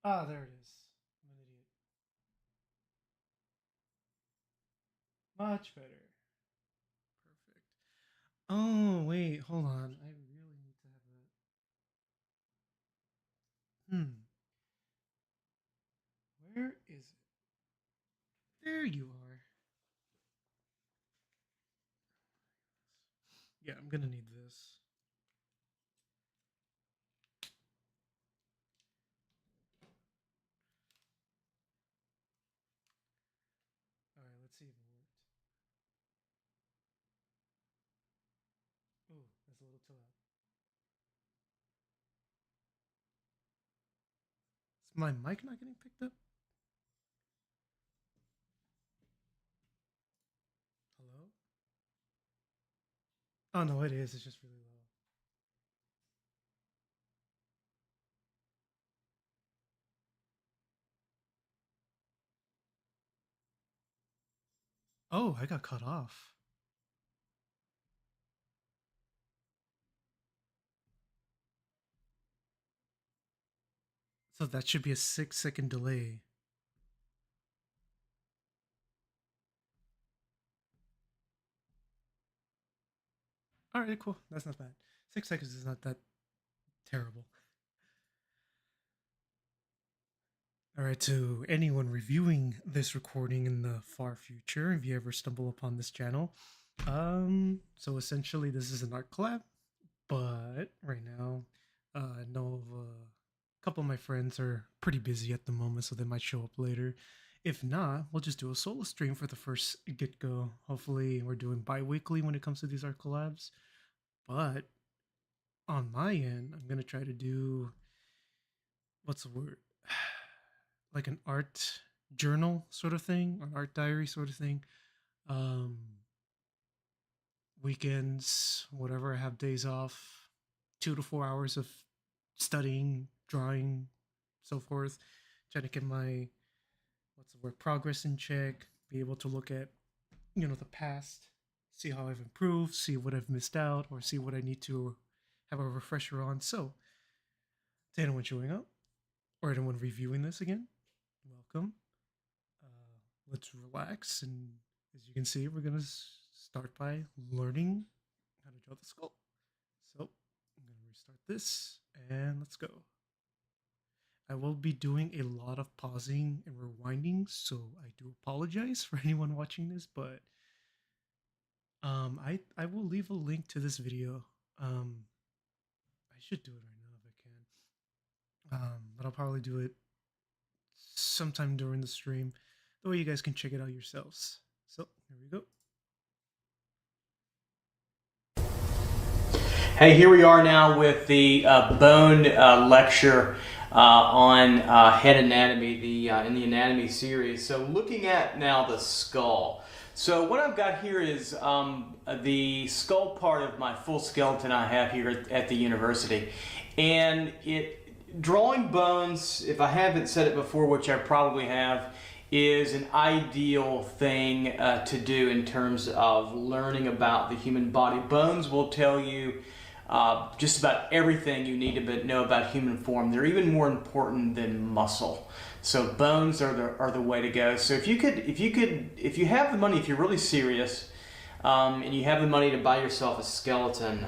Ah, there it is. I'm an idiot. Much better. Perfect. Oh, wait, hold on. I really need to have that. Where is it? There you are. Yeah, I'm gonna need this. Alright, let's see if it worked. Ooh, that's a little too loud. Is my mic not getting picked up? Hello? Oh no, it is. It's just really low. Oh, I got cut off. So that should be a 6-second delay. Alright, cool. That's not bad. 6 seconds is not that terrible. Alright, to anyone reviewing this recording in the far future, if you ever stumble upon this channel, so essentially this is an art collab, but right now, I know of a couple of my friends are pretty busy at the moment, so they might show up later. If not, we'll just do a solo stream for the first get-go. Hopefully, we're doing bi-weekly when it comes to these art collabs, but on my end, I'm gonna try to do, what's the word? Like an art journal sort of thing, an art diary sort of thing. Um, Weekends, whatever I have days off, 2 to 4 hours of studying, drawing, so forth. Trying to get my, what's the word, progress in check. Be able to look at, the past, see how I've improved, see what I've missed out, or see what I need to have a refresher on. So, to anyone showing up or anyone reviewing this again, welcome. Let's relax, and as you can see, we're gonna start by learning how to draw the skull. So I'm gonna restart this, and let's go. I will be doing a lot of pausing and rewinding, so I do apologize for anyone watching this, but I will leave a link to this video. I should do it right now if I can. But I'll probably do it sometime during the stream. That way you guys can check it out yourselves. So here we go. Hey, here we are now with the bone lecture on head anatomy, in the anatomy series. So looking at now the skull. So what I've got here is the skull part of my full skeleton I have here at the university. And drawing bones, if I haven't said it before, which I probably have, is an ideal thing to do in terms of learning about the human body. Bones will tell you just about everything you need to know about human form. They're even more important than muscle. So bones are the way to go. So if you have the money, if you're really serious, and you have the money to buy yourself a skeleton,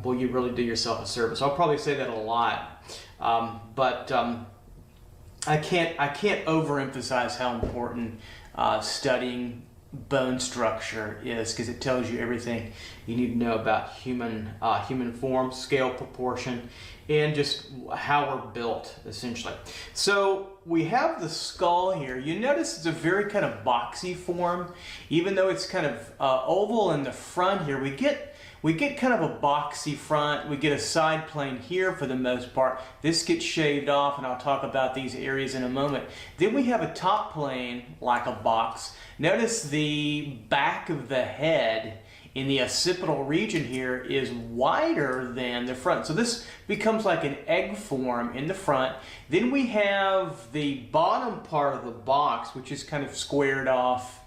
well, you really do yourself a service. I'll probably say that a lot, but I can't overemphasize how important studying bone structure is, because it tells you everything you need to know about human form, scale, proportion, and just how we're built, essentially. So we have the skull here. You notice it's a very kind of boxy form. Even though it's kind of oval in the front here, we get kind of a boxy front. We get a side plane here for the most part. This gets shaved off, and I'll talk about these areas in a moment. Then we have a top plane like a box. Notice the back of the head in the occipital region here is wider than the front. So this becomes like an egg form in the front. Then we have the bottom part of the box, which is kind of squared off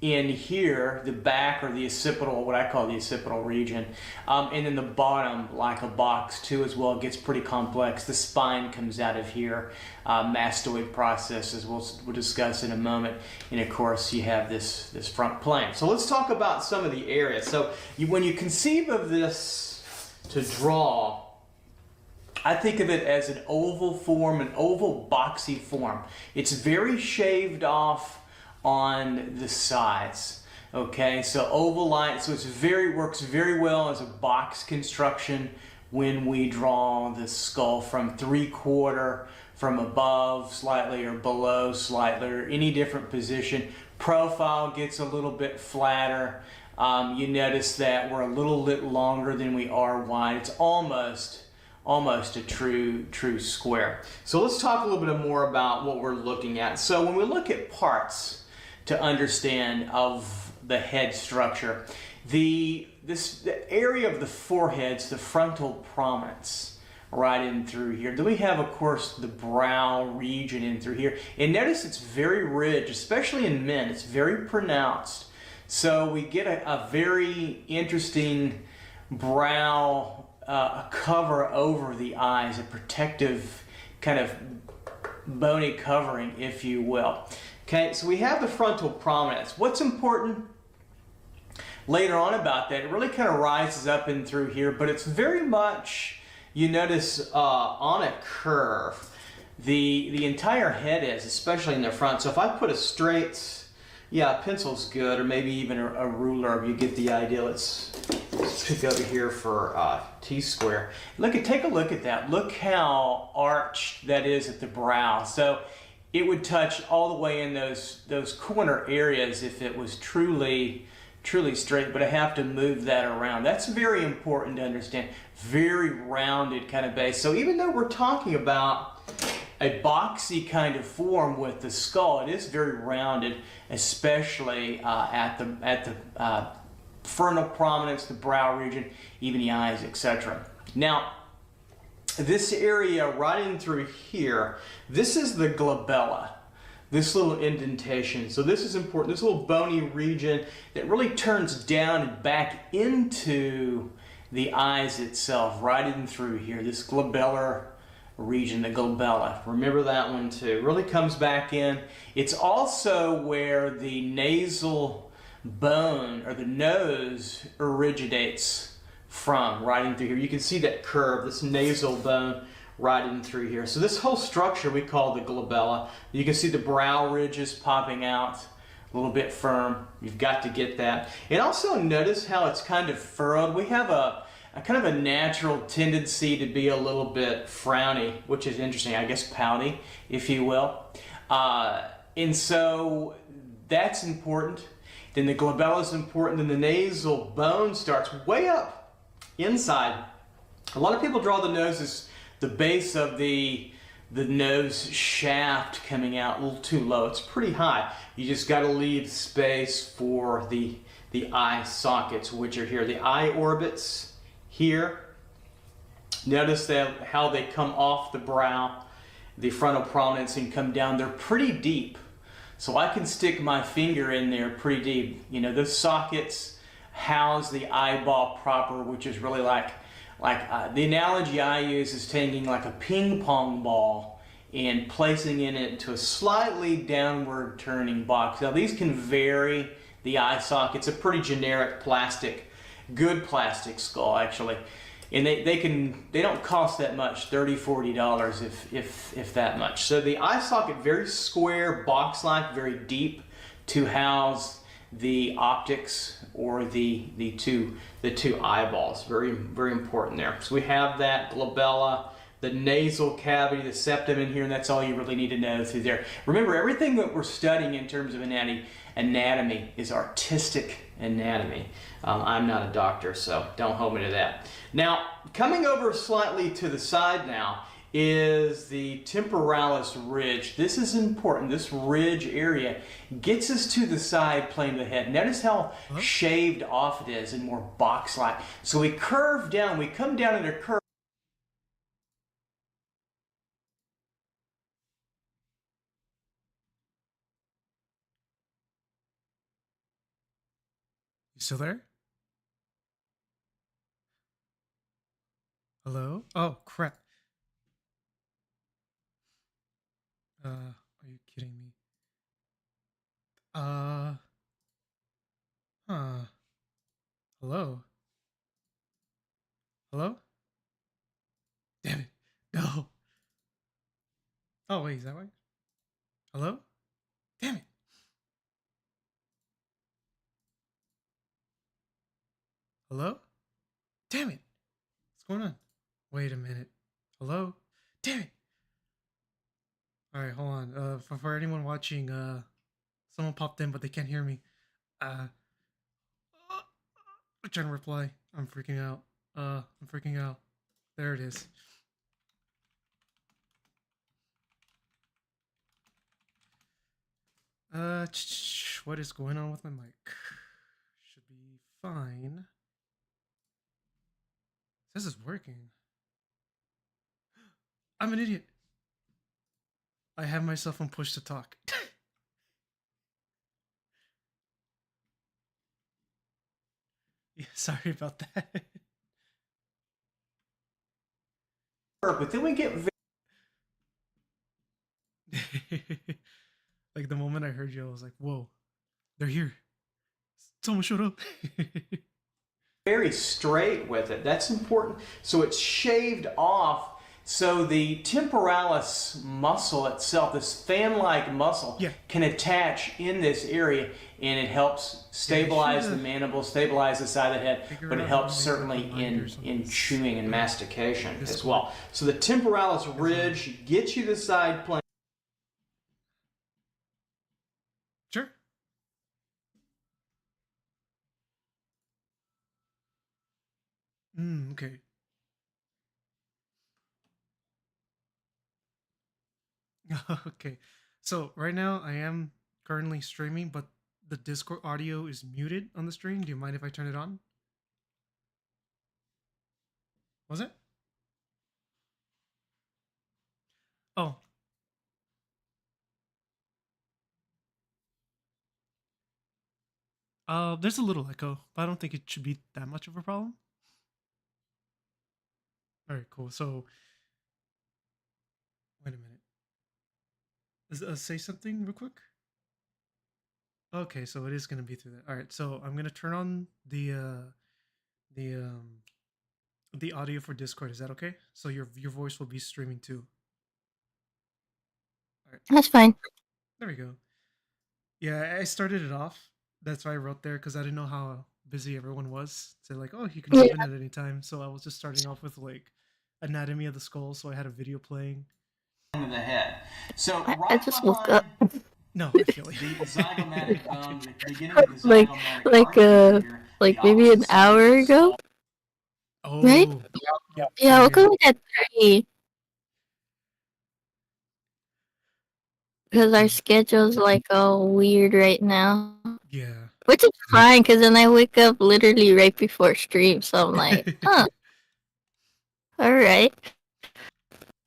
in here, the back or the occipital, what I call the occipital region, and then the bottom like a box too as well. It gets pretty complex. The spine comes out of here, mastoid process as we'll discuss in a moment, and of course you have this front plane. So let's talk about some of the areas. So when you conceive of this to draw, I think of it as an oval form, an oval boxy form. It's very shaved off on the sides. Okay, so oval line, so it's works very well as a box construction when we draw the skull from 3/4, from above slightly or below slightly, or any different position. Profile gets a little bit flatter. You notice that we're a little bit longer than we are wide. It's almost a true square. So let's talk a little bit more about what we're looking at. So when we look at parts to understand of the head structure, the area of the forehead's the frontal prominence right in through here. Then we have, of course, the brow region in through here. And notice it's very ridged, especially in men. It's very pronounced. So we get a very interesting brow cover over the eyes, a protective kind of bony covering, if you will. Okay, so we have the frontal prominence. What's important later on about that, it really kind of rises up and through here, but it's very much, you notice, on a curve. The entire head is, especially in the front. So if I put a straight, yeah, a pencil's good, or maybe even a ruler, you get the idea. Let's pick over here for T-square. Take a look at that. Look how arched that is at the brow. So it would touch all the way in those corner areas if it was truly straight, but I have to move that around. That's very important to understand. Very rounded kind of base. So even though we're talking about a boxy kind of form with the skull, it is very rounded, especially at the frontal prominence, the brow region, even the eyes, etc. Now, this area right in through here, this is the glabella, this little indentation. So this is important, this little bony region that really turns down and back into the eyes itself, right in through here, this glabellar region, the glabella. Remember that one too. Really comes back in. It's also where the nasal bone or the nose originates from, right in through here. You can see that curve, this nasal bone right in through here. So this whole structure we call the glabella. You can see the brow ridges popping out, a little bit firm. You've got to get that. And also notice how it's kind of furrowed. We have a kind of a natural tendency to be a little bit frowny, which is interesting, I guess pouty, if you will. And so that's important. Then the glabella is important. Then the nasal bone starts way up inside. A lot of people draw the nose as the base of the nose shaft coming out a little too low. It's pretty high. You just got to leave space for the eye sockets, which are here. The eye orbits here. Notice that how they come off the brow, the frontal prominence, and come down. They're pretty deep. So I can stick my finger in there pretty deep. You know, those sockets house the eyeball proper, which is really like the analogy I use is taking like a ping pong ball and placing it into a slightly downward turning box. Now these can vary, the eye socket's a pretty generic plastic, good plastic skull actually. And they don't cost that much, $30, $40 if that much. So the eye socket, very square, box-like, very deep to house the optics or the two eyeballs. Very, very important there. So we have that glabella, the nasal cavity, the septum in here, and that's all you really need to know through there. Remember, everything that we're studying in terms of anatomy is artistic anatomy. I'm not a doctor, so don't hold me to that. Now, coming over slightly to the side now is the temporalis ridge. This is important. This ridge area gets us to the side plane of the head. Notice how shaved off it is and more box-like. So we curve down, we come down in a curve. You still there? Hello? Oh, crap. Are you kidding me? Uh, huh. Hello? Hello? Damn it. No. Oh, wait, is that right? Hello? Damn it. Hello? Damn it. What's going on? Wait a minute. Hello? Damn it. Alright, hold on. For anyone watching, someone popped in, but they can't hear me. Uh, I'm trying to reply. I'm freaking out. I'm freaking out. There it is. What is going on with my mic? Should be fine. This is working. I'm an idiot. I have myself on push to talk. Yeah, sorry about that. But then we get Like the moment I heard you, I was like, "Whoa, they're here! Someone showed up." very straight with it. That's important. So it's shaved off. So the temporalis muscle itself, this fan-like muscle, Yeah. can attach in this area, and it helps stabilize the mandible, stabilize the side of the head, but it helps certainly in chewing and mastication as well. So the temporalis ridge gets you the side plane. Sure. Okay. Okay. So right now I am currently streaming, but the Discord audio is muted on the stream. Do you mind if I turn it on? Was it? Oh. There's a little echo, but I don't think it should be that much of a problem. All right, cool. So, wait a minute. Say something real quick. Okay, so it is gonna be through that. All right, so I'm gonna turn on the the audio for Discord. Is that okay? So your voice will be streaming too. All right, That's fine. there we go. Yeah, I started it off. That's why I wrote there because I didn't know how busy everyone was. So like, oh, you can jump in at any time. So I was just starting off with like anatomy of the skull. So I had a video playing. Of the head. So right I just woke up. No, I feel it. The zygomatic bone, the beginning of the zygomatic artery like maybe an hour ago. Oh, right? Yep, Yeah, I woke up at 3 because our schedule's like all weird right now. Yeah. Which is fine because then I wake up literally right before stream, so I'm like, huh, all right.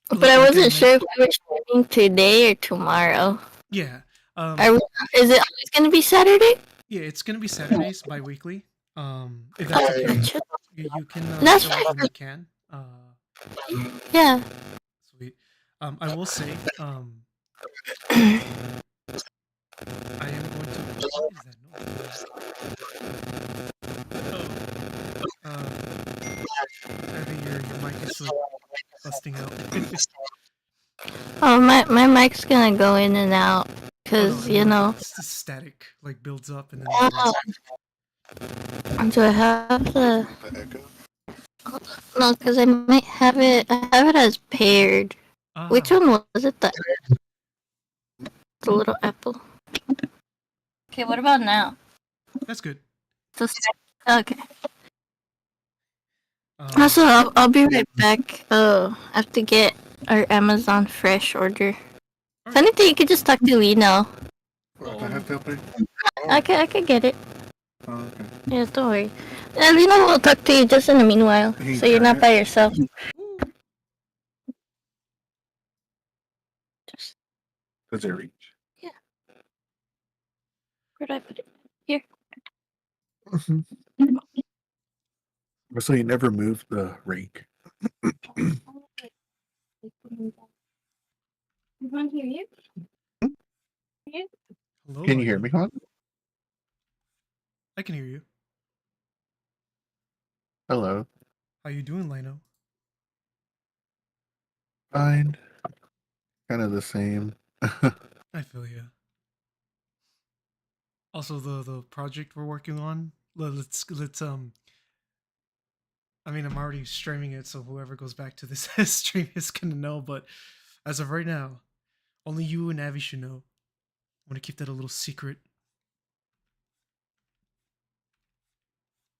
But I wasn't sure if we were streaming today or tomorrow. Yeah. Is it always going to be Saturday? Yeah, it's gonna be Saturdays bi-weekly. If that's okay, you can That's show up fine. when you can. Yeah. Sweet. I will say, I am going to. What is that noise? I think your mic is like busting out. Oh, my mic's gonna go in and out because you know. It's the static like builds up and then. Do I have the echo? No, because I might have it. I have it as paired. Which one was it? The little apple. Okay, what about now? That's good. Okay. Also, I'll be right back. I have to get our Amazon Fresh order. If anything, you could just talk to Lino. I could get it. Oh, okay. Yeah, don't worry. Lino will talk to you just in the meanwhile, so you're not by yourself. Does it reach? Yeah. Where'd I put it? Here. So you never moved the rake. Hello, Can you hear Lino. me, hon? I can hear you. Hello. How you doing, Lino? Fine. Kind of the same. I feel you. Also, the project we're working on. Let's I mean, I'm already streaming it, so whoever goes back to this stream is gonna know. But as of right now, only you and Avi should know. I want to keep that a little secret.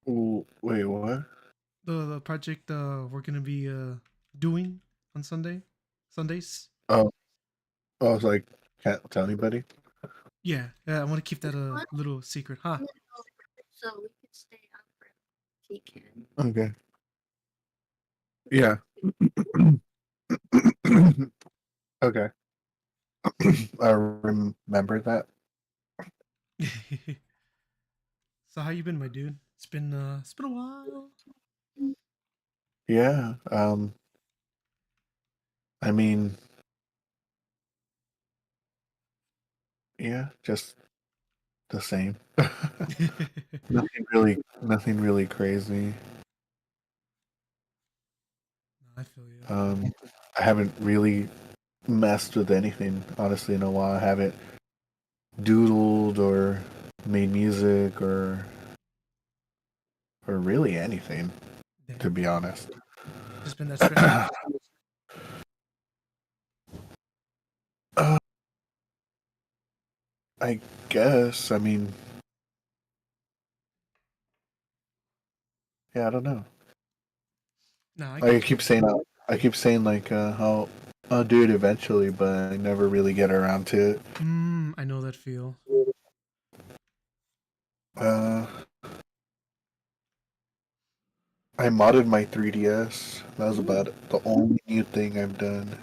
Ooh, wait, what? The project we're gonna be doing on Sundays. Oh, I was like, can't tell anybody. Yeah, I want to keep that a little secret, huh? So we could stay up for he can. Okay. Yeah. Okay. I remember that. So how you been, my dude? It's been a while. Yeah. I mean, yeah, just the same. Nothing really crazy. I feel you. I haven't really messed with anything, honestly, in a while. I haven't doodled or made music or really anything, to Damn. be honest. Just been that stressed out. uh, I guess. I mean, yeah, I don't know. No, I I get keep you. saying, I keep saying like, how I'll do it eventually, but I never really get around to it. I know that feel. Uh, I modded my 3DS. That was about the only new thing I've done.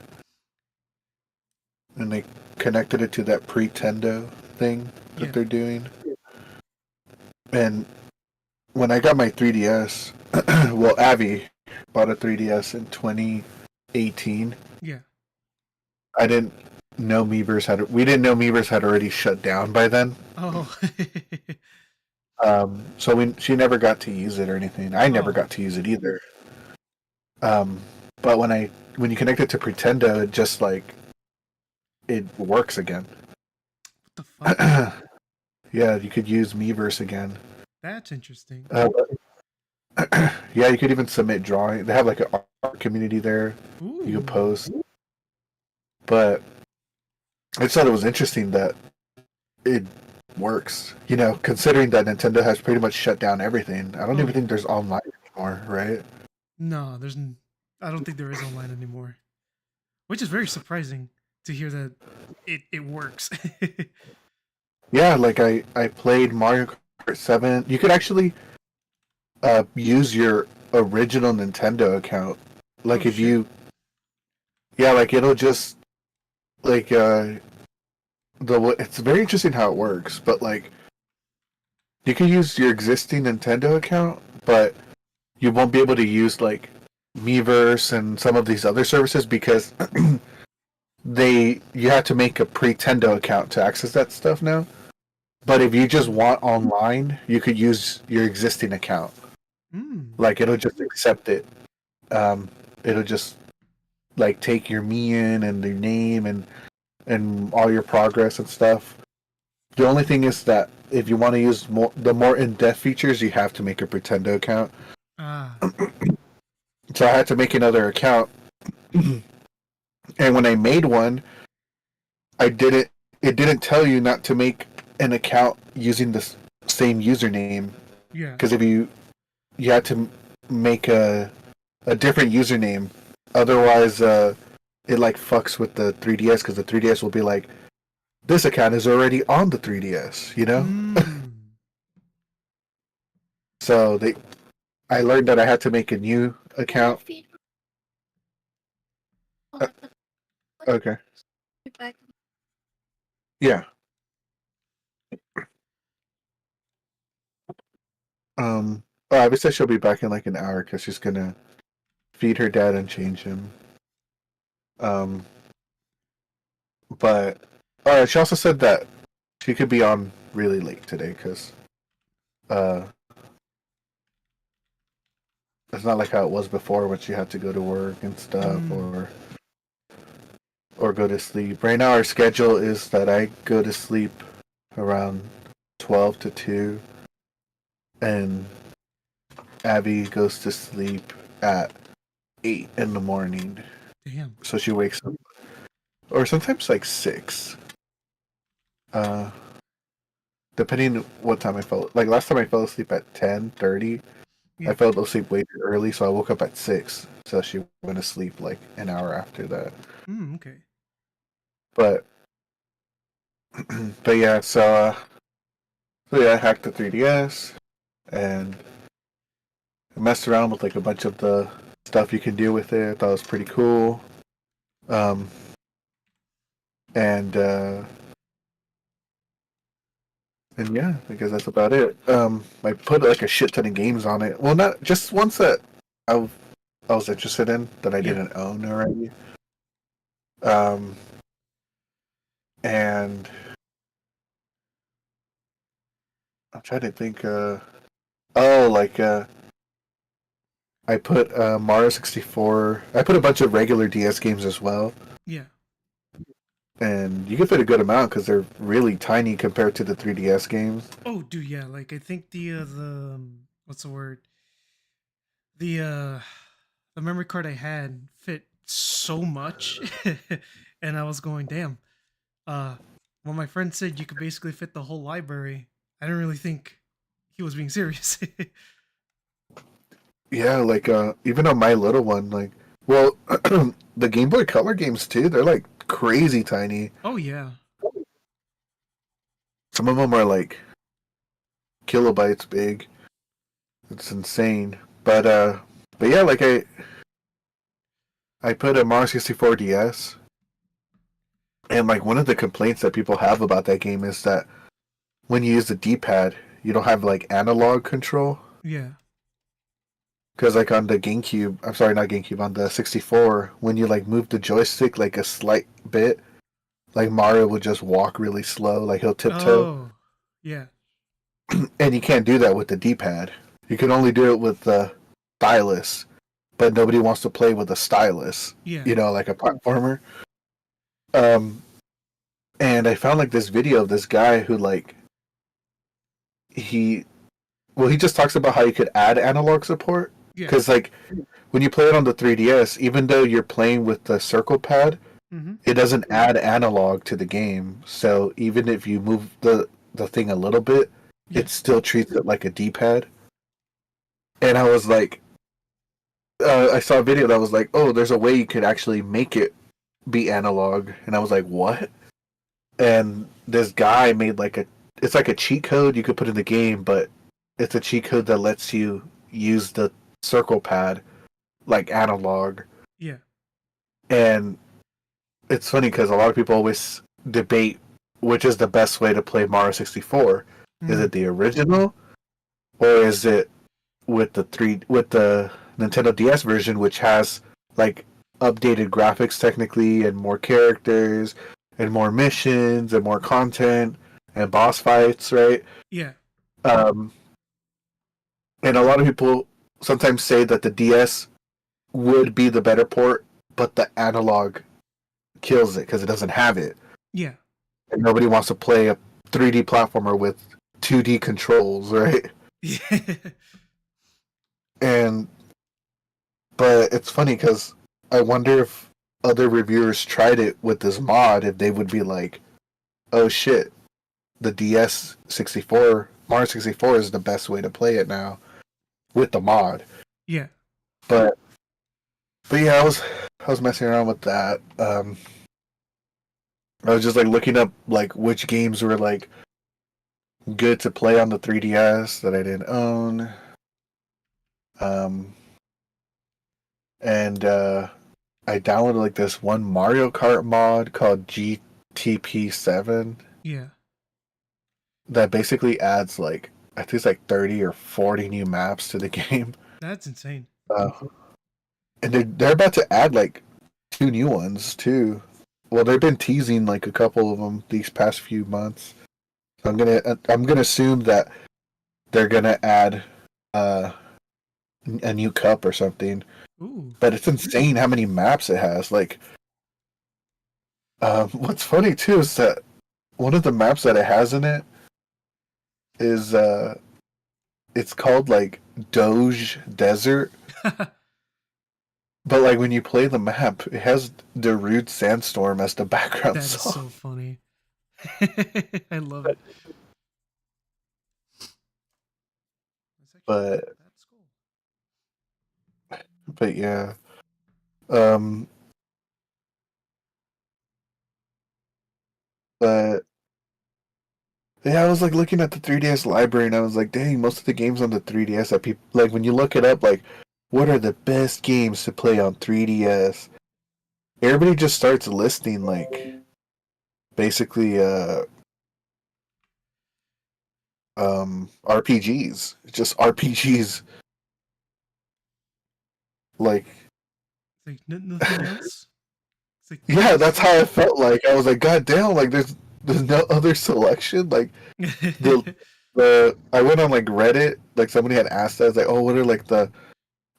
And I connected it to that Pretendo thing that Yeah. they're doing. And when I got my 3DS, well, Avi bought a 3DS in 2018. Yeah. I didn't know Miiverse had. We didn't know Miiverse had already shut down by then. Oh. So she never got to use it or anything. I never Oh. got to use it either. But when you connect it to Pretendo, it just like it works again. What the fuck? Yeah, you could use Miiverse again. That's interesting. Yeah, you could even submit drawing. They have like an art community there. Ooh. You could post. But I just thought it was interesting that it works. You know, considering that Nintendo has pretty much shut down everything. I don't Oh even yeah. think there's online anymore, right? No, I don't think there is online anymore. Which is very surprising to hear that it works. Yeah, like I played Mario Kart 7. You could actually use your original Nintendo account. Oh Like if shit. you yeah, like it'll just like it's very interesting how it works, but like you can use your existing Nintendo account, but you won't be able to use like Miiverse and some of these other services because you have to make a Pretendo account to access that stuff now. But if you just want online, you could use your existing account. Mm. Like it'll just accept it. It'll just like take your in and your name and all your progress and stuff. The only thing is that if you want to use the more in-depth features, you have to make a Pretendo account. Ah. So I had to make another account, and when I made one, I didn't. It didn't tell you not to make an account using the same username Yeah. because if you had to make a different username, otherwise it like fucks with the 3DS because the 3DS will be like, this account is already on the 3DS, you know. Mm. So I learned that I had to make a new account. Okay. Yeah. Obviously she'll be back in like an hour because she's gonna feed her dad and change him. Um, but she also said that she could be on really late today because uh, it's not like how it was before when she had to go to work and stuff or go to sleep. Right now, our schedule is that I go to sleep around 12 to 2, and Abby goes to sleep at 8 in the morning. Damn. So she wakes up, or sometimes like 6. Depending what time I fell. Like last time I fell asleep at 10:30. Yeah. I fell asleep way too early, so I woke up at 6. So she went to sleep like an hour after that. Okay. But yeah, so yeah, I hacked the 3DS and messed around with like a bunch of the stuff you can do with it. I thought it was pretty cool. And yeah, I guess that's about it. I put like a shit ton of games on it. Well, not just ones that I was interested in that I didn't own already. And I'm trying to think. I put Mario 64. I put a bunch of regular DS games as well. Yeah. And you can fit a good amount because they're really tiny compared to the 3DS games. Oh, dude, yeah. Like I think what's the word? The the memory card I had fit so much, and I was going, damn. When my friend said you could basically fit the whole library, I didn't really think he was being serious. Yeah, like even on my little one, like, well, the Game Boy Color games too, they're like crazy tiny. Oh yeah. Some of them are like kilobytes big. It's insane. But yeah, like I put a Mario 64 DS, and like one of the complaints that people have about that game is that when you use the D-pad, you don't have like analog control. Yeah. Because like on the GameCube, I'm sorry, not GameCube, on the 64, when you like move the joystick like a slight bit, like Mario would just walk really slow, like he'll tiptoe. Oh. Yeah. And you can't do that with the D-pad. You can only do it with the stylus, but nobody wants to play with a stylus. Yeah. You know, like a platformer. And I found like this video of this guy who like he just talks about how you could add analog support. Yeah. Because like when you play it on the 3DS, even though you're playing with the circle pad, it doesn't add analog to the game. So even if you move the thing a little bit, it still treats it like a D-pad. And I was like, I saw a video that was like, oh, there's a way you could actually make it be analog. And I was like, what? And this guy made like it's like a cheat code you could put in the game, but it's a cheat code that lets you use the circle pad like analog. Yeah. And it's funny because a lot of people always debate which is the best way to play Mario 64. Is it the original, or is it with the Nintendo DS version, which has like updated graphics technically and more characters and more missions and more content and boss fights, right? Yeah. And a lot of people sometimes say that the DS would be the better port, but the analog kills it because it doesn't have it. Yeah. And nobody wants to play a 3D platformer with 2D controls, right? Yeah. But it's funny because I wonder if other reviewers tried it with this mod, if they would be like, oh shit, the DS 64, Mario 64 is the best way to play it now with the mod. Yeah. But yeah, I was messing around with that. I was just like looking up like which games were like good to play on the 3DS that I didn't own. And I downloaded like this one Mario Kart mod called GTP7. Yeah. That basically adds like I think it's like 30 or 40 new maps to the game. That's insane. Uh, and they're about to add like 2 new ones too. Well, they've been teasing like a couple of them these past few months. So I'm gonna assume that they're gonna add a new cup or something. Ooh. But it's insane how many maps it has. Like, what's funny too is that one of the maps that it has in it is it's called like Doge Desert. But like when you play the map, it has Darude Sandstorm as the background That is song. so funny. I love it. But That's cool. but yeah. Um but yeah, I was like looking at the 3DS library and I was like, dang, most of the games on the 3DS that people like when you look it up, like what are the best games to play on 3DS? Everybody just starts listing like basically RPGs. Just RPGs. Like It's like nothing else. It's like yeah, that's how I felt like. I was like, God damn, like there's no other selection. Like the I went on like Reddit, like somebody had asked us like, oh, what are like the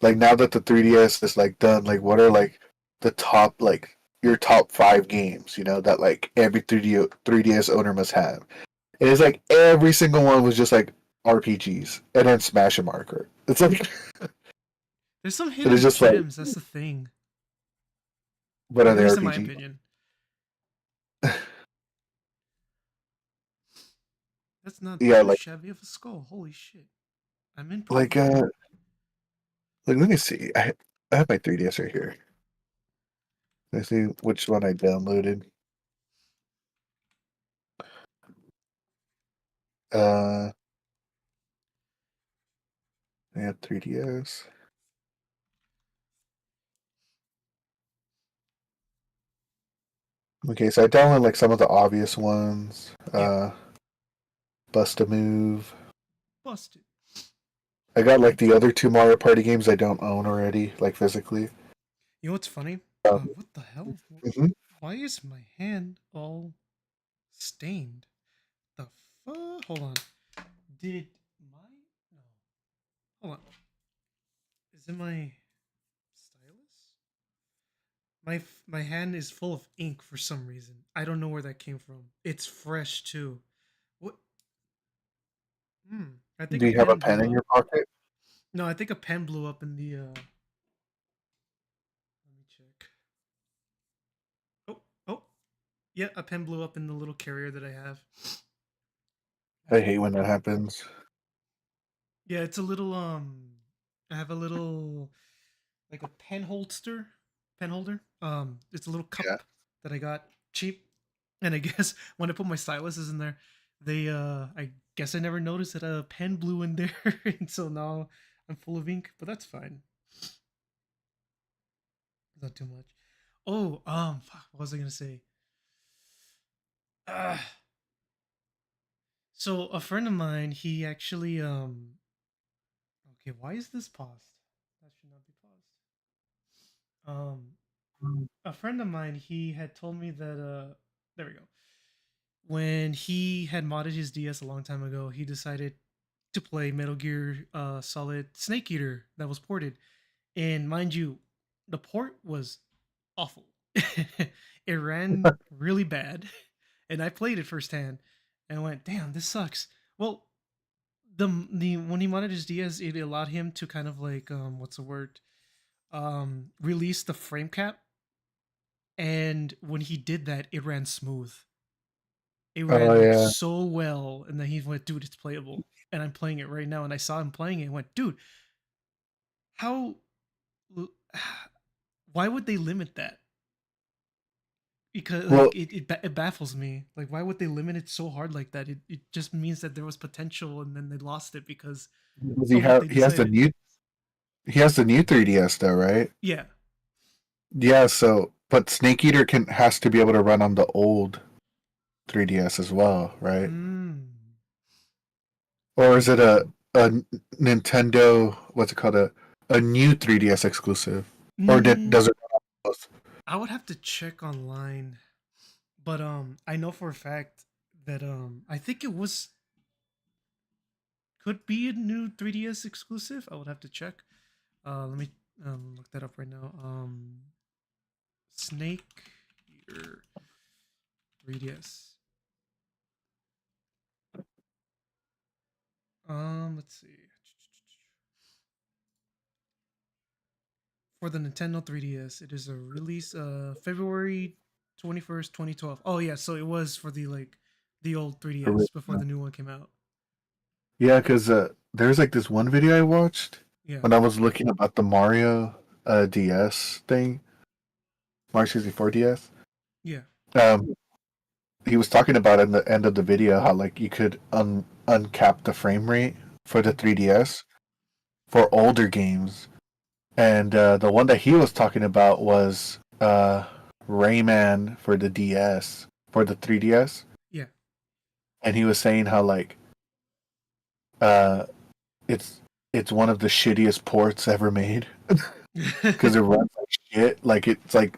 like now that the 3DS is like done, like what are like the top like your top 5 games, that like every 3DS owner must have. And it's like every single one was just like RPGs and then Smash and Marker. It's like There's some it hidden is just like gems. That's the thing. what are At the least in my RPG? opinion. That's not Yeah, too like shabby of a skull. Holy shit. I'm in pretty like deep. like let me see. I have my 3DS right here. Let's see which one I downloaded. Uh, I have 3DS. Okay, so I downloaded like some of the obvious ones. Yeah. Bust a Move. Busted. I got like the other 2 Mario Party games I don't own already, like physically. You know what's funny? What the hell? Mhm. Why is my hand all stained? The fuck? Hold on. Did my no? Hold on. Is it my stylus? My hand is full of ink for some reason. I don't know where that came from. It's fresh too. What? I think Do a you have a pen pen blew in up. your pocket? No, I think a pen blew up in the. Let me check. Oh, oh, yeah, a pen blew up in the little carrier that I have. I hate when that happens. Yeah, it's a little I have a little like a pen holder. It's a little Yeah. cup that I got cheap, and I guess when I put my styluses in there, I guess I never noticed that a pen blew in there, and so now I'm full of ink. But that's fine. Not too much. Oh, fuck, what was I gonna say? Uh, so a friend of mine, he actually okay, why is this paused? That should not be paused. A friend of mine, he had told me that there we go. When he had modded his DS a long time ago, he decided to play Metal Gear Solid Snake Eater that was ported. And mind you, the port was awful. It ran really bad. And I played it firsthand and went, "Damn, this sucks." Well, the when he modded his DS, it allowed him to kind of like what's the word? Release the frame cap, and when he did that, it ran smooth. It Oh ran like yeah. so well, and then he went, "Dude, it's playable." And I'm playing it right now, and I saw him playing it and went, "Dude, how why would they limit that?" Because Well, like it baffles me. Like why would they limit it so hard like that? It just means that there was potential and then they lost it because does of what they he has the decided. new 3DS though, right? Yeah. Yeah, so but Snake Eater has to be able to run on the old 3DS as well, right? Mm. or is it a Nintendo? What's it called? A new 3DS exclusive, or does Mm, it run on both? I would have to check online, but I know for a fact that I think it was could be a new 3DS exclusive. I would have to check. Let me look that up right now. Snake Eater 3DS. Let's see. For the Nintendo 3DS, it is a release February 21st, 2012. Oh yeah, so it was for the old 3DS before the new one came out. Yeah, because there's like this one video I watched Yeah. when I was looking about the Mario DS thing, Mario 64 DS. Yeah. Um, he was talking about in the end of the video how like you could uncap the frame rate for the 3DS for older games, and the one that he was talking about was Rayman for the DS for the 3DS, Yeah. and he was saying how like uh it's it's one of the shittiest ports ever made because it runs like shit. Like it's like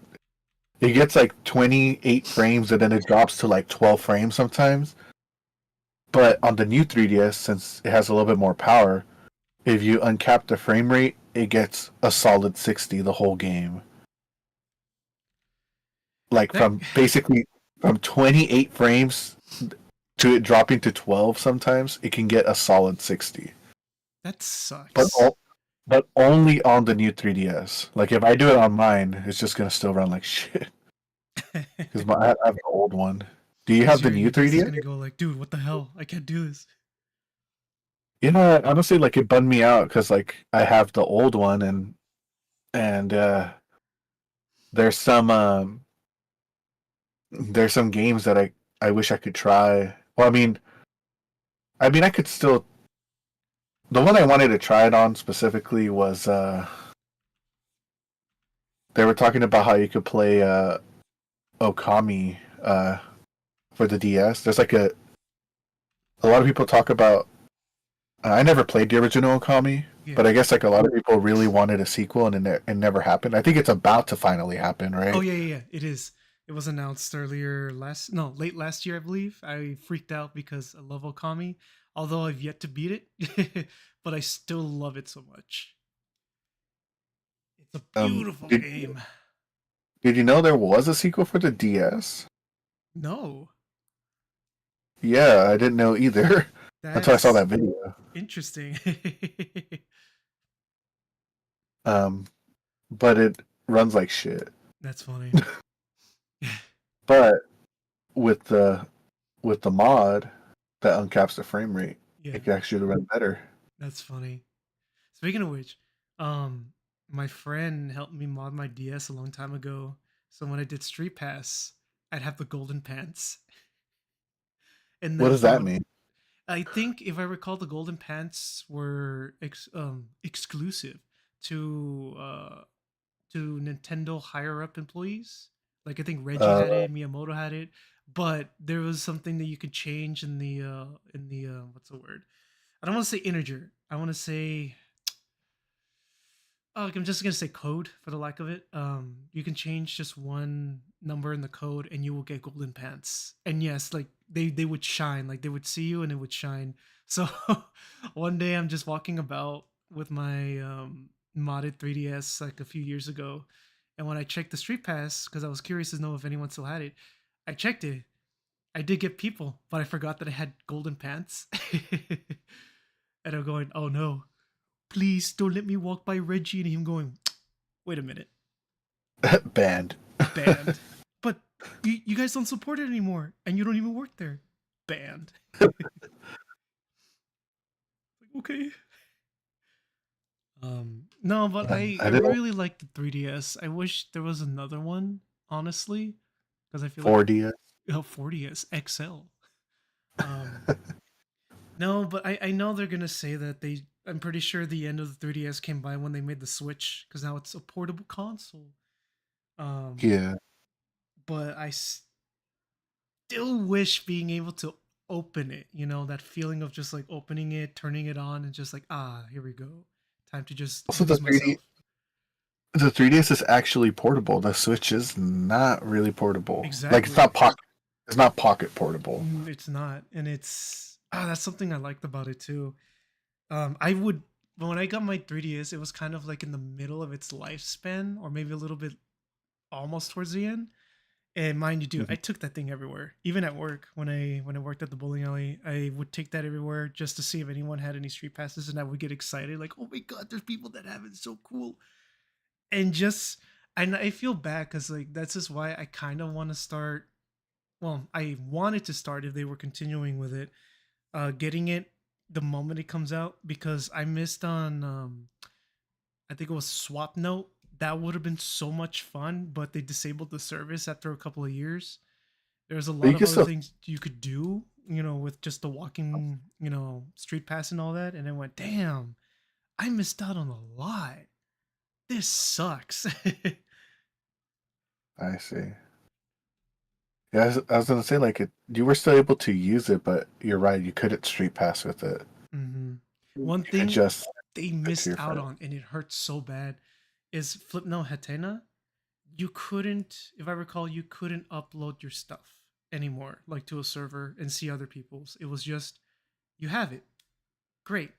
it gets like 28 frames and then it drops to like 12 frames sometimes. But on the new 3DS, since it has a little bit more power, if you uncap the frame rate, it gets a solid 60 the whole game. Like that from basically from 28 frames to it dropping to 12 sometimes, it can get a solid 60. that But sucks. but only on the new 3DS. Like if I do it on mine, it's just gonna still run like shit. Because I have the old one. Do you Because have the your new DS is 3DS? gonna go like, dude, what the hell? I can't do this. Yeah, honestly, like it bummed me out because like I have the old one and there's some games that I wish I could try. Well, I mean I could still. The one I wanted to try it on specifically was they were talking about how you could play Okami for the DS. There's like a lot of people talk about. I never played the original Okami, Yeah. but I guess like a lot of people really wanted a sequel and it never happened. I think it's about to finally happen, Oh right? yeah, yeah, yeah. It is. It was announced late last year, I believe. I freaked out because I love Okami, although I've yet to beat it, but I still love it so much. It's a Um, beautiful did game. did you know there was a sequel for the DS? No, Yeah, I didn't know either until I saw that's that video. interesting. Um, but it runs like shit. That's funny. But with the mod that uncaps the frame rate, Yeah, it can actually run better. that's funny. Speaking of which, um, my friend helped me mod my DS a long time ago. So when I did Street Pass, I'd have the golden pants, and What the does that mean? I think if I recall, the golden pants were exclusive to uh, to Nintendo higher up employees. Like I think Reggie Uh, had it, Miyamoto had it, but there was something that you could change in the what's the word? I don't want to say integer. I want to say I'm just gonna say code for the lack of it. You can change just one number in the code, and you will get golden pants. And yes, like they would shine, like they would see you, and it would shine. So one day I'm just walking about with my modded 3DS like a few years ago, and when I checked the Street Pass because I was curious to know if anyone still had it, I checked it. I did get people, but I forgot that I had golden pants, and I'm going, oh no, please don't let me walk by Reggie and him going, wait a minute, banned. banned. But you guys don't support it anymore and you don't even work there. Banned. Okay. No, but I I didn't really like the 3DS. I wish there was another one, honestly, because I feel like 4DS. 40S XL. Um no, but I know they're gonna say that I'm pretty sure the end of the 3DS came by when they made the Switch because now it's a portable console. Um, Yeah. but I still wish being able to open it, that feeling of just like opening it, turning it on, and just like, here we go. Time to just Also, lose myself. the 3DS is actually portable. The Switch is not really portable. Like Exactly. it's not pocket portable. It's not. And that's something I liked about it too. I would when I got my 3DS, it was kind of like in the middle of its lifespan, or maybe a little bit almost towards the end. And mind you, dude, I Mhm. took that thing everywhere. Even at work, when I worked at the bowling alley, I would take that everywhere just to see if anyone had any street passes, and I would get excited, like, "Oh my god, there's people that have it! So cool!" And I feel bad because like that's just why I kind of want to start. Well, I wanted to start if they were continuing with it, getting it the moment it comes out, because I missed on I think it was Swap Note. That would have been so much fun, but they disabled the service after a couple of years. There's a But lot you of can other still, things you could do, with just the walking, street pass and all that. And I went, damn, I missed out on a lot. This sucks. I see. Yeah, I was gonna say like you were still able to use it, but you're right, you couldn't street pass with it. hmm One You could thing just they sit to missed your out friend. on, and it hurts so bad, is Flipno Hatena. You couldn't, if I recall, you couldn't upload your stuff anymore, like to a server and see other people's. It was just, you have it. Great.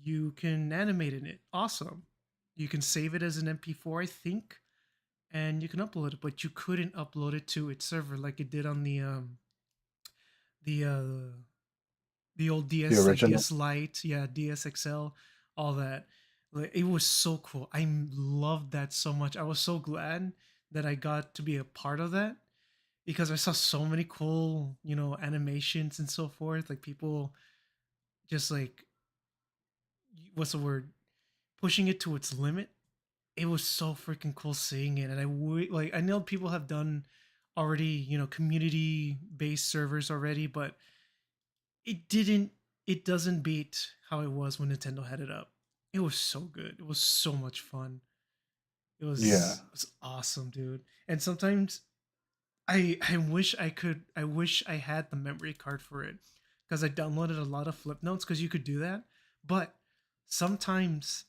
You can animate in it. Awesome. You can save it as an MP4, I think, and you can upload it, but you couldn't upload it to its server like it did on the the old The DS, like original. DS Lite, yeah, DS XL, all that. Like, it was so cool. Loved that so much. I was so glad that I got to be a part of that, because I saw so many cool, animations and so forth. Like, people just like, what's the word? Pushing it to its limit. It was so freaking cool seeing it, and like, I know people have done already, community based servers already, but it didn't. It doesn't beat how it was when Nintendo had it up. It was so good. It was so much fun. Yeah. It was awesome, dude. And sometimes I wish I had the memory card for it, because I downloaded a lot of flip notes, because you could do that. But sometimes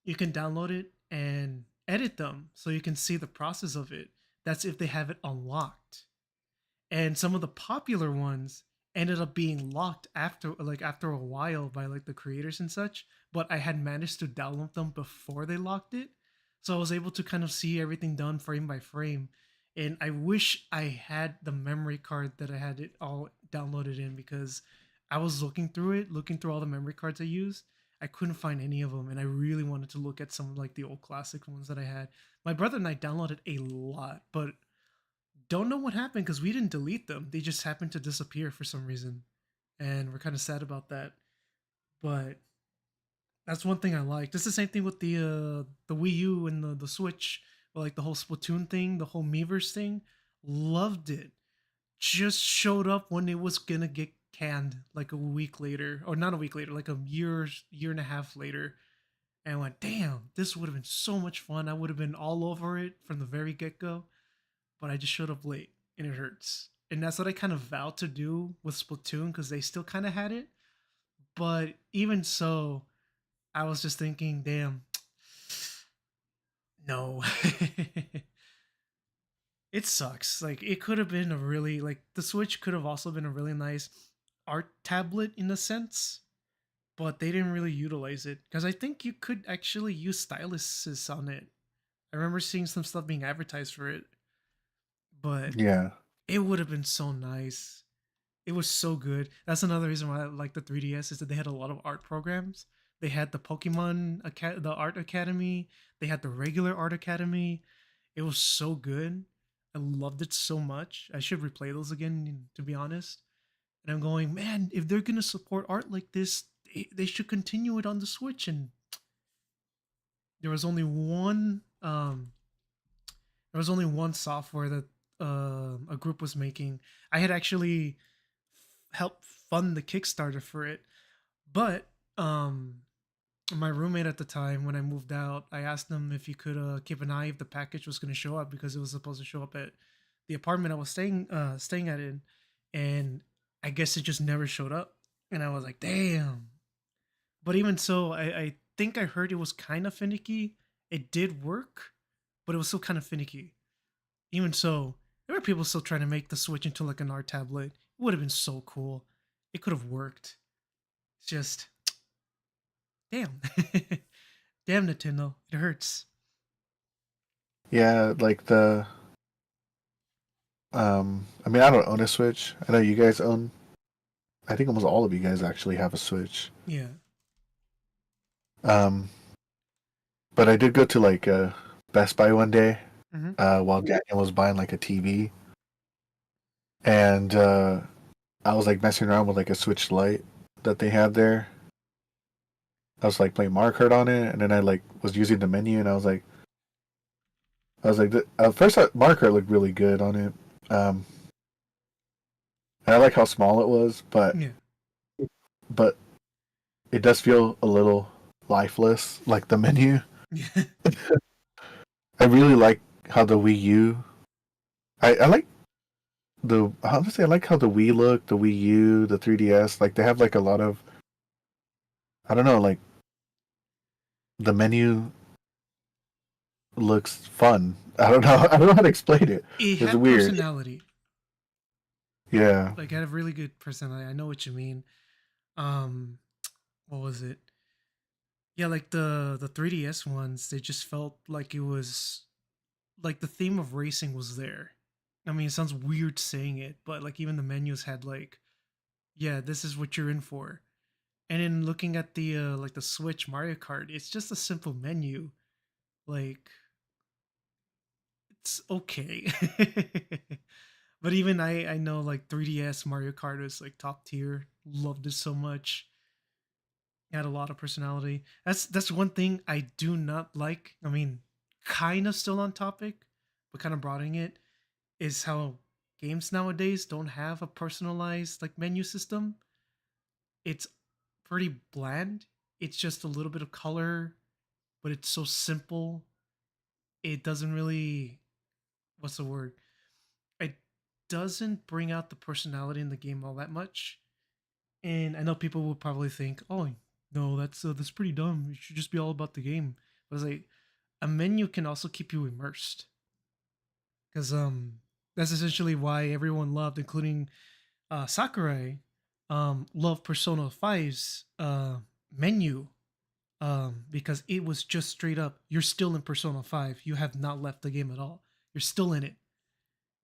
you can download it and edit them so you can see the process of it. That's if they have it unlocked. And some of the popular ones ended up being locked after a while by like the creators and such, but I had managed to download them before they locked it, so I was able to kind of see everything done frame by frame. And I wish I had the memory card that I had it all downloaded in, because I was looking through all the memory cards I used. I couldn't find any of them, and I really wanted to look at some of like the old classic ones that I had. My brother and I downloaded a lot, but don't know what happened, because we didn't delete them. They just happened to disappear for some reason, and we're kind of sad about that. But that's one thing I liked. It's the same thing with the Wii U and the Switch, like the whole Splatoon thing, the whole Miiverse thing. Loved it. Just showed up when it was gonna get canned, like a week later, or not a week later, like a year and a half later. And I went, damn, this would have been so much fun. I would have been all over it from the very get go, but I just showed up late, and it hurts. And that's what I kind of vowed to do with Splatoon, because they still kind of had it. But even so, I was just thinking, damn, no. It sucks. Like, it could have been a really, like, the Switch could have also been a really nice art tablet in a sense, but they didn't really utilize it, because I think you could actually use styluses on it. I remember seeing some stuff being advertised for it, but Yeah. it would have been so nice. It was so good. That's another reason why I like the 3DS, is that they had a lot of art programs. They had the the Art Academy. They had the regular Art Academy. It was so good. I loved it so much. I should replay those again, to be honest. And I'm going, man, if they're gonna support art like this, they should continue it on the Switch. And there was only one there was only one software that a group was making. I had actually helped fund the Kickstarter for it, but my roommate at the time, when I moved out, I asked him if he could keep an eye if the package was going to show up, because it was supposed to show up at the apartment I was staying at in. And I guess it just never showed up. And I was like, damn. But even so, I think I heard it was kind of finicky. It did work, but it was still kind of finicky. Even so, there were people still trying to make the Switch into like an art tablet. It would have been so cool. It could have worked. It's just, damn. Damn, Nintendo. It hurts. Yeah, like the I mean, I don't own a Switch. I know you guys own. I think almost all of you guys actually have a Switch. Yeah. Um, but I did go to like Best Buy one day Mm-hmm. while Daniel was buying like a TV, and I was like messing around with like a Switch Lite that they had there. I was like playing Mario Kart on it, and then I like was using the menu, and at first Mario Kart looked really good on it. Um, and I like how small it was, Yeah. but it does feel a little lifeless, like the menu. Yeah. I really like how the Wii U. I like honestly I like how the Wii look, the Wii U, the 3DS. Like they have like a lot of I don't know, like the menu looks fun. I don't know. I don't know how to explain it. It It's had weird. personality. Yeah. Like, it had a really good personality. I know what you mean. Um, what was it? Yeah, like the 3DS ones, they just felt like it was like the theme of racing was there. I mean, it sounds weird saying it, but like even the menus had like, yeah, this is what you're in for. And in looking at the like the Switch Mario Kart, it's just a simple menu. Like, it's okay. But even I know like 3DS Mario Kart is like top tier. Loved it so much. It had a lot of personality. That's one thing I do not like. I mean, kind of still on topic, but kind of broadening it is how games nowadays don't have a personalized like menu system. It's pretty bland. It's just a little bit of color, but it's so simple. It doesn't really, what's the word? It doesn't bring out the personality in the game all that much. And I know people will probably think, "Oh, no, that's pretty dumb. It should just be all about the game." But it's like a menu can also keep you immersed because that's essentially why everyone loved, including Sakurai, loved Persona 5's menu because it was just straight up. You're still in Persona 5. You have not left the game at all. You're still in it,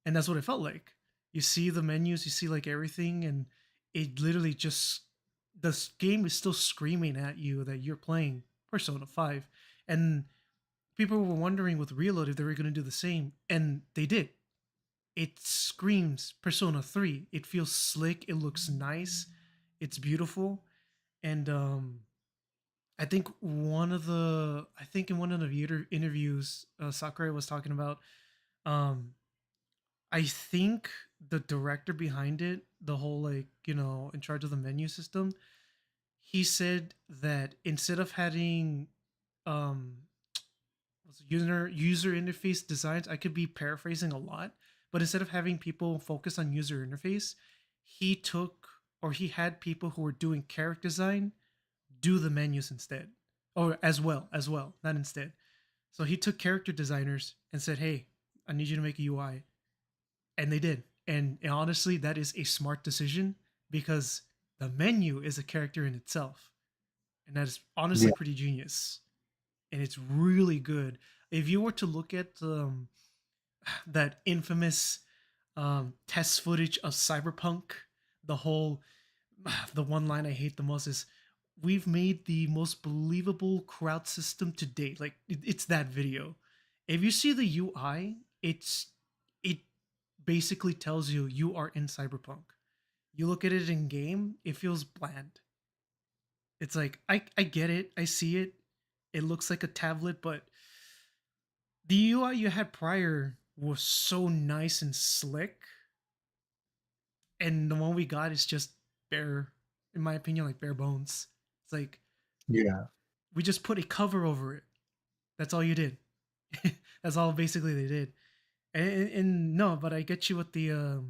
and that's what it felt like. You see the menus, you see like everything, and it literally just game is still screaming at you that you're playing Persona 5. And people were wondering with Reload if they were going to do the same, and they did. It screams Persona 3. It feels slick, it looks nice, it's beautiful, and I think in one of the interviews, Sakurai was talking about um I think the director behind it, the whole like, in charge of the menu system, he said that instead of having um user interface designs, I could be paraphrasing a lot, but instead of having people focus on user interface, he took or he had people who were doing character design do the menus instead. Or as well, not instead. So he took character designers and said, "Hey, I need you to make a UI." And they did. And honestly, that is a smart decision because the menu is a character in itself, and that is honestly Yeah. pretty genius. And it's really good. If you were to look at that infamous test footage of Cyberpunk, the whole the one line I hate the most is, "We've made the most believable crowd system to date." Like it's that video. If you see the UI, it basically tells you you are in Cyberpunk. You look at it in game, it feels bland. It's like I get it, I see it. It looks like a tablet, but the UI you had prior was so nice and slick, and the one we got is just bare, in my opinion, like bare bones. It's like Yeah. we just put a cover over it. That's all you did. That's all basically they did. And no, but I get you with the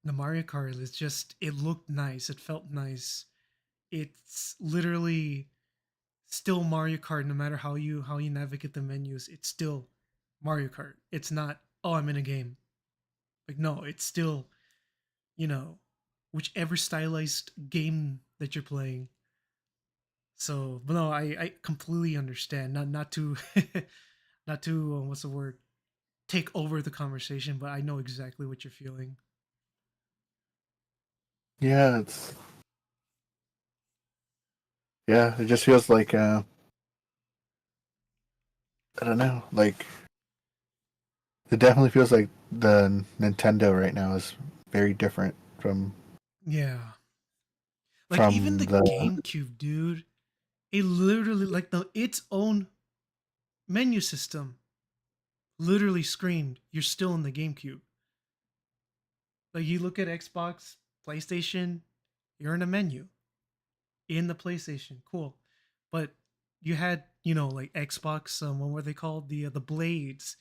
The Mario Kart is just, it looked nice, it felt nice. It's literally still Mario Kart no matter how you navigate the menus. It's still Mario Kart. It's not, oh, I'm in a game. Like, no, it's still, you know, whichever stylized game that you're playing. So, but no, I completely understand. Not to not to what's the word, take over the conversation, but I know exactly what you're feeling. Yeah, it just feels like I don't know, like it definitely feels like the Nintendo right now is very different Yeah, like even from the the GameCube, dude. It literally, like, the its own menu system literally screamed, "You're still in the GameCube." Like, you look at Xbox, PlayStation, you're in a menu in the PlayStation. Cool, but you had, like Xbox. What were they called? The blades.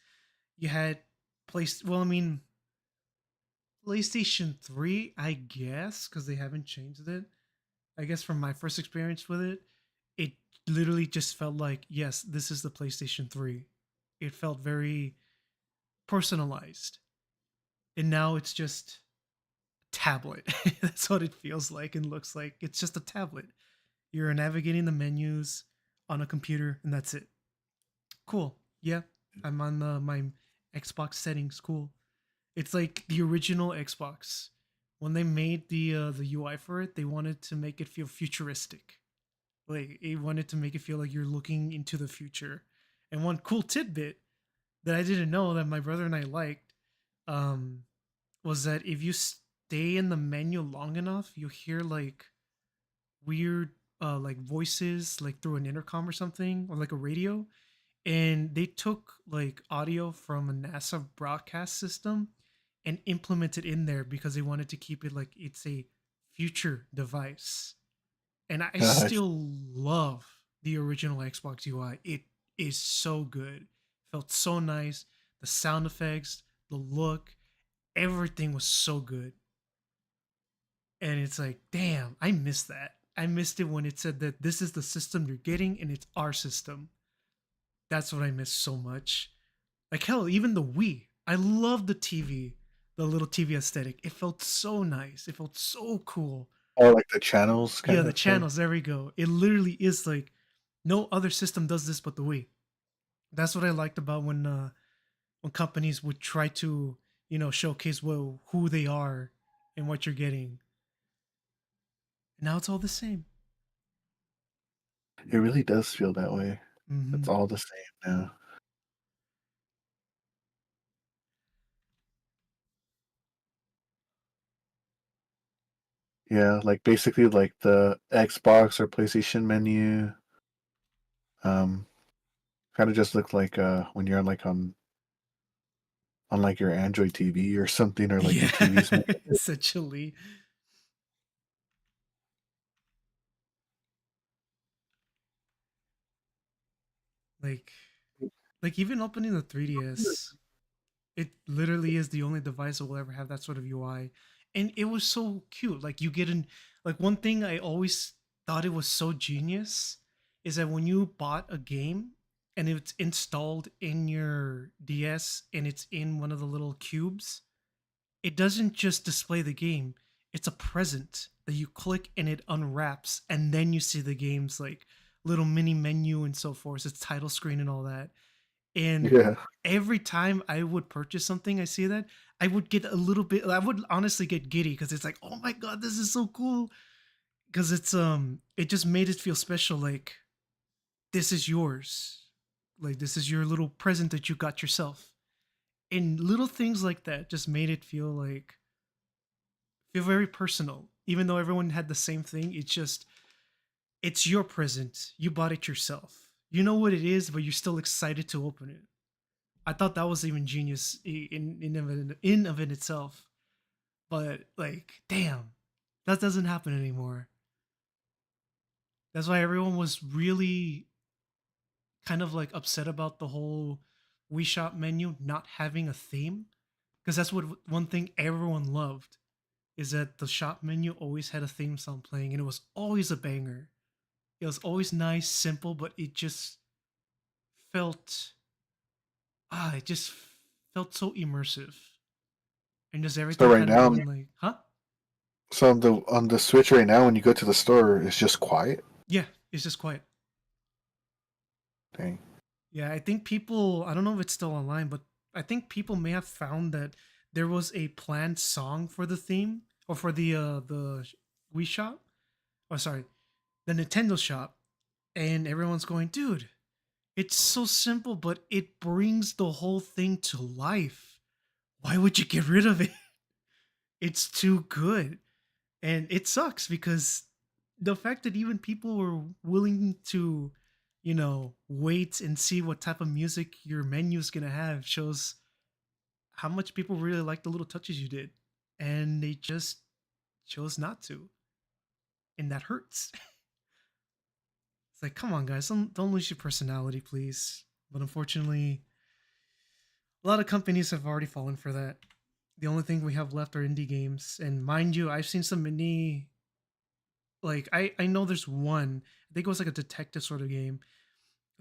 You had place. Well, I mean, PlayStation 3, I guess, because they haven't changed it. I guess from my first experience with it, it literally just felt like, yes, this is the PlayStation 3. It felt very personalized. And now it's just a tablet. That's what it feels like and looks like. It's just a tablet. You're navigating the menus on a computer, and that's it. Cool. Yeah, I'm on my Xbox settings. Cool. It's like the original Xbox. When they made the UI for it, they wanted to make it feel futuristic. Like, it wanted to make it feel like you're looking into the future. And one cool tidbit that I didn't know that my brother and I liked, um, was that if you stay in the menu long enough, you hear like weird like voices, like through an intercom or something, or like a radio. And they took like audio from a NASA broadcast system and implemented in there because they wanted to keep it like it's a future device. And I gosh, still love the original Xbox UI. It is so good. Felt so nice. The sound effects, the look, everything was so good. And it's like, damn, I missed that. I missed it when it said that this is the system you're getting and it's our system. That's what I miss so much. Like, hell, even the Wii. I love the TV, the little TV aesthetic. It felt so nice. It felt so cool. or like the channels Yeah, kind the of thing. channels. There we go. It literally is like no other system does this but the Wii. That's what I liked about when companies would try to, showcase, well, who they are and what you're getting. And now it's all the same. It really does feel that way. Hmm. It's all the same now. Yeah, like basically like the Xbox or PlayStation menu, um, kind of just look like when you're like on like your Android TV or something, or like Yeah, your TV's menu. essentially. Like, even opening the 3DS, it literally is the only device that will ever have that sort of UI. And it was so cute. Like, you get in, like, one thing I always thought it was so genius is that when you bought a game and it's installed in your DS and it's in one of the little cubes, it doesn't just display the game. It's a present that you click and it unwraps, and then you see the game's like little mini menu and so forth, its title screen and all that. And Yeah, every time I would purchase something, I see that, I would get a little bit. I would honestly get giddy because it's like, oh my god, this is so cool. Because it just made it feel special. Like, this is yours. Like, this is your little present that you got yourself. And little things like that just made it feel very personal. Even though everyone had the same thing, it's your present. You bought it yourself. You know what it is, but you're still excited to open it. I thought that was even genius in of it itself. But like, damn, that doesn't happen anymore. That's why everyone was really kind of like upset about the whole Wii Shop menu not having a theme, because that's what one thing everyone loved. is that the shop menu always had a theme song playing, and it was always a banger. It was always nice, simple, but it just felt it just felt so immersive, and just So everything right kind of now, going like, huh? so on the Switch right now, when you go to the store, it's just quiet. Yeah, it's just quiet. Dang. Yeah, I think people, I don't know if it's still online, but I think people may have found that there was a planned song for the theme or for the Wii shop. Oh, sorry, the Nintendo shop, and everyone's going, dude, it's so simple, but it brings the whole thing to life. Why would you get rid of it? It's too good. And it sucks because the fact that even people were willing to, wait and see what type of music your menu is gonna have shows how much people really like the little touches you did, and they just chose not to, and that hurts. It's like, come on, guys, don't lose your personality, please. But unfortunately, a lot of companies have already fallen for that. The only thing we have left are indie games, and mind you, I've seen some indie. Like I know there's one. I think it was like a detective sort of game.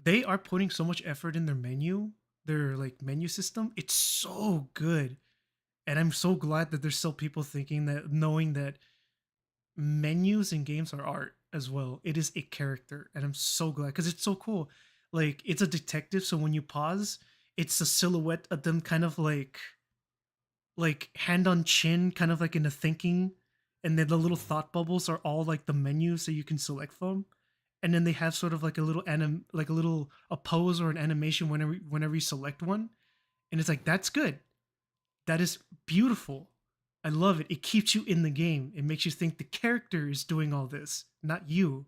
They are putting so much effort in their menu, their like menu system. It's so good, and I'm so glad that there's still people thinking that, knowing that menus in games are art as well. It is a character, and I'm so glad because it's so cool. Like it's a detective, so when you pause, it's a silhouette of them, kind of like hand on chin, kind of like in a thinking, and then the little thought bubbles are all like the menus that you can select from, and then they have sort of like a little like a little a pose or an animation whenever you select one, and it's like that's good, that is beautiful, I love it. It keeps you in the game. It makes you think the character is doing all this, not you.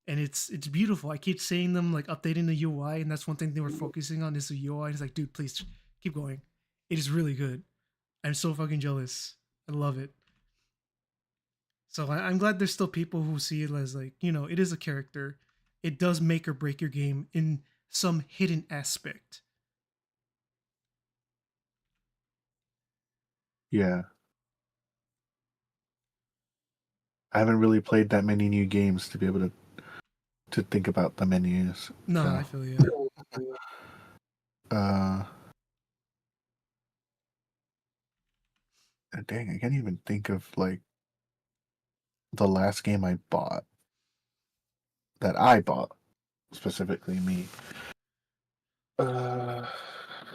And it's beautiful. I keep seeing them like updating the UI, and that's one thing they were focusing on is the UI. It's like, dude, please keep going. It is really good. I'm so fucking jealous. I love it. So I'm glad there's still people who see it as like, it is a character. It does make or break your game in some hidden aspect. Yeah, I haven't really played that many new games to be able to think about the menus. No, So, I feel you. uh, dang, I can't even think of like the last game I bought that I bought specifically me. Uh,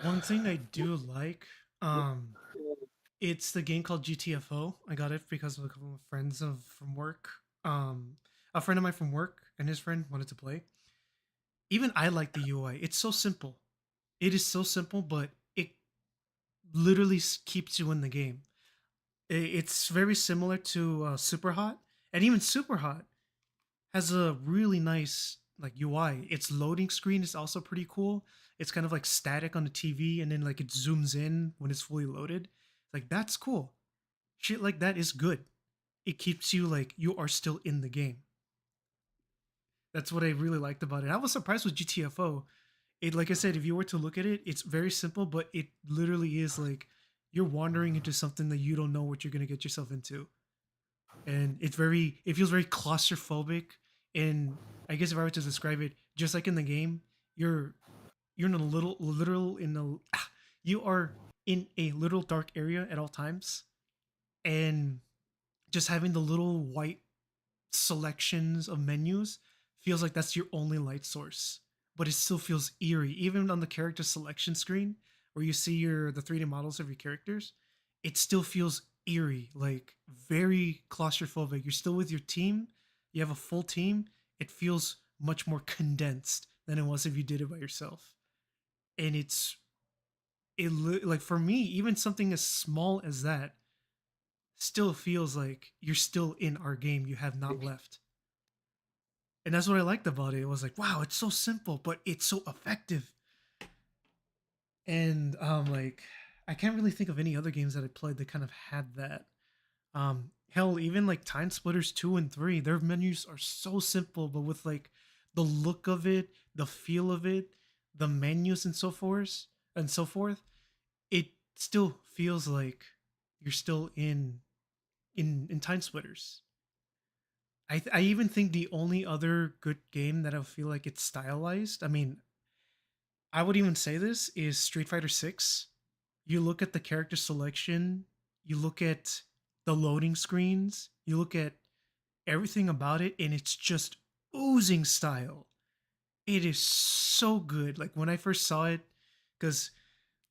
One thing I do like, um, it's the game called GTFO. I got it because of a couple of friends of from work. A friend of mine from work and his friend wanted to play. Even I like the UI. It's so simple. It is so simple, but it literally keeps you in the game. It's very similar to Super Hot, and even Super Hot has a really nice like UI. Its loading screen is also pretty cool. It's kind of like static on the TV, and then like it zooms in when it's fully loaded. Like that's cool. Shit like that is good. It keeps you like you are still in the game. That's what I really liked about it. I was surprised with GTFO. It, like I said, if you were to look at it, it's very simple, but it literally is like you're wandering into something that you don't know what you're gonna get yourself into, and it feels very claustrophobic. And I guess if I were to describe it, just like in the game, you're you're in a little literal in a you are in a little dark area at all times, and just having the little white selections of menus feels like that's your only light source, but it still feels eerie even on the character selection screen where you see the 3D models of your characters. It still feels eerie, like very claustrophobic. You're still with your team, you have a full team. It feels much more condensed than it was if you did it by yourself. And like for me, even something as small as that still feels like you're still in our game, you have not left. And that's what I liked about it. It was like, wow, it's so simple, but it's so effective. And like I can't really think of any other games that I played that kind of had that. Hell, even like Time Splitters 2 and 3, their menus are so simple, but with like the look of it, the feel of it, the menus and so forth, it still feels like you're still in in Time Splitters. I even think the only other good game that I feel like it's stylized. I mean, I would even say this is Street Fighter 6. You look at the character selection, you look at the loading screens, you look at everything about it, and it's just oozing style. It is so good. Like when I first saw it, because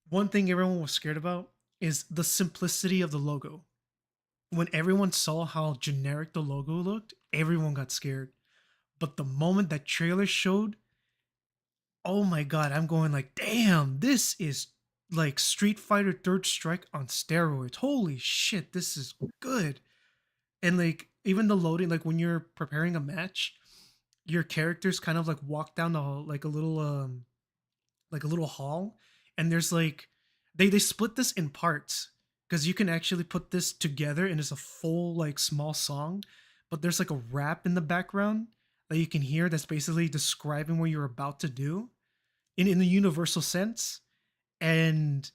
one thing everyone was scared about is the simplicity of the logo. When everyone saw how generic the logo looked, everyone got scared. But the moment that trailer showed, oh my god, I'm going like, damn, this is like Street Fighter Third Strike on steroids. Holy shit, this is good. And like even the loading, like when you're preparing a match, your characters kind of like walk down the like a little hall, and there's like they split this in parts because you can actually put this together and it's a full like small song, but there's like a rap in the background that you can hear that's basically describing what you're about to do in the universal sense. And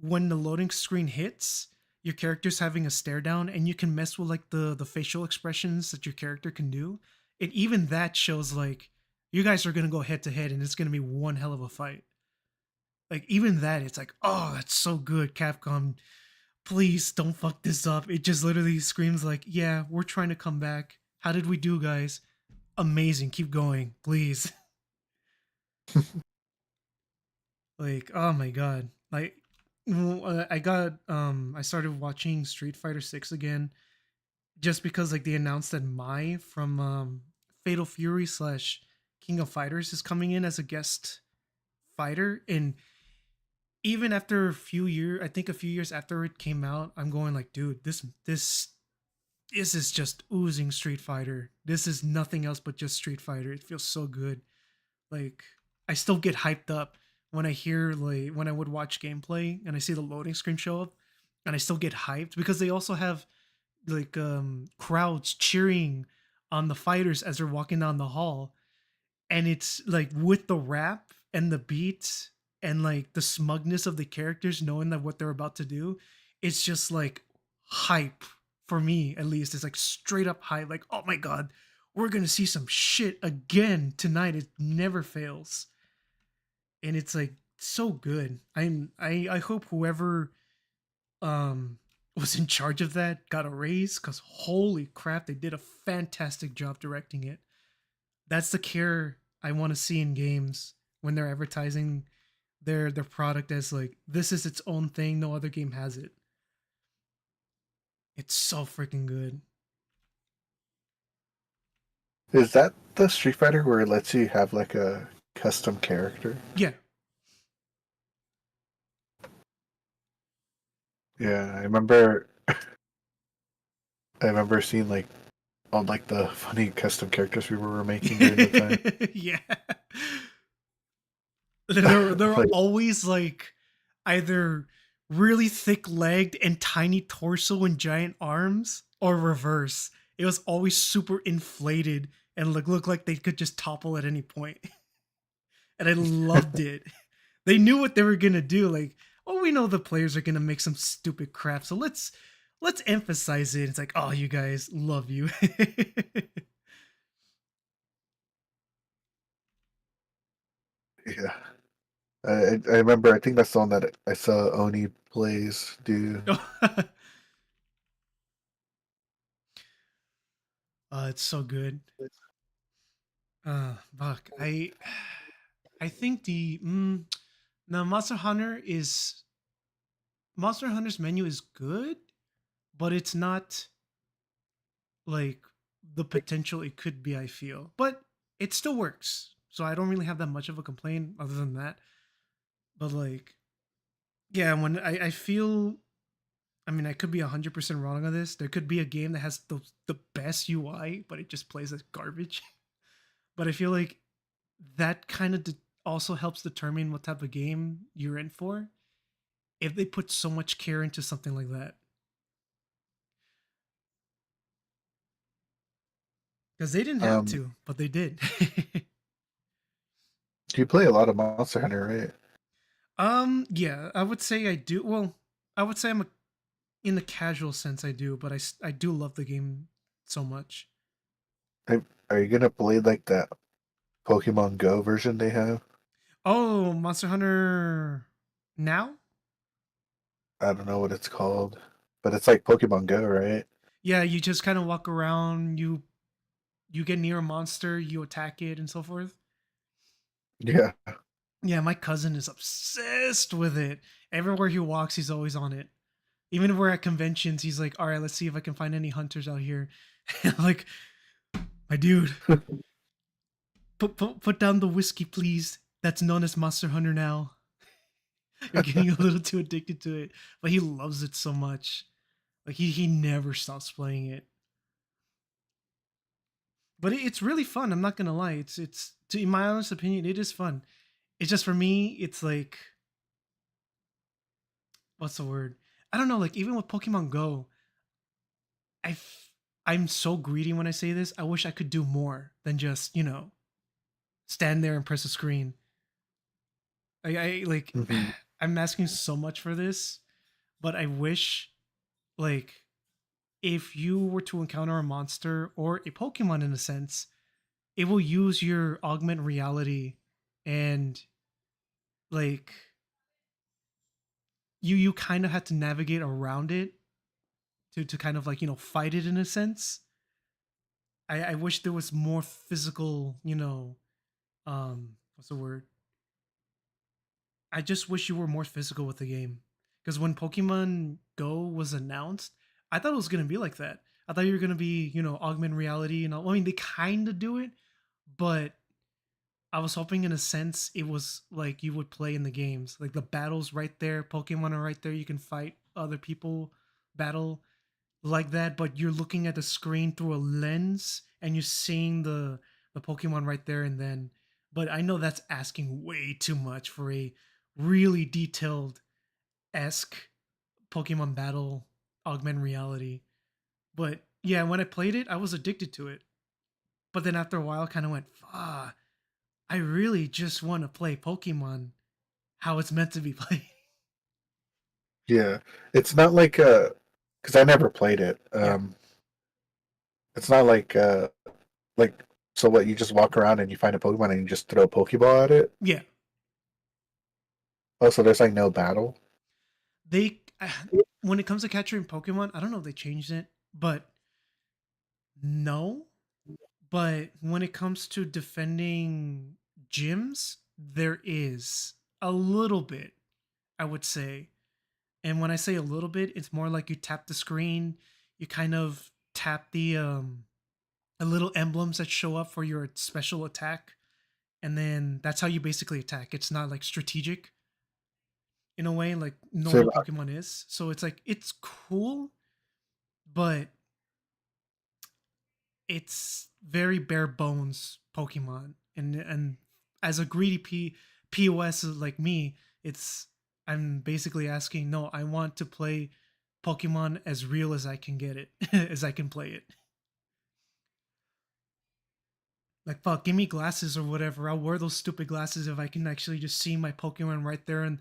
when the loading screen hits, your character's having a stare down, and you can mess with like the facial expressions that your character can do. And even that shows like you guys are gonna go head to head, and it's gonna be one hell of a fight. Like even that, it's like, oh, that's so good, Capcom. Please don't fuck this up. It just literally screams like, yeah, we're trying to come back. How did we do, guys? Amazing. Keep going, please. Like, oh my god. Like I started watching Street Fighter 6 again just because like they announced that Mai from Fatal Fury slash King of Fighters is coming in as a guest fighter. And even after a few years, I think a few years after it came out, I'm going like, dude, this is just oozing Street Fighter. This is nothing else but just Street Fighter. It feels so good. Like I still get hyped up when I hear like when I would watch gameplay and I see the loading screen show up, and I still get hyped because they also have like crowds cheering on the fighters as they're walking down the hall, and it's like with the rap and the beats and like the smugness of the characters knowing that what they're about to do, it's just like hype for me. At least it's like straight up hype, like, oh my god, we're gonna see some shit again tonight. It never fails, and it's like so good. I hope whoever was in charge of that got a raise, because holy crap, they did a fantastic job directing it. That's the care I want to see in games when they're advertising their product as like, this is its own thing, no other game has it. It's so freaking good. Is that the Street Fighter where it lets you have like a custom character? Yeah. Yeah, I remember. I remember seeing like all like the funny custom characters we were making during the time. Yeah. They're Like, always like either really thick legged and tiny torso and giant arms, or reverse. It was always super inflated and looked like they could just topple at any point. And I loved it. They knew what they were gonna do. Like, oh, we know the players are gonna make some stupid crap, so let's emphasize it. It's like, oh, you guys, love you. yeah, I remember. I think that's the one that I saw Oni plays do. It's so good. Fuck. I think the Monster Hunter's menu is good, but it's not like the potential it could be, I feel. But it still works. So I don't really have that much of a complaint other than that. But like, yeah, when I feel, I mean, I could be 100% wrong on this. There could be a game that has the best UI, but it just plays as garbage. But I feel like that kind of also helps determine what type of game you're in for if they put so much care into something like that. Because they didn't have Um, to, but they did. you play a lot of Monster Hunter, right? Yeah, I would say I do. Well, I would say I'm a in the casual sense, I do, but I do love the game so much. Are you gonna play like that Pokemon Go version they have? Oh, Monster Hunter now? I don't know what it's called, but it's like Pokemon Go, right? Yeah, you just kind of walk around, you get near a monster, you attack it and so forth. Yeah. Yeah, my cousin is obsessed with it. Everywhere he walks, he's always on it. Even if we're at conventions, he's like, "All right, let's see if I can find any hunters out here." I'm like, my dude, put down the whiskey, please. That's known as Monster Hunter now. You're getting a little too addicted to it, but he loves it so much. Like he never stops playing it. But it's really fun. I'm not gonna lie. In my honest opinion, it is fun. It's just for me, it's like what's the word? I don't know. Like even with Pokemon Go, I I'm so greedy when I say this. I wish I could do more than just stand there and press a screen. I like Hmm. I'm asking so much for this, but I wish like if you were to encounter a monster or a Pokemon in a sense, it will use your augment reality and like you kind of had to navigate around it to kind of like fight it in a sense. I wish there was more physical, what's the word? I just wish you were more physical with the game. Because when Pokemon Go was announced, I thought it was gonna be like that. I thought you were gonna be, augment reality and all. I mean, they kind of do it, but I was hoping in a sense it was like you would play in the games, like the battles right there, Pokemon are right there. You can fight other people, battle like that, but you're looking at the screen through a lens and you're seeing the Pokemon right there and then. But I know that's asking way too much for a really detailed esque Pokemon battle augmented reality. But yeah, when I played it, I was addicted to it. But then after a while, I kind of went, ah, I really just want to play Pokemon how it's meant to be played. Yeah. It's not like because I never played it. Yeah, It's not like so what you just walk around and you find a Pokemon and you just throw a Pokeball at it. yeah. Oh, so there's like no battle. They when it comes to capturing Pokemon, I don't know if they changed it, but no. But when it comes to defending gyms, there is a little bit, I would say. And when I say a little bit, it's more like you tap the screen, you kind of tap the little emblems that show up for your special attack, and then that's how you basically attack. It's not like strategic in a way like So normal Pokemon is. So it's like it's cool, but it's very bare bones Pokemon. And as a greedy POS like me, it's I'm basically asking, no, I want to play Pokemon as real as I can get it, as I can play it. Like fuck, give me glasses or whatever. I'll wear those stupid glasses if I can actually just see my Pokemon right there and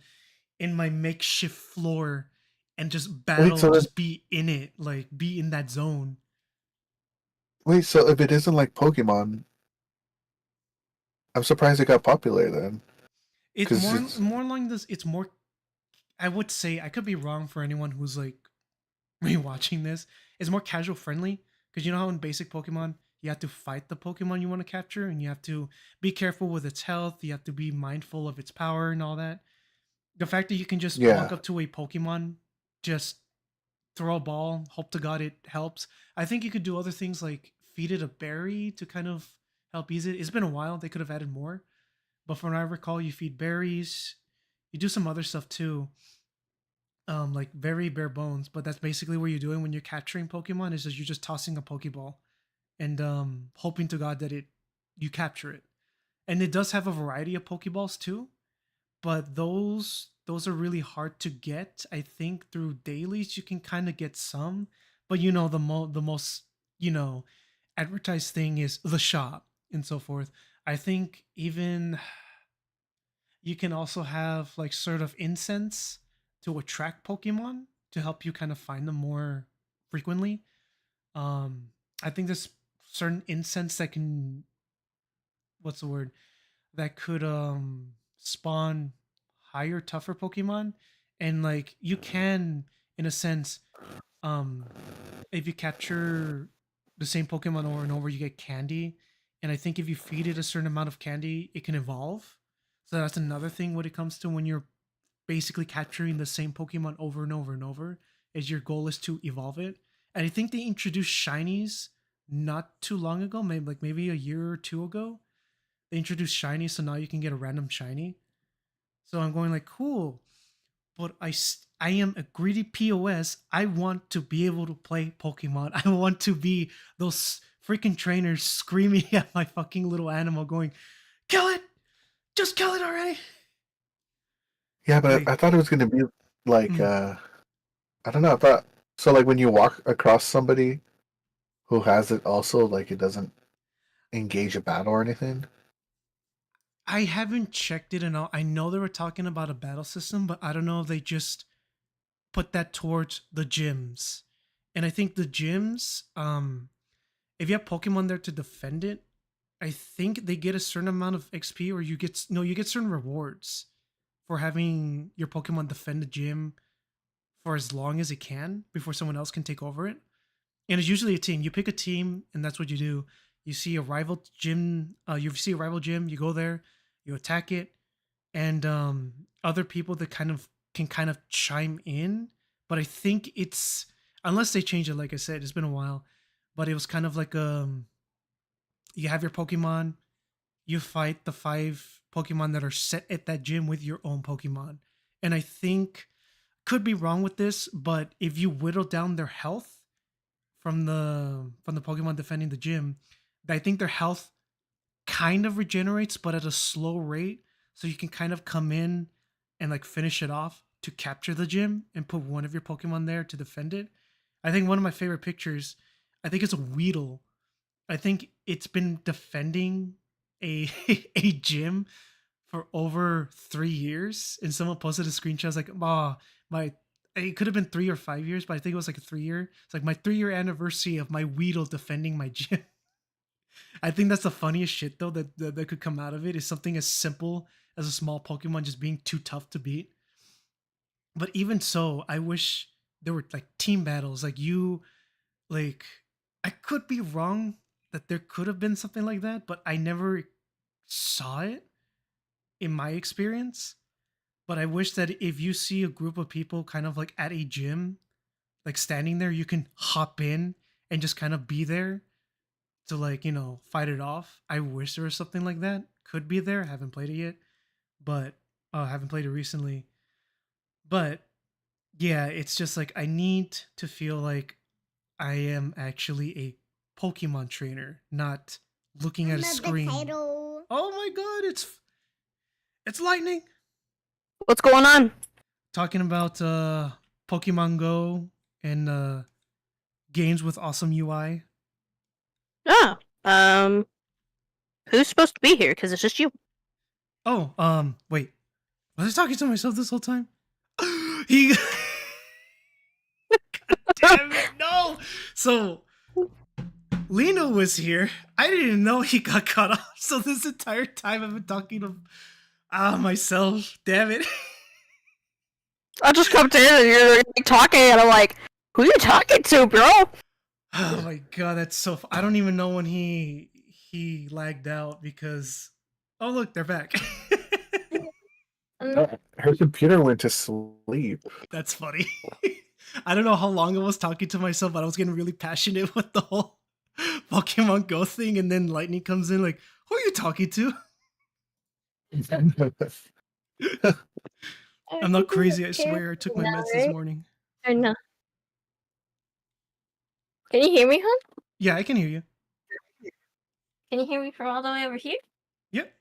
in my makeshift floor and just wait, battle and so just be in it, like be in that zone. so if it isn't like Pokemon, I'm surprised it got popular then. It's Because more along this. It's more. I would say I could be wrong for anyone who's like rewatching this. It's more casual friendly because you know how in basic Pokemon you have to fight the Pokemon you want to capture and you have to be careful with its health. You have to be mindful of its power and all that. The fact that you can just walk yeah, up to a Pokemon, just throw a ball, hope to God it helps. I think you could do other things like feed it a berry to kind of help ease it. It's been a while; they could have added more, but from what I recall, you feed berries. You do some other stuff too, like very bare bones. But that's basically what you're doing when you're capturing Pokemon. Is just you're just tossing a Pokeball and hoping to God that it you capture it. And it does have a variety of Pokeballs too, but those are really hard to get. I think through dailies you can kind of get some, but the most you know advertised thing is the shop and so forth. I think even you can also have like sort of incense to attract Pokemon. to help you kind of find them more frequently. I think there's certain incense that can, what's the word, that could spawn higher, tougher Pokemon, and like you can, in a sense, um, if you capture the same Pokemon over and over, you get candy, and I think if you feed it a certain amount of candy, it can evolve. So that's another thing when it comes to when you're basically capturing the same Pokemon over and over and over, is your goal is to evolve it. And I think they introduced shinies not too long ago, maybe a year or two ago. They introduced shinies, so now you can get a random shiny. So I'm going like, cool, but I am a greedy POS. I want to be able to play Pokemon. I want to be those freaking trainers screaming at my fucking little animal, going, "Kill it! Just kill it already!" Yeah, but Like, I thought it was gonna be like mm, I don't know. I thought so. Like when you walk across somebody who has it, also like it doesn't engage a battle or anything. I haven't checked it and all. I know they were talking about a battle system, but I don't know if they just put that towards the gyms. And I think the gyms, if you have Pokemon there to defend it, I think they get a certain amount of XP, or you get no, you get certain rewards for having your Pokemon defend the gym for as long as it can before someone else can take over it. And it's usually a team. You pick a team, and that's what you do. You see a rival gym. You see a rival gym. You go there, you attack it, and other people that kind of chime in. But I think it's, unless they change it. Like I said, it's been a while, but it was kind of like you have your Pokemon, you fight the 5 Pokemon that are set at that gym with your own Pokemon, and I think, could be wrong with this, but if you whittle down their health from the Pokemon defending the gym, I think their health kind of regenerates, but at a slow rate. So you can kind of come in and like finish it off to capture the gym and put one of your Pokemon there to defend it. I think one of my favorite pictures, I think it's a Weedle. I think it's been defending a a gym for over 3 years, and someone posted a screenshot. I was like, "Ah, my." It could have been 3 or 5 years, but I think it was like a 3 year. It's like my 3 year anniversary of my Weedle defending my gym. I think that's the funniest shit though that could come out of it, is something as simple as a small Pokemon just being too tough to beat. But even so, I wish there were like team battles. Like I could be wrong that there could have been something like that, but I never saw it in my experience. But I wish that if you see a group of people kind of like at a gym, like standing there, you can hop in and just kind of be there to like, fight it off. I wish there was something like that. Could be there. I haven't played it yet, but I haven't played it recently. But yeah, it's just like I need to feel like I am actually a Pokemon trainer, not looking at a screen. Oh my god, it's lightning. What's going on? Talking about Pokemon Go and games with awesome UI. Oh, who's supposed to be here? Because it's just you. Oh, wait. Was I talking to myself this whole time? He God damn it, no. So Lino was here. I didn't know he got cut off. So this entire time I've been talking to myself. Damn it. I just come in and you're like, talking, and I'm like, who you talking to, bro? Oh my god, that's so. I don't even know when he lagged out because. Oh look, they're back. Her computer went to sleep. That's funny. I don't know how long I was talking to myself, but I was getting really passionate with the whole Pokemon Go thing, and then Lightning comes in like, who are you talking to? I'm not crazy, I swear. I took my meds this morning. Or no? Can you hear me, hon? Yeah, I can hear you. Can you hear me from all the way over here? Yep.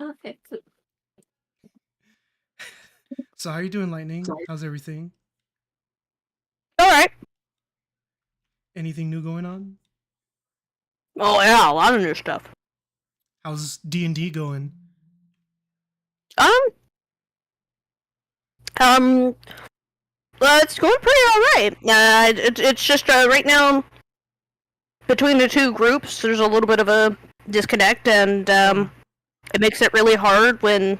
Okay, cool. So how are you doing, Lightning? How's everything? All right. Anything new going on? Oh yeah, a lot of new stuff. How's D&D going? It's going pretty alright. It's just right now, between the two groups, there's a little bit of a disconnect, and it makes it really hard when,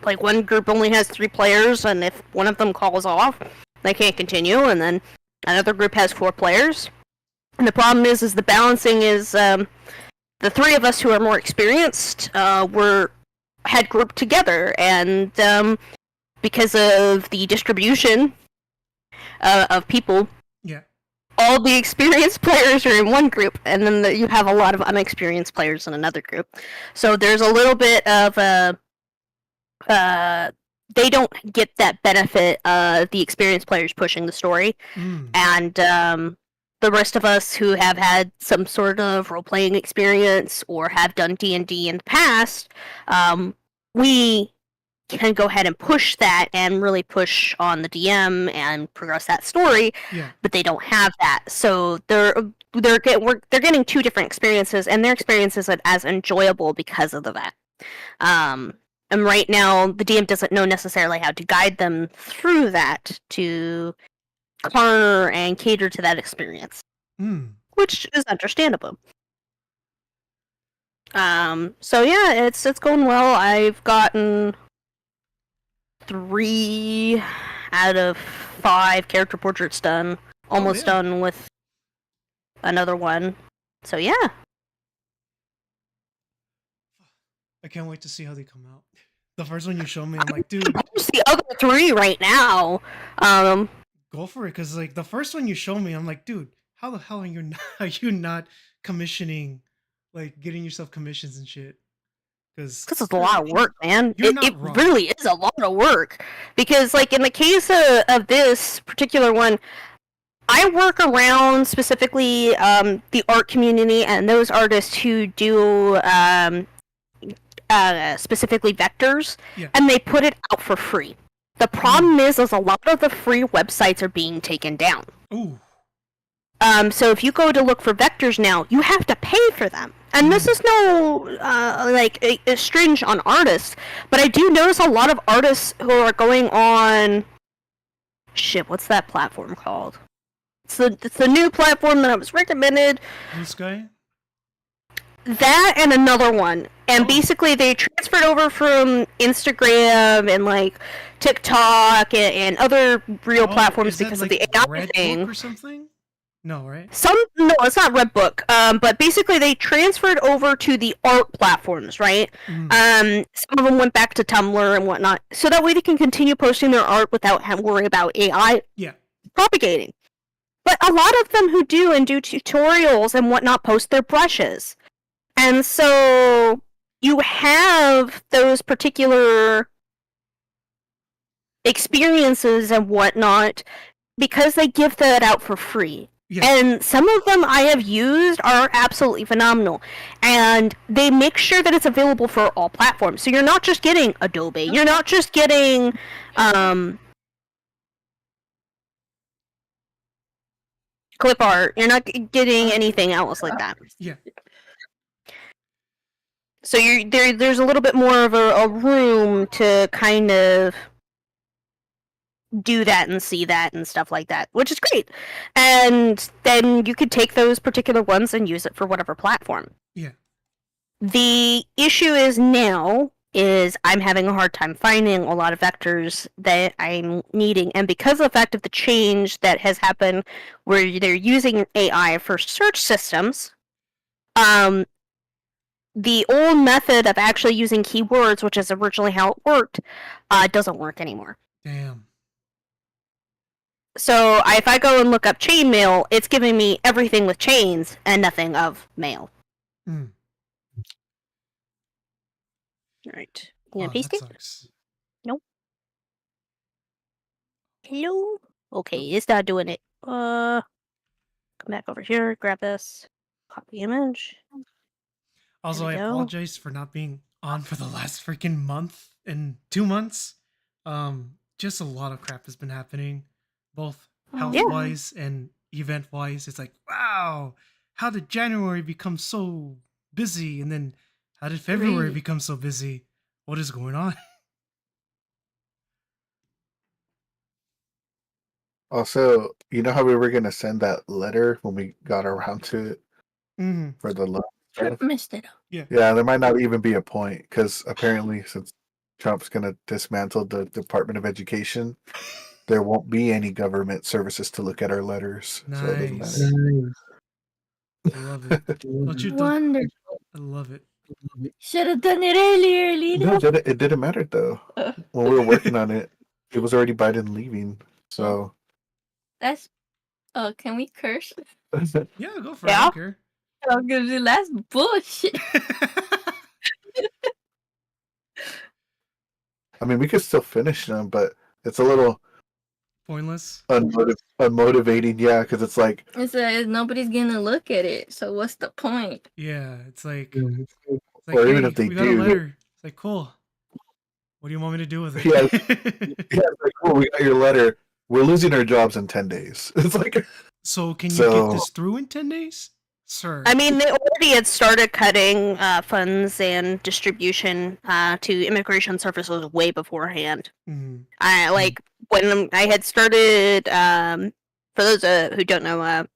like, one group only has 3 players, and if one of them calls off, they can't continue, and then another group has 4 players. And the problem is the balancing is, the 3 of us who are more experienced, had grouped together, and because of the distribution of people, all the experienced players are in one group, and then you have a lot of unexperienced players in another group. So there's a little bit of they don't get that benefit of the experienced players pushing the story, and the rest of us who have had some sort of role-playing experience or have done D&D in the past, we can go ahead and push that and really push on the DM and progress that story, but they don't have that. So they're getting 2 different experiences, and their experience isn't as enjoyable because of that. And right now, the DM doesn't know necessarily how to guide them through that to corner and cater to that experience, which is understandable. So yeah, it's going well. I've gotten 3 out of 5 character portraits done. Almost done with another one. So yeah. I can't wait to see how they come out. The first one you showed me, I'm like, dude. There's the other 3 right now. Go for it, because like the first one you showed me, I'm like, dude, how the hell are you not commissioning, like getting yourself commissions and shit? Because it's a lot of work, man. It really is a lot of work. Because, like, in the case of this particular one, I work around specifically the art community and those artists who do specifically vectors, and they put it out for free. The problem is a lot of the free websites are being taken down. Ooh. So if you go to look for vectors now, you have to pay for them. And this is no, a stringe on artists, but I do notice a lot of artists who are going on... Shit, what's that platform called? It's the new platform that I was recommended. Blue Sky? That and another one. And basically they transferred over from Instagram and, like, TikTok and other real platforms because of the AI thing. Or something? No, right? No, it's not Redbook. But basically they transferred over to the art platforms, right? Some of them went back to Tumblr and whatnot, so that way they can continue posting their art without having to worry about AI propagating. But a lot of them who do tutorials and whatnot post their brushes. And so you have those particular experiences and whatnot because they give that out for free. And some of them I have used are absolutely phenomenal. And they make sure that it's available for all platforms. So you're not just getting Adobe. You're not just getting... clip art. You're not getting anything else like that. So there's a little bit more of a room to kind of do that and see that and stuff like that, which is great. And then you could take those particular ones and use it for whatever platform. The issue is now is I'm having a hard time finding a lot of vectors that I'm needing, and because of the fact of the change that has happened where they're using AI for search systems, the old method of actually using keywords, which is originally how it worked, doesn't work anymore. Damn. So if I go and look up chainmail, it's giving me everything with chains and nothing of mail. Alright. You gonna paste it? Nope. Hello? Okay, it's not doing it. Come back over here, grab this, copy image. Also, I apologize for not being on for the last freaking month and 2 months. Just a lot of crap has been happening, both health-wise and event-wise. It's like, wow, how did January become so busy? And then how did February become so busy? What is going on? Also, you know how we were gonna send that letter when we got around to it Mm-hmm. for the loan stuff? Missed it. Yeah. Yeah, there might not even be a point because apparently, since Trump's gonna dismantle the Department of Education, there won't be any government services to look at our letters. So it doesn't Nice. matter. I love it. Don't you? Don't, Wonderful. I love it. Should have done it earlier, No, Lito. it didn't matter though. When we were working on it, it was already Biden leaving. So That's. Oh, can we curse? Yeah, go for it. I Yeah. don't care. Oh, because that's bullshit. I mean, we could still finish them, but it's a little Pointless. unmotivating. Yeah, because it's like It's like nobody's gonna look at it, so what's the point? Yeah, it's like, or hey, even if they we got a do, letter. It's like, cool. What do you want me to do with it? Yeah. yeah, it's like, cool, we got your letter. We're losing our jobs in 10 days. It's like, So can you So- get this through in 10 days? Sir. I mean, they already had started cutting funds and distribution to immigration services way beforehand. Mhm. I like when I had started. For those who don't know,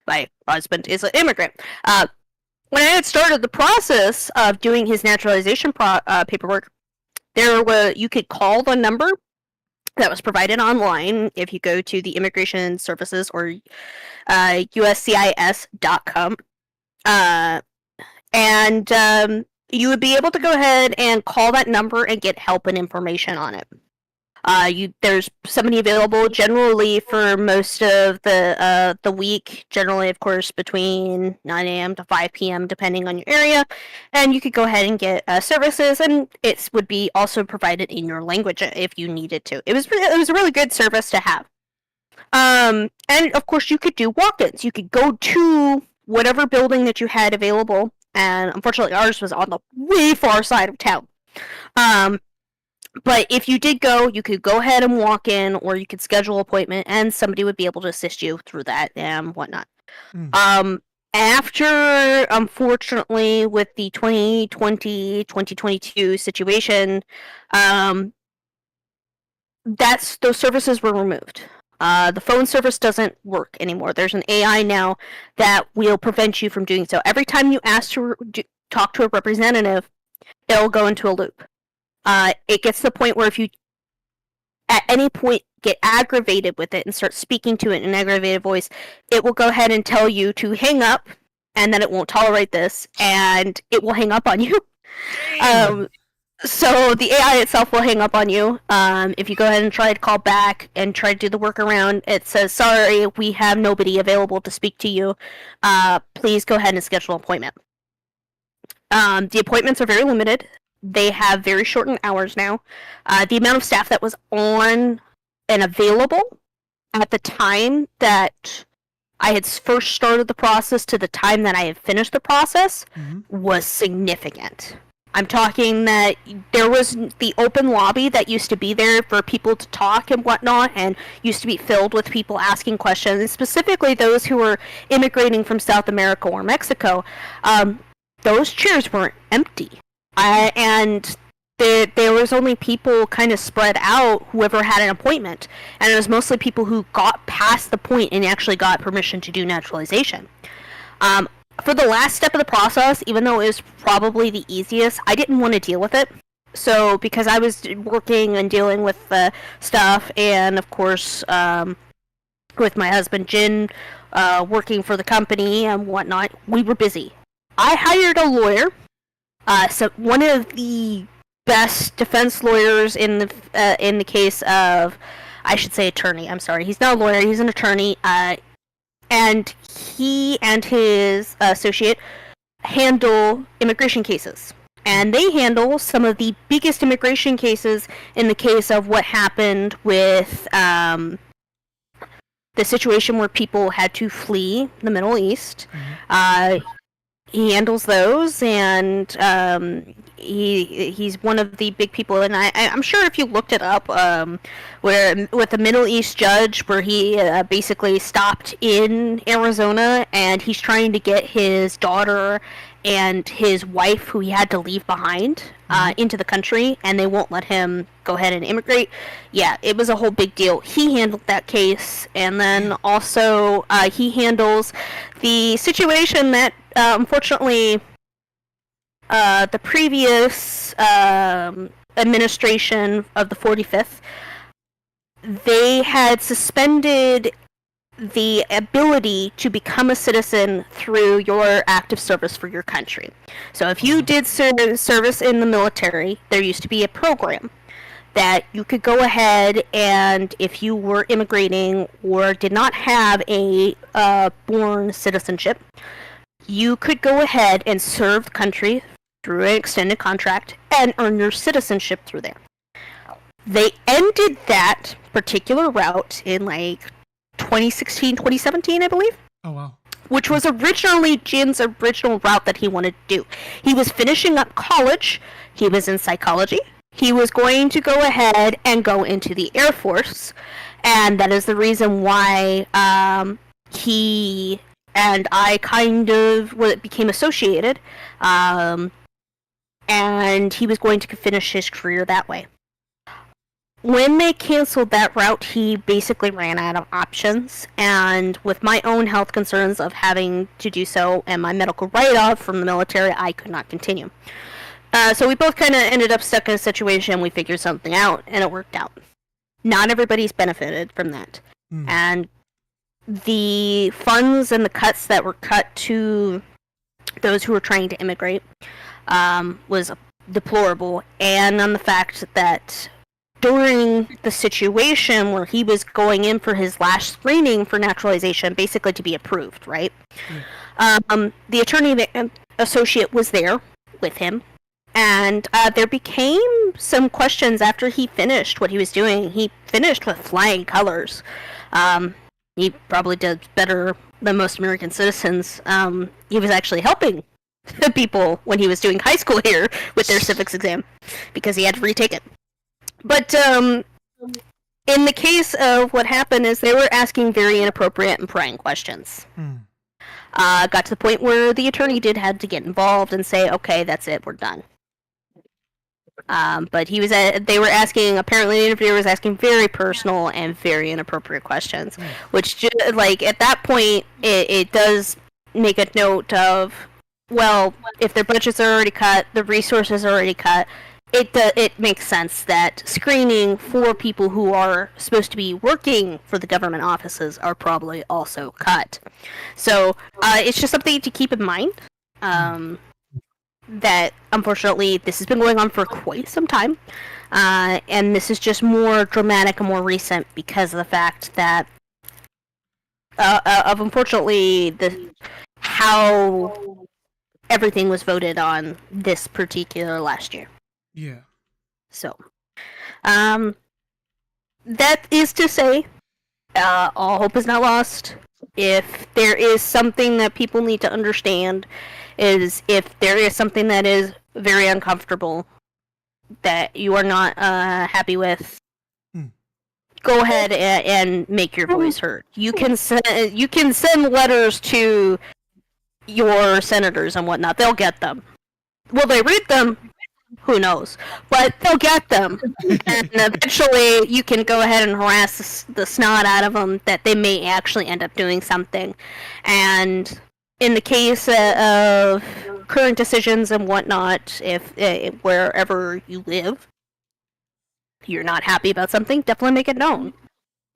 my husband is an immigrant. When I had started the process of doing his naturalization paperwork, you could call the number that was provided online if you go to the immigration services or USCIS.com. And you would be able to go ahead and call that number and get help and information on it. There's somebody available generally for most of the week. Generally, of course, between 9 a.m. to 5 p.m. depending on your area, and you could go ahead and get services, and it would be also provided in your language if you needed to. It was a really good service to have. And of course, you could do walk-ins. You could go to whatever building that you had available, and unfortunately, ours was on the way far side of town. But if you did go, you could go ahead and walk in, or you could schedule an appointment, and somebody would be able to assist you through that and whatnot. After, unfortunately, with the 2020-2022 situation, those services were removed. The phone service doesn't work anymore. There's an AI now that will prevent you from doing so. Every time you ask to talk to a representative, it'll go into a loop. It gets to the point where if you, at any point, get aggravated with it and start speaking to it in an aggravated voice, it will go ahead and tell you to hang up, and then it won't tolerate this, and it will hang up on you. So the AI itself will hang up on you. If you go ahead and try to call back and try to do the workaround, it says, sorry, we have nobody available to speak to you. Please go ahead and schedule an appointment. The appointments are very limited. They have very shortened hours now. The amount of staff that was on and available at the time that I had first started the process to the time that I had finished the process was significant. I'm talking that there was the open lobby that used to be there for people to talk and whatnot, and used to be filled with people asking questions, and specifically those who were immigrating from South America or Mexico. Those chairs weren't empty. And there was only people kind of spread out, whoever had an appointment. And it was mostly people who got past the point and actually got permission to do naturalization. For the last step of the process, even though it was probably the easiest, I didn't want to deal with it. So, because I was working and dealing with stuff, and of course, with my husband Jin working for the company and whatnot, we were busy. I hired a lawyer. So one of the best defense lawyers in the case of, I should say attorney. I'm sorry, he's not a lawyer. He's an attorney. And he and his associate handle immigration cases. And they handle some of the biggest immigration cases in the case of what happened with the situation where people had to flee the Middle East. He handles those, and he's one of the big people. And I'm sure if you looked it up, where with the Middle East judge, where he basically stopped in Arizona, and he's trying to get his daughter and his wife, who he had to leave behind into the country, and they won't let him go ahead and immigrate. Yeah, it was a whole big deal. He handled that case, and then also he handles the situation that unfortunately the previous administration of the 45th, they had suspended the ability to become a citizen through your active service for your country. So if you did service in the military, there used to be a program that you could go ahead and, if you were immigrating or did not have a born citizenship, you could go ahead and serve the country through an extended contract and earn your citizenship through there. They ended that particular route in like 2016, 2017, I believe. Oh, wow. Which was originally Jin's original route that he wanted to do. He was finishing up college. He was in psychology. He was going to go ahead and go into the Air Force. And that is the reason why he and I kind of became associated. And he was going to finish his career that way. When they canceled that route, he basically ran out of options, and with my own health concerns of having to do so and my medical write-off from the military, I could not continue. So we both kind of ended up stuck in a situation. We figured something out, and it worked out. Not everybody's benefited from that. And the funds and the cuts that were cut to those who were trying to immigrate was deplorable, and on the fact that during the situation where he was going in for his last screening for naturalization, basically to be approved, right? The attorney associate was there with him, and there became some questions after he finished what he was doing. He finished with flying colors. He probably did better than most American citizens. He was actually helping the people when he was doing high school here with their civics exam, because he had to retake it. But in the case of what happened is they were asking very inappropriate and prying questions. Got to the point where the attorney had to get involved and say, okay, that's it, we're done. But they were asking, apparently the interviewer was asking very personal and very inappropriate questions, which, like, at that point, it does make a note of, well, if their budgets are already cut, the resources are already cut, it makes sense that screening for people who are supposed to be working for the government offices are probably also cut. So it's just something to keep in mind. That unfortunately this has been going on for quite some time, and this is just more dramatic and more recent because of the fact that of unfortunately how everything was voted on this particular last year. Yeah. So, that is to say, all hope is not lost. If there is something that people need to understand, is if there is something that is very uncomfortable, that you are not happy with, go ahead and make your voice heard. You can send letters to your senators and whatnot. They'll get them. Will they read them? Who knows? But they'll get them. And eventually you can go ahead and harass the snot out of them that they may actually end up doing something. And in the case of current decisions and whatnot, if wherever you live, you're not happy about something, definitely make it known.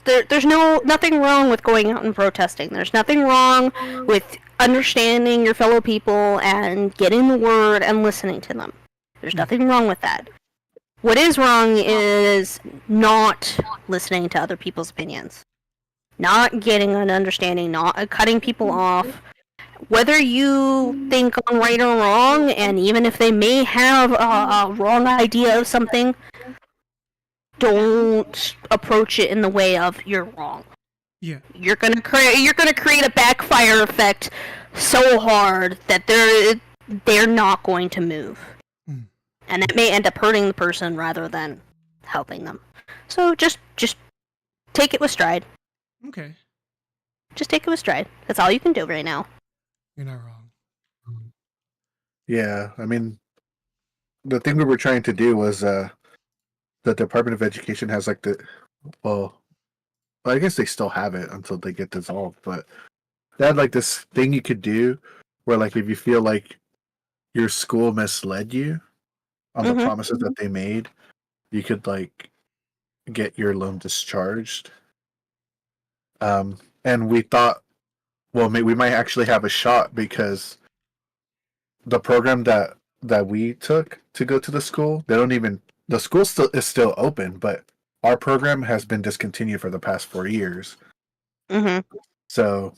There's nothing wrong with going out and protesting. There's nothing wrong with understanding your fellow people and getting the word and listening to them. There's nothing wrong with that. What is wrong is not listening to other people's opinions. Not getting an understanding, not cutting people off. Whether you think I'm right or wrong, and even if they may have a wrong idea of something, don't approach it in the way of you're wrong. Yeah. You're gonna create a backfire effect so hard that they're not going to move. And it may end up hurting the person rather than helping them. So just take it with stride. Okay. Just take it with stride. That's all you can do right now. You're not wrong. Yeah, I mean, the thing we were trying to do was the Department of Education has like well, I guess they still have it until they get dissolved, but they had like this thing you could do where like if you feel like your school misled you on the Mhm. promises that they made, you could like get your loan discharged. And we thought, well, we might actually have a shot because the program that we took to go to the school, they don't even the school still is still open, but our program has been discontinued for the past 4 years. Mhm. So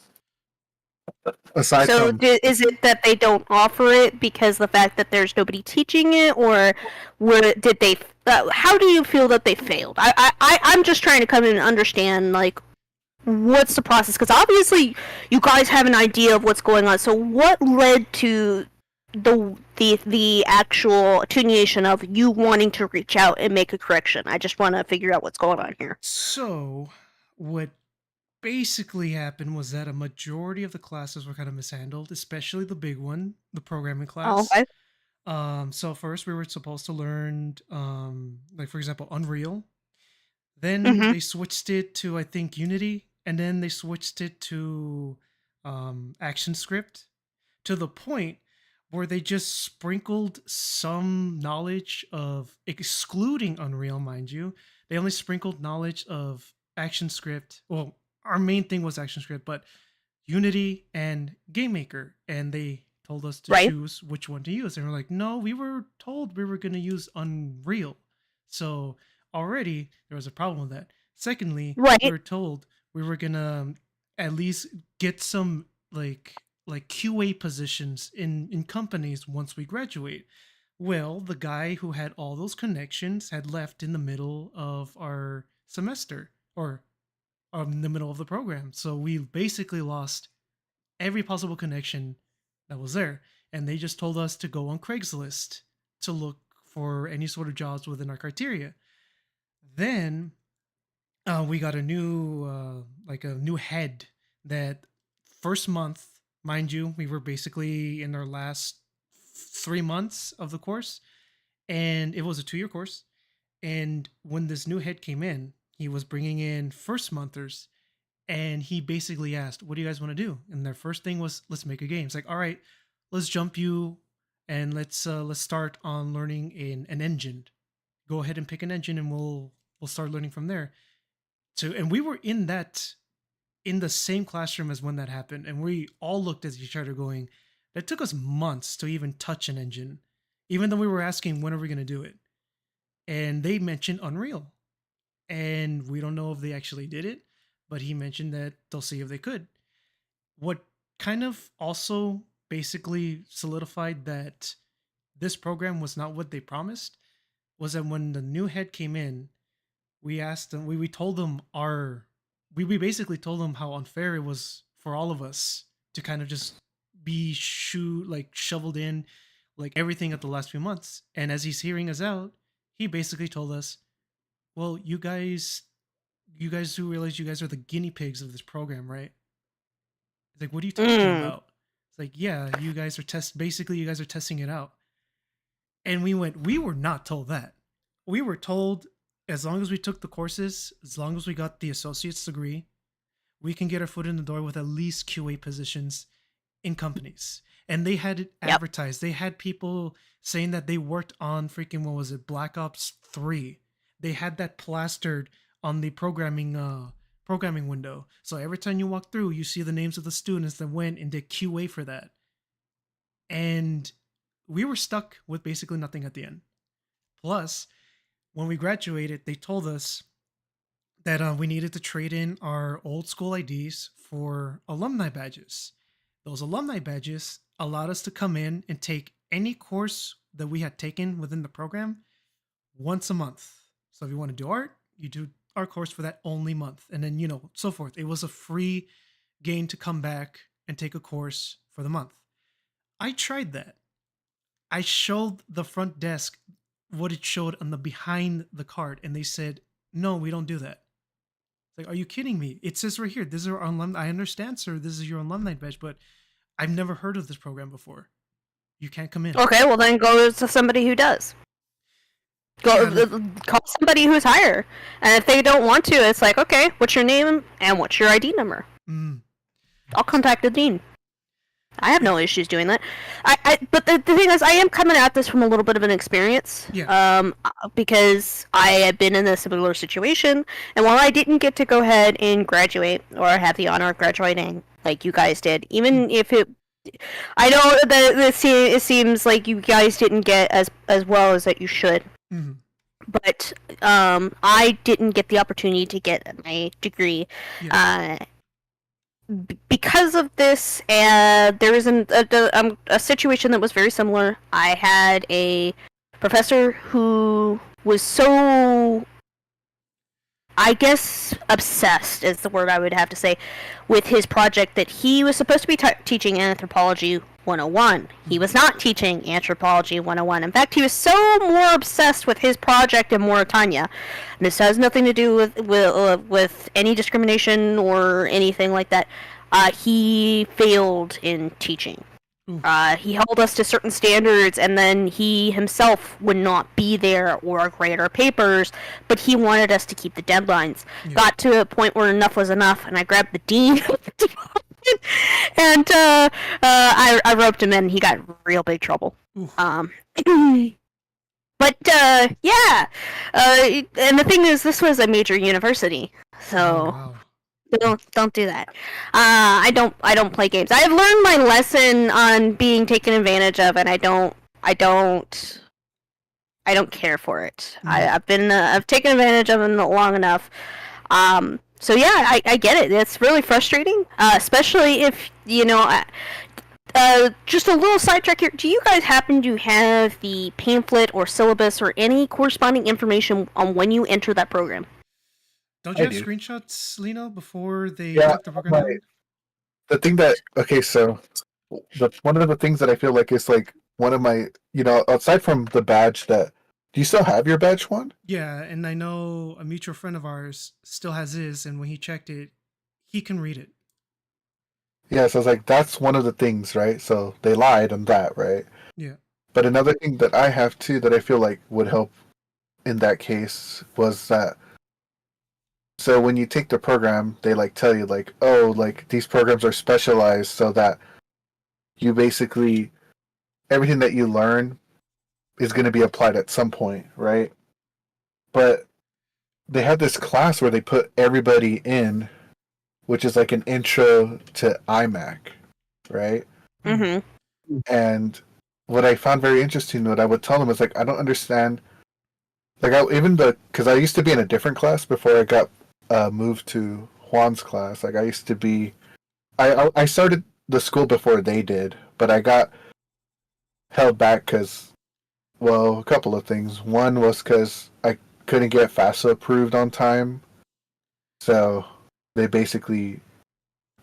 aside So from is it that they don't offer it because the fact that there's nobody teaching it, or did they? How do you feel that they failed? I'm just trying to come in and understand like what's the process, because obviously you guys have an idea of what's going on. So what led to the actual attenuation of you wanting to reach out and make a correction? I just want to figure out what's going on here. So, what basically happened was that a majority of the classes were kind of mishandled, especially the big one, the programming Oh, class. okay. So first we were supposed to learn, like for example, Unreal. Then Mhm. they switched it to I think Unity, and then they switched it to ActionScript, to the point where they just sprinkled some knowledge of, excluding Unreal, mind you. They only sprinkled knowledge of ActionScript. Well, our main thing was ActionScript, but Unity and GameMaker, and they told us to Right. choose which one to use. And we're like, no, we were told we were going to use Unreal. So already there was a problem with that. Secondly, we Right. were told we were going to at least get some like QA positions in companies once we graduate. Well, the guy who had all those connections had left in the middle of our semester, or in the middle of the program. So we basically lost every possible connection that was there. And they just told us to go on Craigslist to look for any sort of jobs within our criteria. Then we got a new like a new head. That first month, mind you, we were basically in our last 3 months of the course, and it was a 2 year course. And when this new head came in, he was bringing in first monthers, and he basically asked, "What do you guys want to do?" And their first thing was, "Let's make a game." It's like, "All right, let's jump you, and let's start on learning an engine. Go ahead and pick an engine, and we'll start learning from there." So, and we were in the same classroom as when that happened, and we all looked at each other, going, "That took us months to even touch an engine, even though we were asking when are we going to do it." And they mentioned Unreal, and we don't know if they actually did it, but he mentioned that they'll see if they could. What kind of also basically solidified that this program was not what they promised was that when the new head came in, we asked them, we told them we basically told them how unfair it was for all of us to kind of just be shoveled in like everything at the last few months. And as he's hearing us out, he basically told us, well, you guys do realize you guys are the guinea pigs of this program, right? It's like, what are you talking Mm. about? It's like, yeah, you guys are basically you guys are testing it out. And we were not told that. We were told as long as we took the courses, as long as we got the associate's degree, we can get our foot in the door with at least QA positions in companies. And they had it Yep. advertised. They had people saying that they worked on freaking, what was it, Black Ops 3. They had that plastered on the programming window. So every time you walk through, you see the names of the students that went and did QA for that. And we were stuck with basically nothing at the end. Plus, when we graduated, they told us that we needed to trade in our old school IDs for alumni badges. Those alumni badges allowed us to come in and take any course that we had taken within the program once a month. So if you want to do art, you do our course for that only month. And then, so forth. It was a free gain to come back and take a course for the month. I tried that. I showed the front desk what it showed on the behind the card, and they said, "No, we don't do that." It's like, are you kidding me? It says right here, this is our alumni. I understand, sir, this is your alumni badge, but I've never heard of this program before. You can't come in. Okay, well then go to somebody who does. Call somebody who's higher, and if they don't want to, it's like, okay, what's your name and what's your ID number? I'll contact the dean. I have no issues doing that. But the thing is, I am coming at this from a little bit of an experience. Yeah. Because I have been in a similar situation, and while I didn't get to go ahead and graduate or have the honor of graduating like you guys did, even if I know that it seems like you guys didn't get as well as that you should. Mm-hmm. But I didn't get the opportunity to get my degree. Yeah. Because of this, there is a situation that was very similar. I had a professor who was so, I guess, obsessed is the word I would have to say, with his project that he was supposed to be teaching Anthropology 101. He was not teaching Anthropology 101. In fact, he was so more obsessed with his project in Mauritania. And this has nothing to do with any discrimination or anything like that. He failed in teaching. He held us to certain standards, and then he himself would not be there or grade our papers, but he wanted us to keep the deadlines. Yeah. Got to a point where enough was enough, and I grabbed the dean of the department, and I roped him in, and he got in real big trouble. But yeah, and the thing is, this was a major university, so don't do that. I don't play games. I've learned my lesson on being taken advantage of, and I don't care for it. I've taken advantage of them long enough. So yeah, I get it. It's really frustrating, especially if just a little sidetrack here. Do you guys happen to have the pamphlet or syllabus or any corresponding information on when you enter that program? Don't you have screenshots, Lino, before they took the program down? The thing that, so one of the things that I feel like is like one of my, aside from the badge do you still have your badge one? Yeah, and I know a mutual friend of ours still has his, and when he checked it, he can read it. Yeah, so I was like, that's one of the things, right? So they lied on that, right? Yeah. But another thing that I have too that I feel like would help in that case was that, so when you take the program, they tell you these programs are specialized so that you basically, everything that you learn is going to be applied at some point, right? But they had this class where they put everybody in, which is like an intro to iMac, right? Mm-hmm. And what I found very interesting, what I would tell them is I don't understand. Because I used to be in a different class before I got moved to Juan's class. I used to be, I started the school before they did, but I got held back because, a couple of things. One was because I couldn't get FAFSA approved on time, so they basically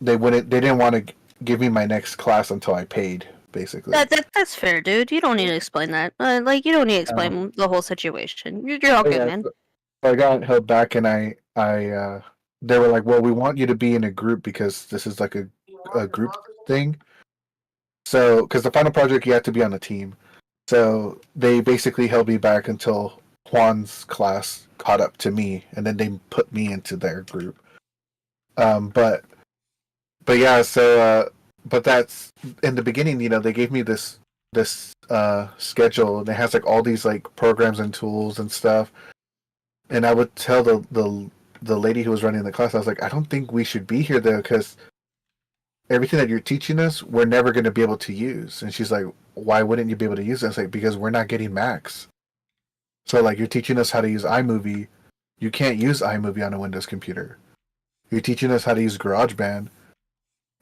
they didn't want to give me my next class until I paid, basically. That's fair, dude. You don't need to explain that. You don't need to explain the whole situation. You're all good, man. So I got held back, and I they were like, well, we want you to be in a group because this is like a group thing. So, because the final project, you have to be on a team. So they basically held me back until Juan's class caught up to me, and then they put me into their group. But yeah, so but that's in the beginning. They gave me this schedule, and it has all these programs and tools and stuff. And I would tell the lady who was running the class, I was like, I don't think we should be here though, because everything that you're teaching us, we're never going to be able to use. And she's like, why wouldn't you be able to use it? I was like, because we're not getting Macs. So you're teaching us how to use iMovie. You can't use iMovie on a Windows computer. You're teaching us how to use GarageBand.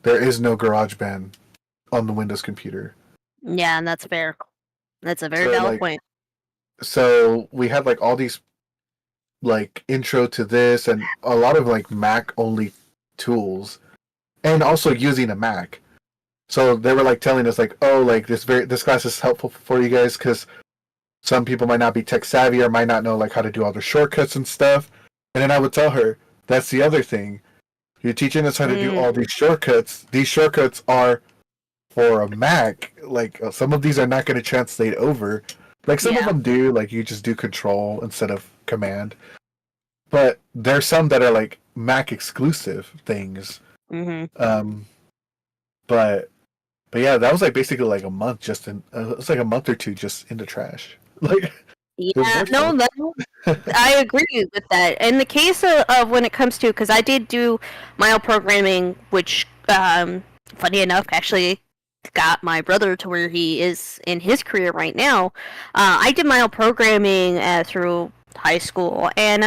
There is no GarageBand on the Windows computer. Yeah, and that's fair. That's a very valid point. So we had all these intro to this and a lot of Mac only tools, and also using a Mac. So they were telling us this class is helpful for you guys because some people might not be tech savvy or might not know how to do all the shortcuts and stuff. And then I would tell her, that's the other thing. You're teaching us how to do all these shortcuts. These shortcuts are for a Mac, like some of these are not going to translate over. Like some of Yeah. them do, like you just do Control instead of Command. But there's some that are like Mac exclusive things. Mm-hmm. But yeah, that was like basically like a month just in. It was like a month or two just in the trash. Like Yeah, no, I agree with that. In the case of when it comes to, because I did do mild programming, which, funny enough, actually got my brother to where he is in his career right now. I did mild programming through high school, and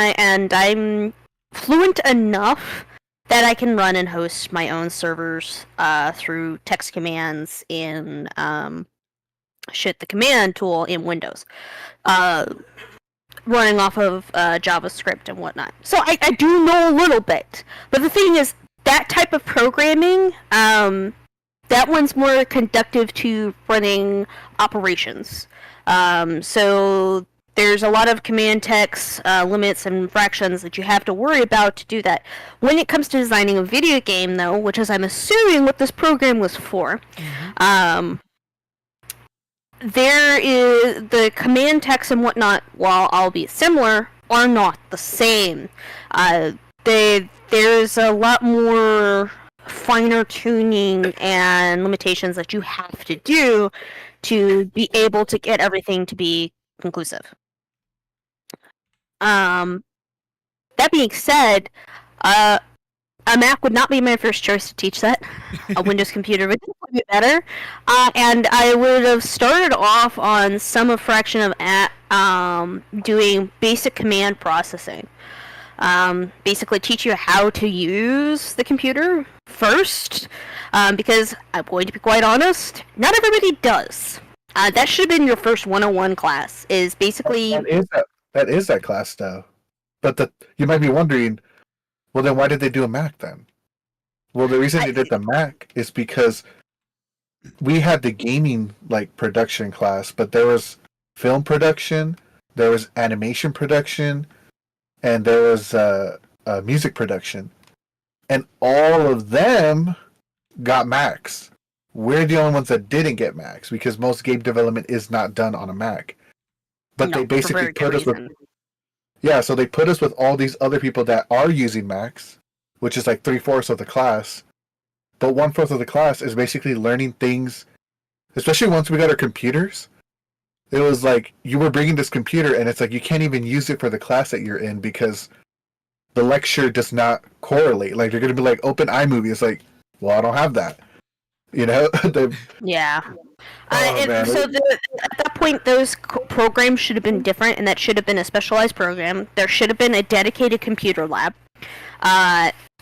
I'm fluent enough that I can run and host my own servers through text commands in the command tool in Windows. Running off of JavaScript and whatnot. So I do know a little bit. But the thing is, that type of programming, that one's more conducive to running operations. So there's a lot of command text limits and fractions that you have to worry about to do that. When it comes to designing a video game, though, which is I'm assuming what this program was for, there is the command text and whatnot, while albeit similar, are not the same. There's a lot more finer tuning and limitations that you have to do to be able to get everything to be conclusive. That being said, a Mac would not be my first choice to teach that. A Windows computer would be better. And I would have started off on some fraction of doing basic command processing. Basically teach you how to use the computer first. Because I'm going to be quite honest, not everybody does. That should have been your first 101 class, is basically... That is that class, though. But you might be wondering, well, then why did they do a Mac then? Well, the reason they did the Mac is because we had the gaming like production class, but there was film production, there was animation production, and there was music production, and all of them got Macs. We're the only ones that didn't get Macs because most game development is not done on a Mac. But they basically put us with. Yeah, so they put us with all these other people that are using Macs, which is like 3/4 of the class. But 1/4 of the class is basically learning things, especially once we got our computers. It was like you were bringing this computer and it's like you can't even use it for the class that you're in because the lecture does not correlate. Like you're going to be like, open iMovie. It's like, well, I don't have that. You know? Yeah. Man. So at that point, those programs should have been different, and that should have been a specialized program. There should have been a dedicated computer lab.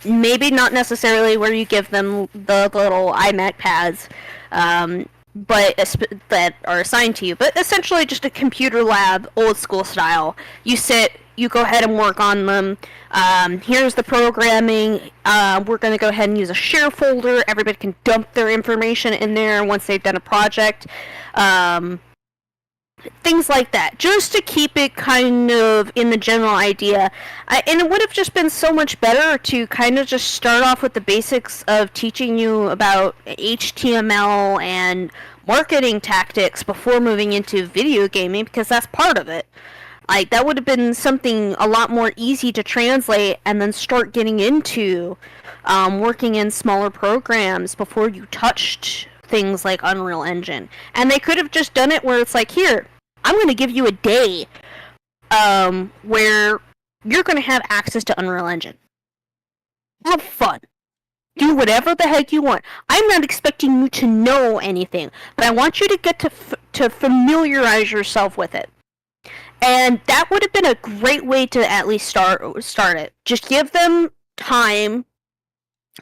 Maybe not necessarily where you give them the little iMac pads, but that are assigned to you. But essentially, just a computer lab, old school style. You sit. You go ahead and work on them. Here's the programming. We're going to go ahead and use a share folder. Everybody can dump their information in there once they've done a project. Things like that. Just to keep it kind of in the general idea. And it would have just been so much better to kind of just start off with the basics of teaching you about HTML and marketing tactics before moving into video gaming, because that's part of it. Like, that would have been something a lot more easy to translate and then start getting into working in smaller programs before you touched things like Unreal Engine. And they could have just done it where it's like, here, I'm going to give you a day where you're going to have access to Unreal Engine. Have fun. Do whatever the heck you want. I'm not expecting you to know anything, but I want you to get to familiarize yourself with it. And that would have been a great way to at least start it. Just give them time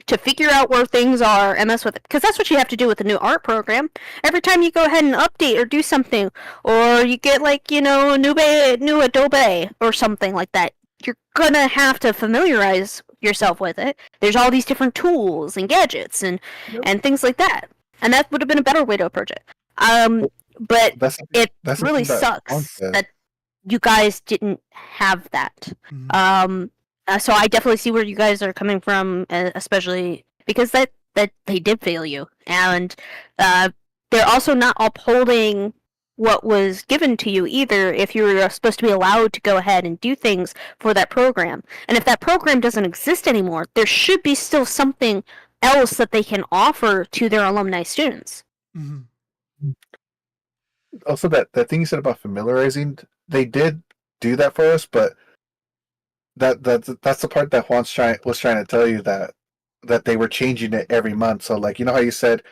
to figure out where things are and mess with it. Because that's what you have to do with the new art program. Every time you go ahead and update or do something, or you get like, new Adobe or something like that, you're going to have to familiarize yourself with it. There's all these different tools and gadgets and things like that. And that would have been a better way to approach it. But it really sucks that you guys didn't have that. Mm-hmm. So I definitely see where you guys are coming from, especially because that that they did fail you, and they're also not upholding what was given to you either. If you were supposed to be allowed to go ahead and do things for that program, and if that program doesn't exist anymore, there should be still something else that they can offer to their alumni students. Mm-hmm. Also, that thing you said about familiarizing, they did do that for us, but that's the part that Juan's was trying to tell you, that they were changing it every month. So, like, you know how you said,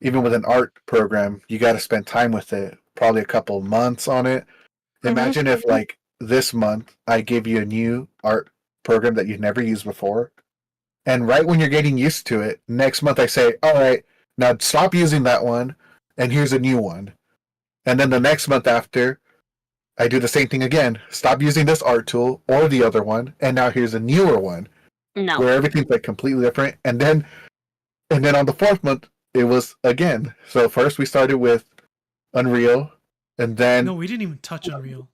even with an art program, you got to spend time with it, probably a couple months on it. Imagine if, like, this month I give you a new art program that you've never used before, and right when you're getting used to it, next month I say, all right, now stop using that one, and here's a new one. And then the next month after, I do the same thing again. Stop using this art tool or the other one, and now here's a newer one. No. Where everything's like completely different. And then on the fourth month, it was again. So first we started with Unreal, and then No, we didn't even touch Unreal.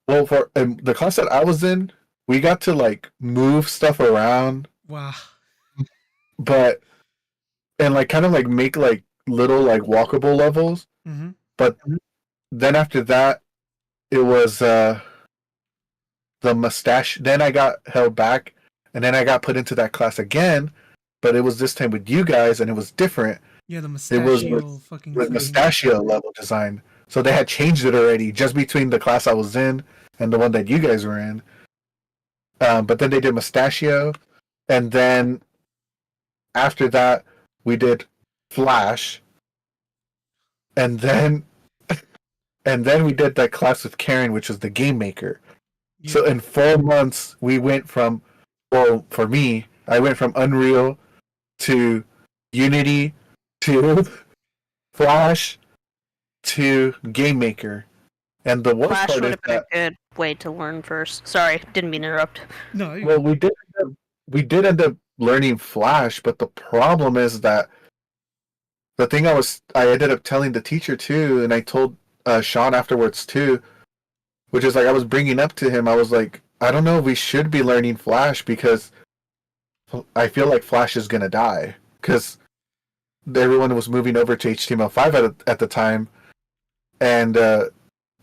Well, for the class that I was in, we got to like move stuff around, Wow. but and like kind of like make like little like walkable levels. Mm-hmm. But then after that, it was the mustache. Then I got held back, and then I got put into that class again, but it was this time with you guys, and it was different. Yeah, the It was mustachio fucking with thing. mustachio level design. So they had changed it already, just between the class I was in and the one that you guys were in. But then they did mustachio, and then after that we did Flash, and then we did that class with Karen, which was the game maker. Yeah. So in 4 months, we went from, well, for me, I went from Unreal to Unity to Flash to Game Maker. And the worst Flash part would is have been that, a good way to learn first. Sorry, didn't mean to interrupt. No, you- well, we did end up learning Flash, but the problem is that the thing I ended up telling the teacher too, and I told Sean afterwards too, which is like I was bringing up to him, I was like, I don't know if we should be learning Flash because I feel like Flash is gonna die because everyone was moving over to HTML5 at the time, and I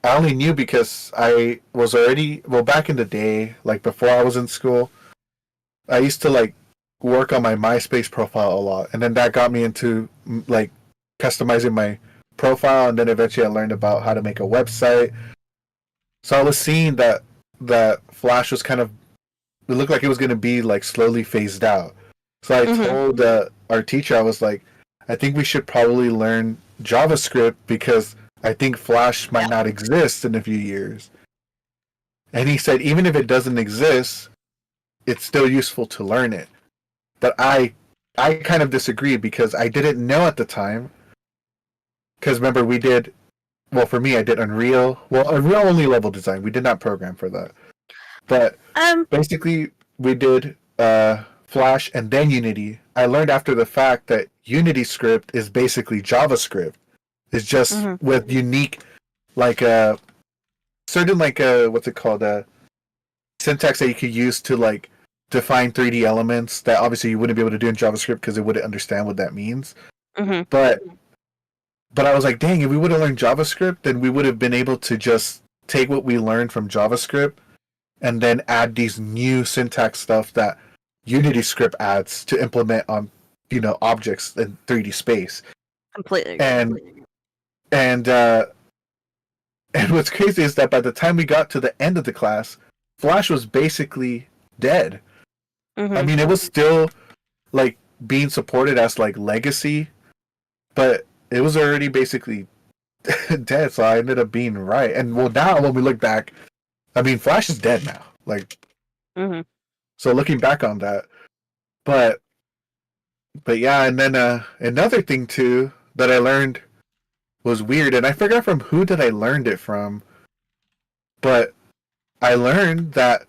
only knew because I was already, well, back in the day, like before I was in school, I used to like work on my MySpace profile a lot, and then that got me into like customizing my profile, and then eventually I learned about how to make a website. So I was seeing that Flash was kind of, it looked like it was going to be like slowly phased out. So I told our teacher, I was like, I think we should probably learn JavaScript because I think Flash might not exist in a few years. And he said, even if it doesn't exist, it's still useful to learn it. But I kind of disagreed because I didn't know at the time. Because remember, we did, well, for me, I did Unreal. Well, Unreal only level design. We did not program for that. But basically, we did Flash and then Unity. I learned after the fact that Unity script is basically JavaScript. It's just with unique, like certain like what's it called, syntax that you could use to like define 3D elements that obviously you wouldn't be able to do in JavaScript because it wouldn't understand what that means. But I was like, dang, if we would have learned JavaScript, then we would have been able to just take what we learned from JavaScript and then add these new syntax stuff that Unity script adds to implement on, you know, objects in 3D space. Completely. And what's crazy is that by the time we got to the end of the class, Flash was basically dead. I mean, it was still like being supported as like legacy, but it was already basically dead. So I ended up being right. And well, now when we look back, I mean, Flash is dead now. Like, so looking back on that, but yeah, and then another thing too that I learned was weird, and I forgot from who did I learned it from, but I learned that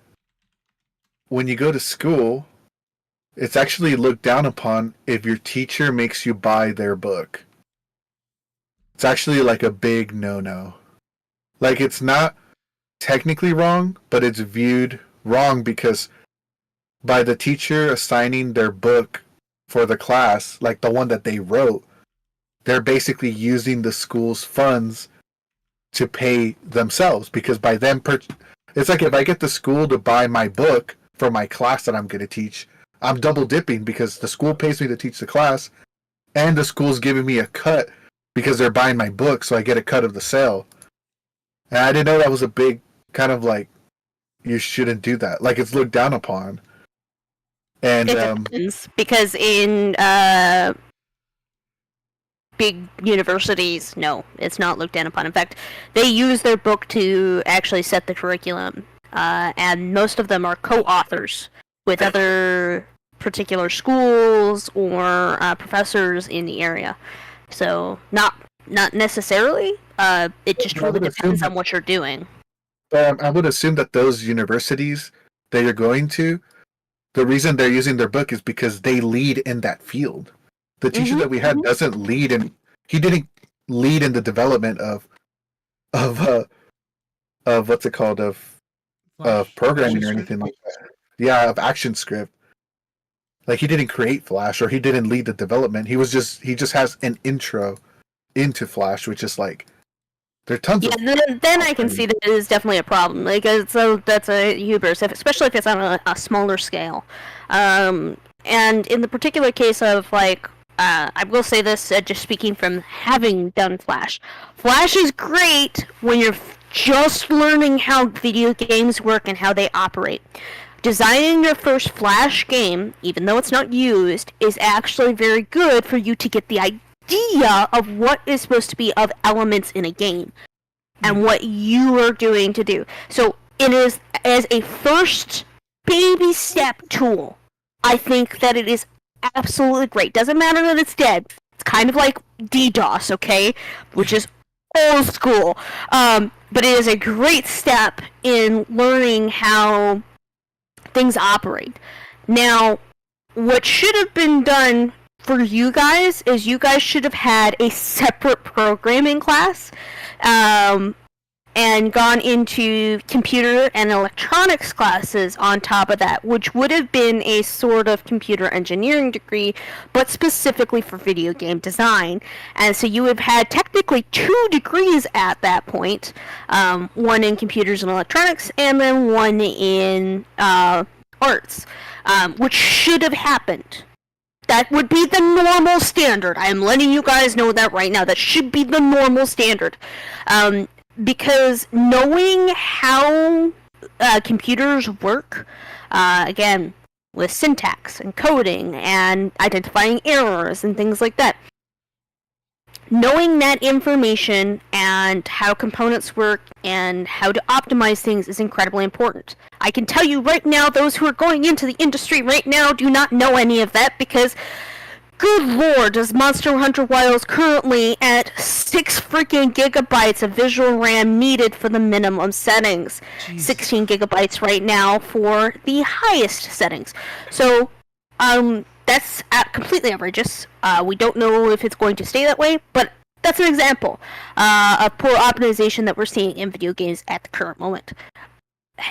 when you go to school, it's actually looked down upon if your teacher makes you buy their book. It's actually like a big no-no. Like, it's not technically wrong, but it's viewed wrong because by the teacher assigning their book for the class, like the one that they wrote, they're basically using the school's funds to pay themselves, because by them it's like if I get the school to buy my book for my class that I'm going to teach, I'm double dipping because the school pays me to teach the class and the school's giving me a cut because they're buying my book, so I get a cut of the sale. And I didn't know that was a big kind of like, you shouldn't do that. Like, it's looked down upon. And It depends, because in big universities, no, it's not looked down upon. In fact, they use their book to actually set the curriculum, and most of them are co-authors with other particular schools or professors in the area. So not necessarily. It just really depends on what you're doing. I would assume that those universities that you're going to, the reason they're using their book is because they lead in that field. The teacher that we had doesn't lead in. He didn't lead in the development of what's it called, of programming or anything like that. Yeah, of ActionScript. Like, he didn't create Flash, or he didn't lead the development. He just has an intro into Flash, which is like, there are tons of. Then I can see that it is definitely a problem. Like, so that's a hubris, especially if it's on a smaller scale. And in the particular case of, like, I will say this, just speaking from having done Flash. Flash is great when you're just learning how video games work and how they operate. Designing your first Flash game, even though it's not used, is actually very good for you to get the idea of what is supposed to be of elements in a game and what you are doing to do. So it is, as a first baby step tool, I think that it is absolutely great. Doesn't matter that it's dead. It's kind of like DDoS, okay? Which is old school. But it is a great step in learning how things operate. Now, what should have been done for you guys is you guys should have had a separate programming class, and gone into computer and electronics classes on top of that, which would have been a sort of computer engineering degree, but specifically for video game design. And so you would have had technically 2 degrees at that point, one in computers and electronics, and then one in arts, which should have happened. That would be the normal standard. I am letting you guys know that right now. That should be the normal standard. Because knowing how computers work, again, with syntax and coding and identifying errors and things like that, knowing that information and how components work and how to optimize things is incredibly important. I can tell you right now, those who are going into the industry right now do not know any of that, because good lord, is Monster Hunter Wilds currently at 6 freaking gigabytes of visual RAM needed for the minimum settings. Jeez. 16 gigabytes right now for the highest settings. So, that's completely outrageous. We don't know if it's going to stay that way, but that's an example of poor optimization that we're seeing in video games at the current moment.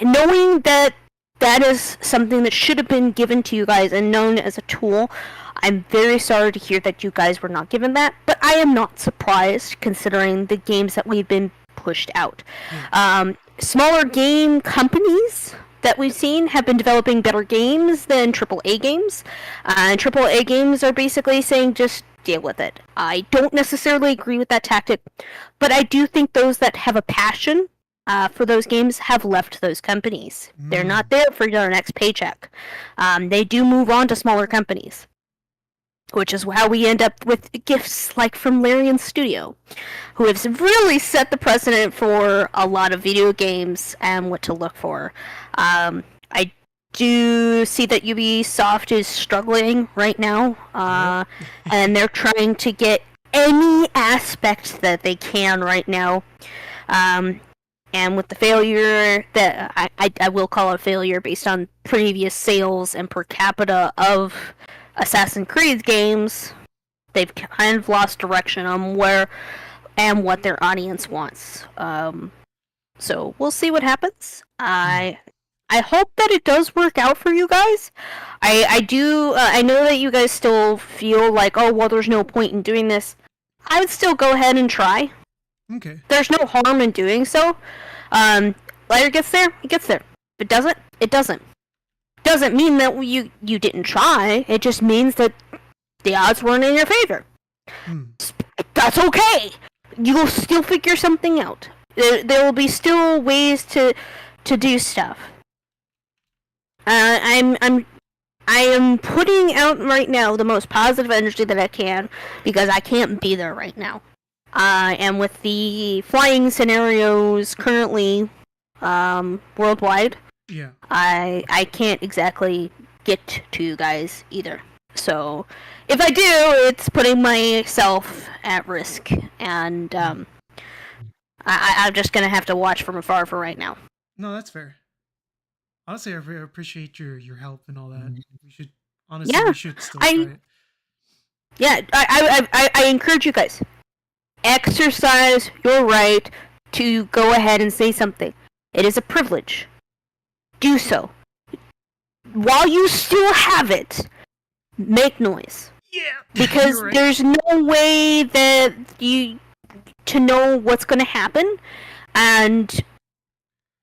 Knowing that that is something that should have been given to you guys and known as a tool, I'm very sorry to hear that you guys were not given that, but I am not surprised considering the games that we've been pushed out. Smaller game companies that we've seen have been developing better games than AAA games, and AAA games are basically saying just deal with it. I don't necessarily agree with that tactic, but I do think those that have a passion for those games have left those companies. They're not there for their next paycheck. They do move on to smaller companies, which is how we end up with gifts like from Larian Studio, who has really set the precedent for a lot of video games and what to look for. I do see that Ubisoft is struggling right now, and they're trying to get any aspect that they can right now. And with the failure that I will call it a failure based on previous sales and per capita of Assassin's Creed games, they've kind of lost direction on where and what their audience wants. So we'll see what happens. I I hope that it does work out for you guys. I do. I know that you guys still feel like, oh well, there's no point in doing this. I would still go ahead and try. Okay. There's no harm in doing so. Later gets there, it gets there. If it doesn't, it doesn't. Doesn't mean that you didn't try. It just means that the odds weren't in your favor. That's okay. You'll still figure something out. There will be still ways to do stuff. I am putting out right now the most positive energy that I can because I can't be there right now. And with the flying scenarios currently worldwide, Yeah. I can't exactly get to you guys either. So if I do, it's putting myself at risk, and I'm just gonna have to watch from afar for right now. No, that's fair. Honestly, I very appreciate your help and all that. We should honestly we should still try it. Yeah, I encourage you guys. Exercise your right to go ahead and say something. It is a privilege. Do so. While you still have it, make noise. Yeah. Because You're right. there's no way that you to know what's going to happen, and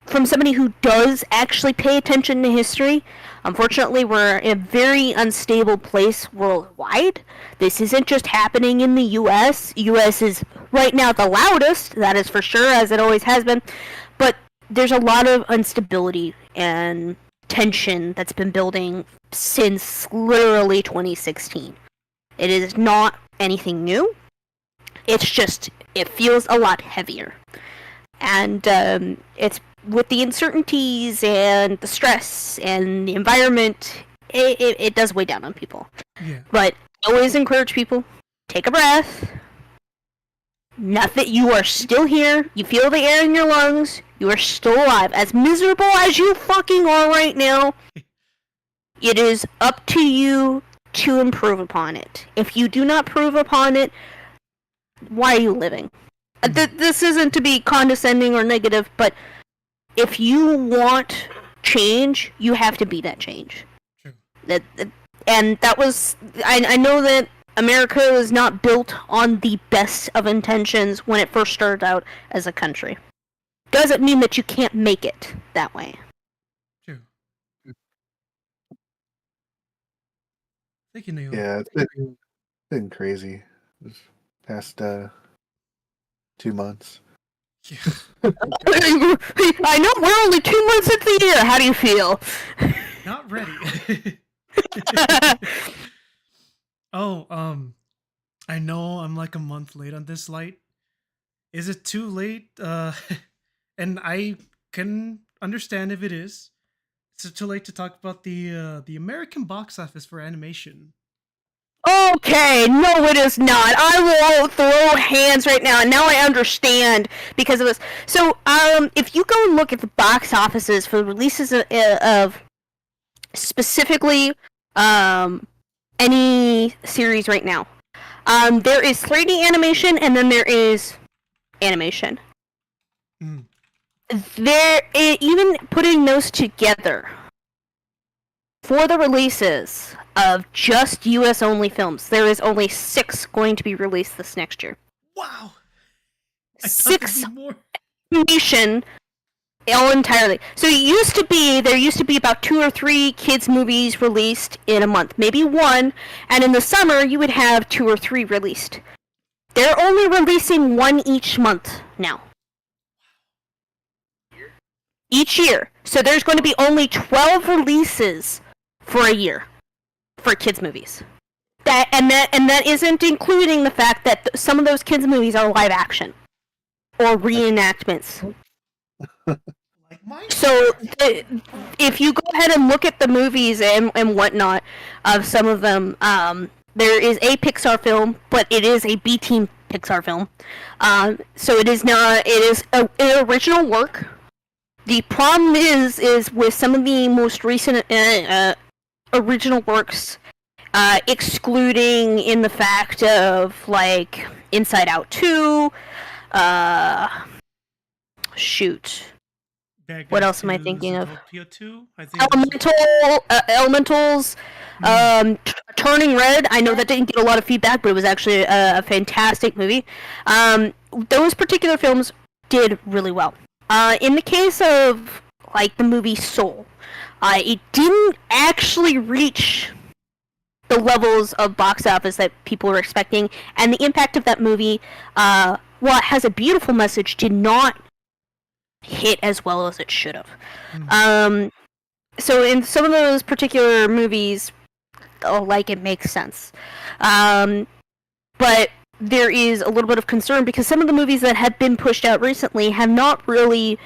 from somebody who does actually pay attention to history, unfortunately we're in a very unstable place worldwide. This isn't just happening in the US. US is right now the loudest, that is for sure, as it always has been, but there's a lot of instability and tension that's been building since literally 2016. It is not anything new. It's just, it feels a lot heavier. And it's with the uncertainties and the stress and the environment, it does weigh down on people. Yeah. But I always encourage people, take a breath. Nothing. You are still here. You feel the air in your lungs. You are still alive. As miserable as you fucking are right now, it is up to you to improve upon it. If you do not improve upon it, why are you living? This isn't to be condescending or negative, but if you want change, you have to be that change. True. And that was... I know that America was not built on the best of intentions when it first started out as a country. Doesn't mean that you can't make it that way. True. Thank you, Neil. Yeah, it's been crazy this past 2 months. Yeah. I know, we're only 2 months into the year. How do you feel? Not ready. Oh, I know I'm like a month late on this light. Is it too late? And I can understand if it is. Is it too late to talk about the American box office for animation? Okay, no it is not. I will throw hands right now, and now I understand because of this. So, if you go and look at the box offices for the releases of specifically, any series right now, there is 3D animation, and then there is animation. Mm. Even putting those together for the releases of just US only films, there is only 6 going to be released this next year. Wow. I thought 6 there'd be more. animation all entirely. So there used to be about 2 or 3 kids movies released in a month, maybe 1, and in the summer you would have 2 or 3 released. They're only releasing 1 each month now. Each year. So there's going to be only 12 releases for a year for kids movies. That isn't including the fact that some of those kids movies are live action or reenactments. Like mine. So if you go ahead and look at the movies and whatnot of some of them, there is a Pixar film, but it is a B-team Pixar film. So it is not. It is an original work. The problem is with some of the most recent original works, excluding in the fact of like Inside Out 2, Bad What Guys else am I 2, thinking of? Zootopia 2, I think. Was Elementals, Mm. Turning Red. I know that didn't get a lot of feedback, but it was actually a fantastic movie. Those particular films did really well. In the case of like the movie Soul, it didn't actually reach the levels of box office that people were expecting, and the impact of that movie, while it has a beautiful message, did not hit as well as it should have. So in some of those particular movies, like, it makes sense. But there is a little bit of concern because some of the movies that have been pushed out recently have not really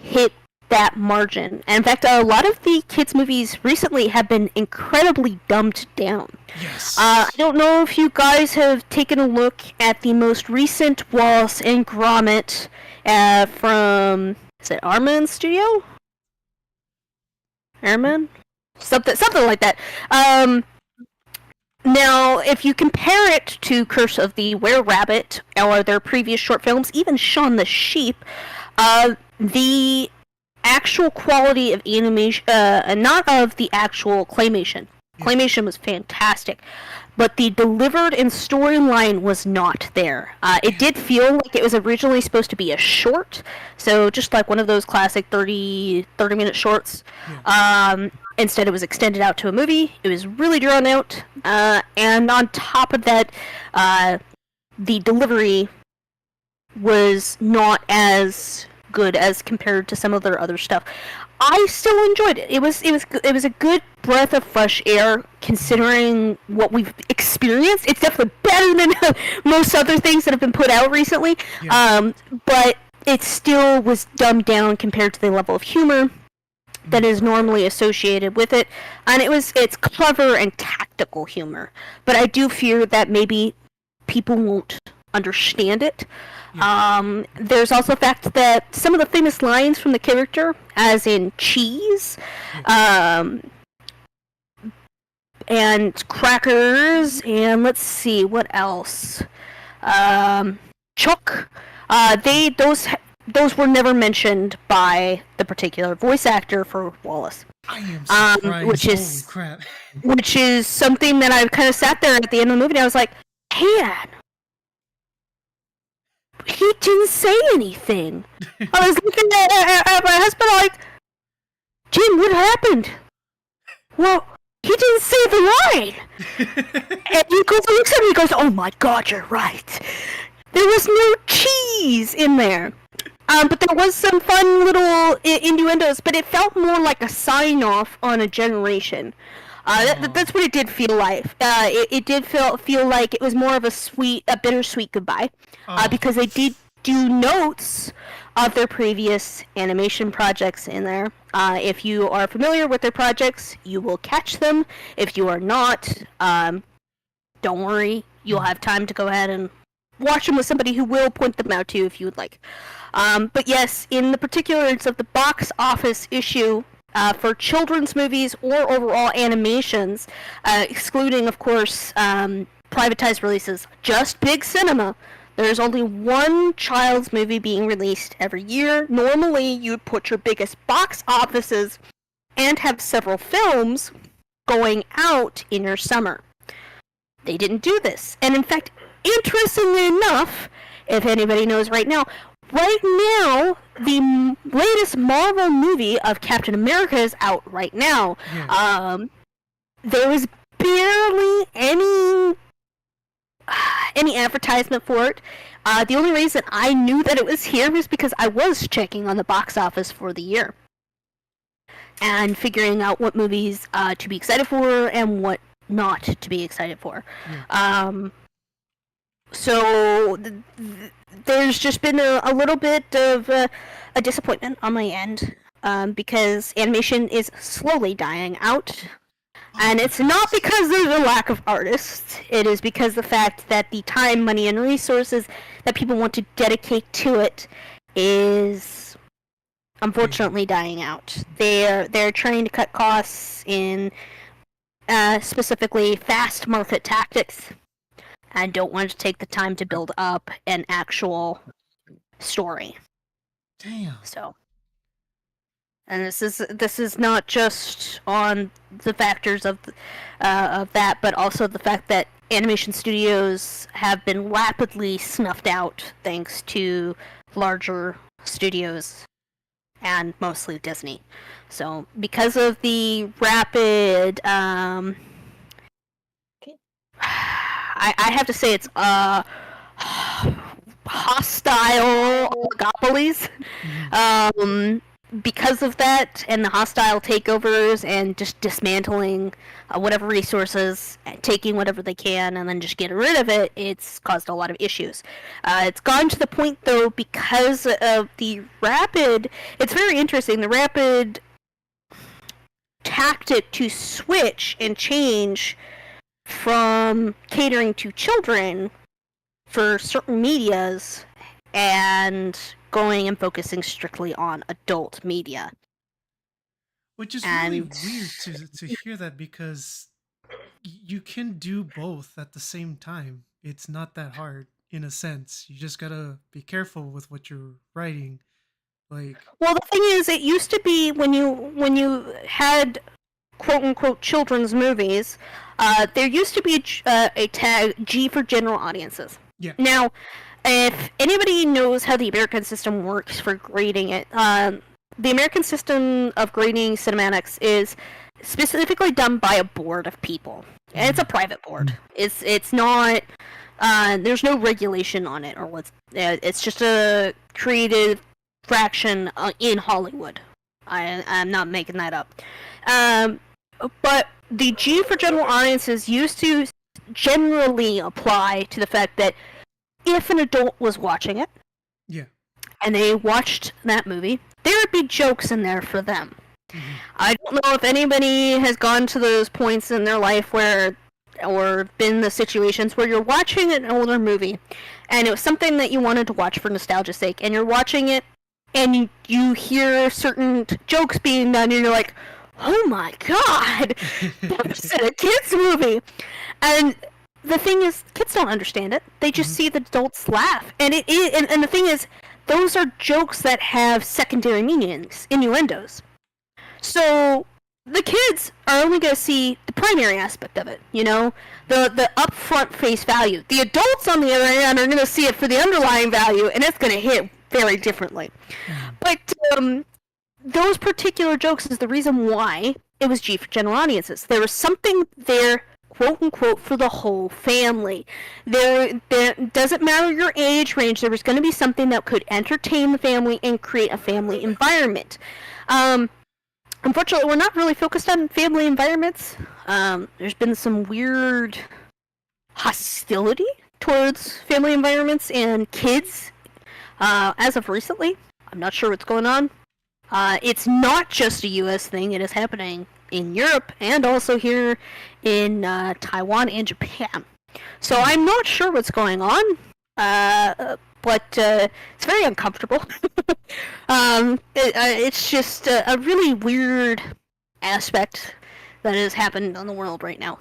hit that margin. And in fact, a lot of the kids' movies recently have been incredibly dumbed down. Yes. I don't know if you guys have taken a look at the most recent Wallace and Gromit from, is it Arman Studio? Airman? Something like that. Now, if you compare it to Curse of the Were-Rabbit or their previous short films, even Shaun the Sheep, the actual quality of animation, not of the actual claymation. Claymation was fantastic, but the delivered and storyline was not there. It did feel like it was originally supposed to be a short, so just like one of those classic 30-minute shorts. Instead, it was extended out to a movie. It was really drawn out, and on top of that, the delivery was not as good as compared to some of their other stuff. I still enjoyed it. It was a good breath of fresh air considering what we've experienced. It's definitely better than most other things that have been put out recently. But it still was dumbed down compared to the level of humor that is normally associated with it. And it's clever and tactical humor. But I do fear that maybe people won't understand it. There's also the fact that some of the famous lines from the character, as in cheese, and crackers, and let's see, what else? Chuck, those were never mentioned by the particular voice actor for Wallace. I am surprised. Holy crap. Which is something that I kind of sat there at the end of the movie and I was like, man, he didn't say anything. I was looking at my husband like, Jim, what happened? Well, he didn't say the line. And he looks at me and goes, oh my god, you're right. There was no cheese in there. But there was some fun little innuendos, but it felt more like a sign-off on a generation. That's what it did feel like. It did feel like it was more of a bittersweet goodbye, because they did do notes of their previous animation projects in there. If you are familiar with their projects, you will catch them. If you are not, don't worry. You'll have time to go ahead and watch them with somebody who will point them out to you if you would like. But yes, in the particulars of the box office issue, for children's movies or overall animations, excluding, of course, privatized releases, just big cinema, there's only one child's movie being released every year. Normally, you'd put your biggest box offices and have several films going out in your summer. They didn't do this. And in fact, interestingly enough, if anybody knows right now, the latest Marvel movie of Captain America is out right now. There was barely any advertisement for it. The only reason I knew that it was here was because I was checking on the box office for the year and figuring out what movies to be excited for and what not to be excited for. So there's just been a little bit of a disappointment on my end, because animation is slowly dying out. And it's not because there's a lack of artists. It is because the fact that the time, money, and resources that people want to dedicate to it is unfortunately dying out. They're trying to cut costs in specifically fast market tactics, and don't want to take the time to build up an actual story. Damn. So And this is not just on the factors of that, but also the fact that animation studios have been rapidly snuffed out thanks to larger studios and mostly Disney. So because of the rapid, I have to say it's hostile oligopolies. Because of that and the hostile takeovers and just dismantling whatever resources, taking whatever they can, and then just getting rid of it, it's caused a lot of issues. It's gone to the point, though, because of the rapid. It's very interesting. The rapid tactic to switch and change from catering to children for certain medias and going and focusing strictly on adult media. Which is really weird to hear that, because you can do both at the same time. It's not that hard in a sense. You just gotta be careful with what you're writing. Like, well, the thing is, it used to be when you had quote unquote children's movies, there used to be a tag G for general audiences. yeah. Now, if anybody knows how the American system works for grading it, the American system of grading cinematics is specifically done by a board of people. And it's a private board. It's not. There's no regulation on it, or what's. It's just a creative fraction in Hollywood. I'm not making that up. But the G for general audiences used to generally apply to the fact that if an adult was watching it, yeah, and they watched that movie, there would be jokes in there for them. I don't know if anybody has gone to those points in their life where, or been in the situations where you're watching an older movie, and it was something that you wanted to watch for nostalgia's sake, and you're watching it, and you hear certain jokes being done, and you're like, oh my god, that's a kid's movie. And the thing is, kids don't understand it. They just see the adults laugh. And and the thing is, those are jokes that have secondary meanings, innuendos. So the kids are only going to see the primary aspect of it, the upfront face value. The adults, on the other hand, are going to see it for the underlying value, and it's going to hit very differently. But those particular jokes is the reason why it was G for general audiences. There was something there, quote unquote, for the whole family. There doesn't matter your age range. There was going to be something that could entertain the family and create a family environment. Unfortunately, we're not really focused on family environments. There's been some weird hostility towards family environments and kids as of recently. I'm not sure what's going on. It's not just a U.S. thing. It is happening in Europe and also here in Taiwan and Japan. So I'm not sure what's going on, but it's very uncomfortable. It's just a really weird aspect that has happened on the world right now.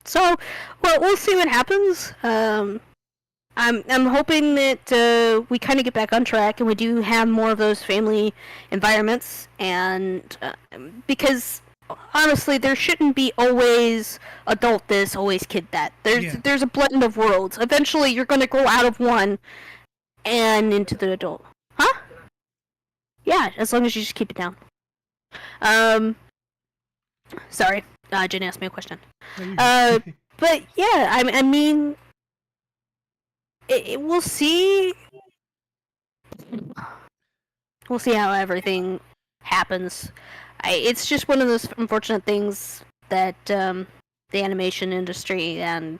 So, well, we'll see what happens. I'm hoping that we kind of get back on track and we do have more of those family environments, and because honestly, there shouldn't be always adult this, always kid that. There's a blend of worlds. Eventually, you're going to grow out of one and into the adult. Huh? Yeah, as long as you just keep it down. Sorry, Jen asked me a question. But yeah, I mean, we'll see. We'll see how everything happens. It's just one of those unfortunate things that the animation industry and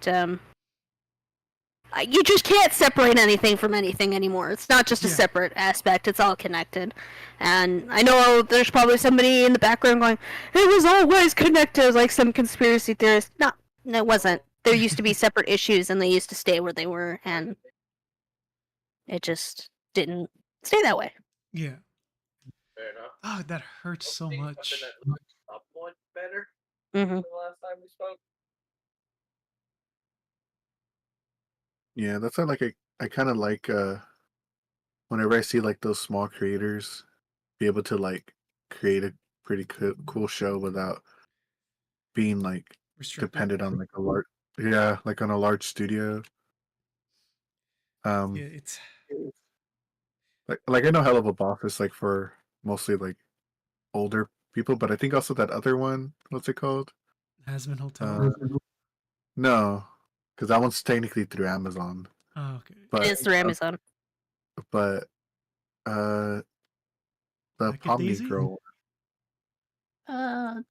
you just can't separate anything from anything anymore. It's not just a separate aspect. It's all connected. And I know there's probably somebody in the background going, it was always connected, like some conspiracy theorist. No, it wasn't. There used to be separate issues, and they used to stay where they were, and it just didn't stay that way. Yeah. Oh, that hurts so much. Better Mm-hmm. the last time we spoke. Yeah, that's why I kind of like whenever I see like those small creators be able to like create a pretty cool show without being like Restricted. dependent on like a large, like on a large studio. Yeah, it's Like I know Hell of a Boss is like for mostly like older people, but I think also that other one, what's it called? Hasman Hotel. No, because that one's technically through Amazon. Oh, okay. But It is through Amazon. but the Like a Pomni Daisy? girl,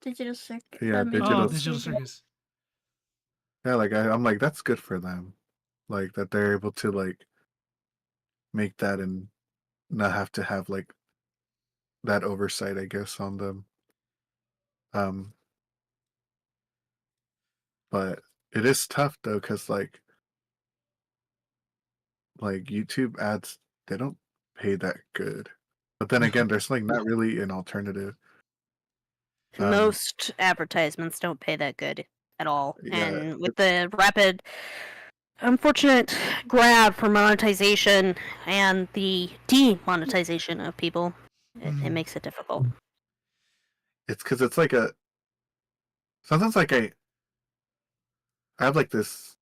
Digital Circus. Yeah, Oh, Digital Digital Circus. yeah, like I'm like that's good for them, like that they're able to like make that and not have to have like that oversight, I guess, on them. Um, but it is tough though, because like YouTube ads, they don't pay that good. But then again, there's like not really an alternative. Most advertisements don't pay that good at all. Yeah. And with the rapid, unfortunate grab for monetization and the demonetization of people, it makes it difficult. It's because it's like sometimes like I have like this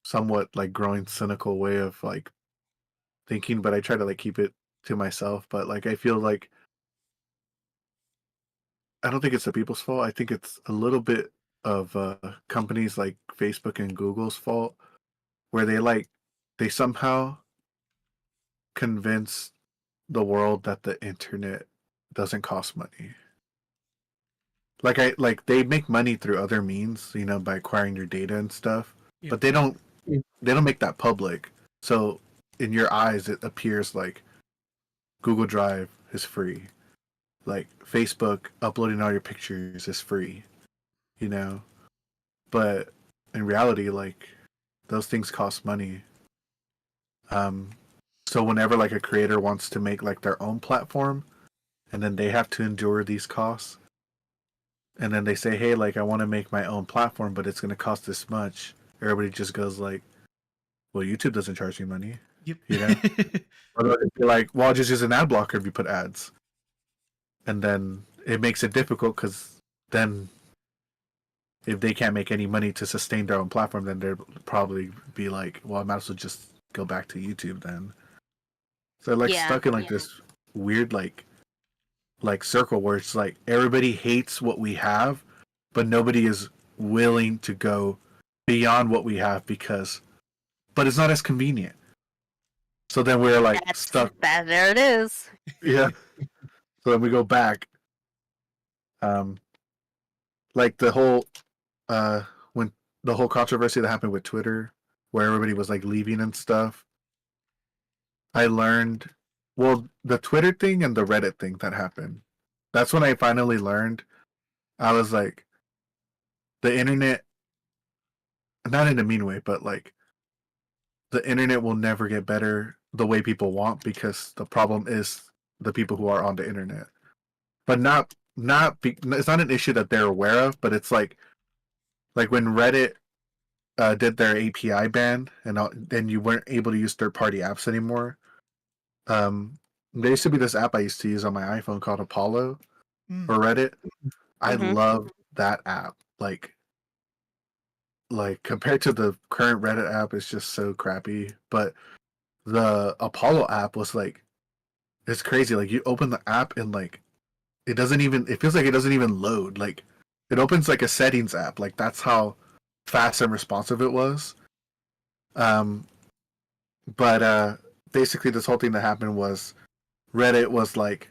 somewhat like growing cynical way of like thinking, but I try to like keep it to myself. But like I feel like I don't think it's the people's fault. I think it's a little bit of companies like Facebook and Google's fault, where they somehow convince the world that the internet doesn't cost money. Like they make money through other means, by acquiring your data and stuff. Yeah. But they don't make that public. So in your eyes, it appears like Google Drive is free. Like Facebook uploading all your pictures is free, But in reality, like those things cost money. So whenever like a creator wants to make like their own platform, and then they have to endure these costs, and then they say, hey, like I want to make my own platform, but it's going to cost this much. Everybody just goes like, well, YouTube doesn't charge you money. Yep. Or they'll be like, well, I'll just use an ad blocker if you put ads. And then it makes it difficult because then if they can't make any money to sustain their own platform, then they'll probably be like, well, I might as well just go back to YouTube then. So they're stuck in like this weird like circle where it's like everybody hates what we have, but nobody is willing to go beyond what we have but it's not as convenient. So then we're like stuck. There it is. Yeah. So then we go back. Like the whole when the whole controversy that happened with Twitter, where everybody was like leaving and stuff. I learned, well, the Twitter thing and the Reddit thing that happened. That's when I finally learned. I was like, the internet, not in a mean way, but like, the internet will never get better the way people want because the problem is the people who are on the internet. But it's not an issue that they're aware of, but it's like when Reddit did their API ban and you weren't able to use third-party apps anymore. There used to be this app I used to use on my iPhone called Apollo for Reddit. I love that app. Like compared to the current Reddit app, it's just so crappy. But the Apollo app was like, it's crazy. Like you open the app and like it feels like it doesn't even load. Like it opens like a settings app. Like that's how fast and responsive it was. But basically this whole thing that happened was Reddit was like,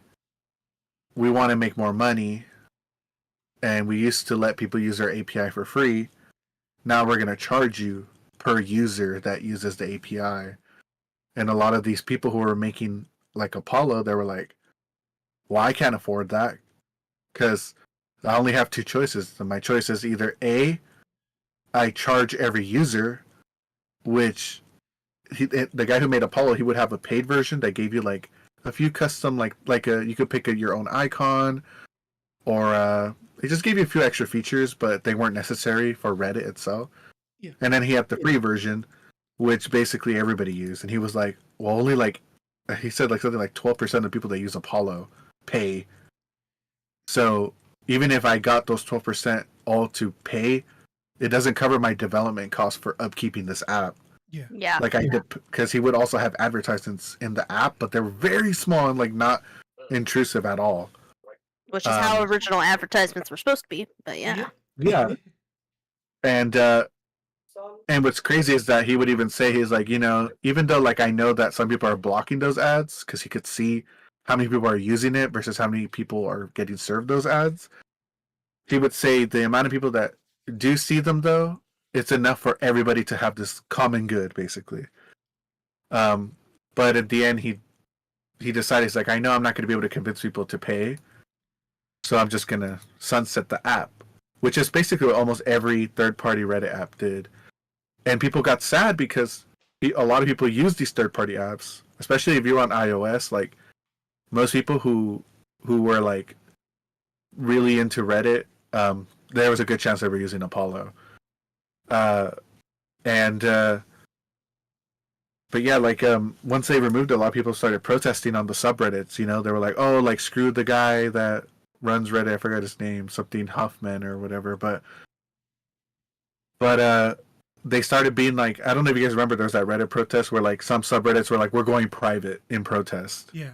we want to make more money and we used to let people use our API for free. Now we're going to charge you per user that uses the API. And a lot of these people who were making like Apollo, they were like, well, I can't afford that because I only have two choices. And my choice is either A, I charge every user, which the guy who made Apollo, he would have a paid version that gave you like a few custom you could pick your own icon, or he just gave you a few extra features, but they weren't necessary for Reddit itself. Yeah. And then he had the free version, which basically everybody used, and he was like, well, only like he said like something like 12% of people that use Apollo pay. So even if I got those 12% all to pay, it doesn't cover my development costs for upkeeping this app. Yeah. Yeah. Like I did, because he would also have advertisements in the app, but they're very small and like not intrusive at all. Which is how original advertisements were supposed to be. But yeah. Yeah. And what's crazy is that he would even say, he's like, you know, even though like I know that some people are blocking those ads because he could see how many people are using it versus how many people are getting served those ads, he would say the amount of people that do see them, though, it's enough for everybody to have this common good, basically. But at the end, he decided, he's like, I know I'm not going to be able to convince people to pay, so I'm just going to sunset the app, which is basically what almost every third-party Reddit app did. And people got sad because a lot of people use these third-party apps, especially if you're on iOS. Like, most people who were, like, really into Reddit, there was a good chance they were using Apollo. But yeah, like once they removed it, a lot of people started protesting on the subreddits. You know, they were like, "Oh, like screw the guy that runs Reddit. I forgot his name, something Huffman or whatever." But they started being like, I don't know if you guys remember, there was that Reddit protest where like some subreddits were like, "We're going private" in protest. Yeah.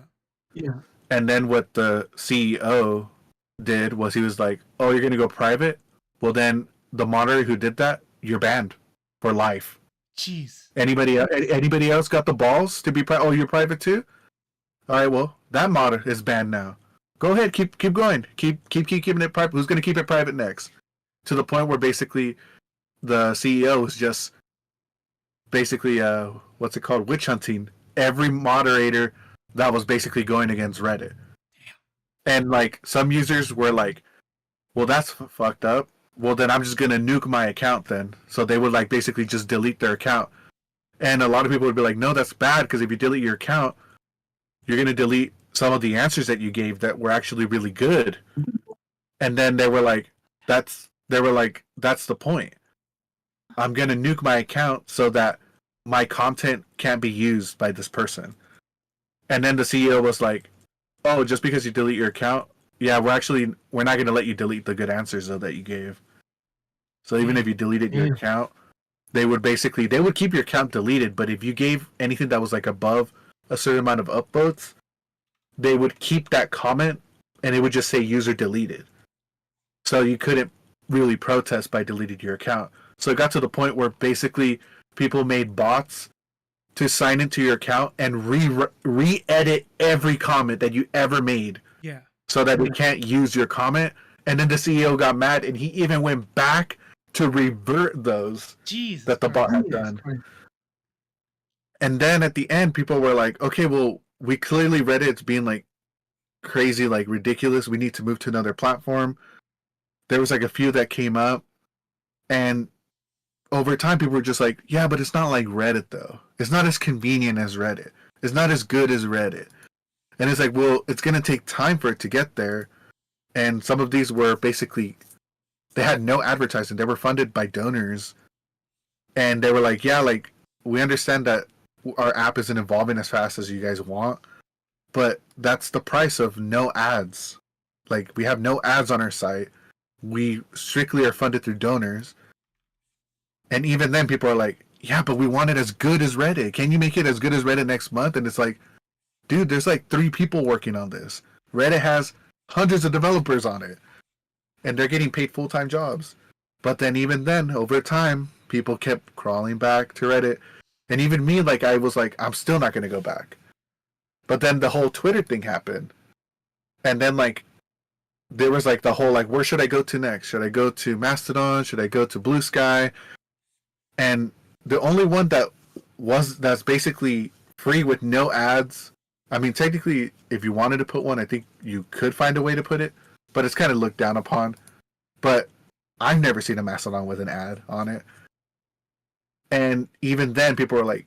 And then what the CEO did was he was like, "Oh, you're gonna go private? Well, then the moderator who did that, you're banned for life." Jeez. Anybody else got the balls to be private? Oh, you're private too? All right, well, that mod is banned now. Go ahead, keep going, keep keeping it private. Who's gonna keep it private next? To the point where basically the CEO was just basically what's it called, witch hunting every moderator that was basically going against Reddit. And like some users were like, well, that's fucked up. Well, then I'm just gonna nuke my account then. So they would like basically just delete their account. And a lot of people would be like, no, that's bad, because if you delete your account, you're gonna delete some of the answers that you gave that were actually really good. And then they were like, that's the point. I'm gonna nuke my account so that my content can't be used by this person. And then the CEO was like, oh, just because you delete your account, yeah, we're not gonna let you delete the good answers though that you gave. So even if you deleted your account, they would keep your account deleted, but if you gave anything that was like above a certain amount of upvotes, they would keep that comment and it would just say user deleted. So you couldn't really protest by deleting your account. So it got to the point where basically people made bots to sign into your account and re-edit every comment that you ever made. Yeah. So that they can't use your comment. And then the CEO got mad and he even went back to revert those that the bot had done. And then at the end, people were like, okay, well, we clearly read it's being like crazy, like ridiculous. We need to move to another platform. There was like a few that came up. And over time, people were just like, yeah, but it's not like Reddit, though. It's not as convenient as Reddit. It's not as good as Reddit. And it's like, well, it's going to take time for it to get there. And some of these were basically, they had no advertising. They were funded by donors. And they were like, yeah, like, we understand that our app isn't evolving as fast as you guys want, but that's the price of no ads. Like, we have no ads on our site. We strictly are funded through donors. And even then, people are like, yeah, but we want it as good as Reddit. Can you make it as good as Reddit next month? And it's like, dude, there's like 3 people working on this. Reddit has hundreds of developers on it. And they're getting paid full-time jobs. But then even then, over time, people kept crawling back to Reddit. And even me, like, I was like, I'm still not going to go back. But then the whole Twitter thing happened. And then, like, there was, like, the whole, like, where should I go to next? Should I go to Mastodon? Should I go to Blue Sky? And the only one that's basically free with no ads. I mean, technically, if you wanted to put one, I think you could find a way to put it. But it's kind of looked down upon. But I've never seen a Mastodon with an ad on it. And even then, people were like,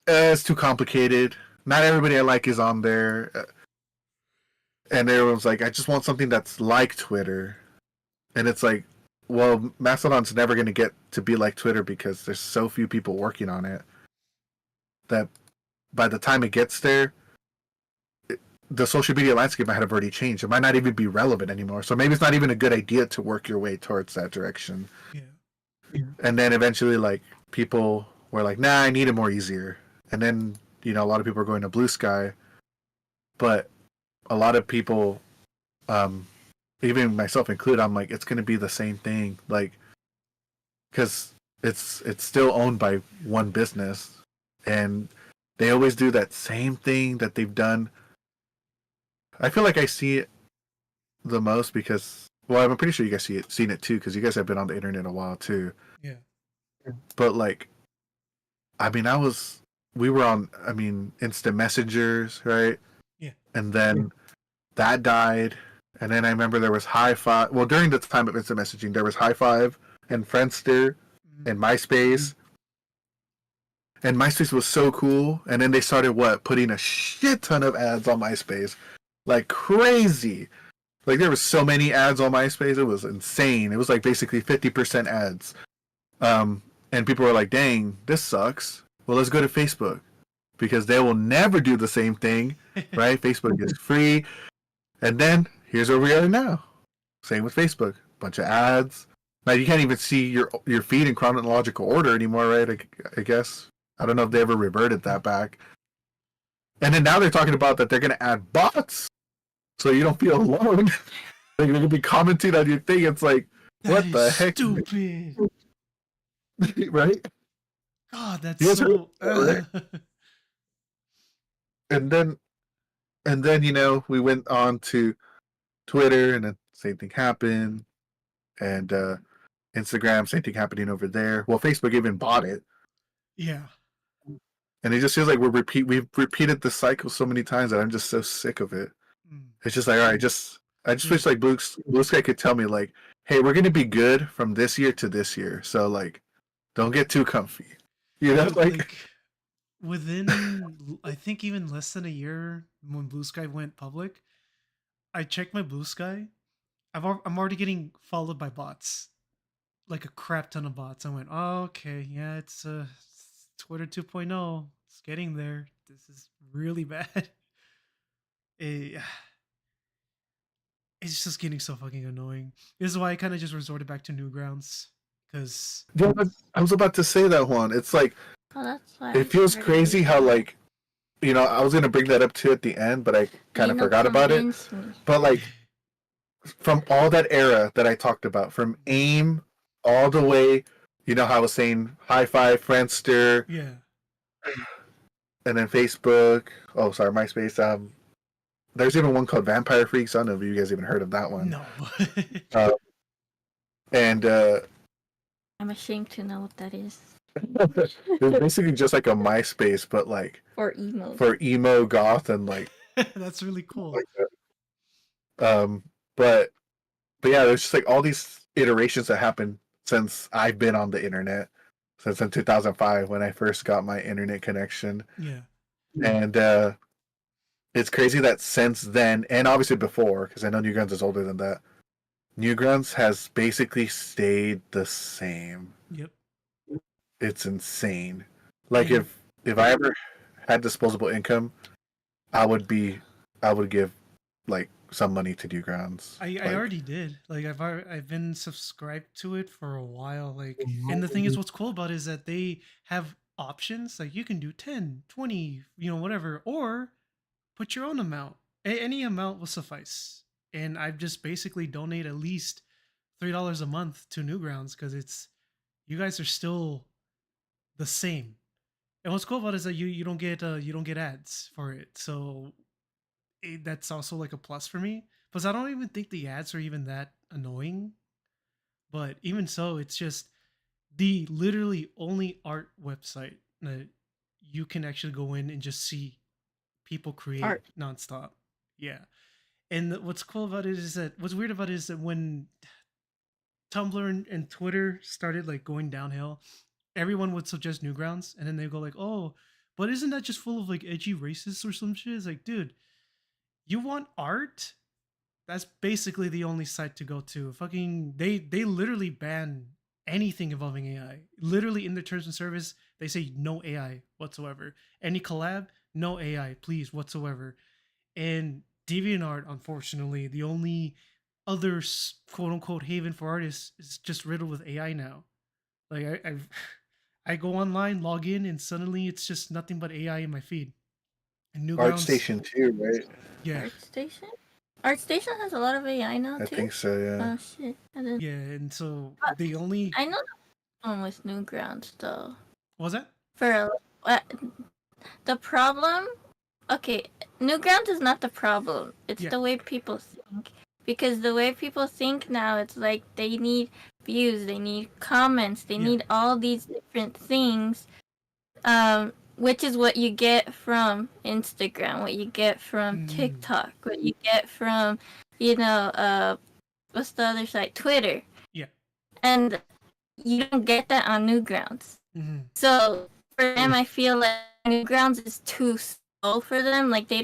it's too complicated. Not everybody I like is on there. And everyone's like, I just want something that's like Twitter. And it's like, well, Mastodon's never going to get to be like Twitter because there's so few people working on it that by the time it gets there, the social media landscape might have already changed. It might not even be relevant anymore. So maybe it's not even a good idea to work your way towards that direction. Yeah. And then eventually, like, people were like, nah, I need it more easier. And then, a lot of people are going to Blue Sky. But a lot of people, even myself included, I'm like, it's going to be the same thing. Like, because it's still owned by one business. And they always do that same thing that they've done. I feel like I see it the most because, well, I'm pretty sure you guys seen it too, because you guys have been on the internet a while too. Yeah. But like, I mean, we were on, instant messengers, right? Yeah. And then that died. And then I remember there was High Five. Well, during the time of instant messaging, there was High Five and Friendster and MySpace. And MySpace was so cool. And then they started putting a shit ton of ads on MySpace. Like crazy. Like there was so many ads on MySpace, it was insane. It was like basically 50% ads. And people were like, dang, this sucks. Well, let's go to Facebook. Because they will never do the same thing, right? Facebook is free. And then here's where we are now. Same with Facebook. Bunch of ads. Now you can't even see your feed in chronological order anymore, right? I guess. I don't know if they ever reverted that back. And then now they're talking about that they're going to add bots so you don't feel alone. Like they're going to be commenting on your thing. It's like, what the heck? Stupid. Right? God, that's Yes, so. right? And then we went on to Twitter, and then same thing happened, and Instagram, same thing happening over there. Well, Facebook even bought it. Yeah. And it just feels like we've repeated the cycle so many times that I'm just so sick of it. It's just like, all right, I just wish like Blue Sky could tell me like, hey, we're gonna be good from this year to this year, so like, don't get too comfy. Like within, I think even less than a year when Blue Sky went public, I checked my Blue Sky. I'm already getting followed by bots, like a crap ton of bots. I went, oh, okay, yeah, it's Twitter 2.0. It's getting there. This is really bad. It's just getting so fucking annoying. This is why I kind of just resorted back to Newgrounds, because yeah, I was about to say that one. It's like that's why it feels crazy how like I was gonna bring that up too at the end, but I kind of forgot about it. But like from all that era that I talked about, from AIM all the way, how I was saying High Five, Friendster, yeah, and then Facebook. Oh, sorry, MySpace. There's even one called Vampire Freaks. I don't know if you guys even heard of that one. No. And I'm ashamed to know what that is. It's basically just like a MySpace, but like for emo goth and like that's really cool. Like that. But yeah, there's just like all these iterations that happened since I've been on the internet, since in 2005 when I first got my internet connection. Yeah. And it's crazy that since then, and obviously before, because I know Newgrounds is older than that, Newgrounds has basically stayed the same. Yep. It's insane. Like if I ever had disposable income, I would give like some money to Newgrounds. I already did. Like I've been subscribed to it for a while. Like, and the thing is, what's cool about it is that they have options. Like you can do 10, 20, whatever, or put your own amount. Any amount will suffice. And I've just basically donate at least $3 a month to Newgrounds because you guys are still the same. And what's cool about it is that you don't get ads for it. So that's also like a plus for me. Because I don't even think the ads are even that annoying. But even so, it's just the literally only art website that you can actually go in and just see people create art nonstop. Yeah. And what's cool about it is that what's weird about it is that when Tumblr and Twitter started like going downhill, everyone would suggest Newgrounds, and then they go like, "Oh, but isn't that just full of like edgy racists or some shit?" It's like, dude, you want art? That's basically the only site to go to. Fucking they literally ban anything involving AI. Literally in their terms of service, they say no AI whatsoever. Any collab, no AI, please whatsoever. And DeviantArt, unfortunately, the only other quote unquote haven for artists is just riddled with AI now. Like I go online, log in, and suddenly it's just nothing but AI in my feed. And Newgrounds, ArtStation too, right? yeah, ArtStation? ArtStation has a lot of AI now I too? think so. Yeah. Oh shit. I didn't. yeah, and so But the only I know the one with Newgrounds though. what was that? For the problem, okay, Newgrounds is not the problem. It's Yeah. the way people think. Because the way people think now, it's like they need views, they need comments, they Yeah. need all these different things. Which is what you get from Instagram, what you get from TikTok, what you get from, what's the other site? Twitter. Yeah. And you don't get that on Newgrounds. Mm-hmm. So for them, I feel like Newgrounds is too slow for them. Like they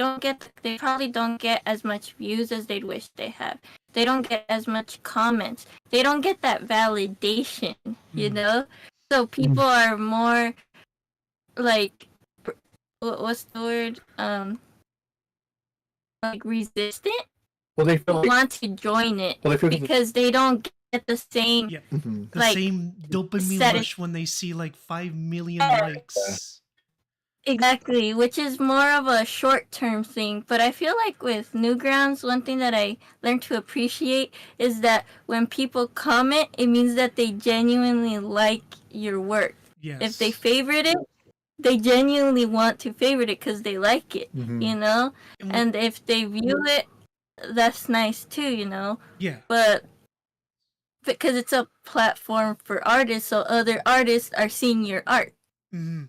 probably don't get as much views as they'd wish they have. They don't get as much comments. They don't get that validation, you know? So people are more like, what's the word? Like resistant. Well, they feel like, want to join it because they don't get the same, the like, same dopamine rush when they see like 5 million likes. Exactly, which is more of a short-term thing. But I feel like with Newgrounds, one thing that I learned to appreciate is that when people comment, it means that they genuinely like your work. Yes. If they favorite it, they genuinely want to favorite it because they like it, you know? And if they view it, that's nice too, you know? Yeah. But because it's a platform for artists, so other artists are seeing your art. 100%.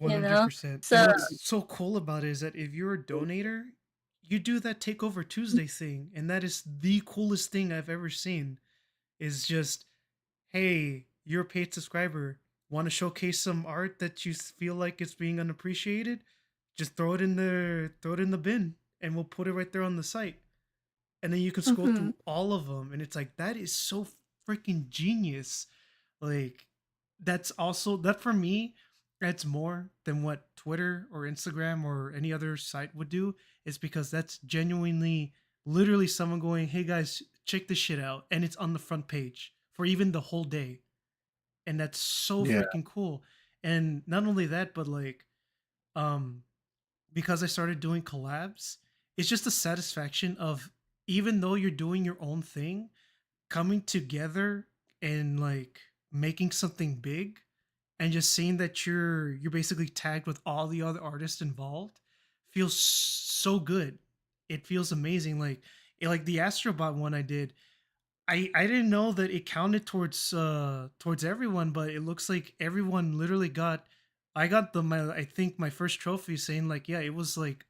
You know? So, and what's so cool about it is that if you're a donator, you do that Takeover Tuesday thing, and that is the coolest thing I've ever seen. Is just, hey, you're a paid subscriber. Want to showcase some art that you feel like it's being unappreciated? Just throw it in the bin, and we'll put it right there on the site. And then you can scroll through all of them, and it's like, that is so freaking genius. Like, that's also, that for me, that's more than what Twitter or Instagram or any other site would do, is because that's genuinely literally someone going, hey guys, check this shit out, and it's on the front page for even the whole day. And that's so freaking cool. And not only that, but like, because I started doing collabs, it's just the satisfaction of, even though you're doing your own thing, coming together and like making something big, and just seeing that you're basically tagged with all the other artists involved feels so good. It feels amazing. Like the Astrobot one I did, I didn't know that it counted towards everyone, but it looks like everyone literally got, I got I think my first trophy saying like, yeah, it was like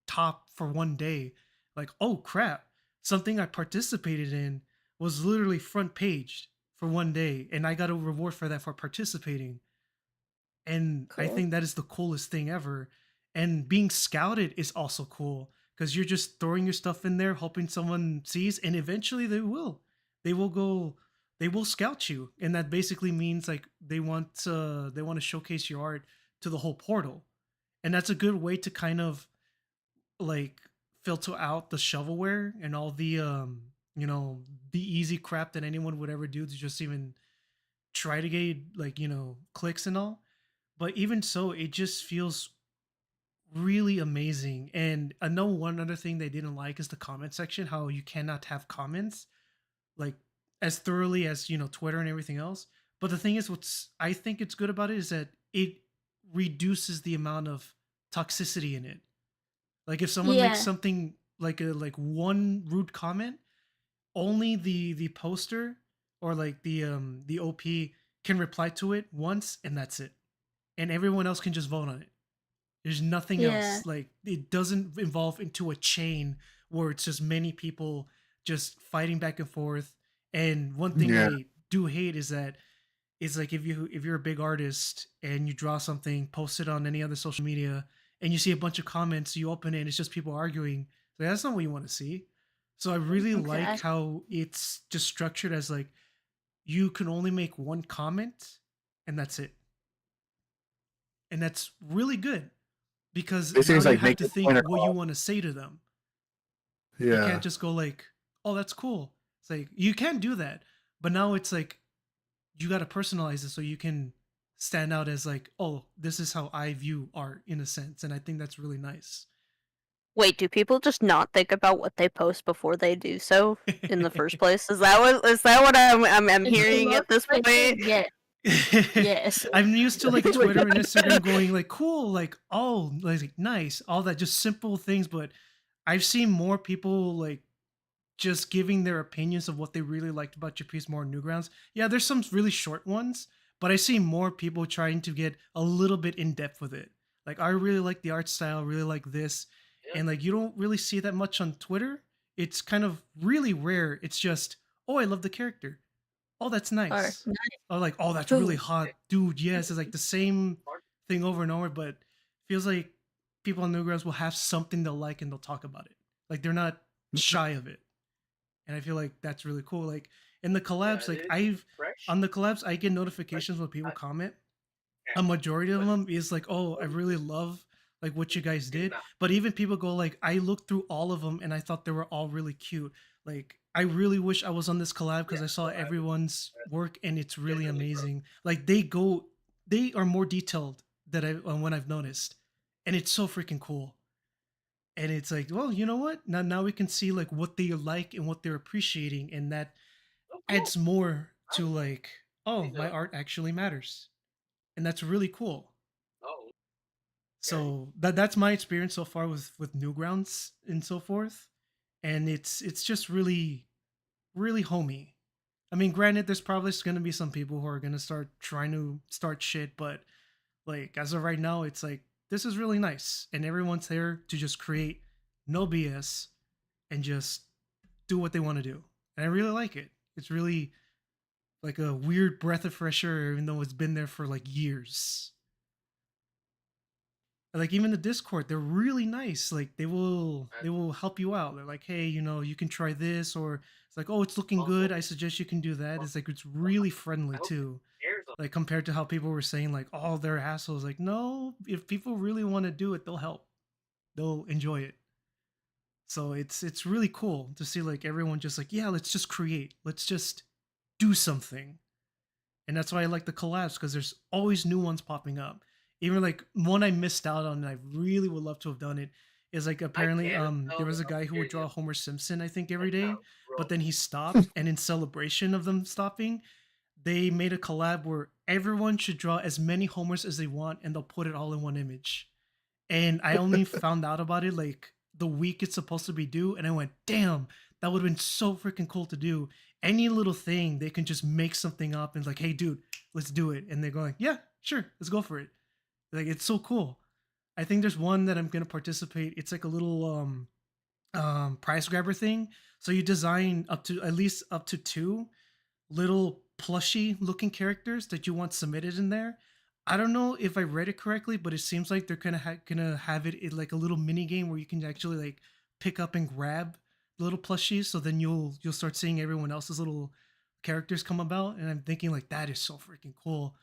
top for one day. Like, oh crap, something I participated in was literally front page for one day, and I got a reward for that for participating. And I think that is the coolest thing ever. And being scouted is also cool, because you're just throwing your stuff in there, hoping someone sees, and eventually they will. They will scout you, and that basically means like they want to showcase your art to the whole portal. And that's a good way to kind of like filter out the shovelware and all the the easy crap that anyone would ever do to just even try to get like clicks and all. But even so, it just feels really amazing. And I know one other thing they didn't like is the comment section, how you cannot have comments like as thoroughly as Twitter and everything else. But the thing is, what's I think it's good about it is that it reduces the amount of toxicity in it. Like if someone makes something like one rude comment, only the poster or like the OP can reply to it once, and that's it. And everyone else can just vote on it. There's nothing else. Like it doesn't evolve into a chain where it's just many people just fighting back and forth. And one thing I do hate is that it's like if you're a big artist and you draw something, post it on any other social media, and you see a bunch of comments, you open it and it's just people arguing. Like, that's not what you want to see. So I really like how it's just structured as like you can only make one comment and that's it. And that's really good. because These now things you like have make to the think point what you across. want to say to them. You Yeah. can't just go like, "Oh, that's cool." It's like you can do that, but now it's like you got to personalize it so you can stand out as like, "Oh, this is how I view art in a sense," and I think that's really nice. Wait, do people just not think about what they post before they do so in the first place? Is that what I'm It's the hearing most at this like point? yes, yes. I'm used to like Like, Twitter and Instagram going like cool, like oh, like nice, all that just simple things, but I've seen more people like just giving their opinions of what they really liked about your piece more on Newgrounds. Yeah, there's some really short ones, but I see more people trying to get a little bit in depth with it. Like I really like the art style, really like this, Yeah. and like you don't really see that much on Twitter. It's kind of really rare. It's just, oh, I love the character. Oh, that's Or nice. Oh, like, oh, that's really ooh, hot, dude. Yes, it's like the same thing over and over, but feels like people on Newgrounds will have something they'll like and they'll talk about it. Like they're not shy of it, and I feel like that's really cool. Like in the Yeah, collabs, it like is I've fresh. on the collabs, I get notifications when people I- comment. A yeah, majority of but them is like, oh, I really love like what you guys it's did. not. But even people go like, I looked through all of them and I thought they were all really cute. Like I really wish I was on this collab because Yeah, I saw so I would everyone's work and it's really generally pro. amazing. Like they are more detailed that I when I've noticed, and it's so freaking cool. And it's like, well, you know what? Now we can see like what they like and what they're appreciating, and that Oh, cool. adds more I to like, oh, see my the. art actually matters, and that's really cool. Oh, okay. So that's my experience so far with Newgrounds and so forth, and it's just really homey. I mean, granted, there's probably going to be some people who are going to start trying to start shit, but like as of right now, it's like this is really nice, and everyone's there to just create no BS and just do what they want to do, and I really like it. It's really like a weird breath of fresh air, even though it's been there for like years. Like even the Discord, they're really nice. Like they And will help you out. They're like, hey, you know, you can try this, or it's like, oh, it's looking also, good. I suggest you can do that. well, It's like it's well, really I friendly hope it too. airs on. Like compared to how people were saying, like, oh, they're assholes. Like, no, if people really want to do it, they'll help. They'll enjoy it. So it's really cool to see like everyone just like, yeah, let's just create. Let's just do something. And that's why I like the collabs because there's always new ones popping up. Even like one I missed out on, and I really would love to have done it. Is like I apparently can't there tell was a up guy who here would draw yet. Homer Simpson I think every That's how day, but grow. then he stopped, and in celebration of them stopping, they made a collab where everyone should draw as many Homers as they want, and they'll put it all in one image. And I only found out about it like the week it's supposed to be due, and I went, damn, that would have been so freaking cool to do. Any little thing, they can just make something up and like, hey, dude, let's do it. And they're going, yeah, sure, let's go for it. Like it's so cool. I think there's one that I'm gonna participate. It's like a little prize grabber thing. So you design up to at least up to two little plushy looking characters that you want submitted in there. I don't know if I read it correctly, but it seems like they're gonna have it in like a little mini game where you can actually like pick up and grab little plushies. So then you'll start seeing everyone else's little characters come about, and I'm thinking like that is so freaking cool.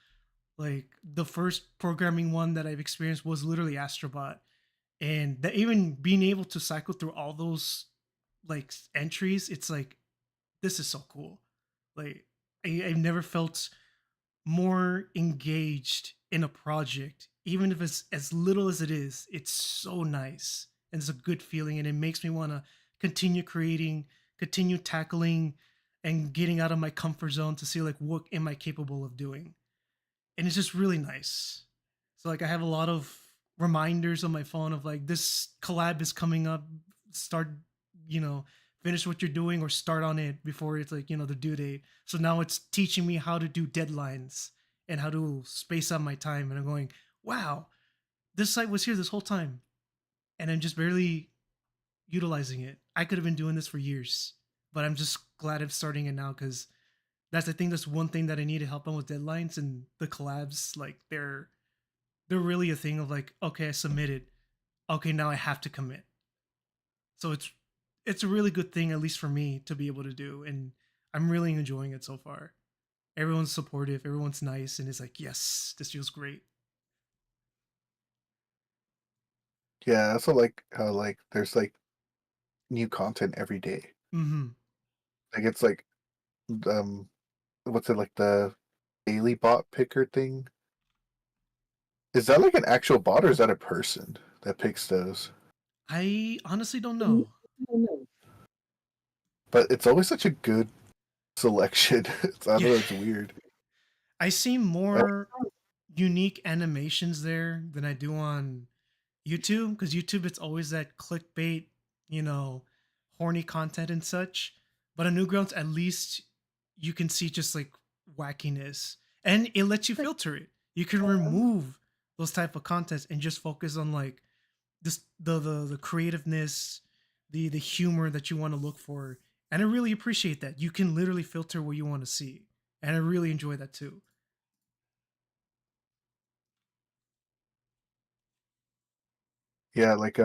Like the first programming one that I've experienced was literally Astrobot, and that even being able to cycle through all those like entries, it's like this is so cool. Like I've never felt more engaged in a project, even if it's as little as it is. It's so nice and it's a good feeling, and it makes me want to continue creating, continue tackling, and getting out of my comfort zone to see like what am I capable of doing, and it's just really nice. So like I have a lot of reminders on my phone of like this collab is coming up. Start, you know, finish what you're doing or start on it before it's like the due date. So now it's teaching me how to do deadlines and how to space out my time. And I'm going, wow, this site was here this whole time, and I'm just barely utilizing it. I could have been doing this for years, but I'm just glad I'm starting it now because that's I think that's one thing that I need to help on with deadlines and the collabs. Like they're really a thing of like, okay, I submitted. Okay, now I have to commit. So it's a really good thing, at least for me, to be able to do, and I'm really enjoying it so far. Everyone's supportive, everyone's nice, and it's like, yes, this feels great. Yeah, I also like how like there's like new content every day. Mm-hmm. Like it's like what's it, like the daily bot picker thing? Is that like an actual bot or is that a person that picks those? I honestly don't know. But it's always such a good selection. I don't Yeah. know, it's weird. I see Oh, more unique animations there than I do on YouTube, because YouTube, it's always that clickbait, you know, horny content and such. But on Newgrounds, at least you can see just like wackiness, and it lets you filter it. You can remove those type of contents and just focus on like this the creativeness, the humor that you want to look for. And I really appreciate that. You can literally filter what you want to see, and I really enjoy that too. yeah, like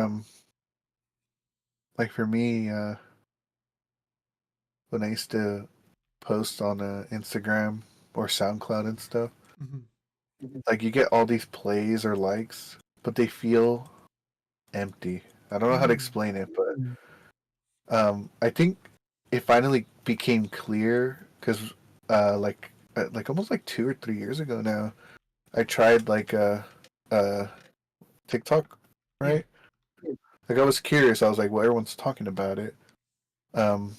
for me, when I used to post on Instagram or SoundCloud and stuff, Hmm. like you get all these plays or likes, but they feel empty. I don't know how to Mm. explain it, but I think it finally became clear because like almost like 2 or 3 years ago now, I tried like TikTok, Yeah. right? Like I was curious. I was like, well, everyone's talking about it. Um,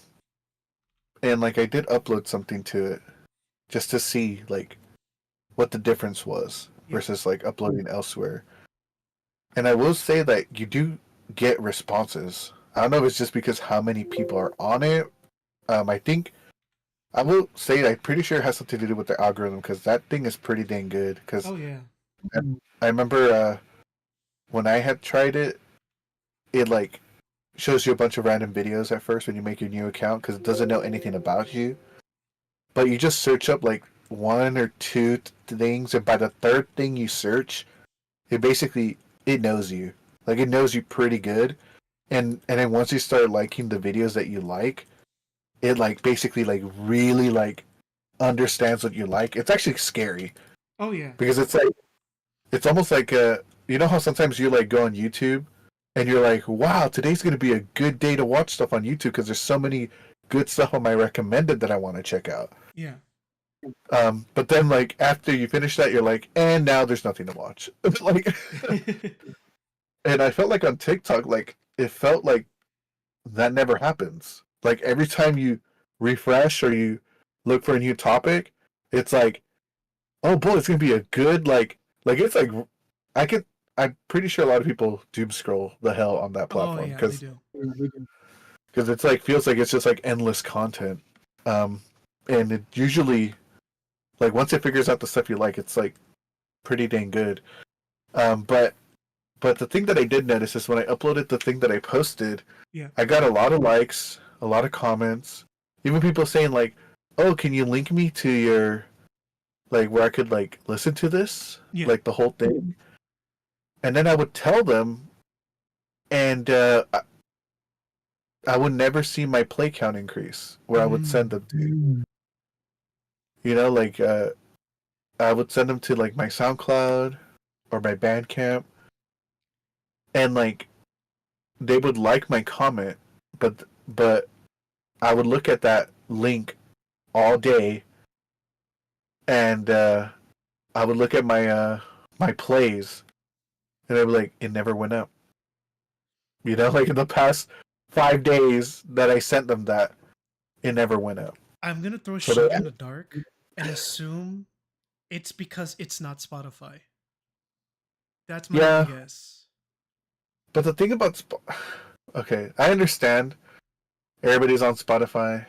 and like I did upload something to it just to see like what the difference was Yeah. versus like uploading elsewhere. And I will say that you do get responses. I don't know if it's just because how many people are on it. I think I will say I'm pretty sure it has something to do with the algorithm because that thing is pretty dang good. Because Oh yeah. I remember when I had tried it, it like shows you a bunch of random videos at first when you make your new account because it doesn't know anything about you. But you just search up like one or two things, and by the third thing you search, it basically it knows you. Like it knows you pretty good, and then once you start liking the videos that you like, it like basically like really like understands what you like. It's actually scary Oh yeah. because it's like it's almost like you know how sometimes you like go on YouTube and you're like, wow, today's gonna be a good day to watch stuff on YouTube because there's so many good stuff on my recommended that I want to check out. Yeah. But then like after you finish that, you're like, and now there's nothing to watch. Like, and I felt like on TikTok, like it felt like that never happens. Like every time you refresh or you look for a new topic, it's like, oh boy, it's gonna be a good like it's like I can I'm pretty sure a lot of people doom scroll the hell on that Oh platform yeah, they do. because it's like feels like it's just like endless content. Um, and it usually like once it figures out the stuff you like, it's like pretty dang good. Um, but but the thing that I did notice is when I uploaded the thing that I posted, Yeah. I got a lot of likes, a lot of comments, even people saying like, "Oh, can you link me to your like where I could like listen to this, Yeah. like the whole thing?" And then I would tell them, and I would never see my play count increase where I would send Mm. them to. You know, like I would send them to like my SoundCloud or my Bandcamp, and like they would like my comment, but I would look at that link all day, and I would look at my plays, and I'd be like, it never went up. You know, like in the past 5 days that I sent them that, it never went up. I'm gonna throw a So shot they, in the dark and assume it's because it's not Spotify. That's my only yeah, guess. but the thing about okay, I understand everybody's on Spotify,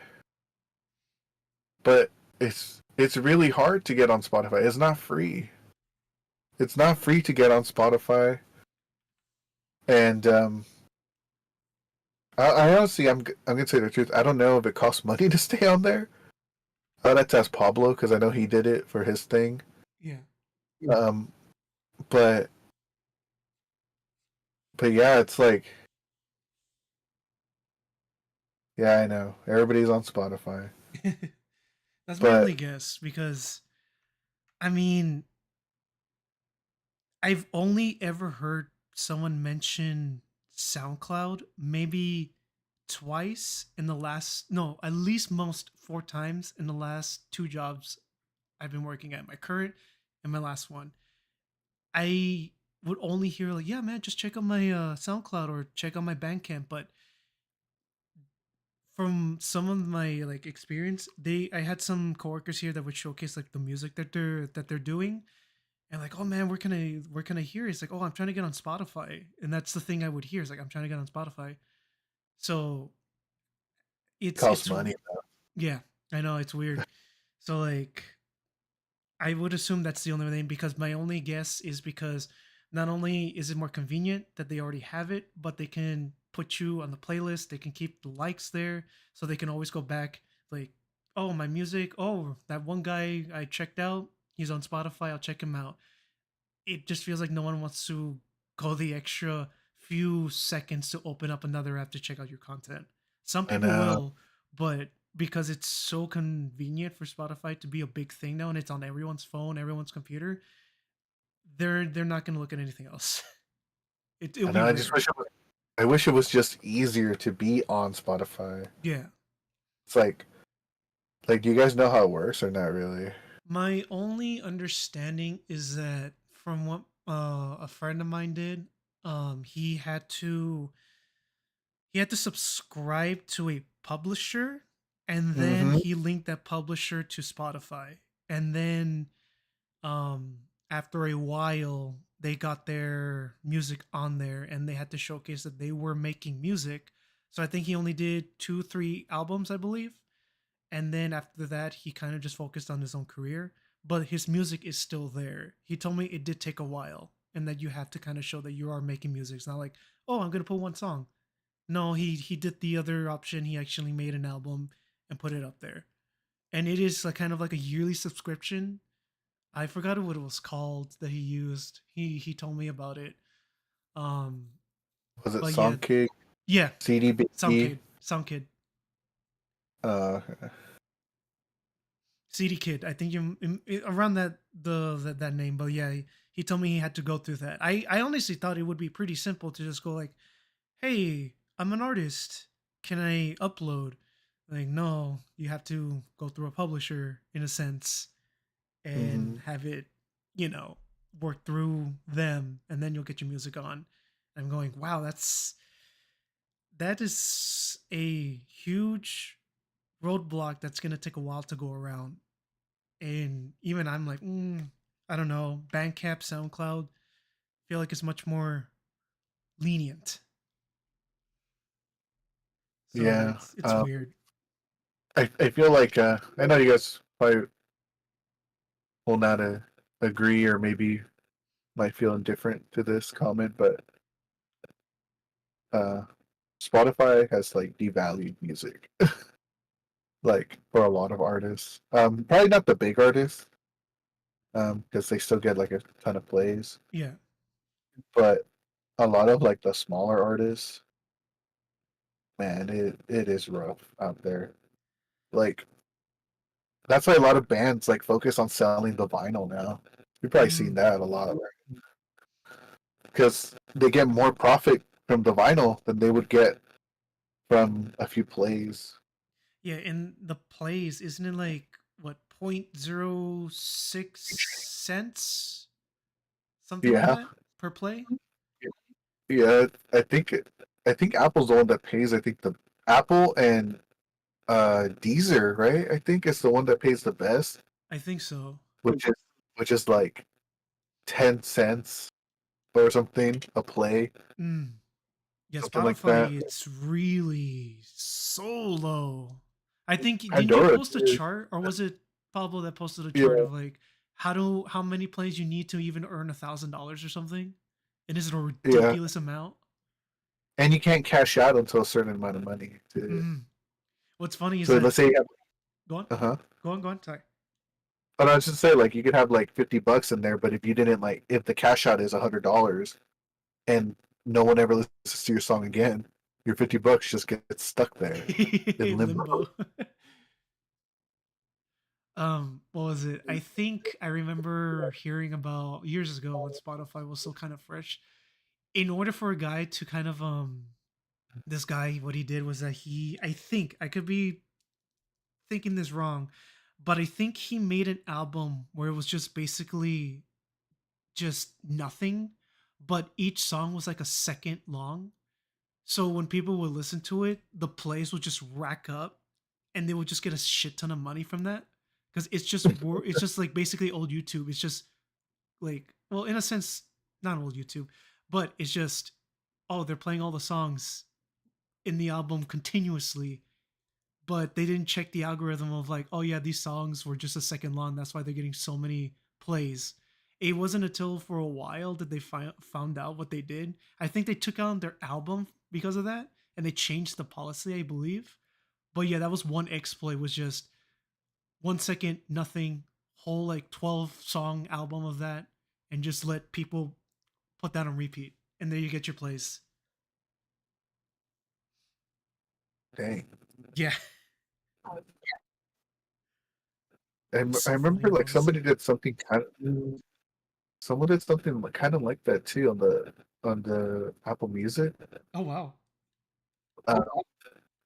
but it's really hard to get on Spotify. It's not free. It's not free to get on Spotify, and I honestly, I'm gonna say the truth. I don't know if it costs money to stay on there. I'd have to ask Pablo because I know he did it for his thing. Yeah. Um, but yeah, it's like yeah, I know everybody's on Spotify, That's my but only guess, because I mean, I've only ever heard someone mentioned SoundCloud maybe twice in the last, no, at least most 4 times in the last 2 jobs I've been working at, my current and my last one. I would only hear like, yeah, man, just check out my SoundCloud or check out my Bandcamp. But from some of my like experience, I had some coworkers here that would showcase like the music that they're doing, and like, oh man, where can I hear it? It's like, oh, I'm trying to get on Spotify, and that's the thing I would hear. It's like, I'm trying to get on Spotify. So Costs it's money. yeah, I know it's weird. So like, I would assume that's the only thing, because my only guess is because not only is it more convenient that they already have it, but they can put you on the playlist. They can keep the likes there, so they can always go back. Like, oh, my music. Oh, that one guy I checked out. He's on Spotify. I'll check him out. It just feels like no one wants to go the extra few seconds to open up another app to check out your content. Some I people know. will, but because it's so convenient for Spotify to be a big thing now and it's on everyone's phone, everyone's computer, they're not going to look at anything else. It'll I be know. I just rare. wish I wish it was just easier to be on Spotify. Yeah. It's like do you guys know how it works or not really? My only understanding is that from what a friend of mine did, he had to subscribe to a publisher, and then Mm-hmm. he linked that publisher to Spotify. And then um after a while they got their music on there and they had to showcase that they were making music. So I think he only did 2 3 albums, I believe. And then after that he kind of just focused on his own career, but his music is still there. He told me it did take a while and that you have to kind of show that you are making music. It's not like, oh, I'm gonna put one song. No, he did the other option. He actually made an album and put it up there. And it is like kind of like a yearly subscription. I forgot what it was called that he used. He told me about it. Um Was it but yeah, Songkick, yeah, CDB? Soundkid. Uh, CD Kid. I think you around that name, but yeah, he told me he had to go through that. I honestly thought it would be pretty simple to just go like, "Hey, I'm an artist. Can I upload?" Like, no, you have to go through a publisher in a sense and mhm. have it, you know, work through them, and then you'll get your music on. I'm going, wow, that is a huge roadblock that's gonna take a while to go around. And even I'm like, I don't know, Bandcamp, SoundCloud, feel like it's much more lenient. So Yeah. it's weird. I feel like I know you guys probably will not agree or maybe might feel indifferent to this comment, but uh, Spotify has like devalued music, like for a lot of artists. Probably not the big artists, because they still get like a ton of plays, Yeah. but a lot of like the smaller artists, man, it is rough out there. Like that's why a lot of bands like focus on selling the vinyl now. You've probably seen Mm. that a lot, right? Because they get more profit from the vinyl than they would get from a few plays. Yeah, and the plays, isn't it like what, 0.06 cents? Something like Yeah, that per play? yeah. I think Apple's the one that pays. I think the Apple and Deezer, right? I think is the one that pays the best, I think so. which is which is like 10 cents or something a play, Mm. Yeah, something like that. Spotify, it's really so low. I think, didn't you Pandora post a too. chart, or was it Pablo that posted a chart Yeah, of like how many plays you need to even earn $1,000 or something? And is it a yeah. ridiculous amount? And you can't cash out until a certain amount of money too. Hmm. What's funny is So that, let's say you have, go on, uh-huh. go on. Sorry. But I was just say like you could have like $50 in there, but if you didn't like if the cash out is $100 and no one ever listens to your song again, your $50 just gets stuck there in limbo. Limbo. What was it? I think I remember hearing about years ago when Spotify was still kind of fresh. in order for a guy to kind of this guy, what he did was that I think I could be thinking this wrong, but I think he made an album where it was just basically just nothing, but each song was like a second long. So when people would listen to it, the plays would just rack up, and they would just get a shit ton of money from that because it's just like basically old YouTube. It's just like, well, in a sense, not old YouTube, but it's just, oh, they're playing all the songs in the album continuously, but they didn't check the algorithm of like, oh yeah, these songs were just a second long. That's why they're getting so many plays. It wasn't until for a while that they found out what they did. I think they took out their album because of that, and they changed the policy, I believe. But yeah, that was one exploit. Was just 1 second, nothing, whole like 12 song album of that, and just let people put that on repeat, and there you get your plays. Dang. Yeah. And So I remember funny like was. someone did something kind of like that too on the Apple Music. Oh wow. Uh,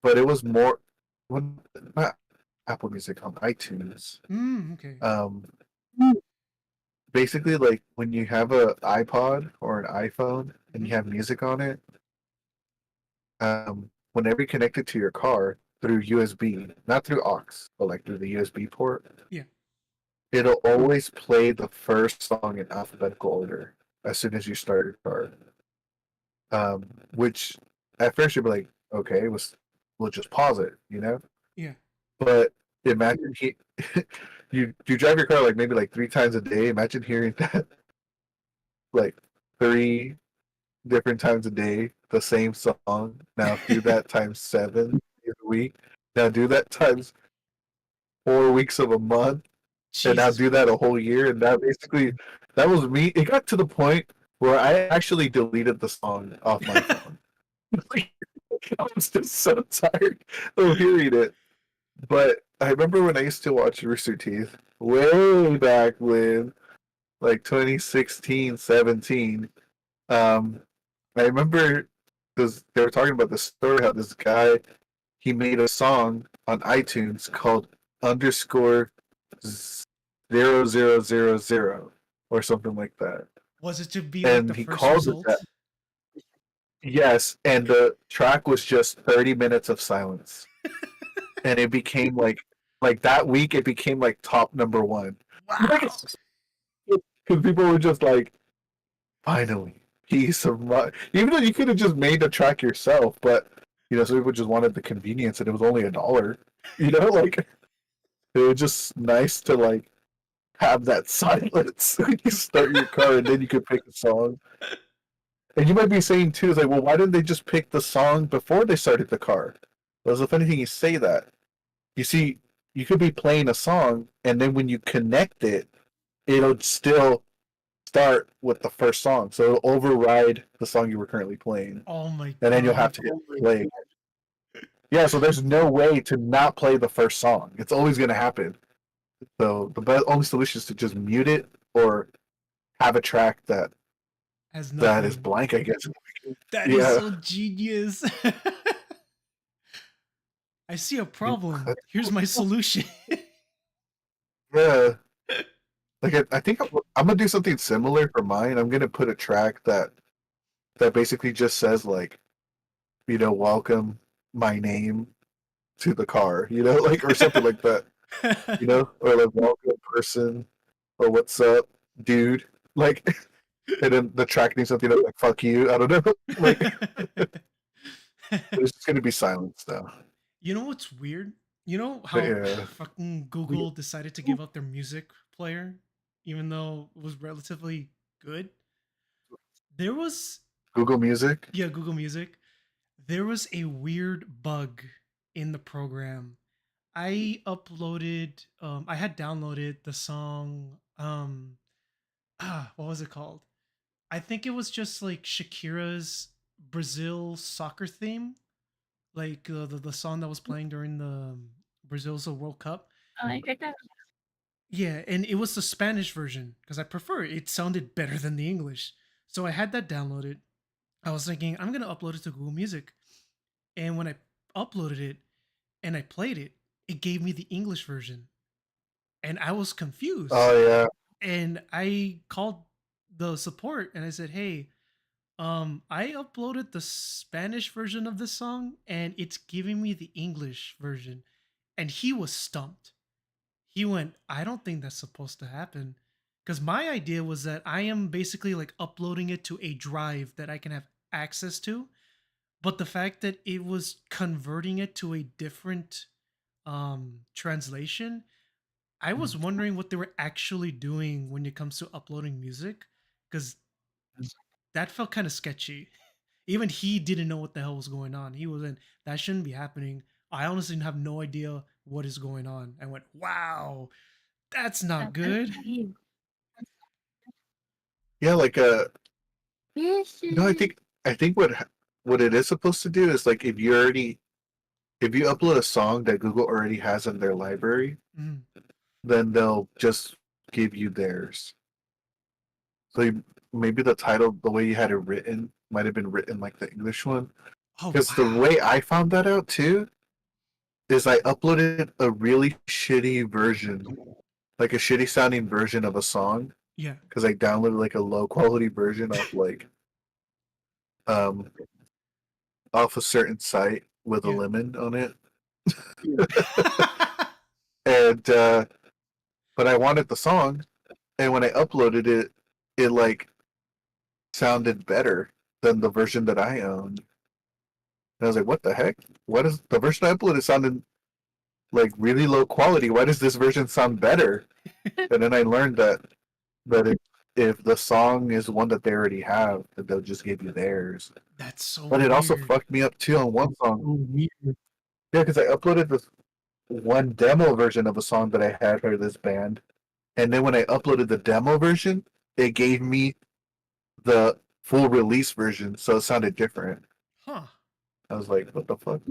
but it was more when not Apple Music on iTunes. Okay. Um, basically like when you have a iPod or an iPhone and you have music on it, whenever you connect it to your car through USB, not through aux, but like through the USB port, Yeah. it'll always play the first song in alphabetical order as soon as you start your car. Which at first you'll be like, okay, we'll just pause it, you know? Yeah. But imagine you drive your car like maybe like 3 times a day. Imagine hearing that like 3 different times a day, the same song. Now do that times 7 days a week. Now do that times 4 weeks of a month, and now Jesus do that a Christ. whole year. And that was me. It got to the point where I actually deleted the song off my phone. I was just so tired of hearing it. But I remember when I used to watch Rooster Teeth way back when, like 2016, 17. I remember they were talking about the story how this guy he made a song on iTunes called underscore 0000 or something like that, Was it to be like the and he first called it that. result? Yes, and the track was just 30 minutes of silence, and it became like that week it became like top number one. Wow. Because people were just like, finally, peace of mind. Even though you could have just made the track yourself, but some people just wanted the convenience, and it was only $1. Like it was just nice to like have that silence when you start your car, and then you could pick a song. And you might be saying too, is like, well, why didn't they just pick the song before they started the car? Well, the funny thing you say that. You see, you could be playing a song, and then when you connect it, it'll still start with the first song, so it'll override the song you were currently playing, Oh my and then you'll have god. to hit play. Yeah, so there's no way to not play the first song. It's always going to happen. So the only solution is to just mute it or have a track Has that is nothing. blank, I guess. That is Yeah, so genius. I see a problem. Here's my solution. yeah. Like I think I'm gonna do something similar for mine. I'm gonna put a track that basically just says like, welcome my name to the car, like or something like that, or like welcome person or what's up, dude, like, and then the track needs something like fuck you. I don't know, like there's just gonna be silence now. You know what's weird? You know But how yeah, fucking Google decided to give up their music player, even though it was relatively good? There was, Google Music. yeah, Google Music. There was a weird bug in the program. I had downloaded the song, what was it called? I think it was just like Shakira's Brazil soccer theme, like the song that was playing during the Brazil's World Cup. Oh, I heard that. Yeah, and it was the Spanish version because I prefer it. It sounded better than the English. So I had that downloaded. I was thinking I'm gonna upload it to Google Music, and when I uploaded it and I played it, it gave me the English version, and I was confused. Oh yeah. And I called the support and I said, "Hey, I uploaded the Spanish version of this song, and it's giving me the English version." And he was stumped. He went, "I don't think that's supposed to happen." Because my idea was that I am basically like uploading it to a drive that I can have access to. But the fact that it was converting it to a different translation, I was wondering what they were actually doing when it comes to uploading music. Because that felt kind of sketchy. Even he didn't know what the hell was going on. He wasn't, that shouldn't be happening. I honestly have no idea what is going on. I went, wow, that's not good. Yeah, like Yes. I think what it is supposed to do is like if you upload a song that Google already has in their library, Mm. then they'll just give you theirs. So maybe the title, the way you had it written, might have been written like the English one. Oh, Because the wow. way I found that out too is I uploaded a really shitty version, like a shitty sounding version of a song, Yeah. because I downloaded like a low quality version of like um off a certain site with a Yeah. lemon on it, and but I wanted the song, and when I uploaded it, it like sounded better than the version that I owned. And I was like, what the heck? What is the version I uploaded sounded like really low quality? Why does this version sound better? And then I learned that if the song is one that they already have, that they'll just give you theirs. That's so But it also weird. fucked me up too on one song. Yeah, because I uploaded this one demo version of a song that I had for this band, and then when I uploaded the demo version, it gave me the full release version, so it sounded different. Huh. I was like, what the fuck?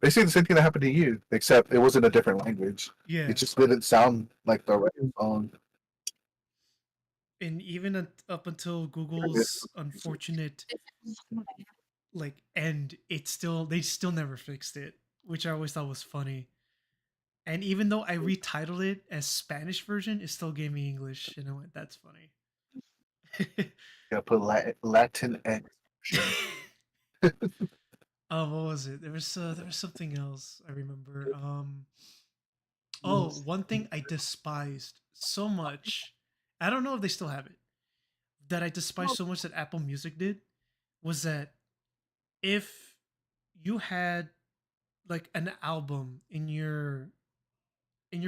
Basically the same thing that happened to you, except it was in a different language. Yeah. It just didn't sound like the right song. And even up until Google's unfortunate like end, they still never fixed it, which I always thought was funny. And even though I retitled it as Spanish version, it still gave me English, and I went, "That's funny." Gotta put Latin X. What was it? There was something else I remember. Oh, one thing I despised so much. I don't know if they still have it. That I despised so much that Apple Music did was that if you had like an album in your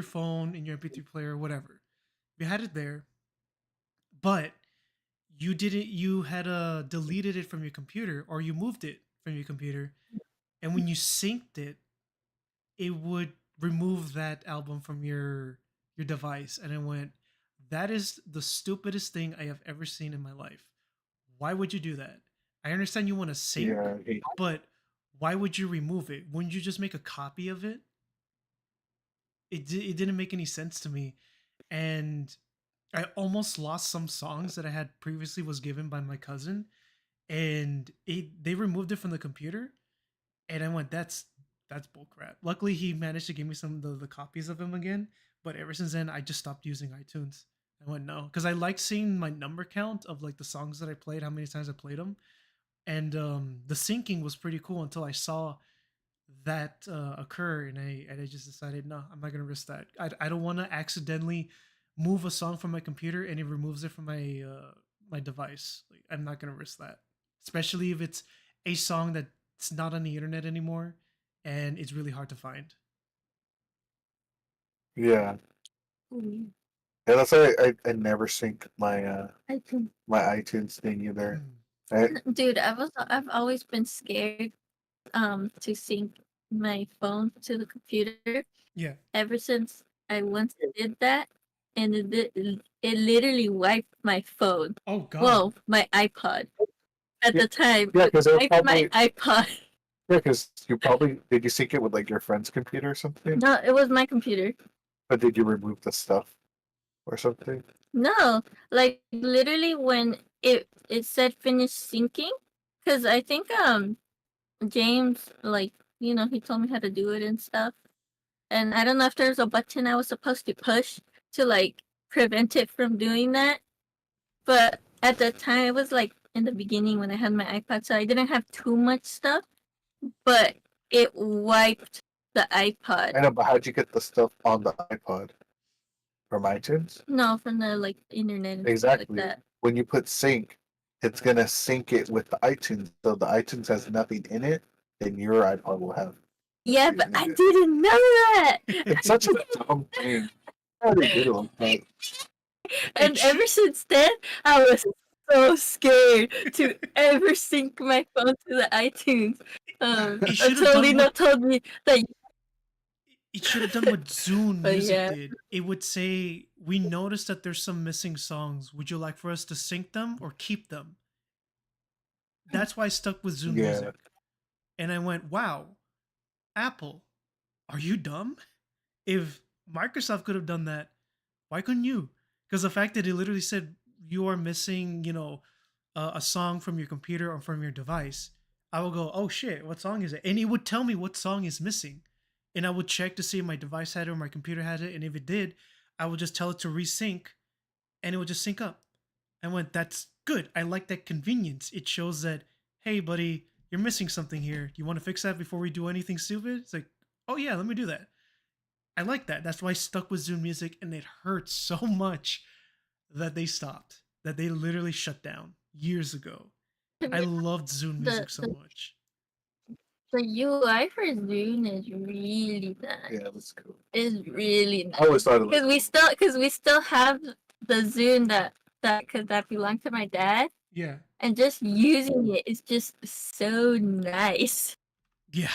phone, in your MP3 player, whatever, you had it there, but you had deleted it from your computer or you moved it from your computer, and when you synced it, it would remove that album from your device, and I went, that is the stupidest thing I have ever seen in my life. Why would you do that? I understand you want to sync, Yeah, but why would you remove it? Wouldn't you just make a copy of it? It didn't make any sense to me, and I almost lost some songs that I had previously was given by my cousin, and they removed it from the computer, and I went, that's bullcrap. Luckily, he managed to give me some of the copies of him again, but ever since then, I just stopped using iTunes. I went, no, because I liked seeing my number count of like the songs that I played, how many times I played them, and the syncing was pretty cool until I saw that occur, and I just decided, no, I'm not gonna risk that. I don't want to accidentally move a song from my computer and it removes it from my device. Like, I'm not gonna risk that, especially if it's a song that's not on the internet anymore and it's really hard to find. yeah. Yeah, that's why I never sync my iTunes thing either. I, Dude, I've always been scared to sync my phone to the computer Yeah. ever since I once did that, and it literally wiped my phone. Oh God. Well, my iPod at Yeah, the time. yeah, because It wiped my iPod. yeah, because did you sync it with like your friend's computer or something? No, it was my computer. Or did you remove the stuff or something? No, like literally when it said finish syncing, Because I think James, like, you know, he told me how to do it and stuff. And I don't know if there's a button I was supposed to push to like prevent it from doing that. But at the time, it was like in the beginning when I had my iPod, so I didn't have too much stuff. But it wiped the iPod. I know, but how'd you get the stuff on the iPod? From iTunes? No, from the like internet and Exactly. stuff like that. When you put sync, it's gonna sync it with the iTunes. So the iTunes has nothing in it, then your iPod will have. Yeah, but I didn't know that. It's such a dumb thing. How do they do it? And ever since then, I was so scared to ever sync my phone to the iTunes. It should've Until done Lino what- told me that. It should have done what Zune But Music yeah. did. It would say, "We noticed that there's some missing songs. Would you like for us to sync them or keep them?" That's why I stuck with Zune Yeah. Music. And I went, "Wow, Apple, are you dumb? If Microsoft could have done that, why couldn't you?" Because the fact that it literally said you are missing, you know, a song from your computer or from your device, I will go, "Oh shit, what song is it?" And it would tell me what song is missing. And I would check to see if my device had it or my computer had it. And if it did, I would just tell it to resync and it would just sync up. I went, "That's good. I like that convenience. It shows that, hey, buddy, you're missing something here. Do you want to fix that before we do anything stupid?" It's like, "Oh, yeah, let me do that." I like that. That's why I stuck with Zune Music, and it hurt so much that they stopped, that they literally shut down years ago. I loved Zune Music so much. The UI for Zune is really nice. Yeah, that's cool. It's really nice. I always thought it was Because we still have the Zune that belonged to my dad, Yeah. and just using it is just so nice. Yeah.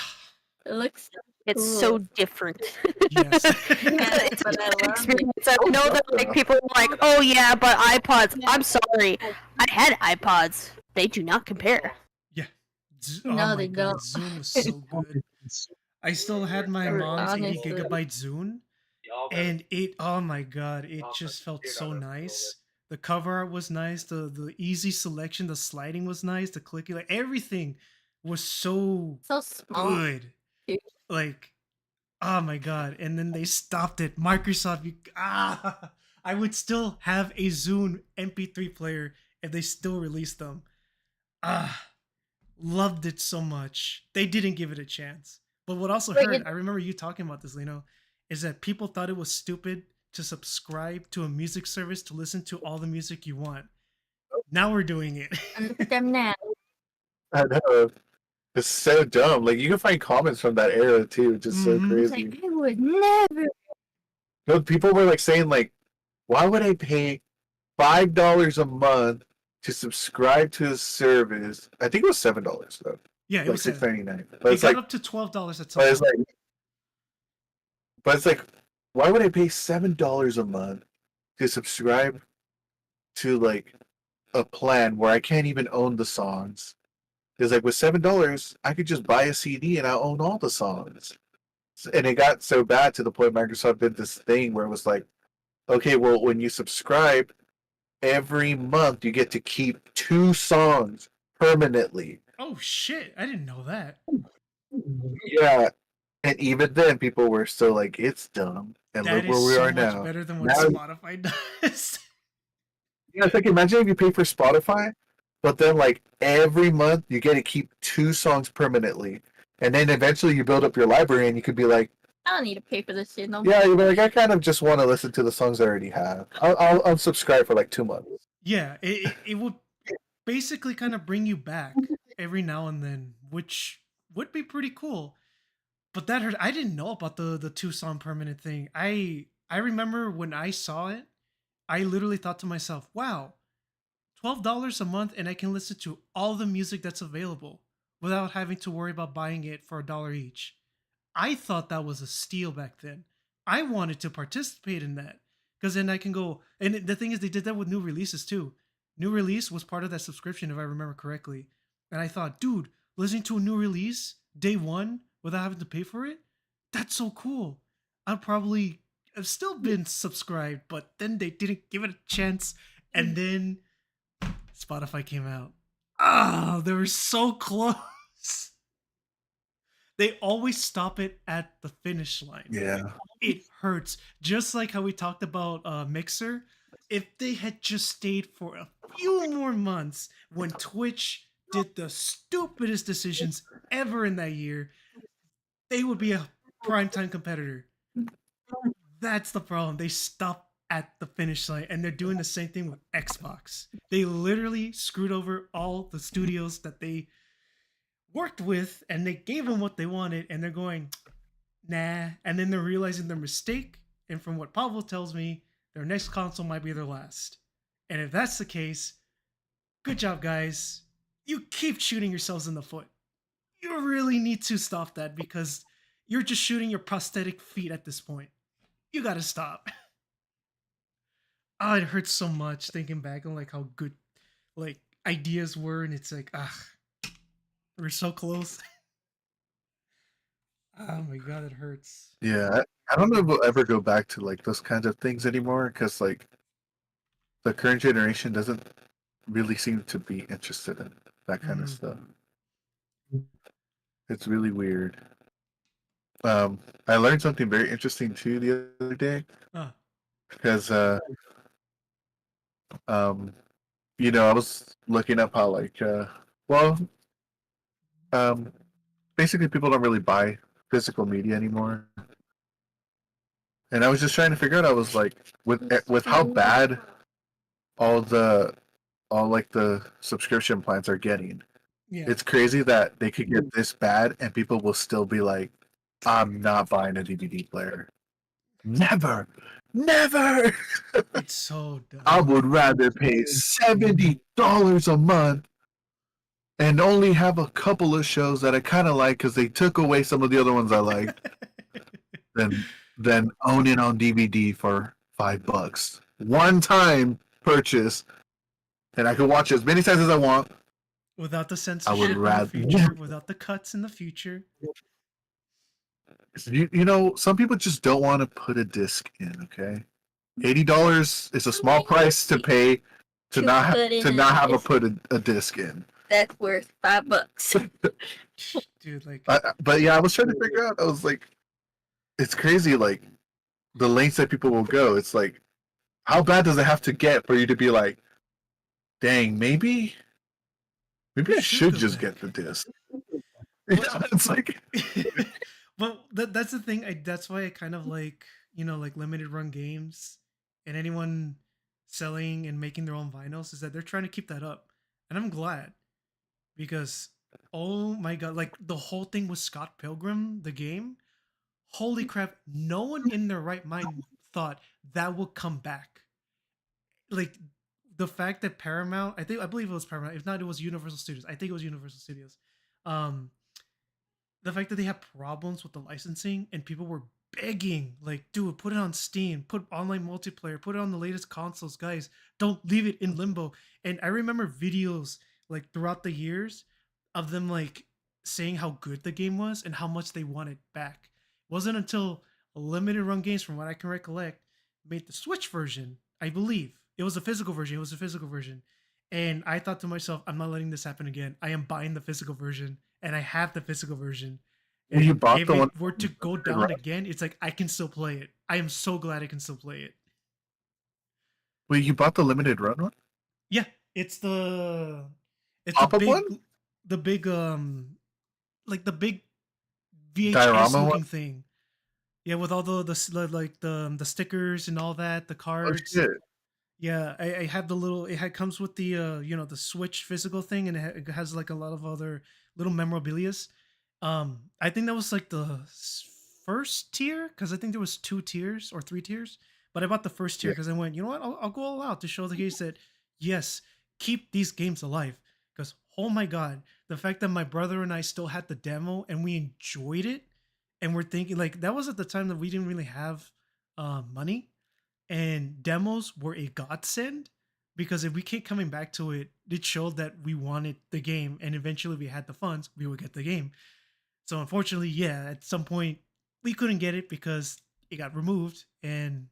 It looks It's cool. so different. Yes. Yeah, It's but I an love it. experience. I know that like people are like, oh yeah, but iPods. I'm sorry, I had iPods. They do not compare. Yeah. No, oh my they god, don't. Zune was so good. I still had my mom's 80 Honestly. gigabyte Zune, Y'all better and it, oh my god, it just felt so nice. The cover art was nice, the easy selection, the sliding was nice, the clicking, like everything was so So small. good. Like, oh my god. And then they stopped it. Microsoft, I would still have a Zune MP3 player if they still released them. Loved it so much. They didn't give it a chance. But what also Wait, hurt, I remember you talking about this, Lino, is that people thought it was stupid to subscribe to a music service to listen to all the music you want. Now we're doing it. And look at them now. I know. It's so dumb. Like you can find comments from that era too, just so Mhm. It's crazy. like, I would never. No, people were like saying like, why would I pay $5 a month to subscribe to a service? I think it was $7 though. Yeah, it Like was $6.99. It But it's got like up to $12 at some but it's point. like why would I pay $7 a month to subscribe to like a plan where I can't even own the songs? Because like with $7, I could just buy a CD and I own all the songs. And it got so bad to the point Microsoft did this thing where it was like, okay, well, when you subscribe, every month you get to keep 2 songs permanently. Oh shit, I didn't know that. Yeah. And even then, people were still like, it's dumb. And That look where is we so are much now. better than what Now- Spotify does. Yeah, it's like imagine if you pay for Spotify, but then like every month you get to keep 2 songs permanently. And then eventually you build up your library and you could be like, I don't need to pay for this shit no more. yeah, you'd be like, I kind of just want to listen to the songs I already have. I'll unsubscribe for like 2 months. Yeah, it would basically kind of bring you back every now and then, which would be pretty cool. But that hurt. I didn't know about the 2 song permanent thing. I remember when I saw it, I literally thought to myself, wow, $12 a month and I can listen to all the music that's available without having to worry about buying it for $1 each. I thought that was a steal back then. I wanted to participate in that because then I can go. And the thing is, they did that with new releases too. New release was part of that subscription, if I remember correctly. And I thought, dude, listening to a new release day one without having to pay for it, that's so cool. I'd probably have still been subscribed, but then they didn't give it a chance. And then Spotify came out. Ah, they were so close. They always stop it at the finish line. Yeah. It hurts. Just like how we talked about Mixer. If they had just stayed for a few more months when Twitch did the stupidest decisions ever in that year, they would be a primetime competitor. That's the problem. They stop at the finish line, and they're doing the same thing with Xbox. They literally screwed over all the studios that they worked with, and they gave them what they wanted, and they're going, nah. And then they're realizing their mistake. And from what Pablo tells me, their next console might be their last. And if that's the case, good job, guys. You keep shooting yourselves in the foot. You really need to stop that because you're just shooting your prosthetic feet at this point. You gotta stop. Oh, it hurts so much thinking back on like how good like ideas were, and it's like, we're so close. Oh my god, it hurts. Yeah, I don't know if we'll ever go back to like those kinds of things anymore because like the current generation doesn't really seem to be interested in that kind of stuff. It's really weird. I learned something very interesting too the other day Ah, because you know, I was looking up how like well basically people don't really buy physical media anymore. And I was just trying to figure out, I was like, with how bad all like the subscription plans are getting, yeah. it's crazy that they could get this bad and people will still be like, I'm not buying a DVD player. Never. Never. It's so dumb. I would rather pay $70 a month and only have a couple of shows that I kind of like because they took away some of the other ones I like than own it on DVD for $5. One time purchase, and I can watch it as many times as I want. Without the I censorship would in the rather. future, without the cuts in the future. You know, some people just don't want to put a disc in. Okay, $80 is a small price to pay to not have to put a disc in. That's worth $5. Dude, like, But yeah, I was trying to figure out. I was like, it's crazy, like the lengths that people will go. It's like, how bad does it have to get for you to be like, dang, maybe I should go just back. get the disc. It's like, But that's the thing. That's why I kind of like, like limited run games and anyone selling and making their own vinyls is that they're trying to keep that up. And I'm glad because, oh my god, like the whole thing with Scott Pilgrim, the game, holy crap, no one in their right mind thought that would come back. Like the fact that Paramount, I believe it was Paramount. If not, it was Universal Studios. I think it was Universal Studios. Um, the fact that they have problems with the licensing and people were begging, like, dude, put it on Steam, put online multiplayer, put it on the latest consoles, guys. Don't leave it in limbo. And I remember videos like throughout the years of them like saying how good the game was and how much they wanted back. It wasn't until limited run games, from what I can recollect, made the Switch version. I believe it was a physical version. It was a physical version, and I thought to myself, I'm not letting this happen again. I am buying the physical version, and I have the physical version. And you bought if the it one were to go down right? again, it's like I can still play it. I am so glad I can still play it. Wait, you bought the limited run one? Yeah, it's the Pop-up big one? the big like the big VHS Diorama looking one? thing. Yeah, with all like the stickers and all that, the Oh cards. shit! Yeah, I had the little. Comes with the the Switch physical thing, and it has like a lot of other little memorabilia's. I think that was like the first tier because I think there was 2 tiers or 3 tiers. But I bought the first tier Yeah. because I went, you know what? I'll go all out to show the case that yes, keep these games alive. Because oh my god, the fact that my brother and I still had the demo and we enjoyed it, and we're thinking like that was at the time that we didn't really have money, and demos were a godsend because if we keep coming back to it, it showed that we wanted the game, and eventually we had the funds, we would get the game. So unfortunately, yeah, at some point we couldn't get it because it got removed, and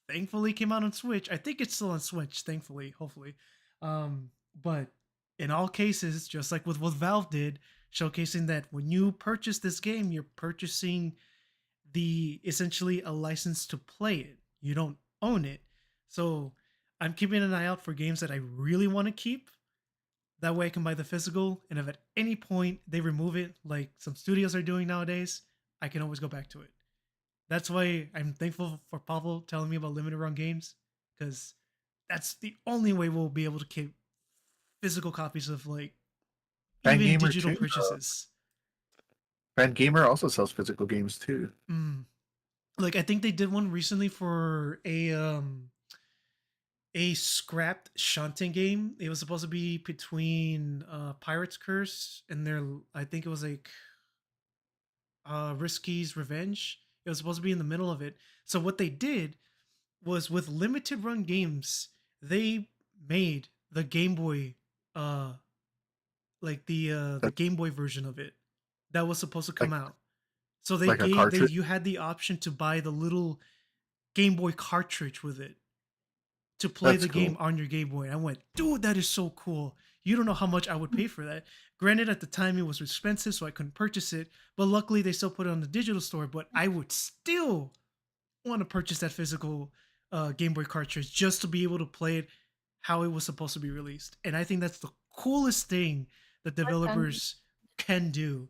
thankfully it came out on Switch. I think it's still on Switch, thankfully, hopefully. But in all cases, just like with what Valve did, showcasing that when you purchase this game, you're purchasing the essentially a license to play it. You don't own it. So I'm keeping an eye out for games that I really want to keep. That way I can buy the physical, and if at any point they remove it, like some studios are doing nowadays, I can always go back to it. That's why I'm thankful for Pavel telling me about limited run games, because that's the only way we'll be able to keep physical copies of like Fan even Gamer digital too. purchases. Fan Gamer also sells physical games too. Like I think they did one recently for a scrapped shunting game. It was supposed to be between Pirate's Curse and their, I think it was like Risky's Revenge. It was supposed to be in the middle of it. So what they did was with limited run games, they made the Game Boy like the Like, Game Boy version of it that was supposed to come like out. So they like a gave they cartridge. you had the option to buy the little Game Boy cartridge with it to play That's the game cool. on your Game Boy. And I went, dude, that is so cool. You don't know how much I would pay for that. Granted, at the time it was expensive, so I couldn't purchase it. But luckily, they still put it on the digital store. But I would still want to purchase that physical Game Boy cartridge just to be able to play it how it was supposed to be released. And I think that's the coolest thing that developers can do.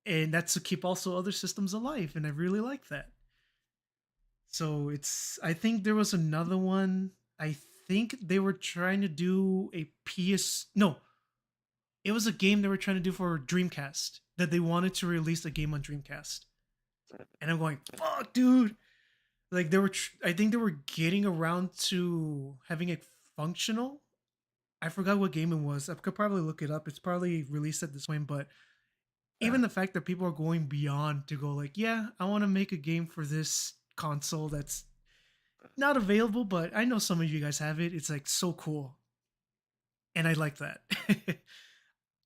And that's to keep also other systems alive. And I really like that. So it's, I think there was another one. I think they were trying to do a PS, no, it was a game they were trying to do for Dreamcast, that they wanted to release a game on Dreamcast. And I'm going, fuck, dude. Like they were, I think they were getting around to having it functional. I forgot what game it was. I could probably look it up. It's probably released at this point, but even the fact that people are going beyond to go like, yeah, I want to make a game for this console that's not available, but I know some of you guys have it. It's like so cool. And I like that.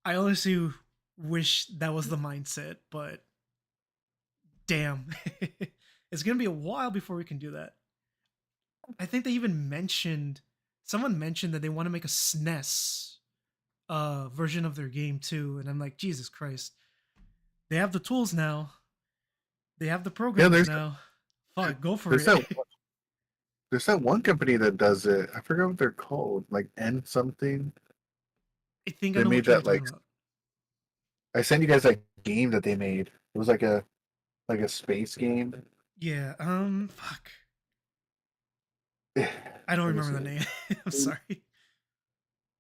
I honestly wish that was the mindset, but damn. It's going to be a while before we can do that. I think they even mentioned, someone mentioned that they want to make a SNES version of their game too. And I'm like, Jesus Christ. They have the tools now. They have the Yeah, programs now. Fuck, go for there's it. that there's that one company that does it. I forgot what they're called. Like N something. I think I They know made which one you're that like talking about. I sent you guys that game that they made. It was like a space game. Yeah, fuck. I don't Let me remember the see. name. I'm sorry.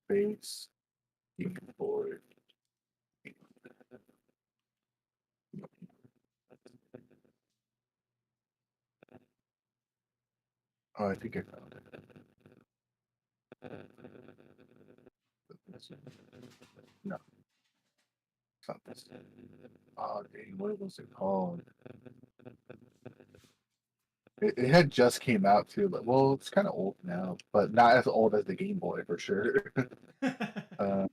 Space keyboard. Oh, I think I found it. No, it's not this. Oh, dang, what was it called? It had just came out too. But, well, it's kind of old now, but not as old as the Game Boy for sure. uh,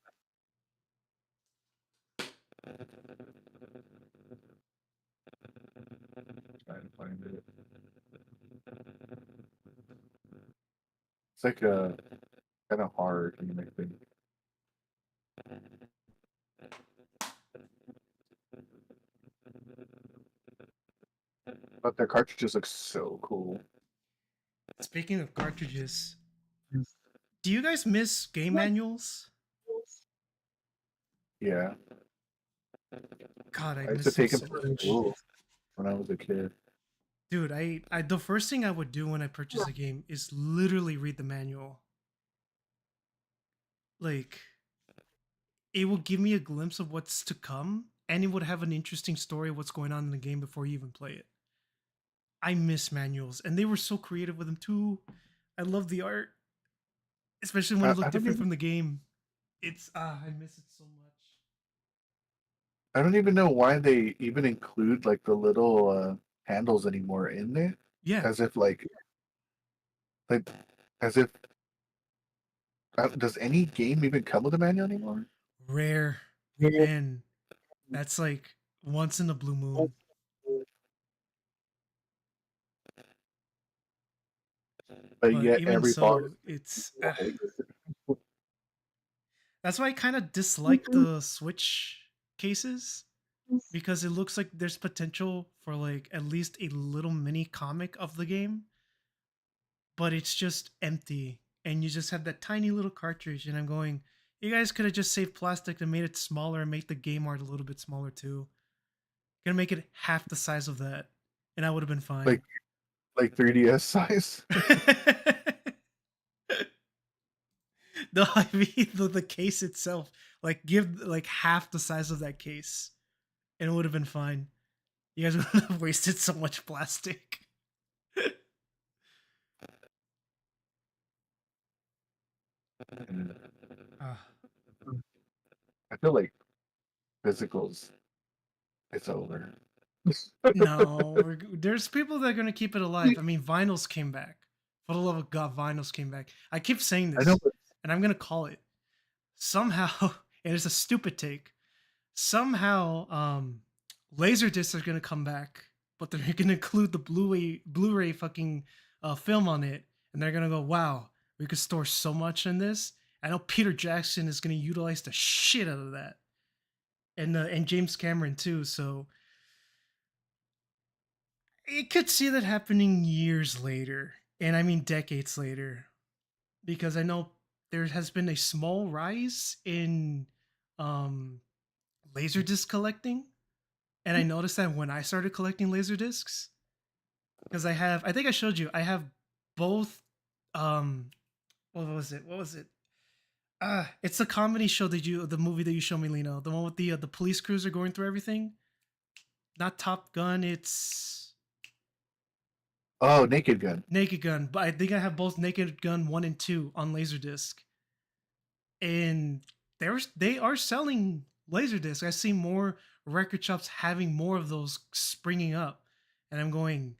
trying to find it. It's like a kind of hard game, I think. But their cartridges look so cool. Speaking of cartridges, do you guys miss game manuals? Yeah, God, I I used to miss them take them so to much. school when I was a kid. Dude, I the first thing I would do when I purchase a game is literally read the manual. Like, it will give me a glimpse of what's to come, and it would have an interesting story of what's going on in the game before you even play it. I miss manuals, and they were so creative with them too. I love the art, especially when it I looked don't different even from the game. It's I miss it so much. I don't even know why they even include like the little handles anymore in there, Yeah, as if like as if does any game even come with a manual anymore? rare, and that's like once in a blue moon. But But yet even every box. so, it's That's why I kind of dislike the Switch cases, because it looks like there's potential for like at least a little mini comic of the game, but it's just empty, and you just have that tiny little cartridge. And I'm going, you guys could have just saved plastic and made it smaller and make the game art a little bit smaller too. Gonna make it half the size of that, and I would have been fine. Like 3DS size. No, I mean the case itself. Like give like half the size of that case, and it would have been fine. You guys would have wasted so much plastic. Ah, I feel like physicals, it's over. no, there's people that are gonna keep it alive. I mean, vinyls came back. For the love of God, vinyls came back. I keep saying I know, this, but and I'm gonna call it somehow. And it's a stupid take. Somehow, laser discs are gonna come back, but they're gonna include the Blu-ray fucking film on it, and they're gonna go, wow, we could store so much in this. I know Peter Jackson is gonna utilize the shit out of that, and James Cameron too. So it could see that happening years later, and I mean decades later, because I know there has been a small rise in um, laser disc collecting, and I noticed that when I started collecting laser discs, because I think I showed you, I have both. Um, what was it? What was it? It's the comedy show the movie that you showed me, Lino, the one with the police cruiser going through everything. Not Top Gun. It's oh, Naked Gun. Naked Gun, but I think I have both Naked Gun 1 and 2 on Laserdisc. And they are selling Laserdisc. I see more record shops having more of those springing up. And I'm going,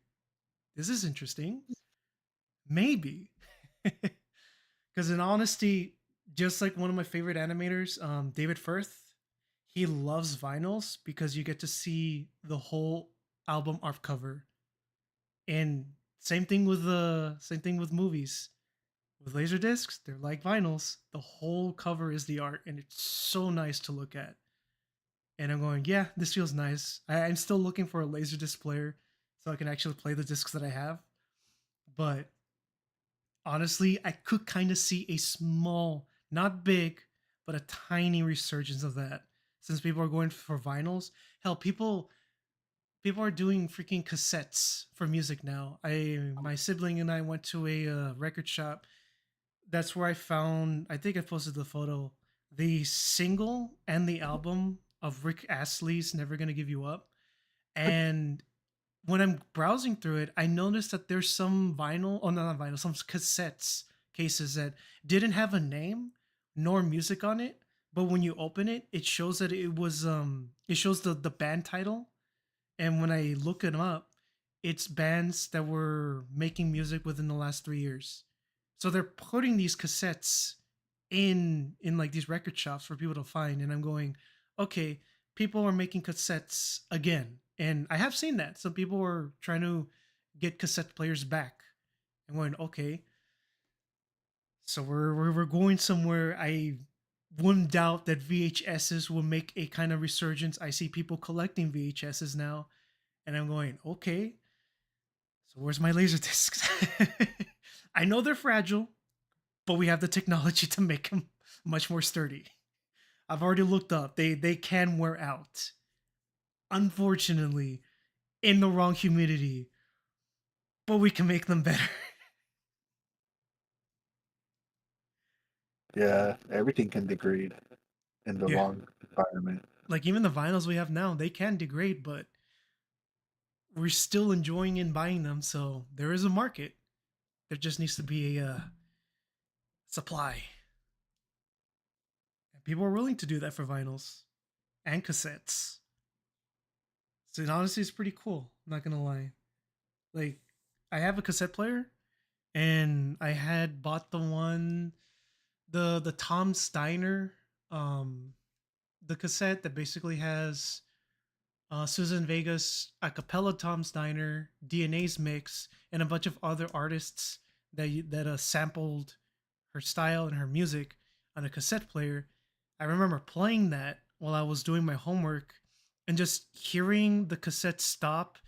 this is interesting. Maybe. Because in honesty, just like one of my favorite animators, David Firth, he loves vinyls because you get to see the whole album art cover. And same thing with movies. With laser discs, they're like vinyls. The whole cover is the art, and it's so nice to look at. And I'm going, yeah, this feels nice. I'm still looking for a laser disc player so I can actually play the discs that I have. But honestly, I could kind of see a small, not big, but a tiny resurgence of that since people are going for vinyls. Hell, people are doing freaking cassettes for music now. My sibling and I went to a record shop. That's where I found. I think I posted the photo, the single and the album of Rick Astley's "Never Gonna Give You Up." And when I'm browsing through it, I noticed that there's some vinyl, oh no, not vinyl, some cassettes cases that didn't have a name nor music on it. But when you open it, it shows that it shows the band title, and when I look it up, it's bands that were making music within the last 3 years. So they're putting these cassettes in like these record shops for people to find, and I'm going, okay, people are making cassettes again, and I have seen that some people are trying to get cassette players back. I'm going, okay, so we're going somewhere. I wouldn't doubt that VHSs will make a kind of resurgence. I see people collecting VHSs now, and I'm going, okay, so where's my laser discs? I know they're fragile, but we have the technology to make them much more sturdy. I've already looked up. They can wear out. Unfortunately, in the wrong humidity, but we can make them better. Yeah, everything can degrade in the Yeah. wrong environment. Like even the vinyls we have now, they can degrade, but we're still enjoying and buying them. So there is a market. There just needs to be a supply. And people are willing to do that for vinyls and cassettes. So honestly, it's pretty cool. I'm not gonna lie. Like, I have a cassette player, and I had bought the Tom Steiner, um, the cassette that basically has Susan Vega's a cappella Tom Steiner, DNA's mix, and a bunch of other artists that sampled her style and her music on a cassette player. I remember playing that while I was doing my homework and just hearing the cassette stop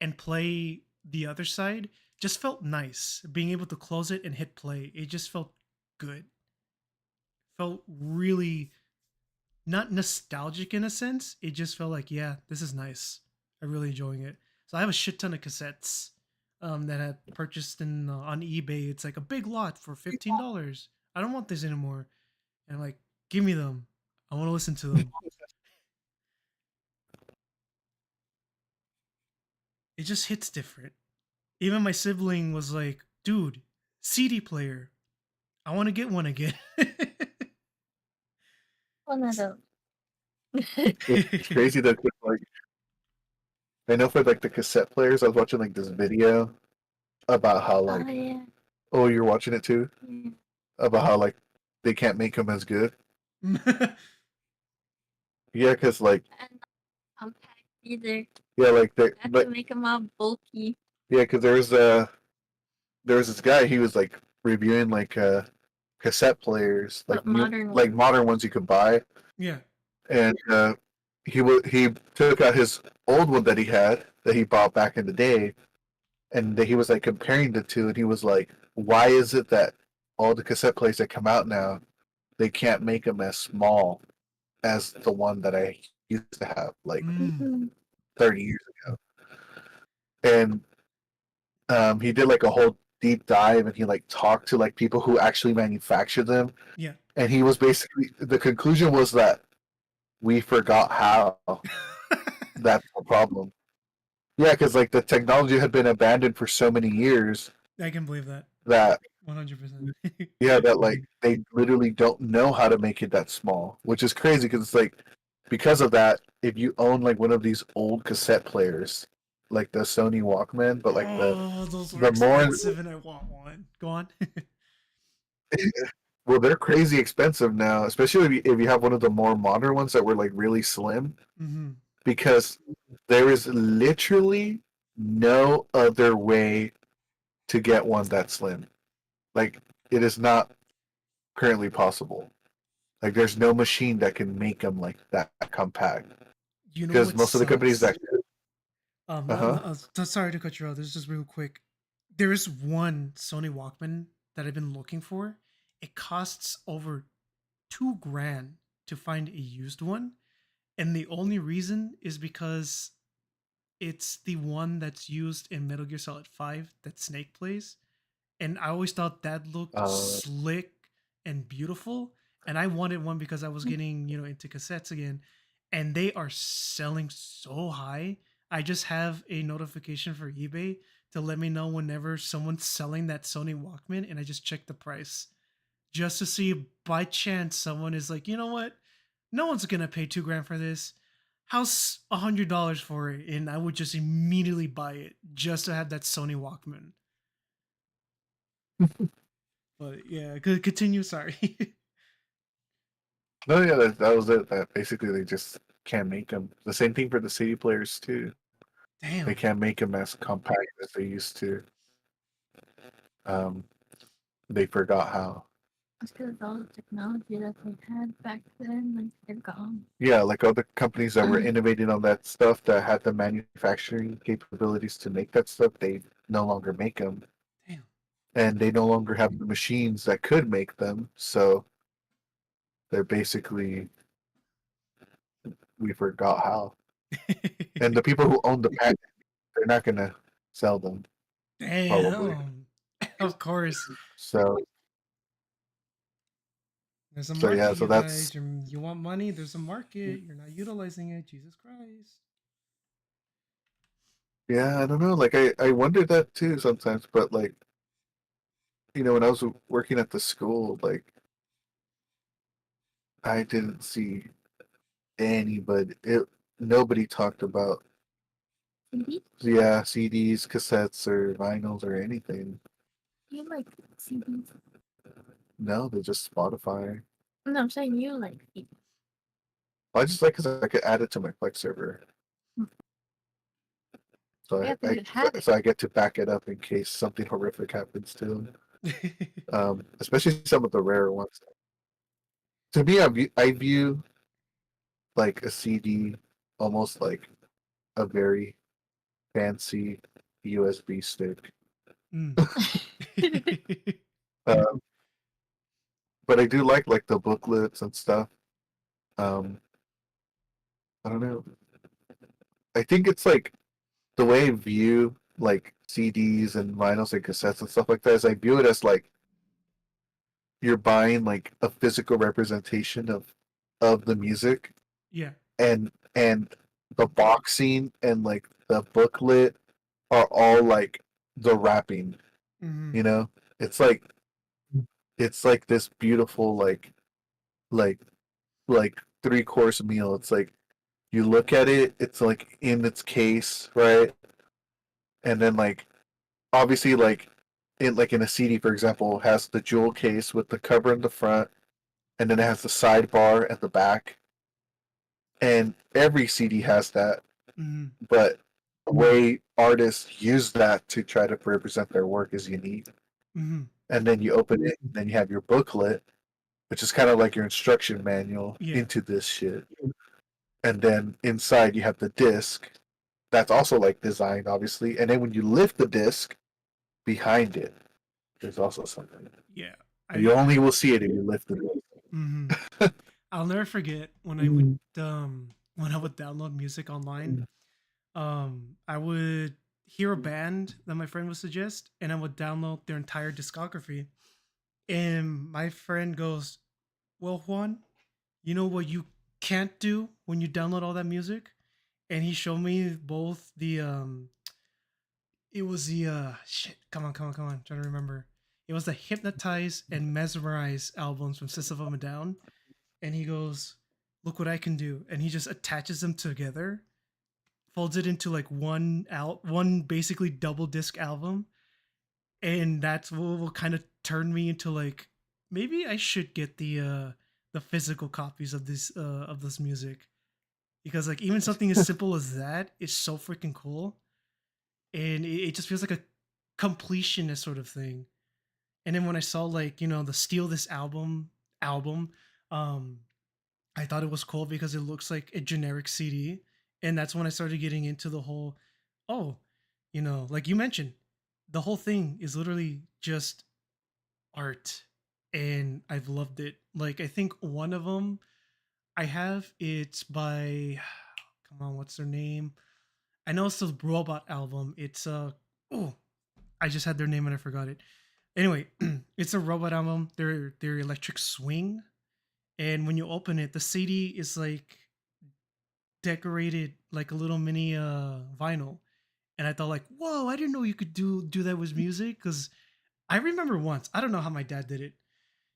and play the other side just felt nice. Being able to close it and hit play, it just felt good. Felt really not nostalgic in a sense. It just felt like, yeah, this is nice. I'm really enjoying it. So I have a shit ton of cassettes that I purchased on eBay. It's like a big lot for $15. I don't want this anymore. And I'm like, give me them. I want to listen to them. It just hits different. Even my sibling was like, dude, CD player. I want to get one again. One of those. It's crazy that like I know for like the cassette players, I was watching like this video about how Oh like yeah. oh you're watching it too Yeah. about how like they can't make them as good. Yeah, because like And not compact either. yeah like they I have like to make them all bulky. yeah because there was this guy he was like reviewing like cassette players like But modern like ones. modern ones you could buy Yeah. and he took out his old one that he had that he bought back in the day and he was like comparing the two and he was like why is it that all the cassette players that come out now they can't make them as small as the one that I used to have like Mm. 30 years ago and he did like a whole deep dive and he like talked to like people who actually manufacture them Yeah. and he was basically the conclusion was that we forgot how. That's the problem. Yeah, because like the technology had been abandoned for so many years I can believe that. that 100%. yeah, that like they literally don't know how to make it that small, which is crazy because it's like because of that, if you own like one of these old cassette players, like the Sony Walkman, but like Oh, those were the more expensive and I want one. Go on. well, they're crazy expensive now, especially if you have one of the more modern ones that were like really slim, Hmm. because there is literally no other way to get one that slim. Like it is not currently possible. Like there's no machine that can make them like that compact. You know Because what most of the companies sucks? that uh-huh. Sorry to cut you off. This is just real quick. There is one Sony Walkman that I've been looking for. It costs over 2 grand to find a used one, and the only reason is because it's the one that's used in Metal Gear Solid 5 that Snake plays. And I always thought that looked Uh, slick and beautiful. And I wanted one because I was getting, into cassettes again. And they are selling so high. I just have a notification for eBay to let me know whenever someone's selling that Sony Walkman, and I just check the price just to see if by chance someone is like, you know what? No one's gonna pay 2 grand for this. How's $100 for it? And I would just immediately buy it just to have that Sony Walkman. But yeah, continue. Sorry. no, yeah, that was it. That basically they just can't make them. The same thing for the CD players too. They Damn. can't make them as compact as they used to. Um, they forgot how. It's because all the technology that they had back then, like they're gone. Yeah, like other companies that were innovating on that stuff that had the manufacturing capabilities to make that stuff, they no longer make them, Damn. and they no longer have the machines that could make them. So they're basically we forgot how. And the people who own the patent, they're not gonna sell them probably. Damn. Of course. So There's a so yeah, market, so you that's guys. You want money? There's a market. You're not utilizing it. Jesus Christ. yeah, I don't know. Like I wonder that too sometimes, but like when I was working at the school, like I didn't see anybody. Nobody talked about CDs? yeah CDs, cassettes, or vinyls or anything. You like CDs? No, they're just Spotify. No, I'm saying you like CDs. I just like because I could add it to my Plex server, so Yeah, but you have it. so I get to back it up in case something horrific happens to them. Especially some of the rare ones. To me, I view like a CD almost like a very fancy USB stick. Mm. Um, but I do like the booklets and stuff. Um, I don't know. I think it's like the way I view like CDs and vinyls and cassettes and stuff like that is I view it as like you're buying like a physical representation of the music, Yeah. and the boxing and like the booklet are all like the wrapping, Mm-hmm. you know? It's like this beautiful like like 3 course meal. It's like you look at it, it's like in its case, right? And then like obviously like in a CD for example has the jewel case with the cover in the front, and then it has the sidebar at the back, and every CD has that. Mm-hmm. But the way artists use that to try to represent their work is unique. Mm-hmm. And then you open it, and then you have your booklet, which is kind of like your instruction manual Yeah. into this shit. And then inside you have the disc. That's also like designed, obviously. And then when you lift the disc, behind it, there's also something. Yeah. You only will see it if you lift the disc. Mm-hmm. I'll never forget when I would download music online. I would hear a band that my friend would suggest, and I would download their entire discography. And my friend goes, "Well, Juan, you know what you can't do when you download all that music?" And he showed me both it was the shit. Come on. I'm trying to remember. It was the Hypnotize and Mesmerize albums from System of a Down. And he goes, "Look what I can do." And he just attaches them together, folds it into like one basically double disc album, and that's what will kind of turn me into like maybe I should get the physical copies of this music, because like even something as simple as that is so freaking cool, and it just feels like a completionist sort of thing. And then when I saw like the Steal This album, um I thought it was cool because it looks like a generic CD. And that's when I started getting into the whole, oh, like you mentioned, the whole thing is literally just art. And I've loved it. Like, I think one of them I have, it's by, come on, what's their name? I know it's the Robot album. It's, oh, I just had their name and I forgot it. Anyway, it's a Robot album. They're Electric Swing. And when you open it, the CD is like decorated like a little mini vinyl. And I thought like, whoa, I didn't know you could do that with music. Because I remember once, I don't know how my dad did it.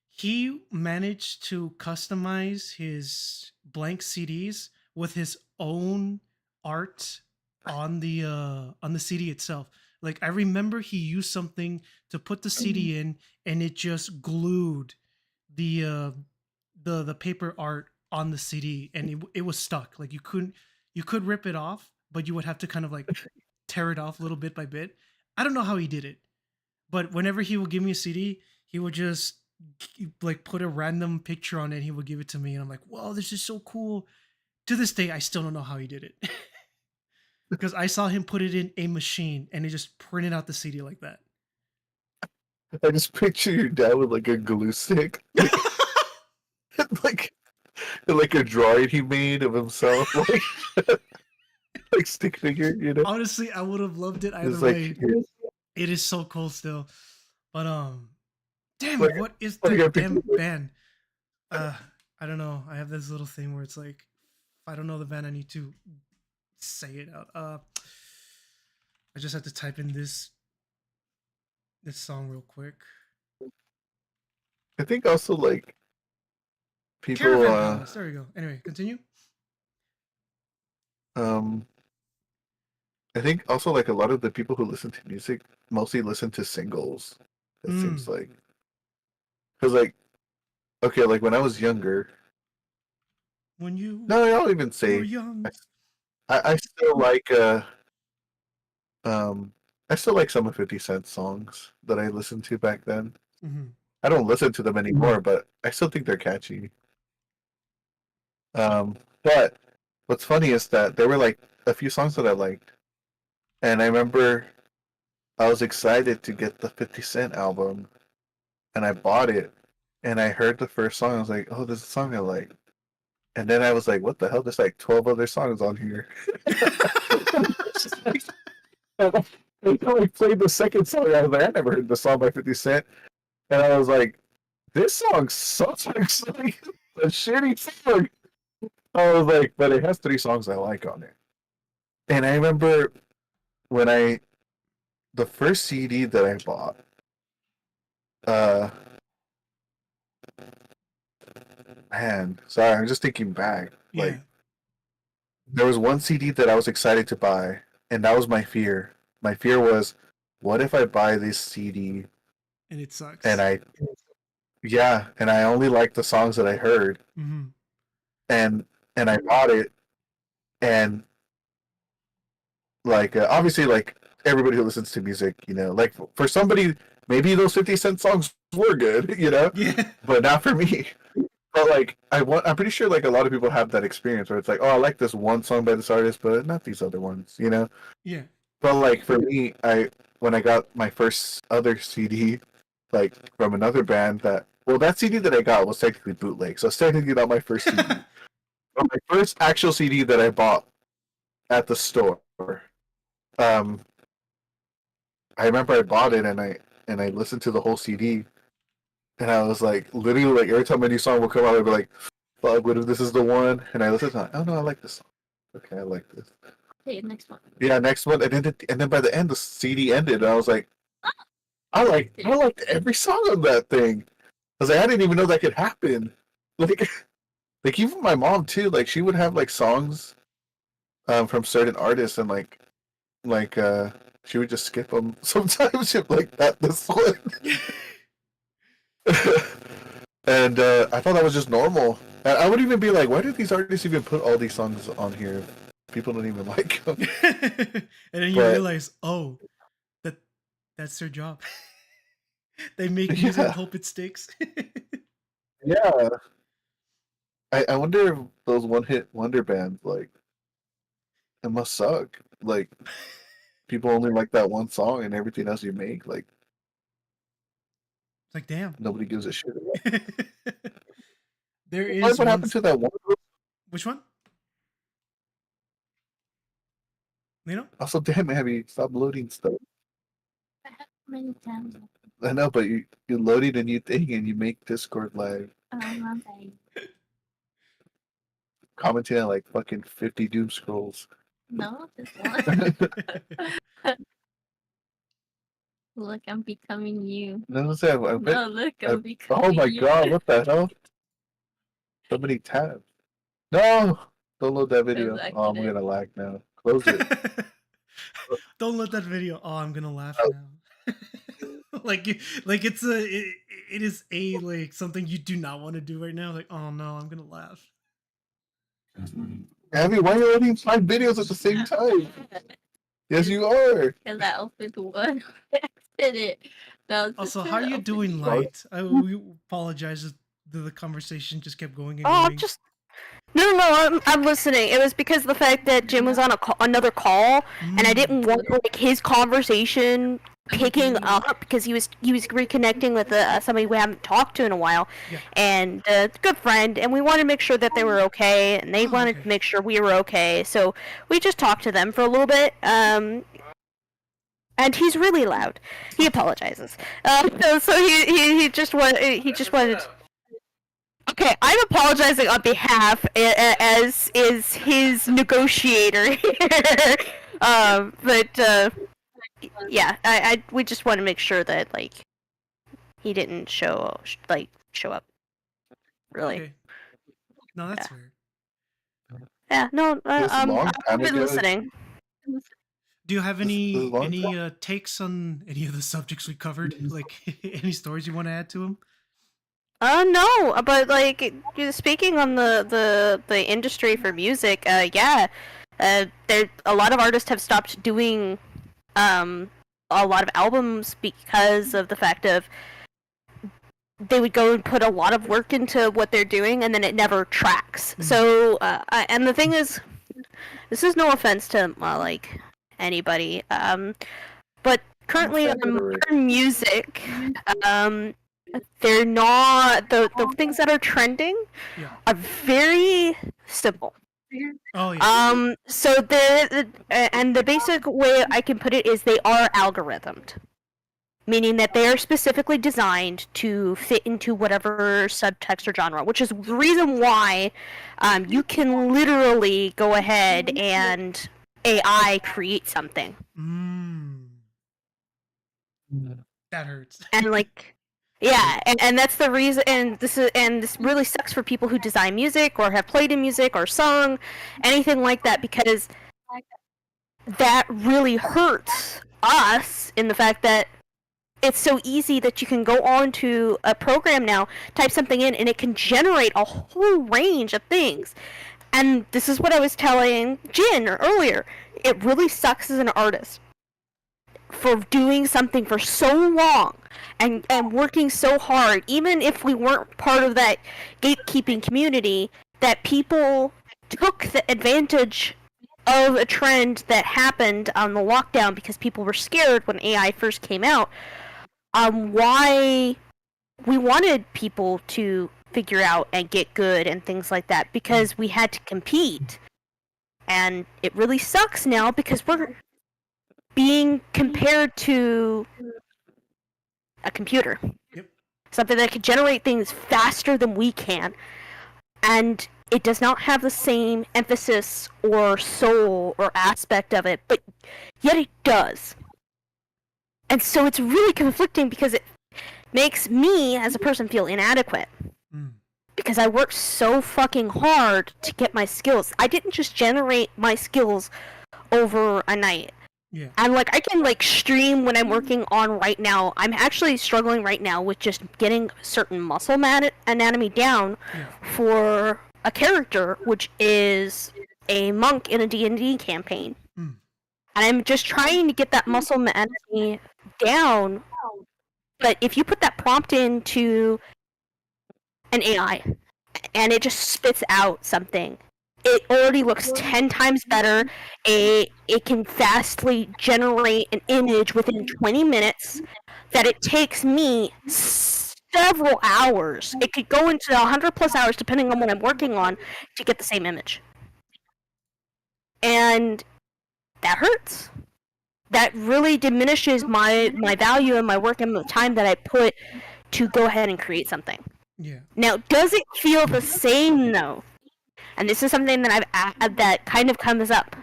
He managed to customize his blank CDs with his own art on the CD itself. Like I remember he used something to put the CD in, and it just glued the the paper art on the CD, and it was stuck. Like you could rip it off, but you would have to kind of like tear it off little bit by bit. I don't know how he did it, but whenever he would give me a CD, he would just like put a random picture on it. He would give it to me, and I'm like, "Wow, this is so cool." To this day, I still don't know how he did it because I saw him put it in a machine, and it just printed out the CD like that. I just picture your dad with like a glue stick, like like a drawing he made of himself, like stick figure, you know. Honestly, I would have loved it either It's way. like It is so cool still, but damn, like, what is like I that picture damn band? Uh, I don't know. I have this little thing where it's like, if I don't know the band, I need to say it out. I just have to type in this song real quick. I think also like people Caravan Palace. There we go. Anyway, continue. um I think also like a lot of the people who listen to music mostly listen to singles. It seems like, because like okay, like when I was younger, When you no, I'll even were say young. I still like um I still like some of 50 Cent songs that I listened to back then. Mm-hmm. I don't listen to them anymore, but I still think they're catchy. But what's funny is that there were like a few songs that I liked, and I remember I was excited to get the 50 Cent album, and I bought it, and I heard the first song. I was like, "Oh, this is a song I like," and then I was like, "What the hell? There's like 12 other songs on here." Until I played the second song, I was like, "I never heard the song by 50 Cent," and I was like, "This song sucks." Like a shitty song. I was like, but it has 3 songs I like on it. And I remember when the first CD that I bought, uh, man, sorry, I'm just thinking back. Yeah. Like, there was one CD that I was excited to buy, and that was my fear. My fear was, what if I buy this CD And it sucks. and and I only like the songs that I heard, Mm-hmm. and I bought it, and like obviously like everybody who listens to music, like for somebody maybe those 50 Cent songs were good, Yeah. but not for me. But like I'm pretty sure like a lot of people have that experience where it's like, oh, I like this one song by this artist, but not these other ones, Yeah. But like for me, when I got my first other CD, like from another band that CD that I got was technically bootleg, so it's technically not my first CD. But my first actual CD that I bought at the store, I remember I bought it and I listened to the whole CD, and I was like, literally, like every time a new song will come out, I'd be like, "Fuck, what if this is the one?" And I listened to it. Oh no, I like this song. Okay, I like this. Okay, next one. Yeah, next one, and then by the end, the CD ended, and I was like, I liked every song on that thing. I was like, I didn't even know that could happen. Like, like even my mom too. Like, she would have like songs, from certain artists, and she would just skip them sometimes. She'd be like that this one. And I thought that was just normal. And I would even be like, why do these artists even put all these songs on here? People don't even like them. And then you realize, oh, that's their job. They make music, Yeah. hope it sticks. Yeah. I wonder if those one-hit wonder bands, like, it must suck. Like, people only like that one song, and everything else you make, like, It's like, damn. nobody gives a shit about. There What is happened to that one? Which one? Also, damn, Abby, stop loading stuff. Many times. I know, but you loaded a new thing and you make Discord live, My bad. commenting on like fucking 50 doom scrolls. No, just one. Look, I'm becoming you. No, what's that? I bet, No, look, I'm oh becoming my you. god, what the hell? So many tabs. No! Don't load that video. That was Oh, I'm accident. gonna lag now. Close it. Don't let that video. Oh, I'm gonna laugh now. like it's it is like something you do not want to do right now. Like, oh no, I'm gonna laugh. Abby, why are you loading 5 videos at the same time? Yes, you are. Because I opened one. Accident. No, Also, how are you doing, Sorry. Light? We apologize. The conversation just kept going and Oh, going. just no. I'm listening. It was because of the fact that Jim was on another call, and I didn't want like his conversation picking up because he was reconnecting with somebody we haven't talked to in a while, Yeah. and good friend, and we wanted to make sure that they were okay, and they wanted to make sure we were okay. So we just talked to them for a little bit. And he's really loud. He apologizes. So he just wanted. Okay, I'm apologizing on behalf as is his negotiator here. But yeah, we just want to make sure that like he didn't show up. Really. Okay. No, that's fair. Yeah. No. This long I've time been ago- listening. Do you have This is a long any takes on any of the subjects we covered? Like any stories you want to add to them? No, but like speaking on the industry for music, yeah, there a lot of artists have stopped doing a lot of albums because of the fact of they would go and put a lot of work into what they're doing, and then it never tracks. So, and the thing is, this is no offense to like anybody, but currently on modern music, they're not the things that are trending are very simple. Oh yeah. So the basic way I can put it is they are algorithmed, meaning that they are specifically designed to fit into whatever subtext or genre, which is the reason why you can literally go ahead and AI create something. That hurts. And like, yeah, and that's the reason. And this really sucks for people who design music or have played in music or sung, anything like that, because that really hurts us in the fact that it's so easy that you can go on to a program now, type something in, and it can generate a whole range of things. And this is what I was telling Jin earlier. It really sucks as an artist for doing something for so long and working so hard, even if we weren't part of that gatekeeping community, that people took the advantage of a trend that happened on the lockdown because people were scared when AI first came out. Why we wanted people to figure out and get good and things like that, because we had to compete. And it really sucks now because we're being compared to a computer. Yep. Something that can generate things faster than we can. And it does not have the same emphasis or soul or aspect of it, but yet it does. And so it's really conflicting because it makes me as a person feel inadequate. Because I worked so fucking hard to get my skills. I didn't just generate my skills over a night. Yeah. And like I can like stream when I'm working on right now. I'm actually struggling right now with just getting certain muscle anatomy down for a character, which is a monk in a D&D campaign. And I'm just trying to get that muscle anatomy down. But if you put that prompt into an AI and it just spits out something, it already looks 10 times better. It can fastly generate an image within 20 minutes that it takes me several hours. It could go into 100 plus hours depending on what I'm working on to get the same image. And that hurts. That really diminishes my value and my work and the time that I put to go ahead and create something. Yeah. Now, does it feel the same though? And this is something that that kind of comes up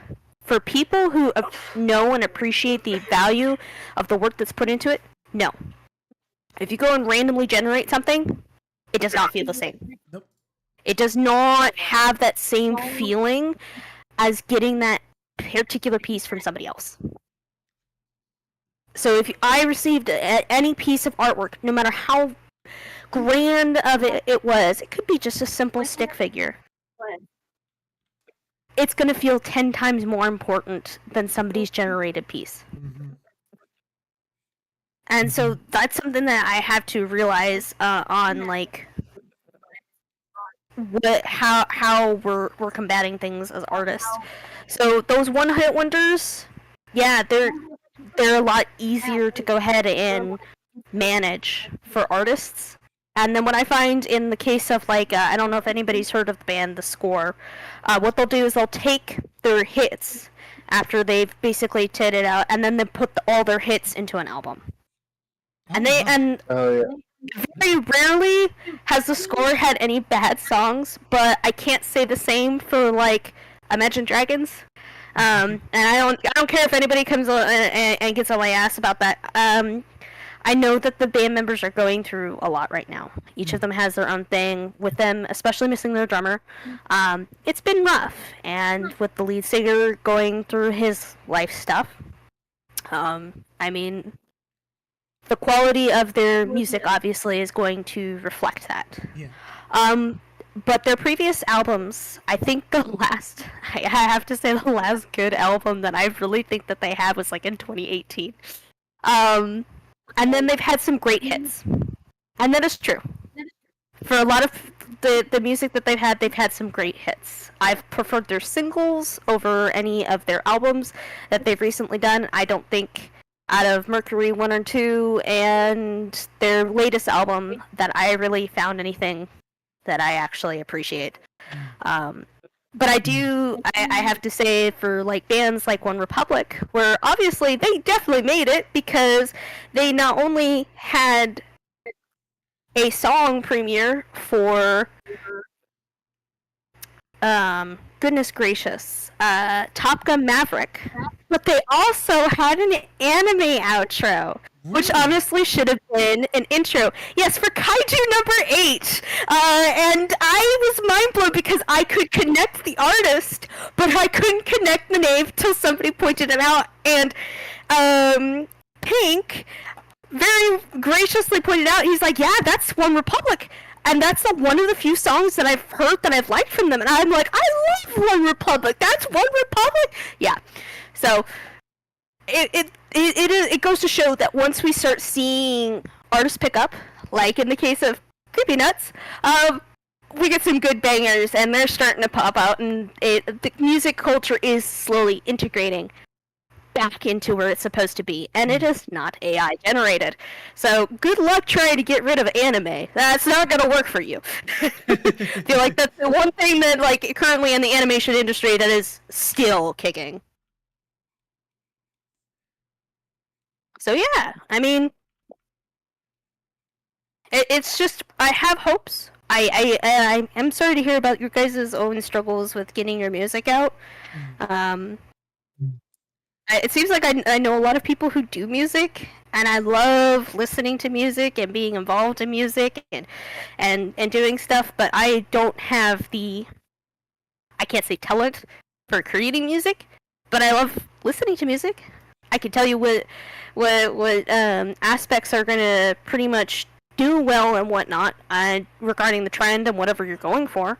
for people who know and appreciate the value of the work that's put into it. No. If you go and randomly generate something, it does not feel the same. Nope. It does not have that same feeling as getting that particular piece from somebody else. So if I received any piece of artwork, no matter how grand of it was, it could be just a simple stick figure. It's going to feel 10 times more important than somebody's generated piece. And so that's something that I have to realize on like how we're combating things as artists. So those one-hit wonders, yeah, they're a lot easier to go ahead and manage for artists. And then what I find in the case of like, I don't know if anybody's heard of the band The Score, what they'll do is they'll take their hits after they've basically titted it out, and then they put all their hits into an album. And very rarely has The Score had any bad songs, but I can't say the same for like Imagine Dragons. And I don't care if anybody comes and gets on my ass about that. I know that the band members are going through a lot right now. Each of them has their own thing. With them, especially missing their drummer, it's been rough. And with the lead singer going through his life stuff, I mean, the quality of their music obviously is going to reflect that. Yeah. But their previous albums, I think I have to say the last good album that I really think that they had was like in 2018. And then they've had some great hits. And that is true. For a lot of the music that they've had some great hits. I've preferred their singles over any of their albums that they've recently done. I don't think out of Mercury 1 or 2 and their latest album that I really found anything that I actually appreciate. But I have to say for like bands like One Republic, where obviously they definitely made it because they not only had a song premiere for goodness gracious, Top Gun Maverick, but they also had an anime outro, which honestly should have been an intro. Yes, for Kaiju number 8. And I was mind blown because I could connect the artist, but I couldn't connect the name till somebody pointed it out. And Pink very graciously pointed out, he's like, yeah, that's One Republic. And that's one of the few songs that I've heard that I've liked from them. And I'm like, I love One Republic. That's One Republic. Yeah. So it goes to show that once we start seeing artists pick up, like in the case of Creepy Nuts, we get some good bangers, and they're starting to pop out, and the music culture is slowly integrating back into where it's supposed to be, and it is not AI generated. So good luck trying to get rid of anime. That's not going to work for you. I feel like that's the one thing that, like, currently in the animation industry that is still kicking. So yeah, I mean, it's just, I have hopes. I am sorry to hear about your guys' own struggles with getting your music out. It seems like I know a lot of people who do music, and I love listening to music and being involved in music and doing stuff, but I don't have the, I can't say talent for creating music, but I love listening to music. I can tell you what aspects are going to pretty much do well and whatnot regarding the trend and whatever you're going for.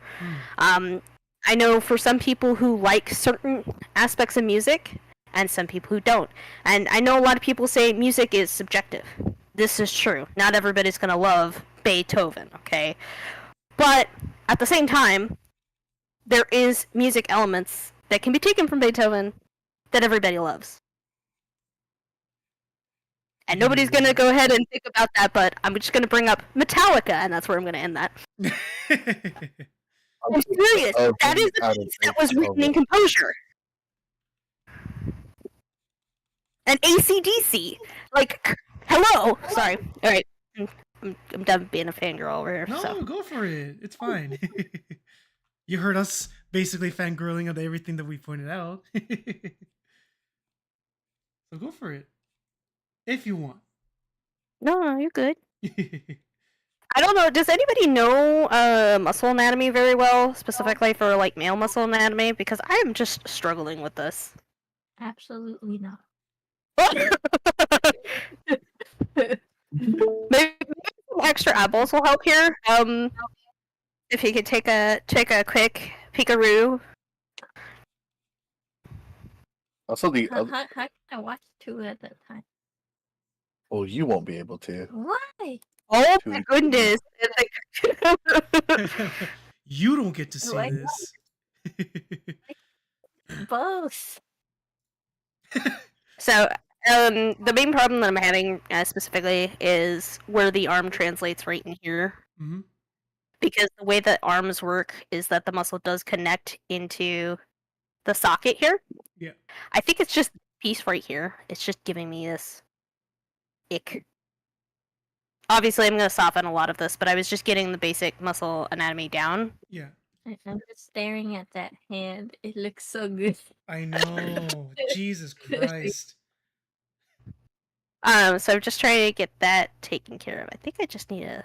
I know for some people who like certain aspects of music, and some people who don't. And I know a lot of people say music is subjective. This is true. Not everybody's going to love Beethoven, okay? But at the same time, there is music elements that can be taken from Beethoven that everybody loves. And nobody's going to go ahead and think about that, but I'm just going to bring up Metallica, and that's where I'm going to end that. I'm serious. That is a piece that was written in composure. And AC/DC, like, hello. Sorry. All right, I'm done being a fangirl over here. No, so. Go for it. It's fine. You heard us basically fangirling on everything that we pointed out. So go for it, if you want. No, you're good. I don't know. Does anybody know muscle anatomy very well, specifically for like male muscle anatomy? Because I am just struggling with this. Absolutely not. Maybe some extra eyeballs will help here. If you could take a quick peekaroo. Also, How can I watch two at a time? well, you won't be able to. Why? Oh my goodness! You don't get to see Like this. Both. So, the main problem that I'm having specifically is where the arm translates right in here. Mm-hmm. Because the way that arms work is that the muscle does connect into the socket here. Yeah. I think it's just this piece right here. It's just giving me this ick. Obviously, I'm going to soften a lot of this, but I was just getting the basic muscle anatomy down. Yeah. I'm just staring at that hand. It looks so good. I know. Jesus Christ. So I'm just trying to get that taken care of. I think I just need to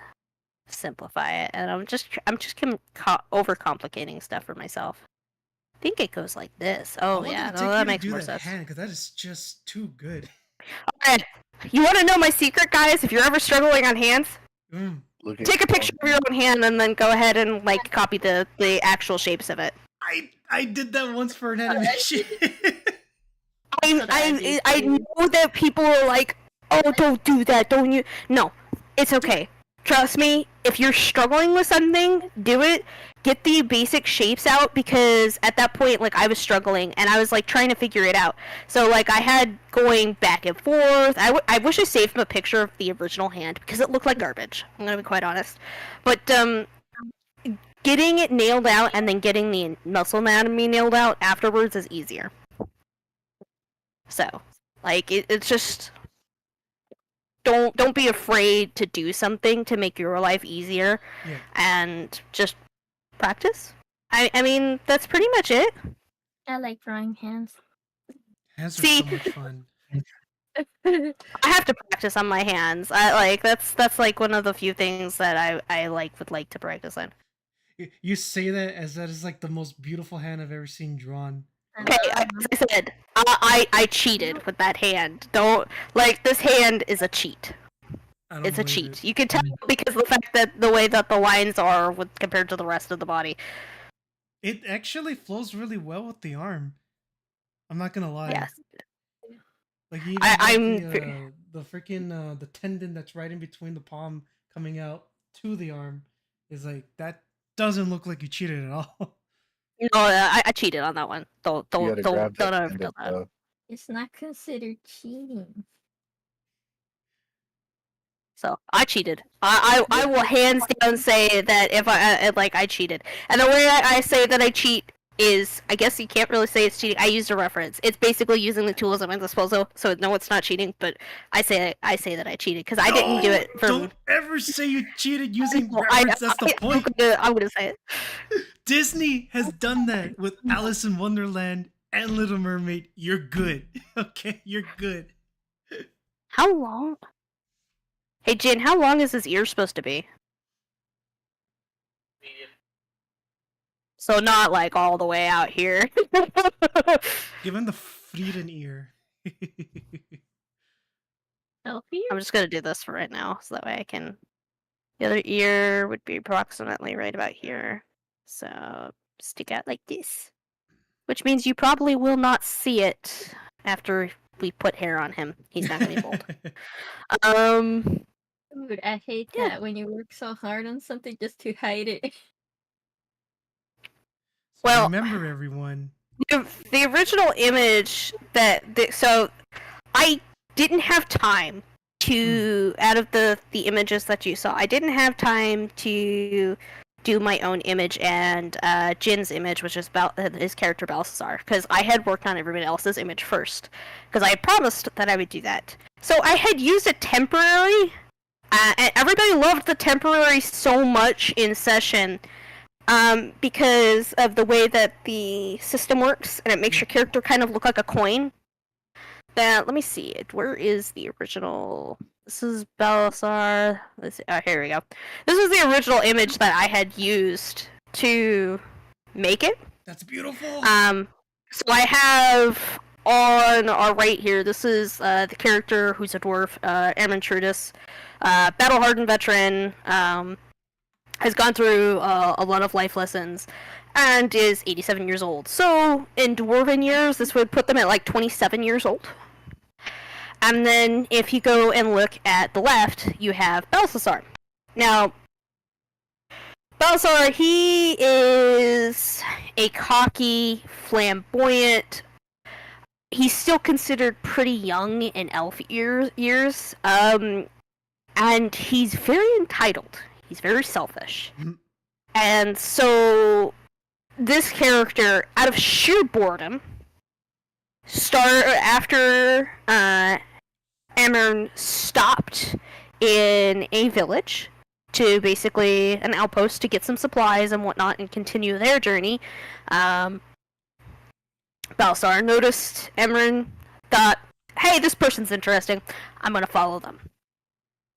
simplify it, and I'm just overcomplicating stuff for myself. I think it goes like this. Oh yeah, no, that makes more sense. Because that is just too good. Okay, you want to know my secret, guys? If you're ever struggling on hands, take a picture of your own hand and then go ahead and like copy the actual shapes of it. I did that once for an animation. I know that people are like, oh, don't do that, don't you? No, it's okay. trust me, if you're struggling with something, do it. Get the basic shapes out, because at that point, like, I was struggling and I was like trying to figure it out. So like I had going back and forth. I wish I saved a picture of the original hand because it looked like garbage. I'm gonna be quite honest. But getting it nailed out and then getting the muscle anatomy nailed out afterwards is easier. So like it's just don't be afraid to do something to make your life easier, and just practice. I mean, that's pretty much it. I like drawing hands. Hands are See? so much fun. I have to practice on my hands. I like that's like one of the few things that I would like to practice on. You say that as that is like the most beautiful hand I've ever seen drawn. Okay, as I said, I cheated with that hand. Don't, like, this hand is a cheat. It's a cheat. It. You can tell because of the fact that the way that the lines are compared to the rest of the body. It actually flows really well with the arm. I'm not gonna lie. Yes. Like you the freaking the tendon that's right in between the palm coming out to the arm is like that doesn't look like you cheated at all. No, I cheated on that one. Don't grab that ever tendon, feel that. though. It's not considered cheating. So I cheated. I will hands down say that if I cheated. And the way I say that I cheat is, I guess you can't really say it's cheating. I used a reference. It's basically using the tools at my disposal. So no, it's not cheating. But I say that I cheated because I didn't do it for. Don't ever say you cheated using reference. That's the point. I'm gonna say it. Disney has done that with Alice in Wonderland and Little Mermaid. You're good. Okay, you're good. How long? Hey, Jin, how long is his ear supposed to be? Medium. So not like all the way out here. Give him the Frieden ear. Healthy? I'm just gonna do this for right now, so that way I can. The other ear would be approximately right about here. So stick out like this, which means you probably will not see it after we put hair on him. He's not gonna be bald. Dude, I hate Yeah. that when you work so hard on something just to hide it. Well, remember everyone. the original image so I didn't have time to out of the images that you saw, I didn't have time to do my own image and Jin's image, which is about his character Balthazar, because I had worked on everybody else's image first, because I had promised that I would do that. So I had used a temporary, and everybody loved the temporary so much in session. Because of the way that the system works, and it makes your character kind of look like a coin. Let me see it. Where is the original? This is Belisar. Here we go. This is the original image that I had used to make it. That's beautiful. So I have on our right here. This is the character who's a dwarf, Airman Trudis, battle-hardened veteran. Has gone through a lot of life lessons, and is 87 years old. So, in dwarven years, this would put them at like 27 years old. And then, if you go and look at the left, you have Balthazar. Now, Balthazar, he is a cocky, flamboyant. He's still considered pretty young in elf years, and he's very entitled. He's very selfish. And so this character, out of sheer boredom, after Amern stopped in a village to basically an outpost to get some supplies and whatnot and continue their journey, Balthazar noticed Amern, thought, hey, this person's interesting, I'm gonna follow them.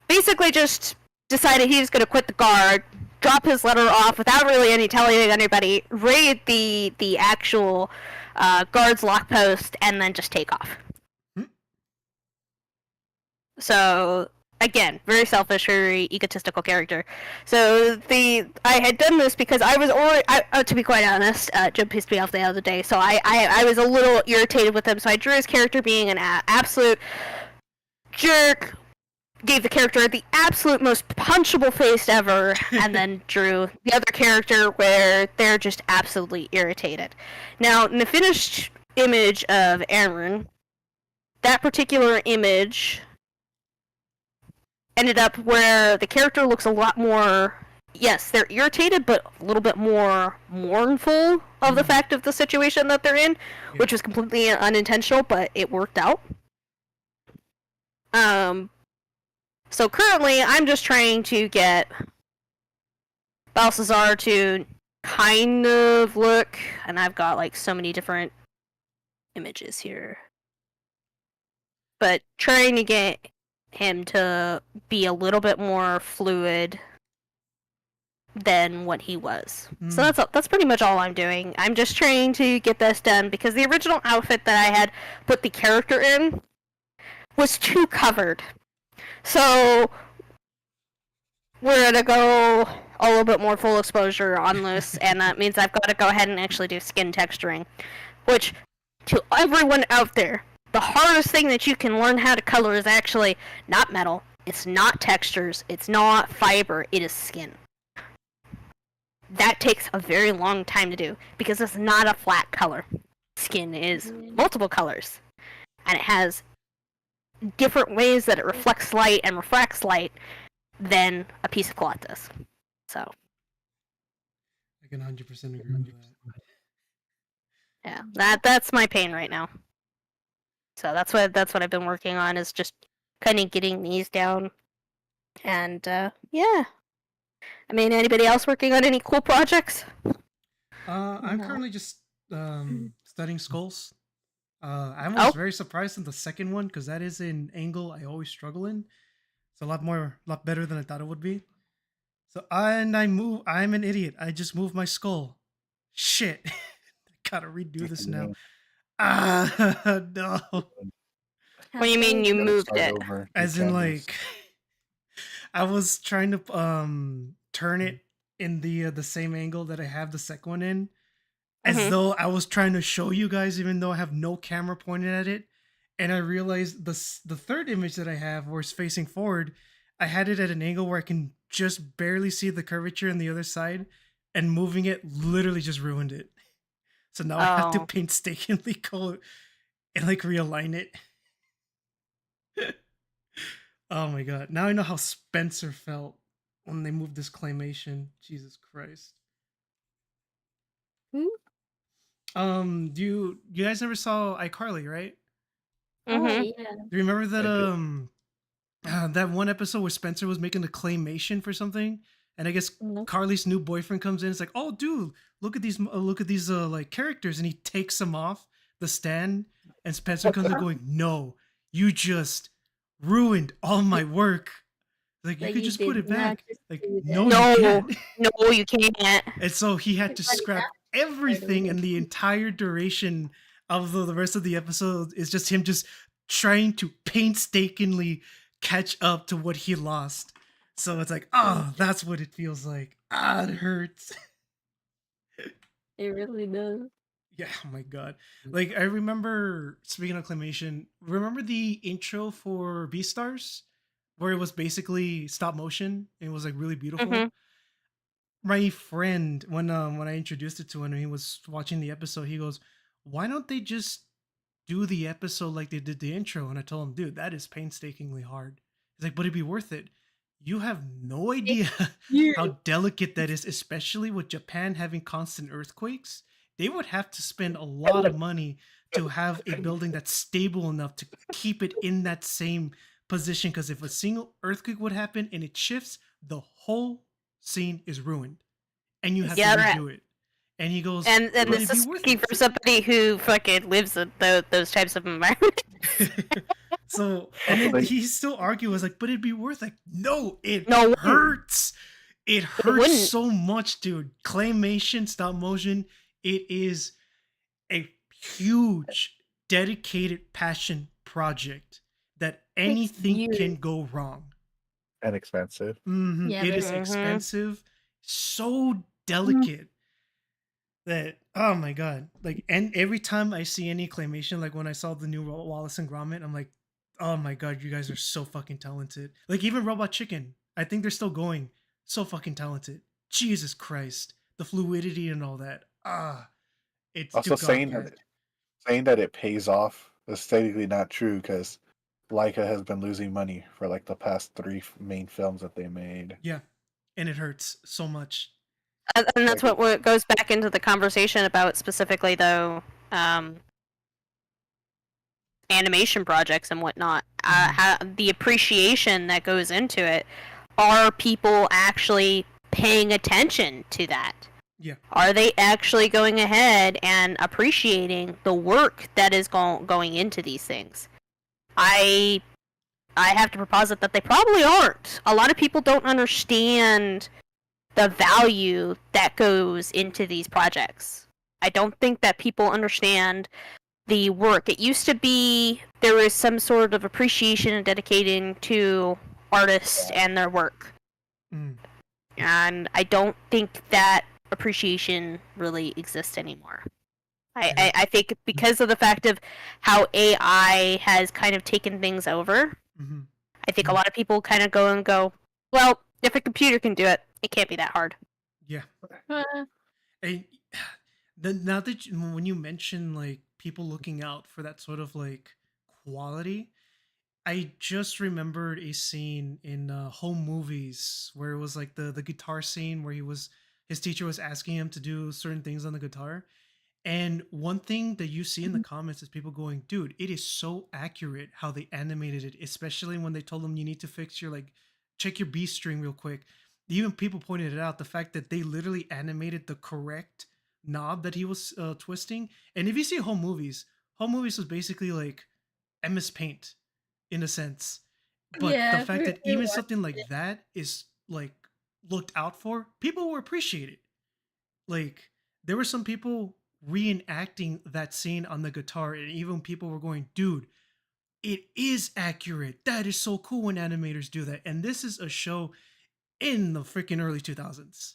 Basically just decided he was going to quit the guard, drop his letter off without really telling anybody, raid the actual guard's lock post, and then just take off. So, again, very selfish, very egotistical character. So, I had done this because I was already, to be quite honest, Jim pissed me off the other day, so I was a little irritated with him, so I drew his character being an absolute jerk, gave the character the absolute most punchable face ever, and then drew the other character where they're just absolutely irritated. Now, in the finished image of Aaron, that particular image ended up where the character looks a lot more, yes, they're irritated, but a little bit more mournful of the fact of the situation that they're in, which was completely unintentional, but it worked out. So currently, I'm just trying to get Balthazar to kind of look, and I've got like so many different images here, but trying to get him to be a little bit more fluid than what he was. So that's pretty much all I'm doing. I'm just trying to get this done because the original outfit that I had put the character in was too covered. So we're gonna go a little bit more full exposure on this, and that means I've got to go ahead and actually do skin texturing, which, to everyone out there, the hardest thing that you can learn how to color is actually not metal, it's not textures, it's not fiber, it is skin. That takes a very long time to do, because it's not a flat color. Skin is multiple colors, and it has different ways that it reflects light and refracts light than a piece of cloth does. So I can 100% agree with that. yeah, that's my pain right now. So that's what I've been working on, is just kind of getting these down. And yeah, I mean, anybody else working on any cool projects? I'm currently just studying skulls. I was very surprised in the second one because that is an angle I always struggle in. It's a lot better than I thought it would be. So I'm an idiot. I just moved my skull. Shit, I gotta redo this now. No. What do you mean you moved it? As in, like, I was trying to turn it in the same angle that I have the second one in, as though I was trying to show you guys, even though I have no camera pointed at it. And I realized the third image that I have, where it's facing forward, I had it at an angle where I can just barely see the curvature on the other side, and moving it literally just ruined it. So now I have to painstakingly go and like realign it. Oh my god. Now I know how Spencer felt when they moved this claymation. Jesus Christ. You guys never saw iCarly, right? Oh, yeah. Do you remember that that one episode where Spencer was making the claymation for something? And I guess Carly's new boyfriend comes in. It's like, oh, dude, look at these like characters, and he takes them off the stand. And Spencer comes in going, "No, you just ruined all my work. Like you could just put it back. Like no, you can't. No, you can't." And so he had to scrap everything, and the entire duration of the rest of the episode is just him just trying to painstakingly catch up to what he lost. So it's like, oh, that's what it feels like. It hurts. It really does. Yeah, oh my god. Like, I remember, speaking of claymation, remember the intro for Beastars? Where it was basically stop motion, and it was like really beautiful? My friend, when I introduced it to him and he was watching the episode, he goes, why don't they just do the episode like they did the intro? And I told him, dude, that is painstakingly hard. He's like, but it'd be worth it. You have no idea how delicate that is, especially with Japan having constant earthquakes. They would have to spend a lot of money to have a building that's stable enough to keep it in that same position. Because if a single earthquake would happen and it shifts, the whole scene is ruined, and you have to redo it. And he goes, and this is speaking from somebody who fucking lives in those types of environments. So, and then he still argues like, but it'd be worth it. No, it hurts. It hurts so much, dude. Claymation, stop motion, it is a huge, dedicated passion project that anything can go wrong. And expensive. Yeah, it is expensive, so delicate that, oh my god. Like, and every time I see any claymation, like when I saw the new Wallace and Gromit, I'm like, Oh my god, you guys are so fucking talented. Like even Robot Chicken, I think they're still going. So fucking talented. Jesus Christ, the fluidity and all that. It's Also, too god good. saying that it pays off is technically not true because Leica has been losing money for like the past three main films that they made. Yeah, and it hurts so much. And that's what goes back into the conversation about specifically, though, animation projects and whatnot. How, the appreciation that goes into it. Are people actually paying attention to that? Yeah. Are they actually going ahead and appreciating the work that is going into these things? I have to proposit that they probably aren't. A lot of people don't understand the value that goes into these projects. I don't think that people understand the work. It used to be there was some sort of appreciation and dedicating to artists and their work. And I don't think that appreciation really exists anymore. I think because of the fact of how AI has kind of taken things over, I think a lot of people kind of go, well, if a computer can do it, it can't be that hard. Yeah. Now that when you mention like people looking out for that sort of like quality, I just remembered a scene in Home Movies where it was like the guitar scene where his teacher was asking him to do certain things on the guitar. And one thing that you see in the comments is people going, dude, it is so accurate how they animated it, especially when they told him you need to fix your check your B string real quick. Even people pointed it out, the fact that they literally animated the correct knob that he was twisting. And if you see Home Movies was basically like MS Paint in a sense, but the fact that even something like that is like looked out for, people will appreciate it. Like there were some people reenacting that scene on the guitar, and even people were going, dude, it is accurate. That is so cool when animators do that. And this is a show in the freaking early 2000s.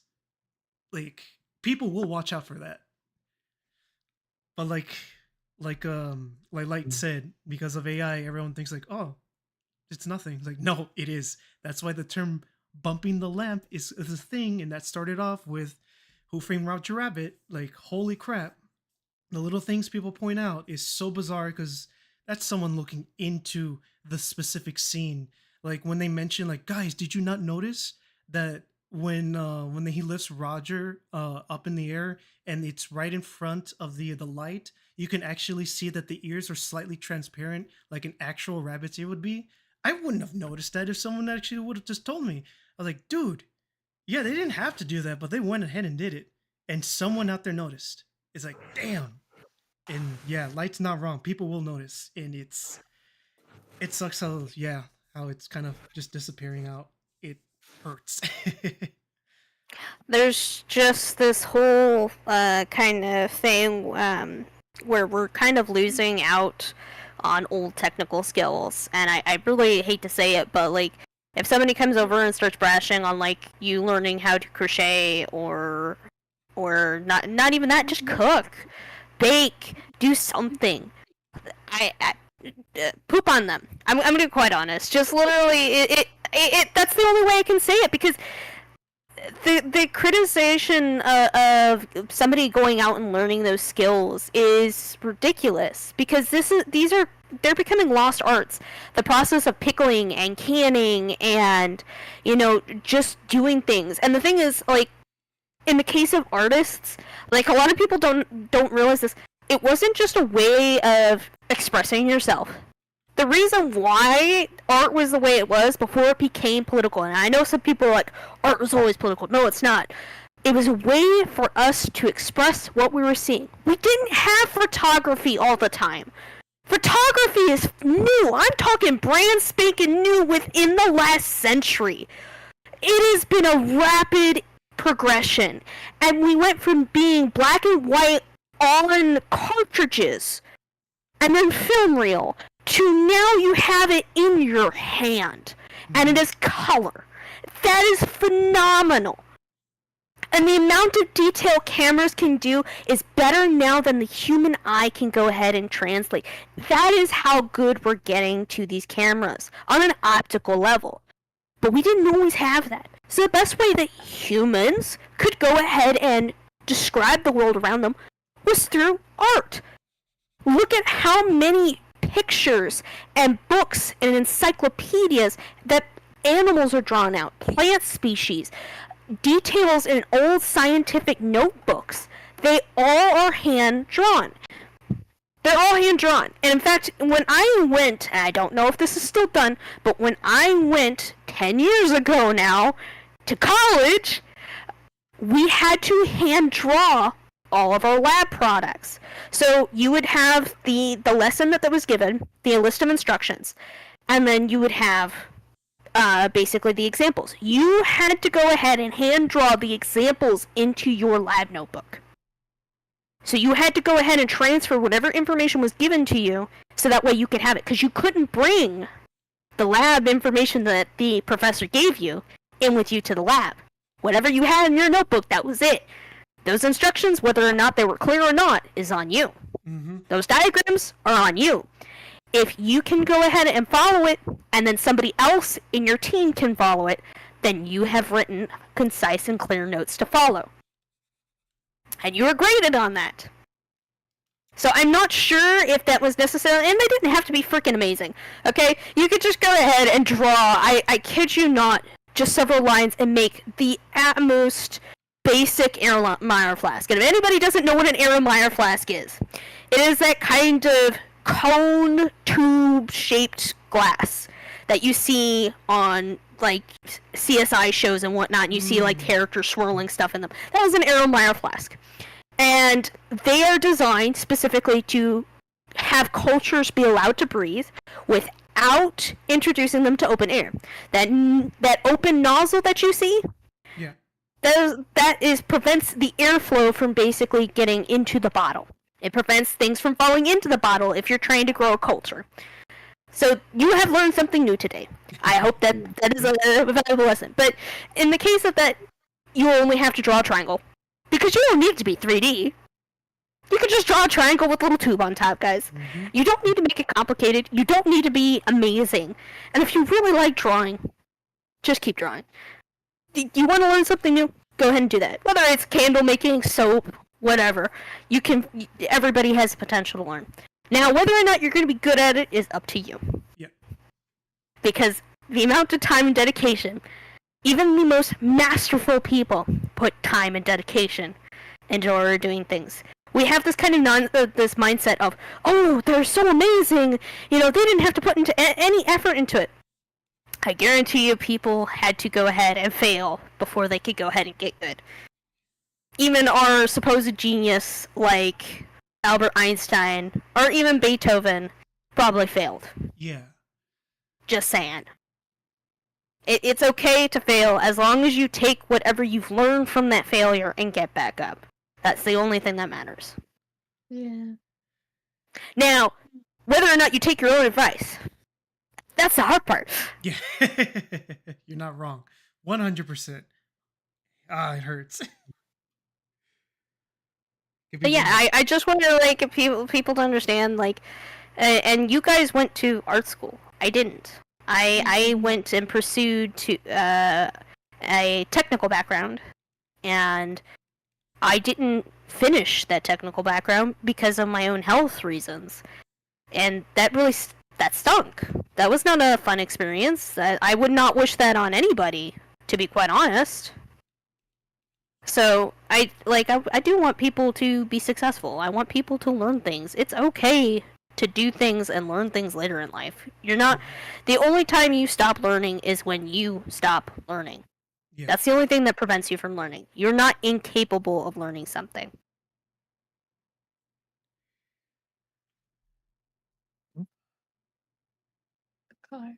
Like people will watch out for that. But like Light said, because of AI, everyone thinks like, oh, it's nothing. It's like, no, it is. That's why the term bumping the lamp is a thing, and that started off with Who Framed Roger Rabbit. Like, holy crap. The little things people point out is so bizarre because that's someone looking into the specific scene. Like when they mention, like, guys, did you not notice that when he lifts Roger up in the air and it's right in front of the light, you can actually see that the ears are slightly transparent, like an actual rabbit's ear would be. I wouldn't have noticed that if someone actually would have just told me. I was like, dude, yeah, they didn't have to do that, but they went ahead and did it, and someone out there noticed. It's like, damn. And yeah, Light's not wrong. People will notice, and it sucks how it's kind of just disappearing out. It hurts. There's just this whole kind of thing where we're kind of losing out on old technical skills, and I really hate to say it, but like if somebody comes over and starts brashing on like you learning how to crochet or not even that, just cook, bake, do something, I poop on them. I'm gonna be quite honest. Just literally, it that's the only way I can say it, because the criticization of somebody going out and learning those skills is ridiculous, because they're becoming lost arts. The process of pickling and canning and, just doing things. And the thing is, like, in the case of artists, like, a lot of people don't realize this. It wasn't just a way of expressing yourself. The reason why art was the way it was before it became political, and I know some people are like, art was always political. No, it's not. It was a way for us to express what we were seeing. We didn't have photography all the time. Photography is new. I'm talking brand spanking new within the last century. It has been a rapid progression, and we went from being black and white on cartridges and then film reel to now you have it in your hand and it is color. That is phenomenal. And the amount of detail cameras can do is better now than the human eye can go ahead and translate. That is how good we're getting to these cameras on an optical level. But we didn't always have that. So the best way that humans could go ahead and describe the world around them was through art. Look at how many pictures and books and encyclopedias that animals are drawn out, plant species, details in old scientific notebooks. They all are hand drawn. They're all hand drawn. And in fact, when I went, I don't know if this is still done, but when I went 10 years ago now to college, we had to hand draw all of our lab products. So you would have the lesson that was given, the list of instructions, and then you would have basically the examples. You had to go ahead and hand draw the examples into your lab notebook. So you had to go ahead and transfer whatever information was given to you so that way you could have it. Because you couldn't bring the lab information that the professor gave you in with you to the lab. Whatever you had in your notebook, that was it. Those instructions, whether or not they were clear or not, is on you. Mm-hmm. Those diagrams are on you. If you can go ahead and follow it, and then somebody else in your team can follow it, then you have written concise and clear notes to follow. And you were graded on that. So I'm not sure if that was necessary, and they didn't have to be freaking amazing. Okay? You could just go ahead and draw, I kid you not, just several lines and make the utmost basic Erlenmeyer flask. And if anybody doesn't know what an Erlenmeyer flask is, it is that kind of cone tube shaped glass that you see on like CSI shows and whatnot, and you see like characters swirling stuff in them. That is an Erlenmeyer flask. And they are designed specifically to have cultures be allowed to breathe without introducing them to open air. That open nozzle that you see, Yeah. that prevents the airflow from basically getting into the bottle. It prevents things from falling into the bottle if you're trying to grow a culture. So you have learned something new today. I hope that is a valuable lesson. But in the case of that, you only have to draw a triangle. Because you don't need it to be 3D. You can just draw a triangle with a little tube on top, guys. Mm-hmm. You don't need to make it complicated. You don't need to be amazing. And if you really like drawing, just keep drawing. You want to learn something new? Go ahead and do that. Whether it's candle making, soap, whatever. Everybody has the potential to learn. Now, whether or not you're going to be good at it is up to you. Yeah. Because the amount of time and dedication, even the most masterful people put time and dedication into order doing things. We have this kind of this mindset of, oh, they're so amazing. You know, they didn't have to put into any effort into it. I guarantee you people had to go ahead and fail before they could go ahead and get good. Even our supposed genius like Albert Einstein or even Beethoven probably failed. Yeah. Just saying. It's okay to fail as long as you take whatever you've learned from that failure and get back up. That's the only thing that matters. Yeah. Now, whether or not you take your own advice, that's the hard part. Yeah. You're not wrong. 100%. Ah, it hurts. But yeah, I just want to like people to understand like, and you guys went to art school. I didn't. I went and pursued a technical background, and I didn't finish that technical background because of my own health reasons, and that stunk. That was not a fun experience. I would not wish that on anybody, to be quite honest. So I do want people to be successful. I want people to learn things. It's okay to do things and learn things later in life. You're not. The only time you stop learning is when you stop learning. Yeah. That's the only thing that prevents you from learning. You're not incapable of learning something. Car.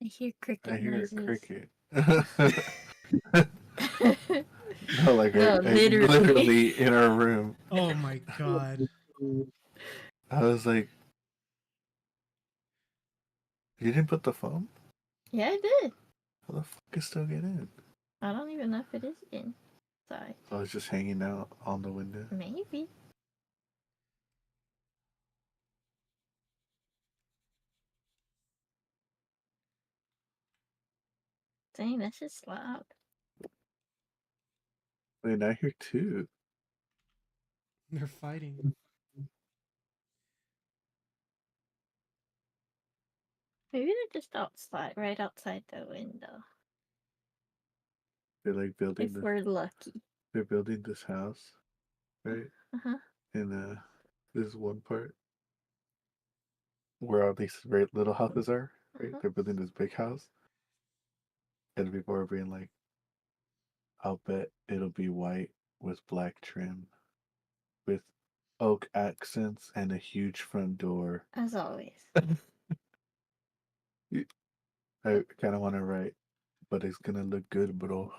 I hear cricket I hear noises. a cricket. No, like No, literally. literally in our room. Oh my god. I was like, you didn't put the phone? Yeah, I did. How the fuck is still get in? I don't even know if it is inside. I was just hanging out on the window. Maybe. Dang, that's just loud. Wait, I hear two. They're fighting. Maybe they're just outside, right outside the window. They're like building If we're lucky. they're building this house, right? Uh-huh. And there's one part where all these very little houses are, right? Uh-huh. They're building this big house. And people are being like, I'll bet it'll be white with black trim, with oak accents and a huge front door. As always. I kind of want to write, but it's gonna look good, bro.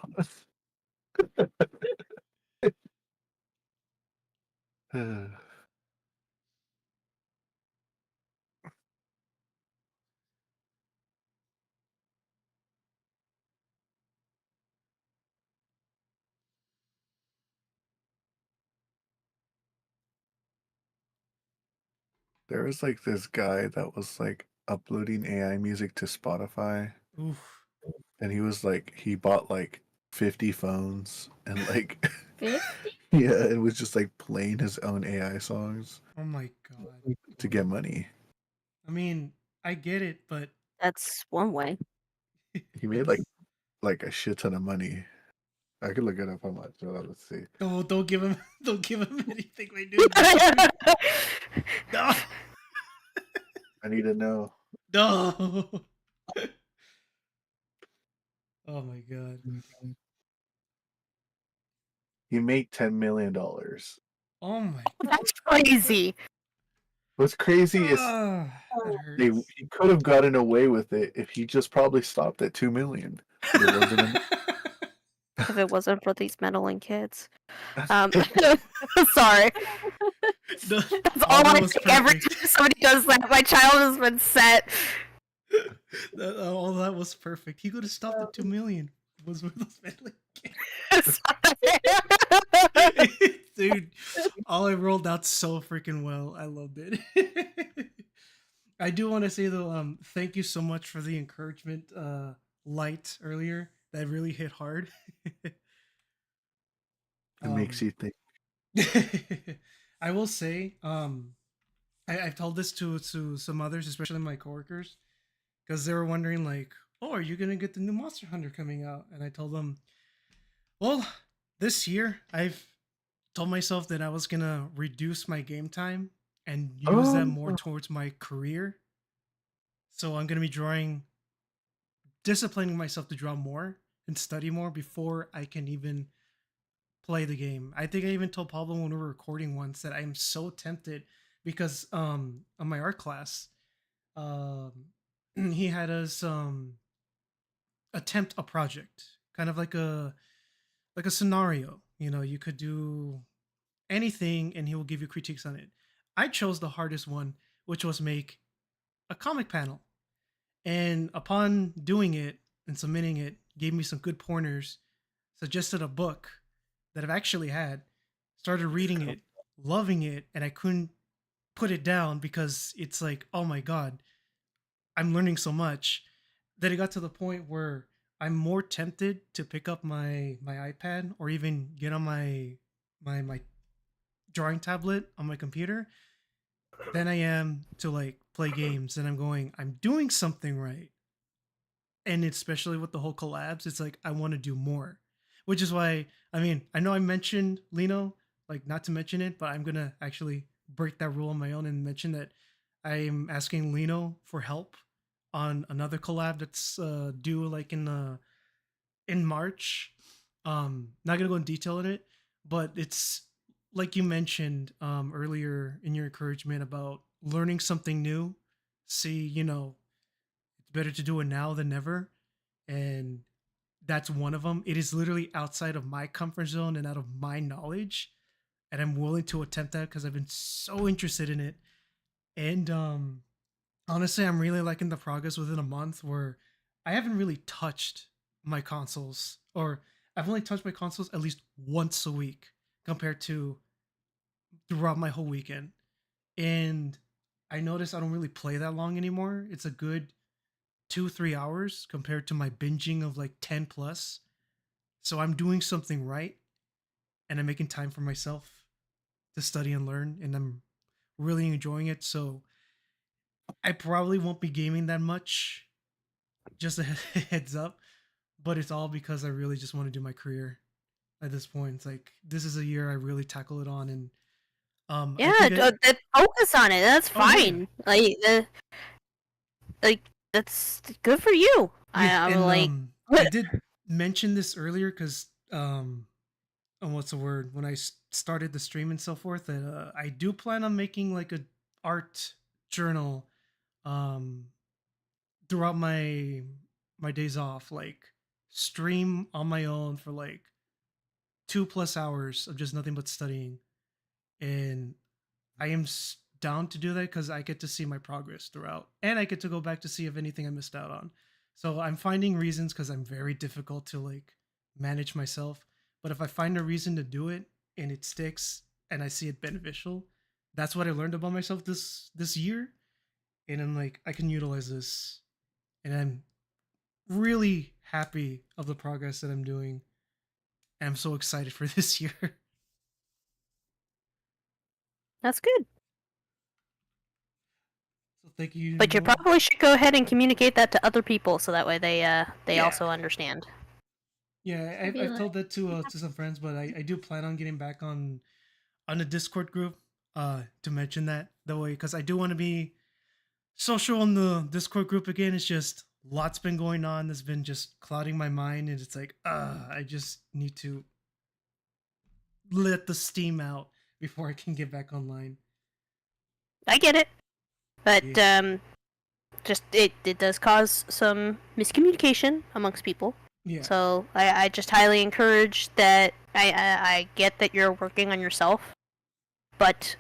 There was like this guy that was like uploading AI music to Spotify, Oof. and he was like, he bought like 50 phones and like 50? yeah, it was just like playing his own AI songs Oh my god. to get money. I mean, I get it, but That's one way. He made like a shit ton of money. I could look it up how much. Hold on, let's see. oh, don't give him anything, my dude. No. I need to know. No. Oh my god. He made $10 million. Oh my That's crazy. What's crazy is that he hurts. could have gotten away with it if he just probably stopped at 2 million. But it wasn't enough. If it wasn't for these meddling kids. Sorry. No, That's oh, all that I was say every perfect. time somebody does that. My child has been set. All that was perfect. He could have stopped at 2 million. Was with those meddling kids. Dude, all I rolled out so freaking well. I loved it. I do want to say though, thank you so much for the encouragement light earlier. That really hit hard. It makes you think. I will say, I've told this to some others, especially my coworkers, because they were wondering like, "Oh, are you gonna get the new Monster Hunter coming out?" And I told them, "Well, this year I've told myself that I was gonna reduce my game time and use that more towards my career. So I'm gonna be disciplining myself to draw more and study more before I can even play the game. I think I even told Pablo when we were recording once that I am so tempted because on my art class, um he had us attempt a project, kind of like a scenario. You know, you could do anything and he will give you critiques on it. I chose the hardest one, which was make a comic panel. And upon doing it and submitting it, gave me some good pointers, suggested a book that I've actually had, started reading it, loving it, and I couldn't put it down because it's like, oh my god, I'm learning so much that it got to the point where I'm more tempted to pick up my iPad or even get on my drawing tablet on my computer than I am to like play games. And I'm doing something right. And especially with the whole collabs, it's like I want to do more, which is why I mean I know I mentioned Lino, like not to mention it, but I'm gonna actually break that rule on my own and mention that I'm asking Lino for help on another collab that's due like in March. Not gonna go in detail in it, but it's like you mentioned earlier in your encouragement about learning something new. See, you know, it's better to do it now than never. And that's one of them. It is literally outside of my comfort zone and out of my knowledge, and I'm willing to attempt that because I've been so interested in it. And honestly, I'm really liking the progress within a month where I haven't really touched my consoles, or I've only touched my consoles at least once a week compared to throughout my whole weekend. And I notice I don't really play that long anymore. It's a good 2 3 hours compared to my binging of like 10 plus. So I'm doing something right, and I'm making time for myself to study and learn, and I'm really enjoying it. So I probably won't be gaming that much, just a heads up, but it's all because I really just want to do my career at this point. It's like this is a year I really tackle it on, and I Yeah, think focus on it. That's Oh, yeah. fine. Like that's good for you. Yeah, I'm and like, I did mention this earlier because what's the word, when I started the stream and so forth, that I do plan on making like a art journal um throughout my days off, like stream on my own for like 2 plus hours of just nothing but studying. And I am down to do that because I get to see my progress throughout, and I get to go back to see if anything I missed out on. So I'm finding reasons because I'm very difficult to like manage myself. But if I find a reason to do it and it sticks and I see it beneficial, that's what I learned about myself this year. And I'm like, I can utilize this, and I'm really happy of the progress that I'm doing. And I'm so excited for this year. that's good. So thank you. But you Noah. probably should go ahead and communicate that to other people, so that way they Yeah. also understand. Yeah, I feel I've like- told that to some friends, but I do plan on getting back on the Discord group to mention that way, because I do want to be social in the Discord group again. It's just lots been going on that's been just clouding my mind, and it's like I just need to let the steam out before I can get back online. I get it, but Yeah. just it does cause some miscommunication amongst people. Yeah. So I just highly encourage that. I get that you're working on yourself, but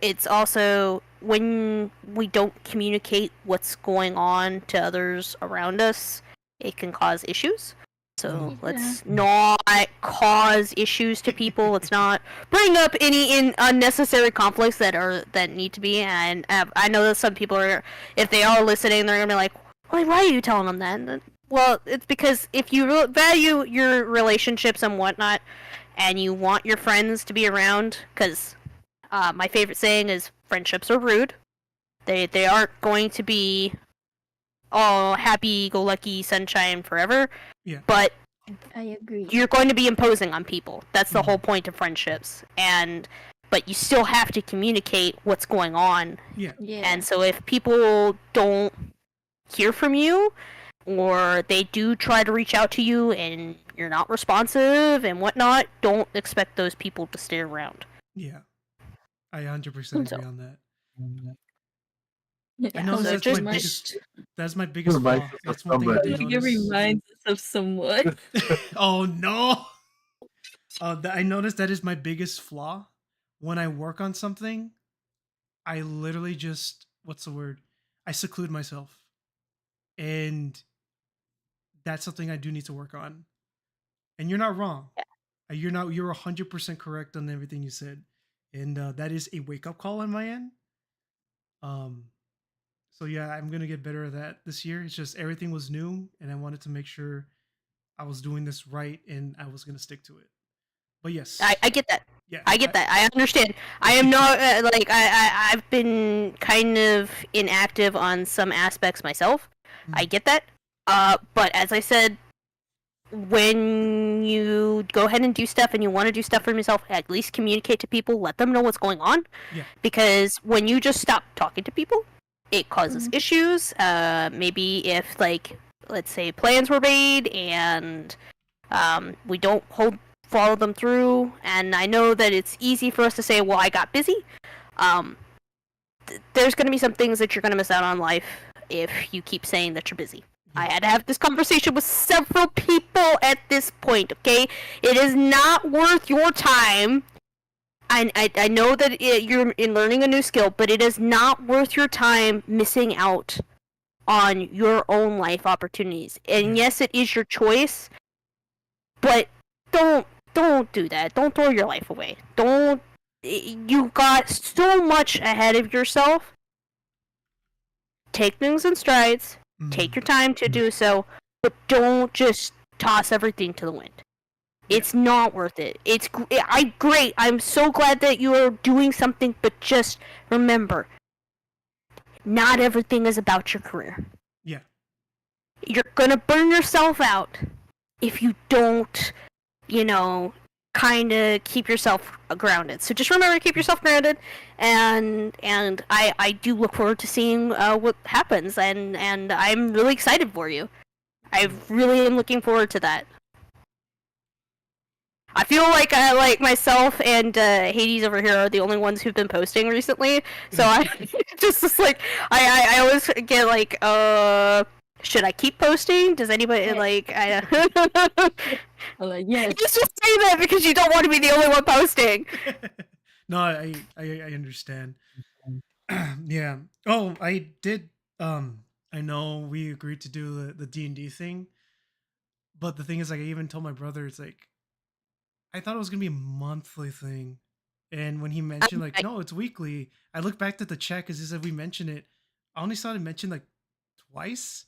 it's also when we don't communicate what's going on to others around us, it can cause issues. So Mhm. let's not cause issues to people. Let's not bring up any unnecessary conflicts that need to be. And I know that some people are, if they are listening, they're gonna be like, why are you telling them that? And, well, it's because if you value your relationships and whatnot, and you want your friends to be around, because my favorite saying is friendships are rude. They aren't going to be all happy-go-lucky sunshine forever. Yeah. But I agree. you're going to be imposing on people. That's the Mhm. whole point of friendships. But you still have to communicate what's going on. Yeah. Yeah. And so if people don't hear from you, or they do try to reach out to you and you're not responsive and whatnot, don't expect those people to stay around. Yeah. I 100% So- agree on that. Yeah, I know So that's just- my biggest. That's my biggest Reminds flaw. us of That's one thing I somebody. did I think it notice. reminds us of someone. Oh no! I noticed that is my biggest flaw. When I work on something, I literally just, what's the word? I seclude myself, and that's something I do need to work on. And you're not wrong. You're 100% correct on everything you said, and that is a wake up call on my end. So yeah, I'm gonna get better at that this year. It's just everything was new, and I wanted to make sure I was doing this right, and I was gonna stick to it. But yes, I get that. yeah, I get that. I understand. I am not I've been kind of inactive on some aspects myself. I Mm. get that. But as I said, when you go ahead and do stuff and you want to do stuff for yourself, at least communicate to people. Let them know what's going on. Yeah. Because when you just stop talking to people, it causes Mhm. issues. Maybe if let's say plans were made and we don't follow them through, and I know that it's easy for us to say, well, I got busy. There's going to be some things that you're going to miss out on life if you keep saying that you're busy. I had to have this conversation with several people at this point, okay? It is not worth your time. I know that you're in learning a new skill, but it is not worth your time missing out on your own life opportunities. And yes, it is your choice, but don't do that. Don't throw your life away. Don't. You got so much ahead of yourself. Take things in strides. Take your time to do so, but don't just toss everything to the wind. It's not worth it. Great. I'm so glad that you are doing something, but just remember, not everything is about your career. Yeah. You're gonna burn yourself out if you don't, kind of keep yourself grounded. So just remember to keep yourself grounded, and I do look forward to seeing what happens, and I'm really excited for you. I really am looking forward to that. I feel like myself and Hades over here are the only ones who've been posting recently, so I just like I always get like should I keep posting? Does anybody like I Yes. just say that because you don't want to be the only one posting. No, I understand. Yeah. Oh, I did. I know we agreed to do the D&D thing, but the thing is, like, I even told my brother, it's like, I thought it was gonna be a monthly thing, and when he mentioned like, no, it's weekly, I looked back at the chat because he said we mentioned it. I only saw it mentioned like twice,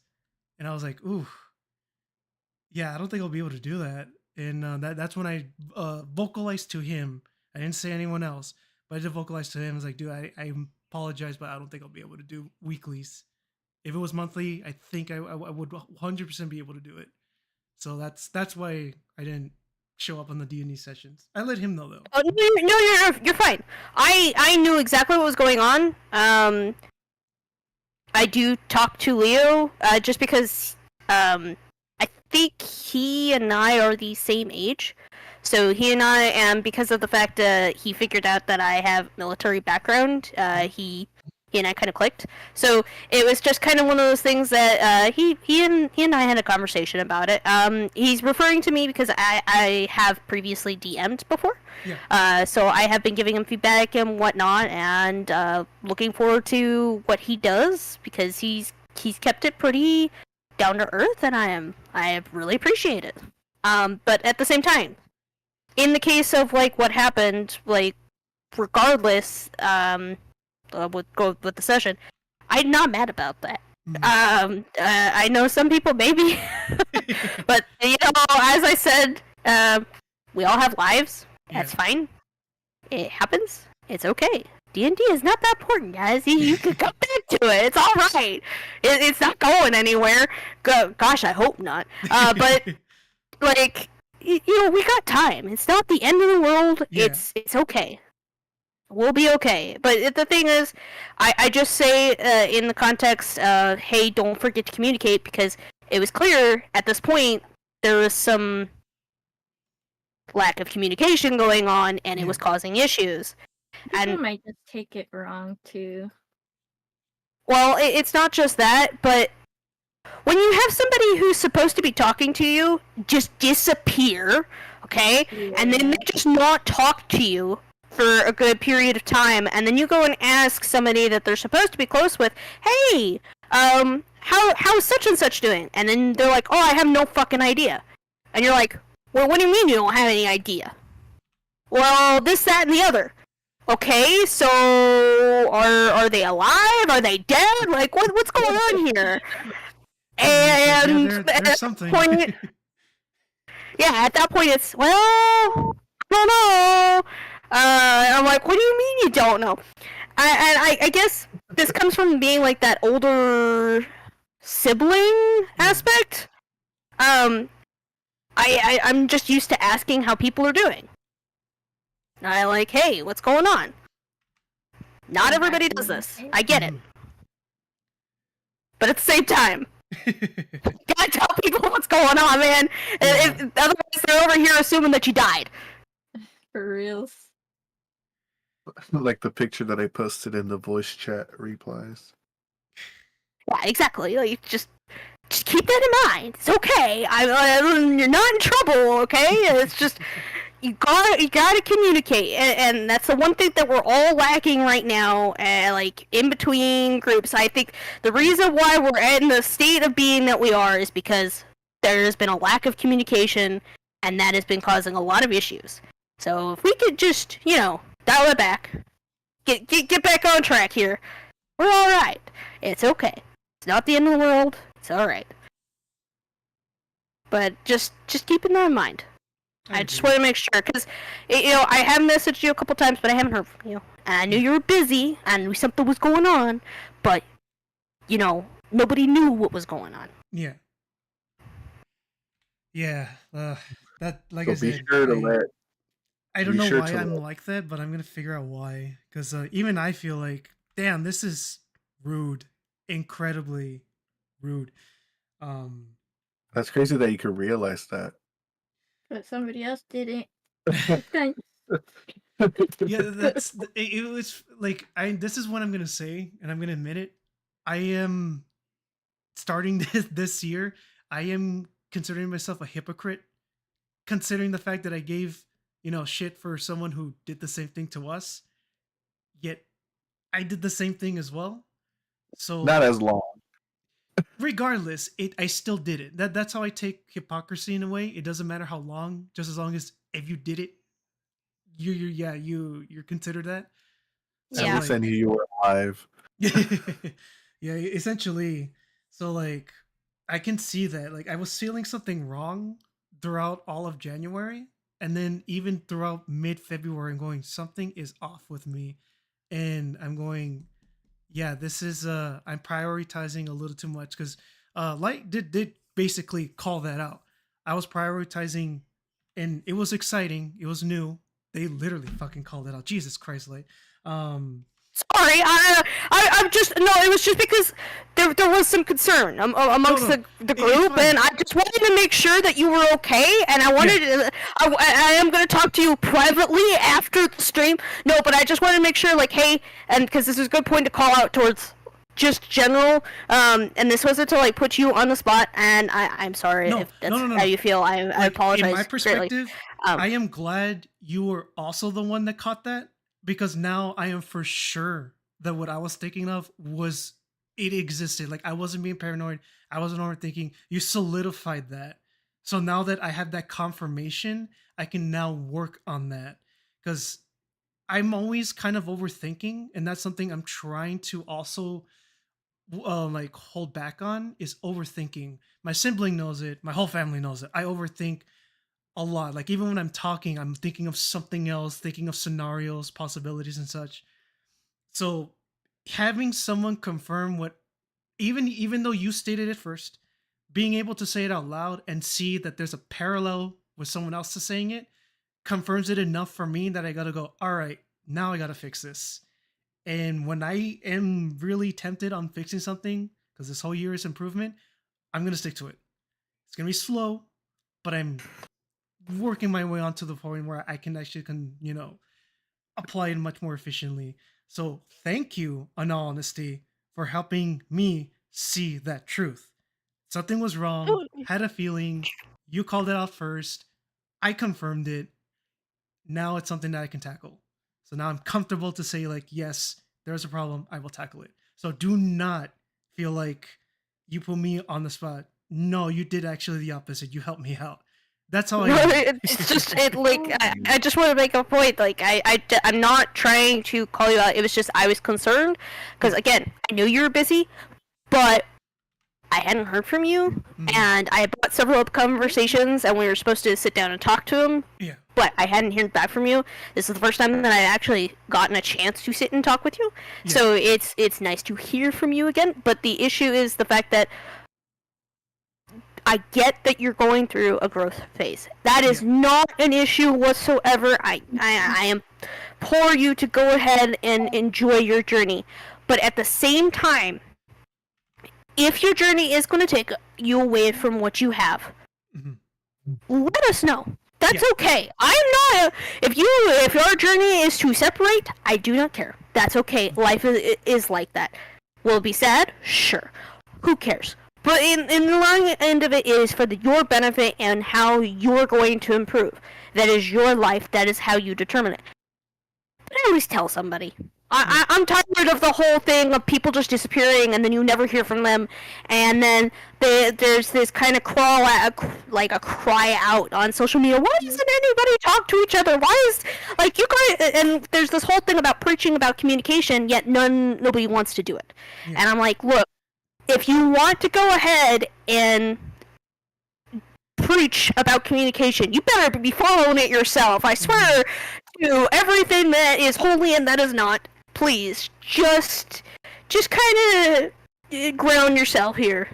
and I was like, ooh, yeah, I don't think I'll be able to do that. And that's when I vocalized to him. I didn't say anyone else, but I did vocalize to him. I was like, dude, I apologize, but I don't think I'll be able to do weeklies. If it was monthly, I think I would 100% be able to do it. So that's why I didn't show up on the D&D sessions. I let him know though. Oh, no, you're fine. I knew exactly what was going on. I do talk to Leo just because I think he and I are the same age. So he and I, and because of the fact he figured out that I have military background, he and I kind of clicked. So it was just kind of one of those things that he and I had a conversation about it. He's referring to me because I have previously DM'd before. Yeah. So I have been giving him feedback and whatnot, and looking forward to what he does because he's kept it pretty down to earth, and I really appreciate it. But at the same time, in the case of like what happened, like regardless, with the session, I'm not mad about that. I know some people maybe, but as I said, we all have lives. That's fine. It happens. It's okay. D&D is not that important, guys. You can come back to it. It's all right. It's not going anywhere. Gosh, I hope not. But like, we got time. It's not the end of the world. Yeah. It's okay. We'll be okay. But the thing is, I just say in the context, hey, don't forget to communicate, because it was clear at this point there was some lack of communication going on, and it was causing issues. People might just take it wrong too. Well, it's not just that, but when you have somebody who's supposed to be talking to you just disappear, okay, and then they just not talk to you for a good period of time, and then you go and ask somebody that they're supposed to be close with, hey, how's such and such doing? And then they're like, oh, I have no fucking idea. And you're like, well, what do you mean you don't have any idea? Well, this, that, and the other. Okay, so are they alive? Are they dead? Like, what's going on here? And there's at that something. point, at that point, it's, well, I don't know. I'm like, what do you mean you don't know? I guess this comes from being like that older sibling aspect. I'm just used to asking how people are doing. I like, hey, what's going on? Not everybody does this. I get it. But at the same time, gotta tell people what's going on, man. Otherwise, they're over here assuming that you died. For reals. Like the picture that I posted in the voice chat replies. Yeah, exactly. Like, just just keep that in mind. It's okay. You're not in trouble, okay? It's just you gotta communicate, and that's the one thing that we're all lacking right now. Like in between groups, I think the reason why we're in the state of being that we are is because there has been a lack of communication, and that has been causing a lot of issues. So if we could just, dial it back, get back on track here, we're all right. It's okay. It's not the end of the world. It's all right. But just keeping that in mind. I just want to make sure, because, I have messaged you a couple times, but I haven't heard from you. And I knew you were busy, and I knew something was going on, but, nobody knew what was going on. Yeah. Yeah. That, like So I said, be sure to I don't be know sure why to I'm let- like that, but I'm gonna figure out why. Because even I feel like, damn, this is rude, incredibly rude. That's crazy that you could realize that. But somebody else didn't. Yeah, it was like this is what I'm gonna say, and I'm gonna admit it. I am starting this year. I am considering myself a hypocrite, considering the fact that I gave shit for someone who did the same thing to us. Yet I did the same thing as well. So Not as long. regardless, I still did it. That's how I take hypocrisy in a way. It doesn't matter how long, just as long as if you did it, you're considered that. So, Yeah. At least I knew you were alive. yeah, essentially. So like, I can see that. Like, I was feeling something wrong throughout all of January, and then even throughout mid-February, I'm going, something is off with me, and I'm going, yeah, this is I'm prioritizing a little too much, because Light did basically call that out. I was prioritizing, and it was exciting. It was new. They literally fucking called it out. Jesus Christ, Light. Sorry, I'm just it was just because there was some concern amongst No, the it's group, fine. and I just wanted to make sure that you were okay. And I wanted I am gonna talk to you privately after the stream. No, but I just wanted to make sure, like, hey, and because this is a good point to call out towards just general, and this wasn't to like put you on the spot, and I'm sorry No, if that's no. how you feel. I Like, apologize in my greatly. perspective, Um, I am glad you were also the one that caught that, because now I am for sure that what I was thinking of was it existed. Like, I wasn't being paranoid. I wasn't overthinking. You solidified that. So now that I have that confirmation, I can now work on that, because I'm always kind of overthinking, and that's something I'm trying to also like hold back on, is overthinking. My sibling knows it. My whole family knows it. I overthink a lot. Like, even when I'm talking, I'm thinking of something else, thinking of scenarios, possibilities, and such. So having someone confirm what, even though you stated it first, being able to say it out loud and see that there's a parallel with someone else to saying it, confirms it enough for me that I gotta go, all right, now I gotta fix this. And when I am really tempted on fixing something, because this whole year is improvement, I'm gonna stick to it. It's gonna be slow, but I'm working my way onto the point where I can actually apply it much more efficiently. So thank you, in all honesty, for helping me see that truth. Something was wrong, had a feeling, you called it out first, I confirmed it. Now it's something that I can tackle. So now I'm comfortable to say, like, yes, there's a problem, I will tackle it. So do not feel like you put me on the spot. No, you did actually the opposite. You helped me out. That's how I No, am. it's just I just want to make a point. Like, I'm not trying to call you out. It was just I was concerned because, again, I knew you were busy, but I hadn't heard from you, and I brought several up conversations, and we were supposed to sit down and talk to him. Yeah. But I hadn't heard back from you. This is the first time that I actually gotten a chance to sit and talk with you. Yeah. So it's nice to hear from you again. But the issue is the fact that I get that you're going through a growth phase. That is not an issue whatsoever. I implore you to go ahead and enjoy your journey. But at the same time, if your journey is going to take you away from what you have, let us know. That's okay. I'm not. If your journey is to separate, I do not care. That's okay. Life is like that. Will it be sad? Sure. Who cares? But in the long end of it is for your benefit and how you're going to improve. That is your life. That is how you determine it. But I always tell somebody. I'm tired of the whole thing of people just disappearing and then you never hear from them, and then there's this kind of like a cry out on social media. Why doesn't anybody talk to each other? Why is like you guys? And there's this whole thing about preaching about communication, yet nobody wants to do it. Yeah. And I'm like, look, if you want to go ahead and preach about communication, you better be following it yourself. I swear to everything that is holy and that is not. Please, just kind of ground yourself here.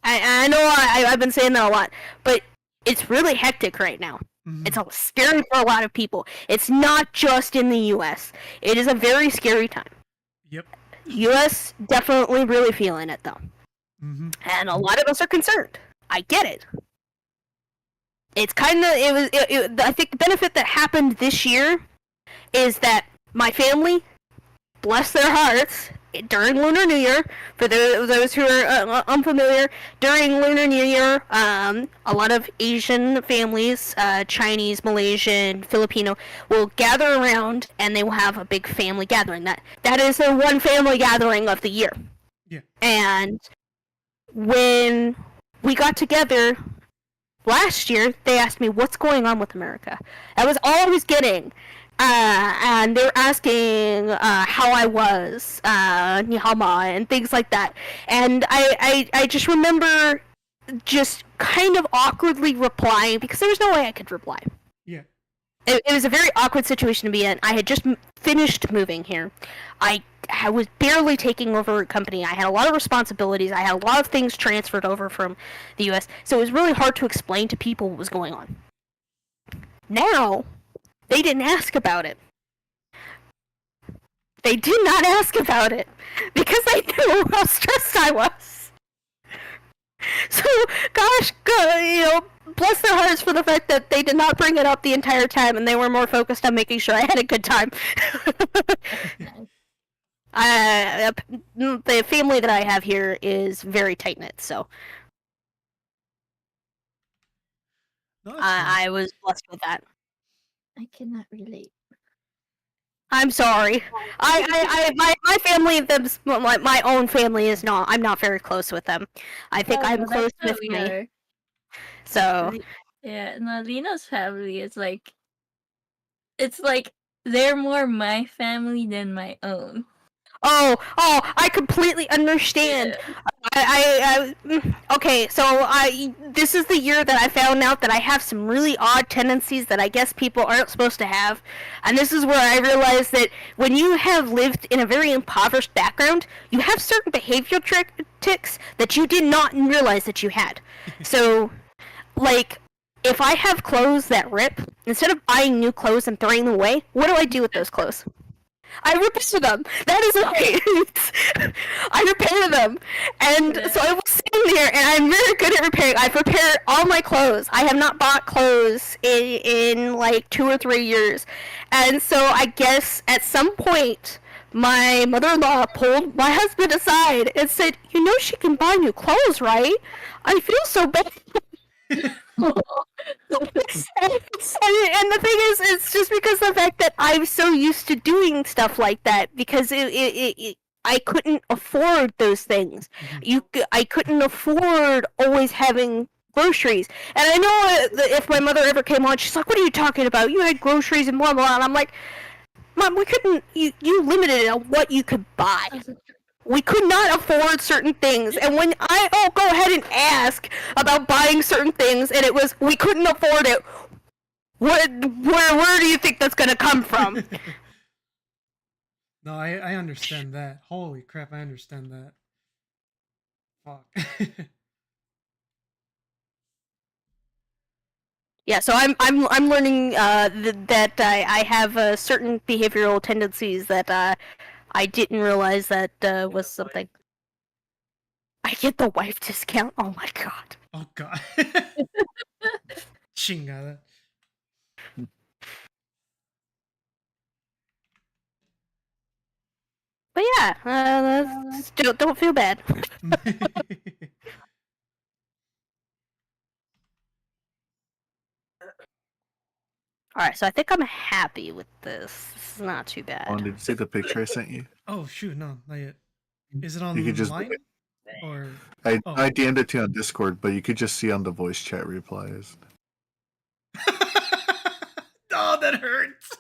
I know I've been saying that a lot, but it's really hectic right now. Mhm. It's scary for a lot of people. It's not just in the U.S. It is a very scary time. Yep. U.S. definitely really feeling it though, Mm-hmm. and a lot of us are concerned. I get it. It's kind of I think the benefit that happened this year is that my family, bless their hearts, during Lunar New Year, for those who are unfamiliar, during Lunar New Year, a lot of Asian families, Chinese, Malaysian, Filipino, will gather around and they will have a big family gathering. That is their one family gathering of the year. Yeah. And when we got together last year, they asked me, what's going on with America? That was all I was getting. And they were asking how I was, ni hao ma, and things like that. And I just remember just kind of awkwardly replying, because there was no way I could reply. Yeah. It was a very awkward situation to be in. I had just finished moving here. I was barely taking over a company. I had a lot of responsibilities. I had a lot of things transferred over from the U.S. So it was really hard to explain to people what was going on. Now, they didn't ask about it. They did not ask about it because they knew how stressed I was. So, gosh, bless their hearts for the fact that they did not bring it up the entire time, and they were more focused on making sure I had a good time. The family that I have here is very tight knit, so No, that's fine. I was blessed with that. I cannot relate. I'm sorry. My family, my own family is not. I'm not very close with them. I think I'm that's close how with we me. are. So Yeah, no, Lina's family is like, it's like they're more my family than my own. oh, I completely understand. Okay, so this is the year that I found out that I have some really odd tendencies that I guess people aren't supposed to have, and this is where I realized that when you have lived in a very impoverished background, you have certain behavioral tics that you did not realize that you had. So, like, if I have clothes that rip, instead of buying new clothes and throwing them away, what do I do with those clothes? I repair them. That is right. I repair them. And so I was sitting there, and I'm very good at repairing. I've repaired all my clothes. I have not bought clothes in like 2 or 3 years. And so I guess at some point, my mother-in-law pulled my husband aside and said, you know she can buy new clothes, right? I feel so bad. And the thing is, it's just because of the fact that I'm so used to doing stuff like that, because I couldn't afford those things. I couldn't afford always having groceries. And I know if my mother ever came on, she's like, what are you talking about? You had groceries and blah, blah, blah. And I'm like, Mom, we couldn't, you limited it on what you could buy. We could not afford certain things, and when I go ahead and ask about buying certain things, and it was we couldn't afford it. Where do you think that's gonna come from? No, I understand that. Holy crap, I understand that. Fuck. Yeah, so I'm learning that I have certain behavioral tendencies that I didn't realize that was something. I get the wife discount. Oh my god. Oh god. Chingada. But yeah, don't feel bad. Alright, so I think I'm happy with this. This is not too bad. Did you see the picture I sent you? Oh shoot, no, not yet. Is it You could just online or? I Oh. DM'd it to you on Discord, but you could just see on the voice chat replies. Oh, that hurts.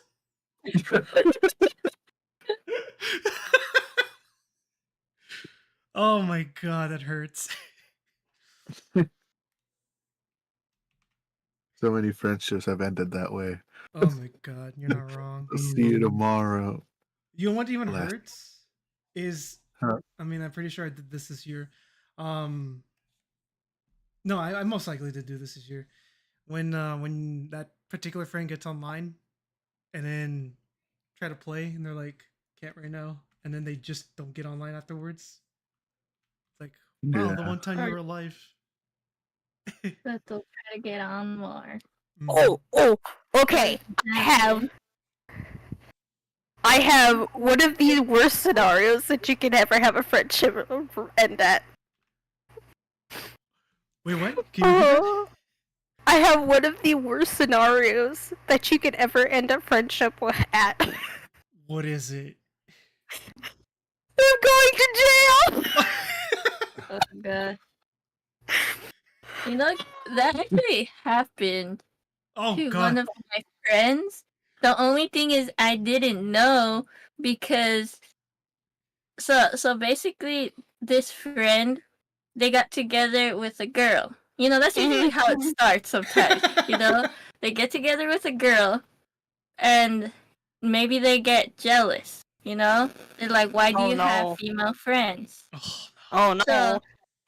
Oh my god, that hurts. So many friendships have ended that way. Oh my god, you're not wrong. I'll see you tomorrow. You know what even Bless. hurts is, Huh. I mean, I'm pretty sure I did this year. No, I most likely did do this year. When that particular friend gets online, and then try to play, and they're like, can't right now, and then they just don't get online afterwards. It's like, wow, the Yeah. one time you were alive. But they'll try to get on more. Mm. Oh, okay. I have one of the worst scenarios that you can ever have a friendship end at. Wait, what? Can you repeat that? I have one of the worst scenarios that you could ever end a friendship at. What is it? They're going to jail! Oh god. You know, that actually happened Oh to god. one of my friends. The only thing is I didn't know because so basically this friend, they got together with a girl. You know, that's usually how it starts sometimes. You know? They get together with a girl and maybe they get jealous, you know? They're like, why do Oh, you no. have female friends? Oh no. So-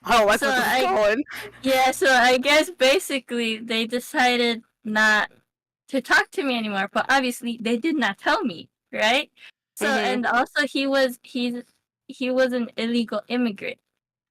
Oh, that's so where this is I- going. Yeah, so I guess basically they decided not to talk to me anymore, but obviously they did not tell me, right? So Mhm. and also he was an illegal immigrant.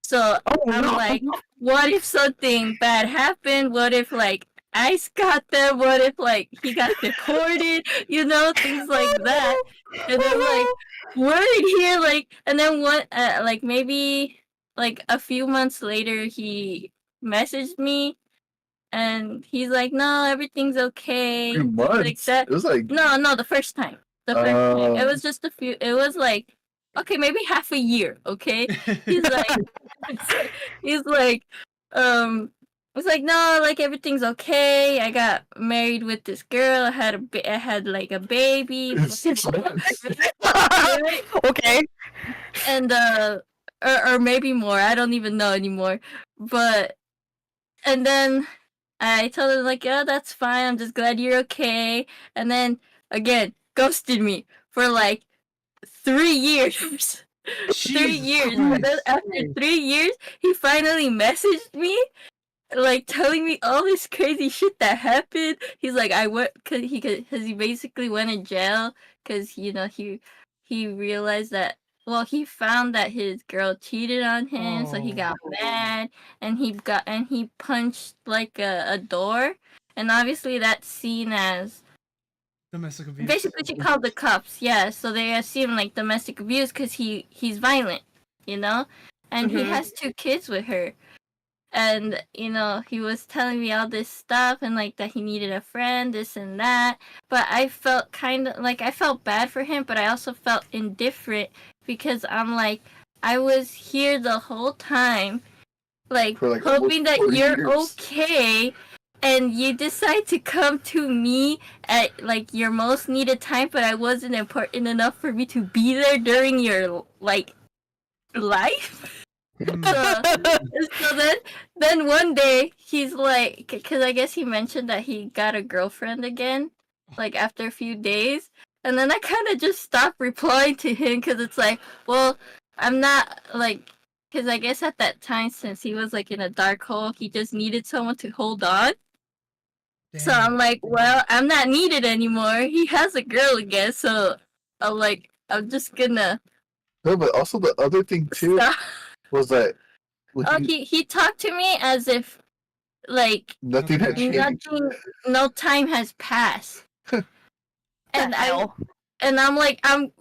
So Oh, I'm no. like, what if something bad happened? What if like ICE got them? What if like he got deported? You know, things like that. And I'm like worried here, like, and then what? Like maybe like a few months later, he messaged me, and he's like, "No, everything's okay." Few Like months. that. It was like No, the first time. The first time. It was just a few. It was like, okay, maybe half a year. Okay. He's like, he's like, it's like, no, like everything's okay. I got married with this girl. I had like a baby. it's 6 months. Okay. And or maybe more. I don't even know anymore. But and then I told him like, yeah, that's fine. I'm just glad you're okay. And then again, ghosted me for like 3 years. 3 Jesus years. Christ. And then after 3 years, he finally messaged me, like telling me all this crazy shit that happened. He's like, cause he basically went in jail because you know he realized that. Well, he found that his girl cheated on him, so he got mad, and he punched like a door, and obviously that's seen as Domestic abuse. basically she called the cops. Yeah, so they assume like domestic abuse because he's violent, you know, and he Mhm. has 2 kids with her. And you know, he was telling me all this stuff and like that he needed a friend, this and that. But I felt kind of like I felt bad for him, but I also felt indifferent because I'm like, I was here the whole time, like For, like, hoping that almost 40 you're years. okay, and you decide to come to me at like your most needed time, but I wasn't important enough for me to be there during your like life. Mm. So then one day he's like, because I guess he mentioned that he got a girlfriend again, like after a few days, and then I kind of just stopped replying to him because it's like, well, I'm not like, because I guess at that time since he was like in a dark hole, he just needed someone to hold on. So Damn. I'm like, well, I'm not needed anymore. He has a girl again, so I'm just gonna No, but also the other thing too stop. was that when Oh, he- he talked to me as if like nothing had changed. no time has passed. And The hell? and I'm like, I'm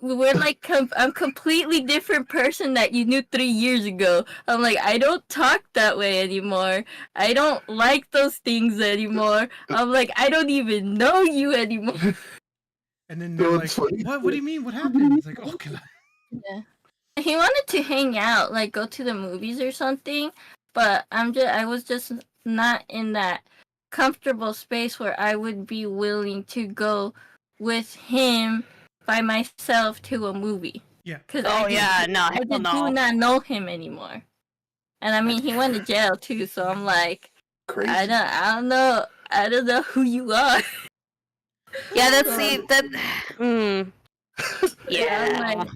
completely different person that you knew 3 years ago. I'm like, I don't talk that way anymore. I don't like those things anymore. I'm like, I don't even know you anymore. And then they're like, what do you mean? What happened? It's like, oh god. Yeah. He wanted to hang out, like go to the movies or something, but I was just not in that comfortable space where I would be willing to go with him by myself to a movie. Yeah. Cause Oh yeah, no, I hell just no. do not know him anymore. And I mean, he went to jail too, so I'm like, Crazy. I don't know who you are. Yeah, that's see that. Yeah. I'm like,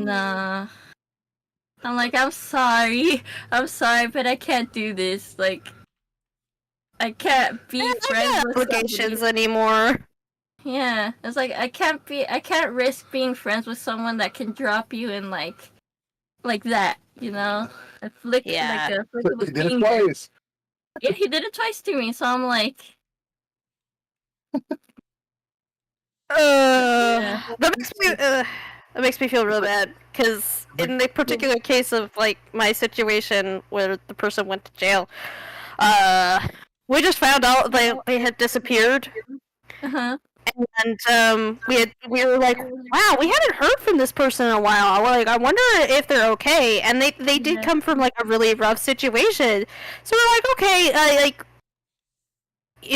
nah. I'm like, I'm sorry, but I can't do this. Like, I can't be friends with Obligations somebody. anymore. Yeah, it's like I can't risk being friends with someone that can drop you in like that, you know, a flick, Yeah. like a flick of a He did it finger. twice. Yeah, he did it twice to me, so I'm like, That makes me feel real bad because in the particular case of like my situation where the person went to jail, we just found out they had disappeared, uh-huh. and we were like, wow, we haven't heard from this person in a while. Like, I wonder if they're okay, and they did come from like a really rough situation, so we're like, okay,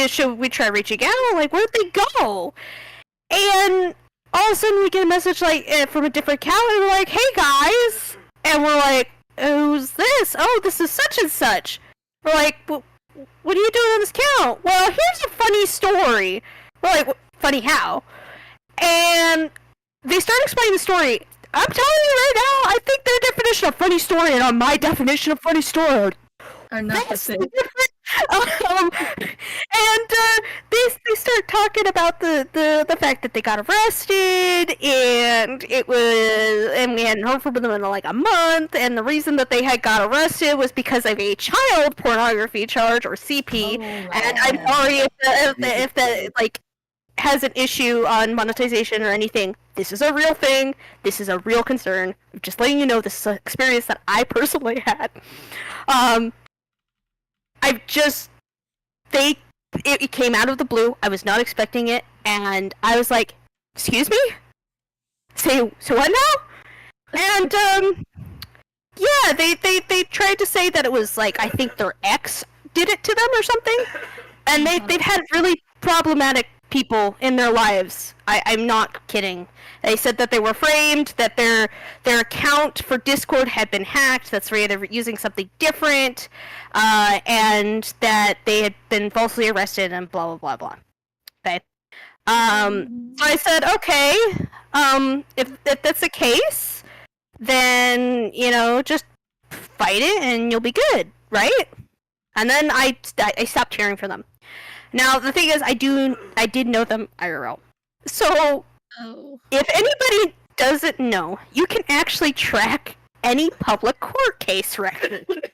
should we try reaching out? Like, where'd they go? And all of a sudden we get a message like from a different account, and we're like, hey guys, and we're like, who's this? Oh, this is such and such. We're like, what are you doing on this account? Well, here's a funny story. We're like, funny how? And they start explaining the story. I'm telling you right now, I think their definition of funny story and my definition of funny story Are not the same. And they start talking about the fact that they got arrested, and we hadn't heard from them in like a month, and the reason that they had got arrested was because of a child pornography charge, or CP. And I'm sorry if that like has an issue on monetization or anything. This is a real thing. This is a real concern. I'm just letting you know this is an experience that I personally had. It came out of the blue. I was not expecting it, and I was like, "Excuse me? Say what now?" And yeah, they tried to say that it was like, I think their ex did it to them or something, and they've had really problematic people in their lives. I'm not kidding. They said that they were framed, that their account for Discord had been hacked, that's why they were using something different, and that they had been falsely arrested, and blah, blah, blah, blah. Okay. So I said, okay, if that's the case, then, just fight it and you'll be good, right? And then I stopped hearing from them. Now, the thing is, I did know them IRL. So, if anybody doesn't know, you can actually track any public court case record.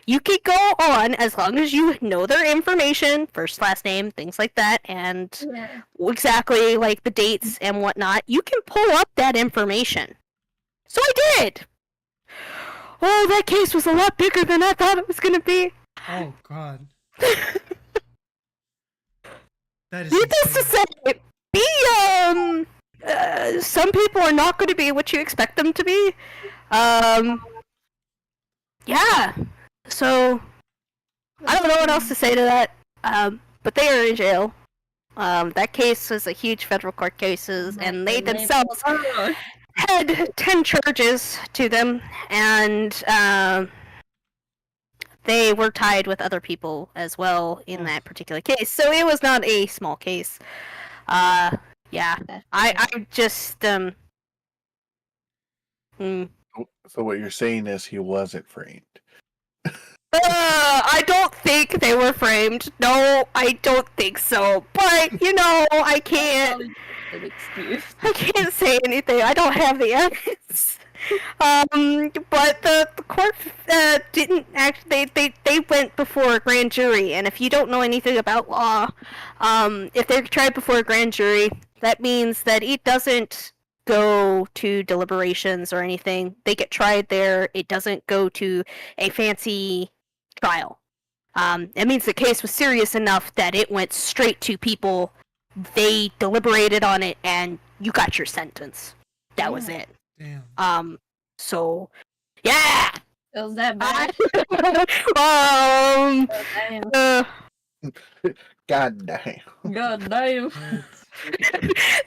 You can go on, as long as you know their information, first, last name, things like that, and exactly like the dates and whatnot, you can pull up that information. So I did! Oh, that case was a lot bigger than I thought it was going to be. Oh god. That is Needless to insane. say, some people are not going to be what you expect them to be. Yeah. So, I don't know what else to say to that. But they are in jail. That case was a huge federal court cases, and they themselves had 10 charges to them, and they were tied with other people as well in that particular case. So it was not a small case. Yeah. I just, So what you're saying is he wasn't framed. I don't think they were framed. No, I don't think so. But, I can't say anything. I don't have the evidence. But the court didn't actually. They went before a grand jury, and if you don't know anything about law, if they're tried before a grand jury, that means that it doesn't go to deliberations or anything. They get tried there. It doesn't go to a fancy trial. It means the case was serious enough that it went straight to people. They deliberated on it, and you got your sentence. That was it. Damn. So, yeah. It was that bad. um. Damn. God damn. God damn.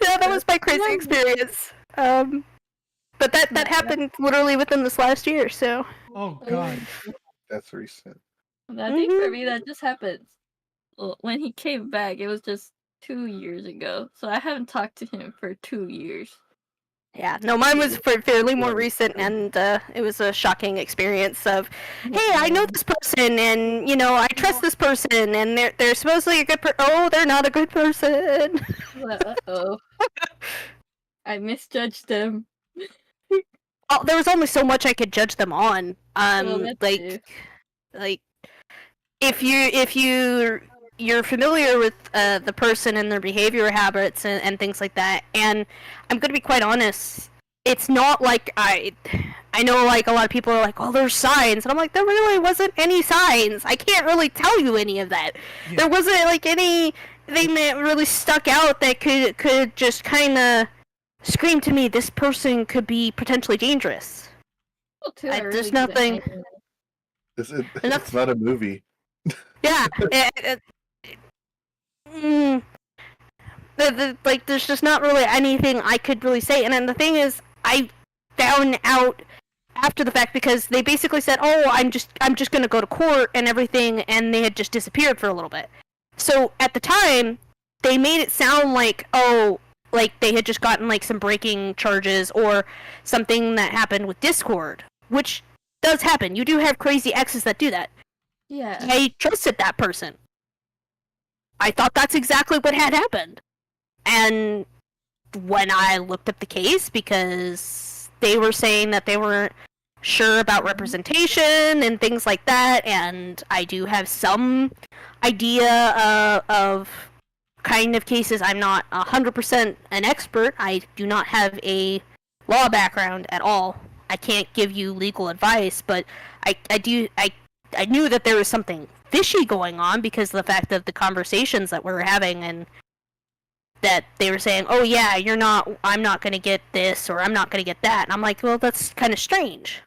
Yeah, that was my crazy experience. But that happened literally within this last year. So. Oh god. That's recent. I think for me that just happened when he came back. It was just 2 years ago, so I haven't talked to him for 2 years. Yeah, no, mine was fairly more recent, and it was a shocking experience of, hey, I know this person, and I trust this person, and they're supposedly a good oh, they're not a good person. Uh-oh. I misjudged them. Oh, there was only so much I could judge them on. True. Like if you're familiar with the person and their behavior habits and things like that, and I'm gonna be quite honest, it's not like I know like a lot of people are like, oh, there's signs, and I'm like, there really wasn't any signs. I can't really tell you any of that. Yeah. There wasn't like anything that really stuck out that could just kind of scream to me, this person could be potentially dangerous. There's nothing. It's not a movie. Yeah. Like, there's just not really anything I could really say. And then the thing is, I found out after the fact because they basically said, "Oh, I'm just gonna go to court and everything," and they had just disappeared for a little bit. So at the time, they made it sound like, oh, like they had just gotten like some breaking charges or something that happened with Discord, which does happen. You do have crazy exes that do that. Yeah. I trusted that person. I thought that's exactly what had happened. And when I looked up the case, because they were saying that they weren't sure about representation and things like that, and I do have some idea of kind of cases. I'm not 100% an expert. I do not have a law background at all. I can't give you legal advice, but I knew that there was something fishy going on because of the fact of the conversations that we were having, and that they were saying, oh yeah, I'm not going to get this, or I'm not going to get that. And I'm like, well, that's kind of strange.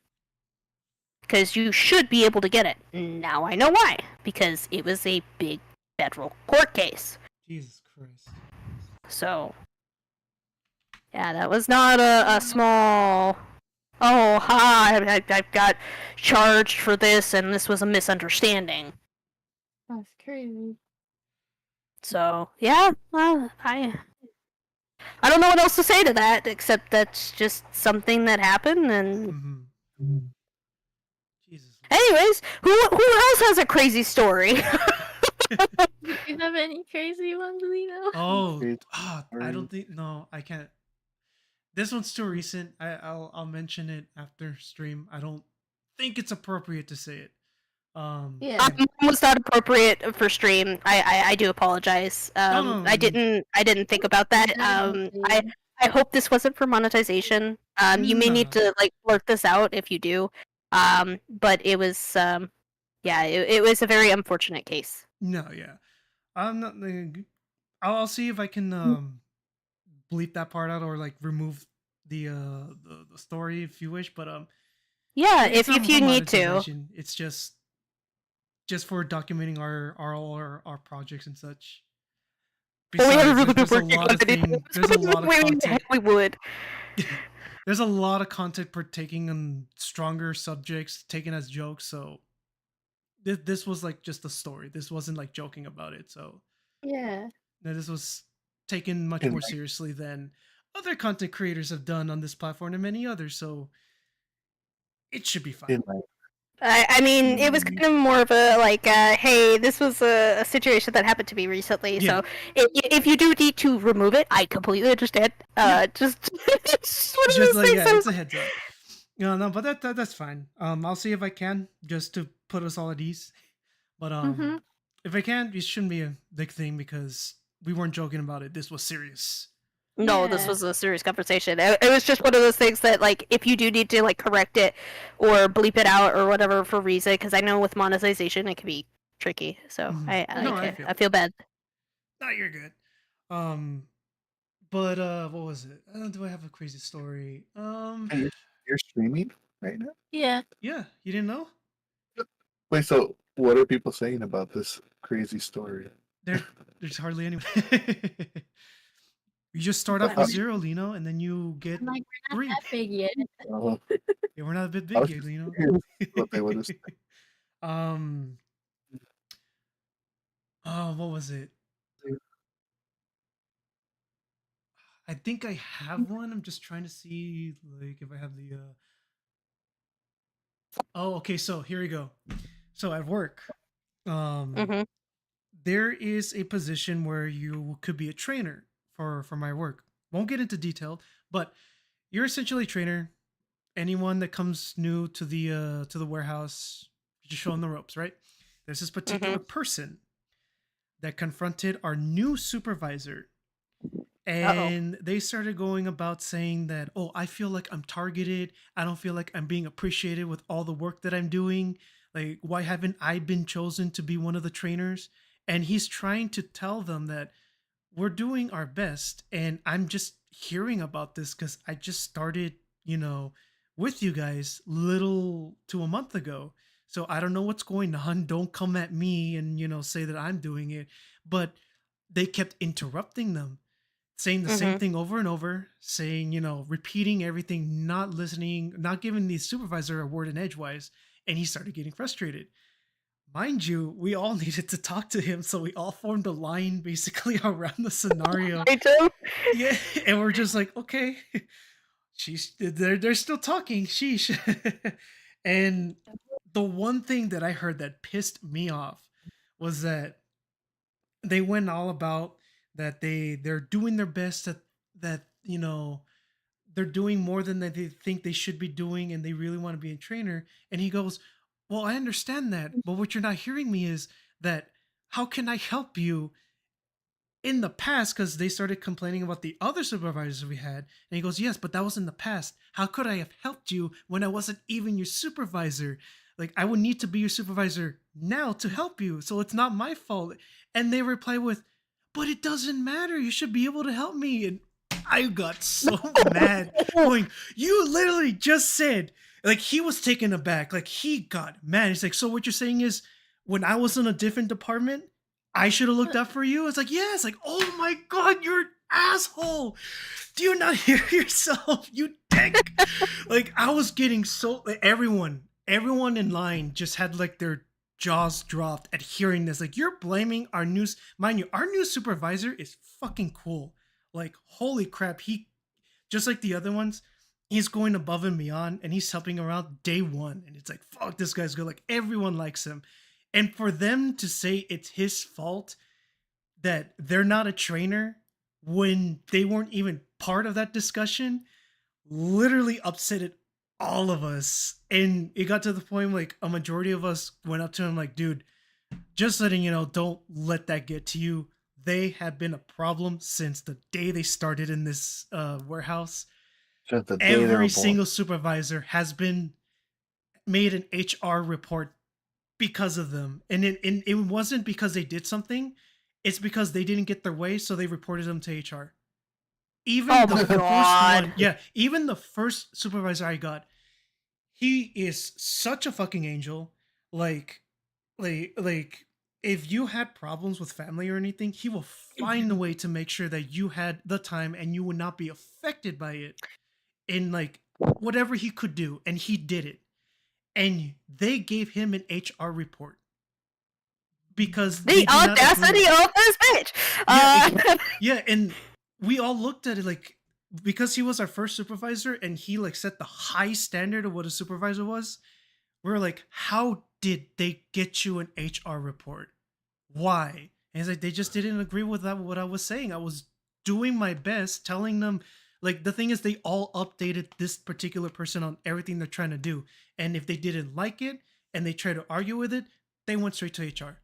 Because you should be able to get it. Now I know why. Because it was a big federal court case. Jesus Christ. So, yeah, that was not a small, oh, ha, I got charged for this, and this was a misunderstanding. That's crazy. So, yeah, well, I don't know what else to say to that, except that's just something that happened, and... Mm-hmm. Jesus. Anyways, who else has a crazy story? Do you have any crazy ones, Lino? I don't think, no, I can't. This one's too recent. I'll mention it after stream. I don't think it's appropriate to say it. Yeah. It was not appropriate for stream. I do apologize. No. I didn't think about that. I hope this wasn't for monetization. You may need to like blurt this out if you do. But it was it was a very unfortunate case. No, yeah. I'm not. I'll see if I can bleep that part out or like remove the story if you wish. But yeah, it's if not you for need to. monetization. It's just for documenting our projects and such. Well, we haven't really been Besides, working on it. there's a lot of content. We would. There's a lot of content partaking on stronger subjects taken as jokes, so this was like just a story. This wasn't like joking about it. So Yeah. no, this was taken much more seriously than other content creators have done on this platform and many others. So it should be fine. I mean, it was kind of more of a like, hey, this was a situation that happened to me recently. Yeah. So if you do need to remove it, I completely understand. Just Just like it's a heads up. No, but that's fine. I'll see if I can just to put us all at ease. But if I can, it shouldn't be a big thing because we weren't joking about it. This was serious. No, this Yeah. was a serious conversation. It was just one of those things that, like, if you do need to, like, correct it or bleep it out or whatever for reason, because I know with monetization it can be tricky. So No, I, I I feel I it. feel bad. No, you're good. Um, but what was it? Do I have a crazy story? Hey, you're streaming right now? Yeah. Yeah, you didn't know? Wait, so what are people saying about this crazy story? There's hardly anyone. You just start off But with 0, Lino, and then you get I'm like, we're not 3. that big yet. Uh, Yeah, we're not a bit I big was yet, just Lino. curious what they would have said. um, what was it? I think I have one. I'm just trying to see, like, if I have the. Oh, okay. So here we go. So at work, um, Mm-hmm. there is a position where you could be a trainer for my work. Won't get into detail, but you're essentially a trainer. Anyone that comes new to the warehouse, you just show them the ropes, right? There's this Mm-hmm. particular person that confronted our new supervisor, Uh-oh. and they started going about saying that, oh, I feel like I'm targeted. I don't feel like I'm being appreciated with all the work that I'm doing. Like, why haven't I been chosen to be one of the trainers? And he's trying to tell them that we're doing our best, and I'm just hearing about this because I just started, with you guys little to a month ago. So I don't know what's going on. Don't come at me and say that I'm doing it. But they kept interrupting them, saying the same Mm-hmm. thing over and over, saying, repeating everything, not listening, not giving the supervisor a word in edgewise. And he started getting frustrated. Mind you, we all needed to talk to him, so we all formed a line basically around the scenario. I do. Yeah, and we're just like, okay, they're still talking, sheesh. And the one thing that I heard that pissed me off was that they went all about that they're doing their best, that they're doing more than they think they should be doing, and they really want to be a trainer. And he goes, well, I understand that, but what you're not hearing me is that how can I help you in the past, because they started complaining about the other supervisors we had. And he goes, yes, but that was in the past. How could I have helped you when I wasn't even your supervisor? Like, I would need to be your supervisor now to help you, so it's not my fault. And they reply with, but it doesn't matter, you should be able to help me. And I got so mad, going, you literally just said, like, he was taken aback, like, he got mad. He's like, so what you're saying is when I was in a different department, I should have looked up for you? It's like, yes. Like, oh my god, you're an asshole. Do you not hear yourself, you dick? Like, I was getting so, like, everyone in line just had like their jaws dropped at hearing this. Like, you're blaming our new, mind you, our new supervisor is fucking cool. Like, holy crap, he, just like the other ones, he's going above and beyond, and he's helping around day one. And it's like, fuck, this guy's good. Like, everyone likes him. And for them to say it's his fault that they're not a trainer when they weren't even part of that discussion literally upsetted all of us. And it got to the point like a majority of us went up to him like, dude, just letting you know, don't let that get to you. They have been a problem since the day they started in this warehouse. Just the day they were Every born. single supervisor has been made an HR report because of them. And it wasn't because they did something. It's because they didn't get their way, so they reported them to HR. Even Oh the my first God. one, yeah, even the first supervisor I got, he is such a fucking angel. Like if you had problems with family or anything, he will find a way to make sure that you had the time and you would not be affected by it. In like whatever he could do, and he did it. And they gave him an HR report because they The did not audacity agree. of this bitch. Yeah, yeah, and we all looked at it like, because he was our first supervisor and he like set the high standard of what a supervisor was. We were like, how did they get you an HR report? Why? And he's like, they just didn't agree with that, what I was saying. I was doing my best, telling them. Like, the thing is, they all updated this particular person on everything they're trying to do. And if they didn't like it and they tried to argue with it, they went straight to HR.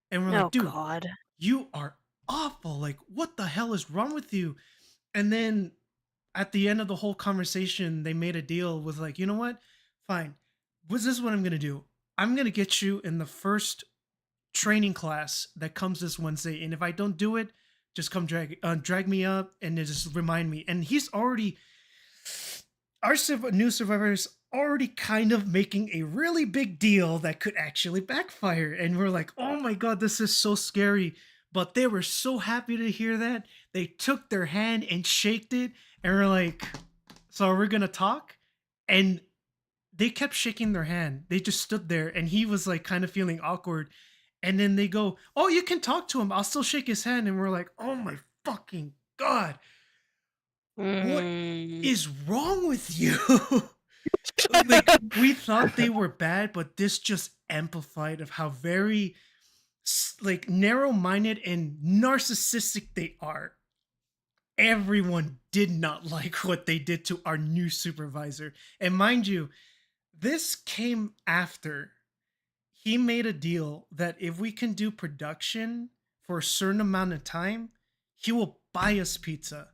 And we're Oh like, dude, God. you are awful. Like, what the hell is wrong with you? And then at the end of the whole conversation, they made a deal with like, you know what? Fine. This is what I'm gonna do. I'm gonna get you in the first training class that comes this Wednesday, and if I don't do it, just come drag me up and just remind me. And he's already new survivor is already kind of making a really big deal that could actually backfire. And we're like, oh my god, this is so scary. But they were so happy to hear that. They took their hand and shaked it, and we're like, so are we gonna talk? And they kept shaking their hand. They just stood there, and he was like kind of feeling awkward. And then they go, oh, you can talk to him. I'll still shake his hand. And we're like, oh my fucking god. What is wrong with you? Like, we thought they were bad, but this just amplified of how very like narrow-minded and narcissistic they are. Everyone did not like what they did to our new supervisor. And mind you, this came after he made a deal that if we can do production for a certain amount of time, he will buy us pizza.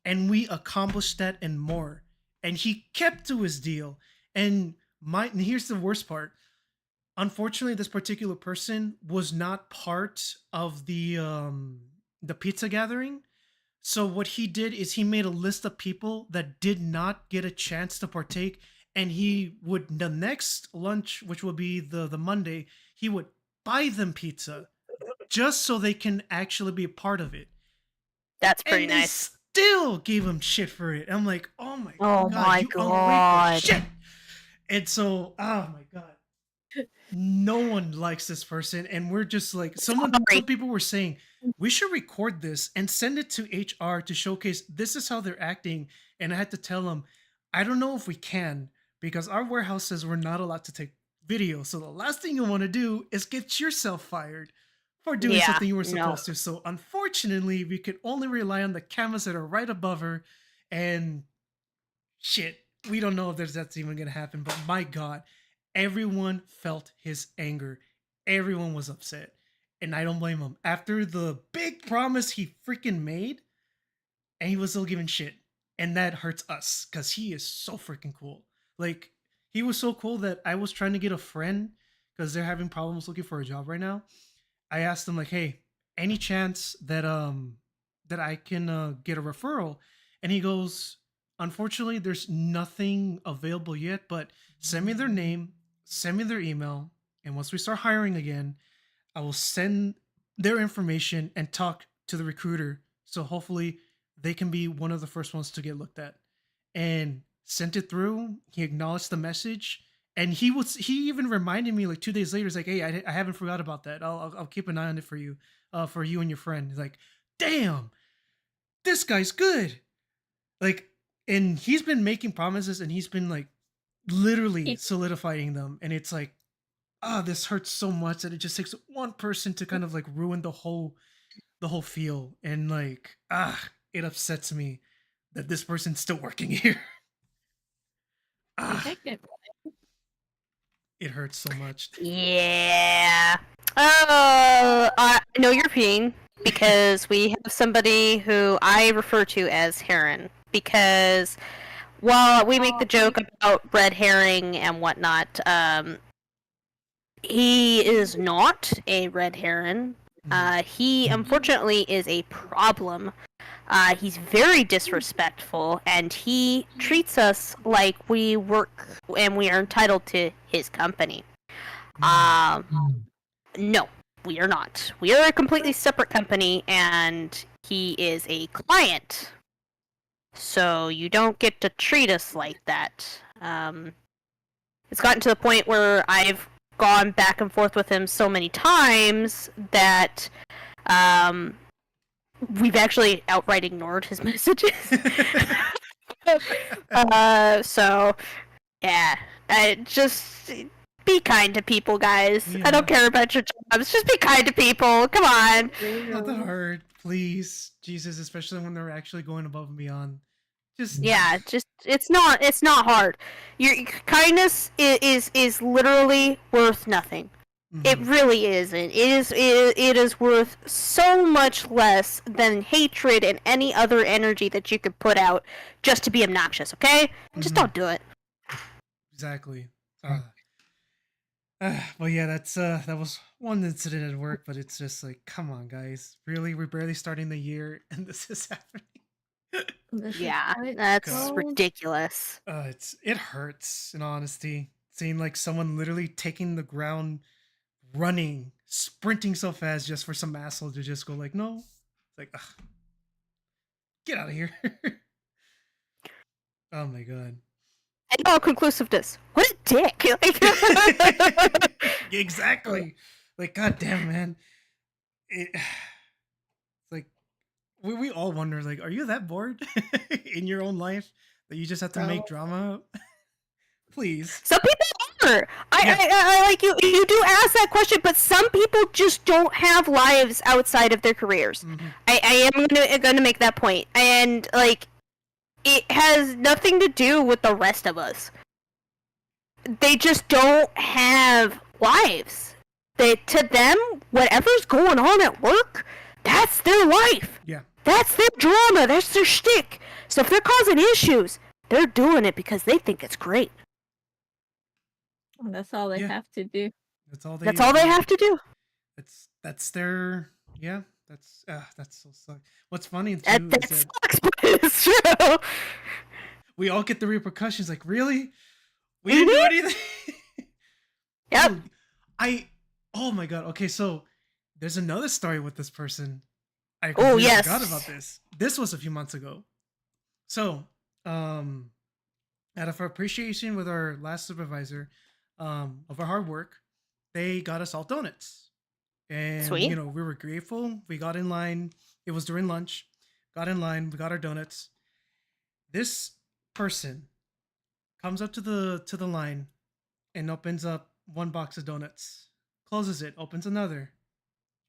And we accomplished that and more. And he kept to his deal. And here's the worst part. Unfortunately, this particular person was not part of the pizza gathering. So what he did is he made a list of people that did not get a chance to partake, and he would, the next lunch, which will be the Monday, he would buy them pizza just so they can actually be a part of it. That's pretty and nice. They still gave him shit for it. I'm like, oh my Oh god, my you god. ungrateful shit. And so, oh my god, no one likes this person, and we're just like, some people were saying we should record this and send it to HR to showcase this is how they're acting. And I had to tell them, I don't know if we can, because our warehouse says we're not allowed to take video. So the last thing you want to do is get yourself fired for doing something you were supposed to. So unfortunately, we could only rely on the cameras that are right above her. And shit, we don't know if that's even going to happen. But my god, everyone felt his anger. Everyone was upset. And I don't blame him. After the big promise he freaking made, and he was still giving shit. And that hurts us, because he is so freaking cool. Like, he was so cool that I was trying to get a friend, because they're having problems looking for a job right now. I asked him, like, hey, any chance that I can get a referral? And he goes, unfortunately, there's nothing available yet, but send me their name, send me their email, and once we start hiring again, I will send their information and talk to the recruiter. So hopefully they can be one of the first ones to get looked at. And sent it through. He acknowledged the message. And he even reminded me like 2 days later. He's like, hey, I haven't forgot about that. I'll keep an eye on it for you and your friend. He's like, damn, this guy's good. Like, and he's been making promises, and he's been like literally solidifying them. And it's like, this hurts so much that it just takes one person to kind of like ruin the whole feel. And like, it upsets me that this person's still working here. It hurts so much. Yeah. I know your pain, because we have somebody who I refer to as Heron, because while we make the joke about red herring and whatnot, he is not a red heron. He unfortunately is a problem. He's very disrespectful, and he treats us like we work and we are entitled to his company. No, we are not. We are a completely separate company, and he is a client. So you don't get to treat us like that. It's gotten to the point where I've gone back and forth with him so many times that we've actually outright ignored his messages. So yeah, just be kind to people, guys. Yeah. I don't care about your jobs. Just be kind to people. Come on. Not that hard, please, Jesus. Especially when they're actually going above and beyond. Just It's not hard. Your kindness is literally worth nothing. It really isn't. It is worth so much less than hatred and any other energy that you could put out just to be obnoxious, okay? Just don't do it. Exactly. Well, yeah, that was one incident at work, but it's just like, come on, guys, really? We're barely starting the year, and this is happening. Yeah, that's God. ridiculous. It hurts, in honesty, seeing like someone literally taking the ground, running, sprinting so fast just for some asshole to just go like, no, it's like, ugh, get out of here. Oh my god. And all conclusiveness. What a dick! Exactly. Like, goddamn, man. It's like we all wonder, like, are you that bored in your own life that you just have to make drama? Please. Some people are. I like you. You do ask that question, but some people just don't have lives outside of their careers. I am gonna make that point, and like, it has nothing to do with the rest of us. They just don't have lives. To them, whatever's going on at work, that's their life. Yeah. That's their drama. That's their shtick. So if they're causing issues, they're doing it because they think it's great. That's all they have to do. That's all they have to do. That's their that's so suck. What's funny too That is that sucks, but it's true. we all get the repercussions. Like, really? We didn't do anything? Yep. Oh my god. Okay, so there's another story with this person. I Oh, completely yes. forgot about this. This was a few months ago. So, out of our appreciation with our last supervisor, of our hard work, they got us all donuts. And Sweet. you know, we were grateful. We got in line. It was during lunch. Got in line. We got our donuts. This person comes up to the line and opens up one box of donuts, closes it, opens another,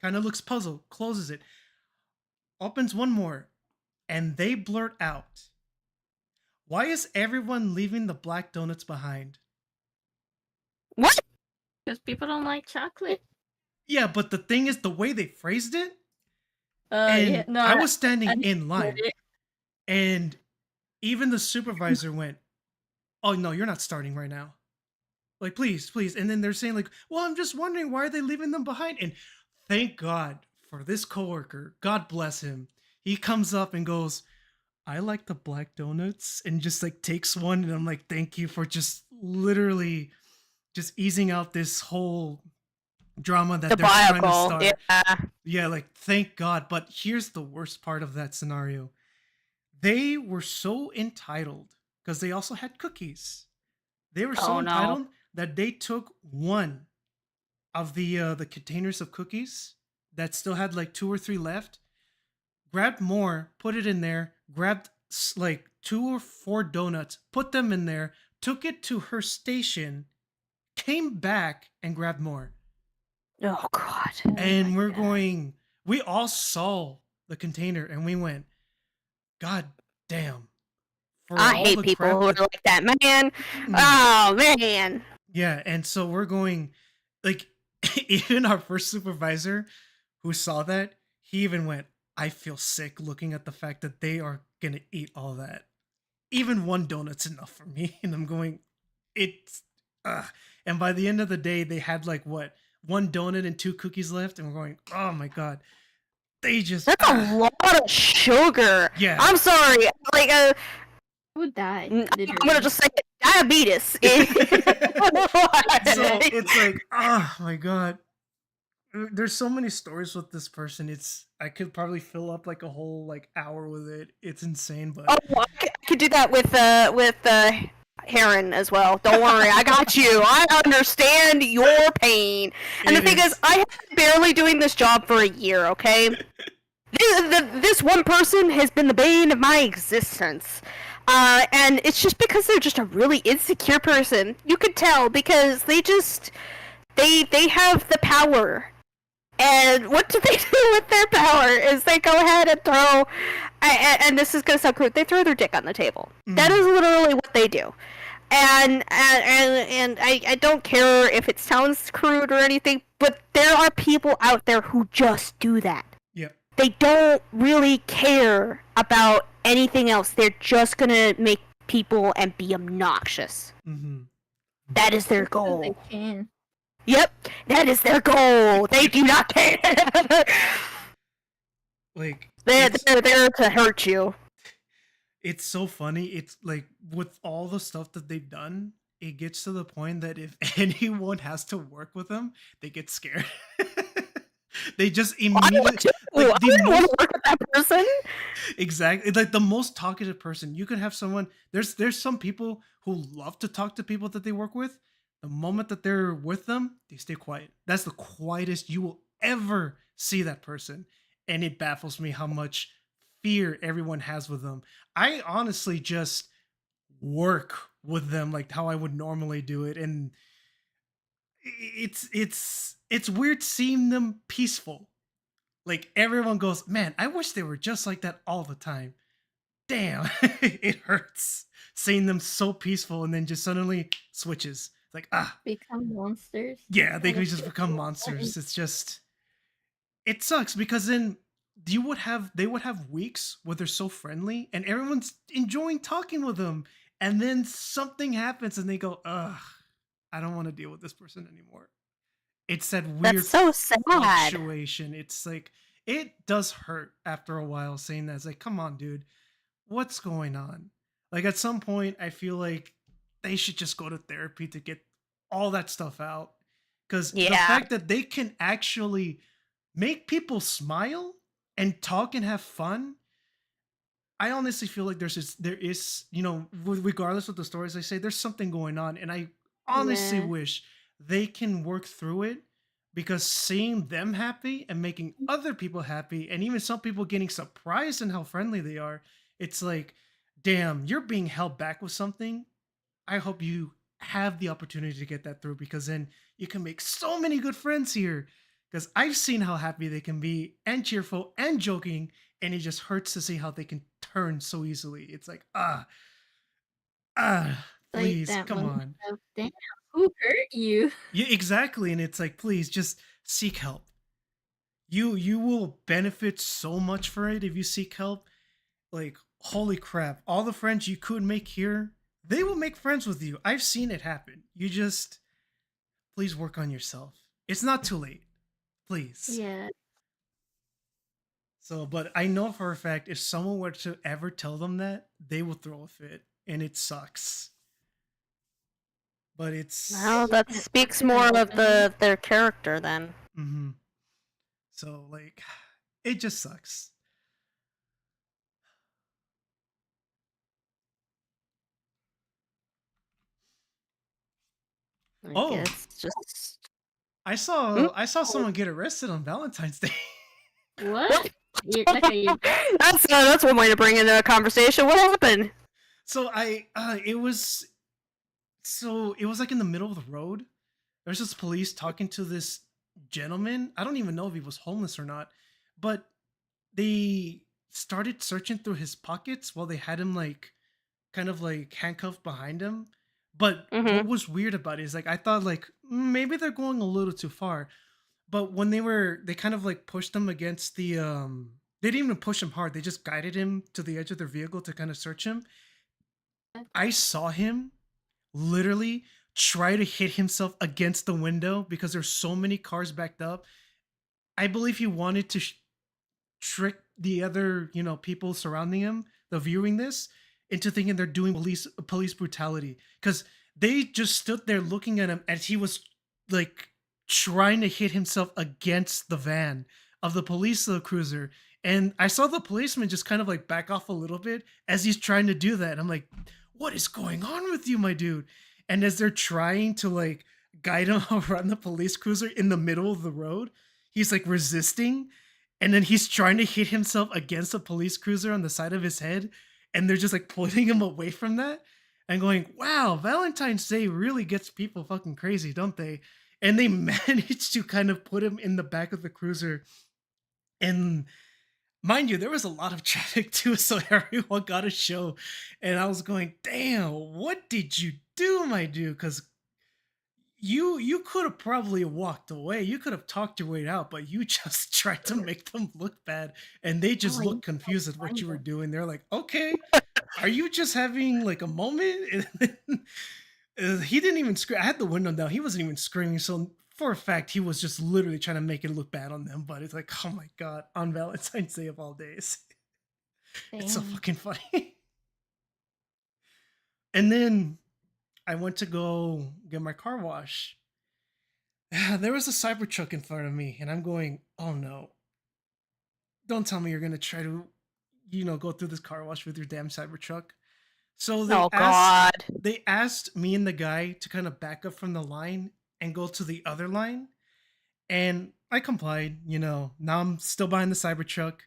kind of looks puzzled, closes it, opens one more, and they blurt out, "Why is everyone leaving the black donuts behind?" What? Because people don't like chocolate. Yeah, but the thing is, the way they phrased it, Yeah, no, I was standing I in line, get it. and even the supervisor went, "Oh no, you're not starting right now. Like, please, please." And then they're saying like, "Well, I'm just wondering why are they leaving them behind?" And thank God for this coworker. God bless him. He comes up and goes, "I like the black donuts," and just like takes one, and I'm like, "Thank you for just literally just easing out this whole drama that they're trying to Debacle. start." Yeah. Yeah, like, thank God. But here's the worst part of that scenario. They were so entitled because they also had cookies. They were so Oh, no. entitled that they took one of the containers of cookies that still had like 2 or 3 left, grabbed more, put it in there, grabbed like 2 or 4 donuts, put them in there, took it to her station, came back and grabbed more. Oh God. And we're going, we all saw the container and we went, God damn. For I all hate the people crap who are that- like that, man. Mm. Oh man. Yeah, and so we're going, like, even our first supervisor who saw that, he even went, I feel sick looking at the fact that they are gonna eat all that. Even one donut's enough for me. And I'm going, it's, and by the end of the day, they had like what, 1 donut and 2 cookies left, and we're going, oh my God. They just, That's a lot of sugar. Yeah. I'm sorry. Like, Who died? I'm Literally. gonna just say it. Diabetes. So it's like, oh my God. There's so many stories with this person. I could probably fill up like a whole like hour with it. It's insane, but Oh, I could do that with Heron as well. Don't worry, I got you. I understand your pain. And It the thing is, I have been barely doing this job for a year. Okay, this one person has been the bane of my existence. And it's just because they're just a really insecure person. You could tell because they have the power. And what do they do with their power is they go ahead and throw, and this is going to sound crude, they throw their dick on the table. That is literally what they do. And I don't care if it sounds crude or anything, But there are people out there who just do that. Yeah. They don't really care about anything else. They're just gonna make people and be obnoxious. Mm-hmm. That is their Because goal. they can. Yep, that is their goal. They do not care. Like they're it's, there to hurt you. it's so funny. It's like with all the stuff that they've done, it gets to the point that if anyone has to work with them, they get scared. They just I immediately don't like the want most to work with that person. exactly like the most talkative person. You could have someone. There's some people who love to talk to people that they work with. The moment that they're with them, they stay quiet. That's the quietest you will ever see that person, and it baffles me how much fear everyone has with them. I honestly just work with them like how I would normally do it, and it's weird seeing them peaceful. Like everyone goes, man, I wish they were just like that all the time. Damn, it hurts seeing them so peaceful and then just suddenly switches. It's like, Become monsters. yeah, they That could is just so become funny. monsters. It's just, it sucks because then they would have weeks where they're so friendly and everyone's enjoying talking with them, and then something happens and they go, ugh, I don't want to deal with this person anymore. It's that weird That's so sad. fluctuation. It's like it does hurt after a while saying that. It's like, come on, dude, what's going on? Like at some point, I feel like they should just go to therapy to get all that stuff out. Because the Yeah. fact that they can actually make people smile and talk and have fun, I honestly feel like there is, regardless of the stories I say, there's something going on, and I honestly Yeah. wish they can work through it because seeing them happy and making other people happy, and even some people getting surprised in how friendly they are, it's like, damn, you're being held back with something. I hope you have the opportunity to get that through because then you can make so many good friends here. Because I've seen how happy they can be and cheerful and joking, and it just hurts to see how they can turn so easily. It's like, Like please, that come moment on. of, damn, who hurt you? Yeah, exactly. And it's like, please just seek help. You will benefit so much for it if you seek help. Like, holy crap, all the friends you could make here, they will make friends with you. I've seen it happen. You just please work on yourself. It's not too late. Please. Yeah. So, but I know for a fact if someone were to ever tell them that, they will throw a fit, and it sucks. But it's Well, that speaks more of their character then. hmm so like it just sucks. I Oh, guess just I saw someone get arrested on Valentine's Day. what? Okay, That's one way to bring into a conversation. What happened? So it was like in the middle of the road. There's this police talking to this gentleman. I don't even know if he was homeless or not, but they started searching through his pockets while they had him like kind of like handcuffed behind him. But what was weird about it is like I thought like maybe they're going a little too far. But when they kind of like pushed him against the they didn't even push him hard. They just guided him to the edge of their vehicle to kind of search him. I saw him literally try to hit himself against the window because there's so many cars backed up. I believe he wanted to trick the other, people surrounding him, the viewing this, into thinking they're doing police brutality because they just stood there looking at him as he was like trying to hit himself against the van of the police cruiser. And I saw the policeman just kind of like back off a little bit as he's trying to do that. I'm like, what is going on with you, my dude? And as they're trying to like guide him around the police cruiser in the middle of the road, he's like resisting. And then he's trying to hit himself against a police cruiser on the side of his head. And they're just like pulling him away from that and going, wow, Valentine's Day really gets people fucking crazy, don't they? And they managed to kind of put him in the back of the cruiser. And mind you, there was a lot of traffic too, so everyone got a show. And I was going, damn, what did you do, my dude? Because you could have probably walked away. You could have talked your way out, but you just tried to make them look bad, and they just Oh, looked confused at what you were doing. They're like, "Okay, are you just having like a moment?" And he didn't even scream. I had the window down. He wasn't even screaming. So for a fact, he was just literally trying to make it look bad on them. But it's like, oh my god, on Valentine's Day of all days, it's so Damn. fucking funny. And then I went to go get my car wash. There was a Cybertruck in front of me, and I'm going, oh no, don't tell me you're gonna try to, go through this car wash with your damn Cybertruck. So Oh God. they asked me and the guy to kind of back up from the line and go to the other line, and I complied. Now I'm still behind the Cybertruck,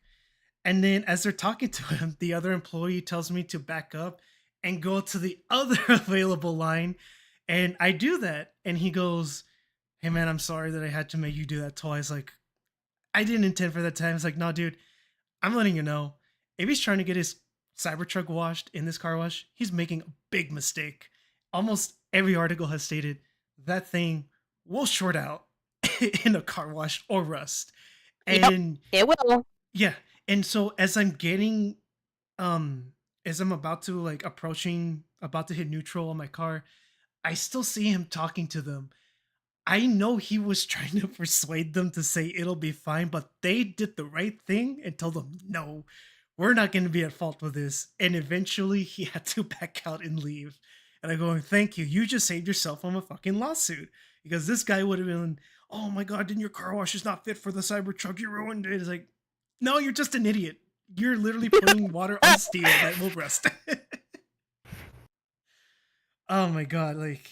and then as they're talking to him, the other employee tells me to back up and go to the other available line, and I do that, and he goes, "Hey man, I'm sorry that I had to make you do that twice. Like, I didn't intend for that time." It's like, "No, dude, I'm letting you know. If he's trying to get his Cybertruck washed in this car wash, he's making a big mistake. Almost every article has stated that thing will short out in a car wash or rust." Yep, And it will. yeah, and so as I'm about to like about to hit neutral on my car, I still see him talking to them. I know he was trying to persuade them to say it'll be fine, but they did the right thing and told them, no, we're not going to be at fault with this. And eventually he had to back out and leave. And I'm going, thank you. You just saved yourself from a fucking lawsuit. Because this guy would have been, oh my God, then your car wash is not fit for the Cybertruck. You ruined it. It's like, no, you're just an idiot. You're literally putting water on steel that will rust. Oh my God. Like,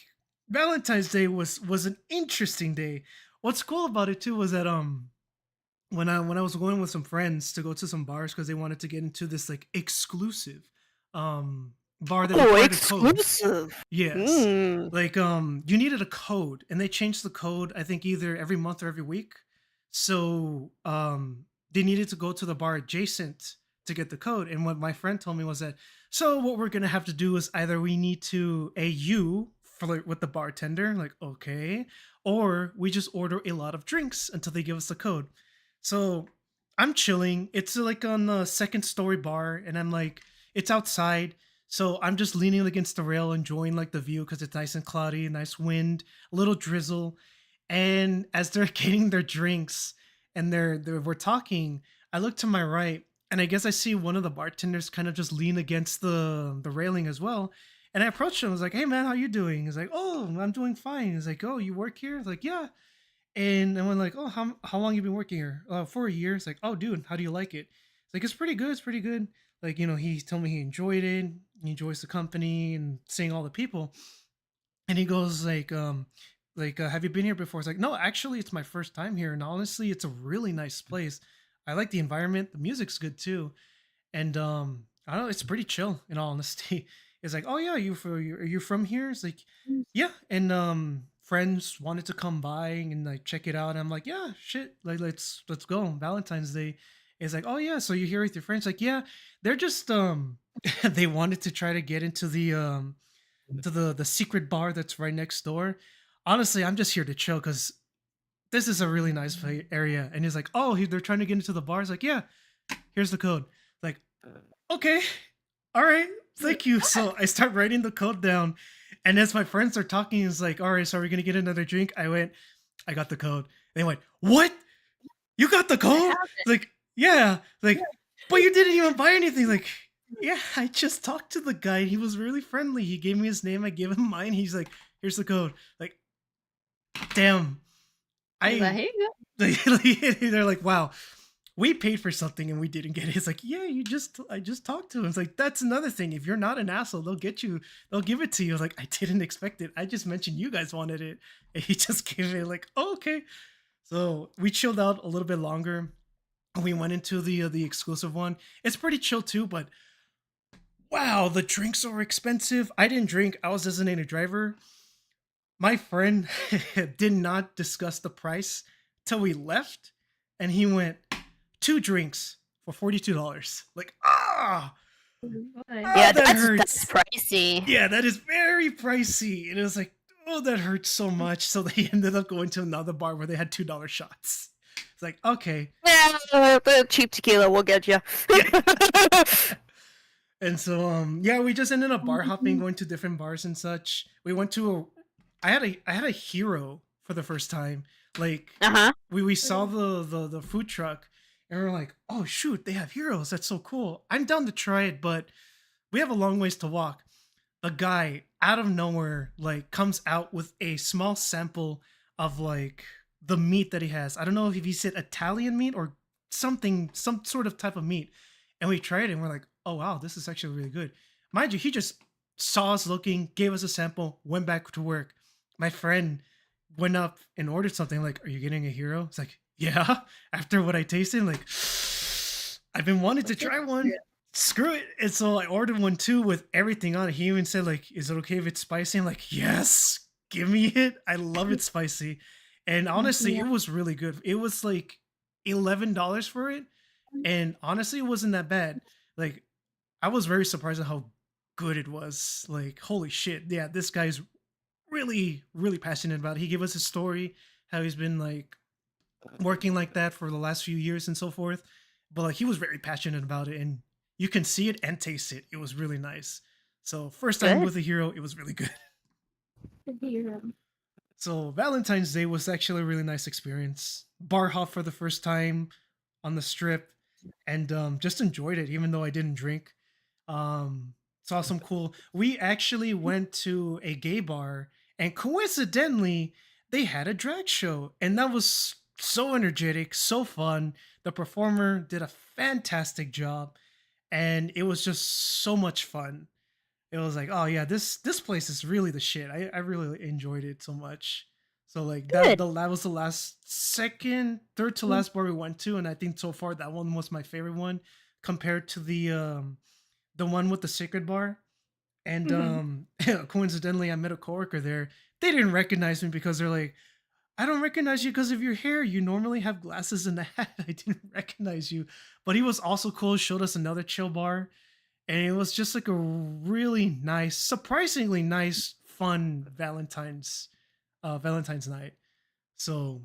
Valentine's Day was an interesting day. What's cool about it too was that when I was going with some friends to go to some bars because they wanted to get into this like exclusive bar that Oh, required a code. exclusive. Yes. Mm. Like you needed a code and they changed the code I think either every month or every week. So they needed to go to the bar adjacent to get the code. And what my friend told me was that so what we're gonna have to do is either we need to AU flirt with the bartender, like okay, or we just order a lot of drinks until they give us the code. So I'm chilling. It's like on the second story bar, and I'm like, it's outside. So I'm just leaning against the rail, enjoying like the view because it's nice and cloudy, nice wind, a little drizzle. And as they're getting their drinks and we're talking, I look to my right, and I guess I see one of the bartenders kind of just lean against the railing as well. And I approached him. I was like, "Hey man, how you doing?" He's like, "Oh, I'm doing fine." He's like, "Oh, you work here?" I was like, "Yeah." And I went like, "Oh, how long you been working here?" For a year. It's like, "Oh, dude, how do you like it?" It's like, "It's pretty good. It's pretty good." Like, he told me he enjoyed it. He enjoys the company and seeing all the people. And he goes have you been here before? It's like, "No, actually, it's my first time here, and honestly, it's a really nice place. I like the environment. The music's good too, and I don't know, it's pretty chill in all honesty." It's like, "Oh yeah, are you from here?" It's like, "Yeah," and friends wanted to come by and like check it out. And I'm like, "Yeah, shit, like let's go." Valentine's Day. It's like, "Oh yeah, so you're here with your friends?" Like, "Yeah, they're just they wanted to try to get into the secret bar that's right next door. Honestly, I'm just here to chill because this is a really nice area." And he's like, "Oh, they're trying to get into the bar." It's like, "Yeah, here's the code." Like, okay, all right, thank you. So I start writing the code down, and as my friends are talking, it's like, "All right, so are we gonna get another drink?" I went, "I got the code." They went, "What? You got the code?" Like, "Yeah." Like, "But you didn't even buy anything." Like, "Yeah, I just talked to the guy. He was really friendly. He gave me his name. I gave him mine. He's like, here's the code." Like, damn. He's like, I here you go. they're like, "Wow, we paid for something and we didn't get it." It's like, "Yeah, I just talked to him." It's like, that's another thing. If you're not an asshole, they'll give it to you. Like, "I didn't expect it. I just mentioned you guys wanted it." And he just gave it like, "Oh, okay." So we chilled out a little bit longer. We went into the exclusive one. It's pretty chill too, but wow, the drinks are expensive. I didn't drink. I was designated driver. My friend did not discuss the price till we left, and he went, "Two drinks for $42." Like, Boy. Yeah, that that's hurts. pricey. Yeah, that is very pricey. And it was like, oh, that hurts so much. So they ended up going to another bar where they had $2 shots. It's like, okay. Yeah, the cheap tequila will get you. And so, yeah, we just ended up bar hopping, going to different bars and such. We went to I had a hero for the first time. Like, we saw the food truck, and we are like, oh shoot, they have heroes. That's so cool. I'm down to try it, but we have a long ways to walk. The guy out of nowhere like comes out with a small sample of like the meat that he has. I don't know if he said Italian meat or something, some sort of type of meat. And we tried it and we're like, oh wow, this is actually really good. Mind you, he just saw us looking, gave us a sample, went back to work. My friend went up and ordered something like, are you getting a hero? It's like, yeah. After what I tasted, like, I've been wanting to try one. Screw it. And so I ordered one too with everything on it. He even said like, is it okay if it's spicy? I'm like, yes, give me it. I love it spicy. And honestly, it was really good. It was like $11 for it. And honestly, it wasn't that bad. Like, I was very surprised at how good it was. Like, holy shit. Yeah, this guy's really, really passionate about it. He gave us his story, how he's been like working like that for the last few years and so forth. But like, he was very passionate about it. And you can see it and taste it. It was really nice. So first time with a hero, it was really good. So Valentine's Day was actually a really nice experience. Bar hop for the first time on the strip, and just enjoyed it, even though I didn't drink. Saw some cool. We actually went to a gay bar, and coincidentally, they had a drag show, and that was so energetic, so fun. The performer did a fantastic job, and it was just so much fun. It was like, oh yeah, this place is really the shit. I really enjoyed it so much. So like that was the third to last bar we went to, and I think so far that one was my favorite one compared to the one with the sacred bar. And coincidentally, I met a coworker there. They didn't recognize me because they're like, I don't recognize you because of your hair. You normally have glasses and a hat. I didn't recognize you. But he was also cool. Showed us another chill bar. And it was just like a really nice, surprisingly nice, fun Valentine's night. So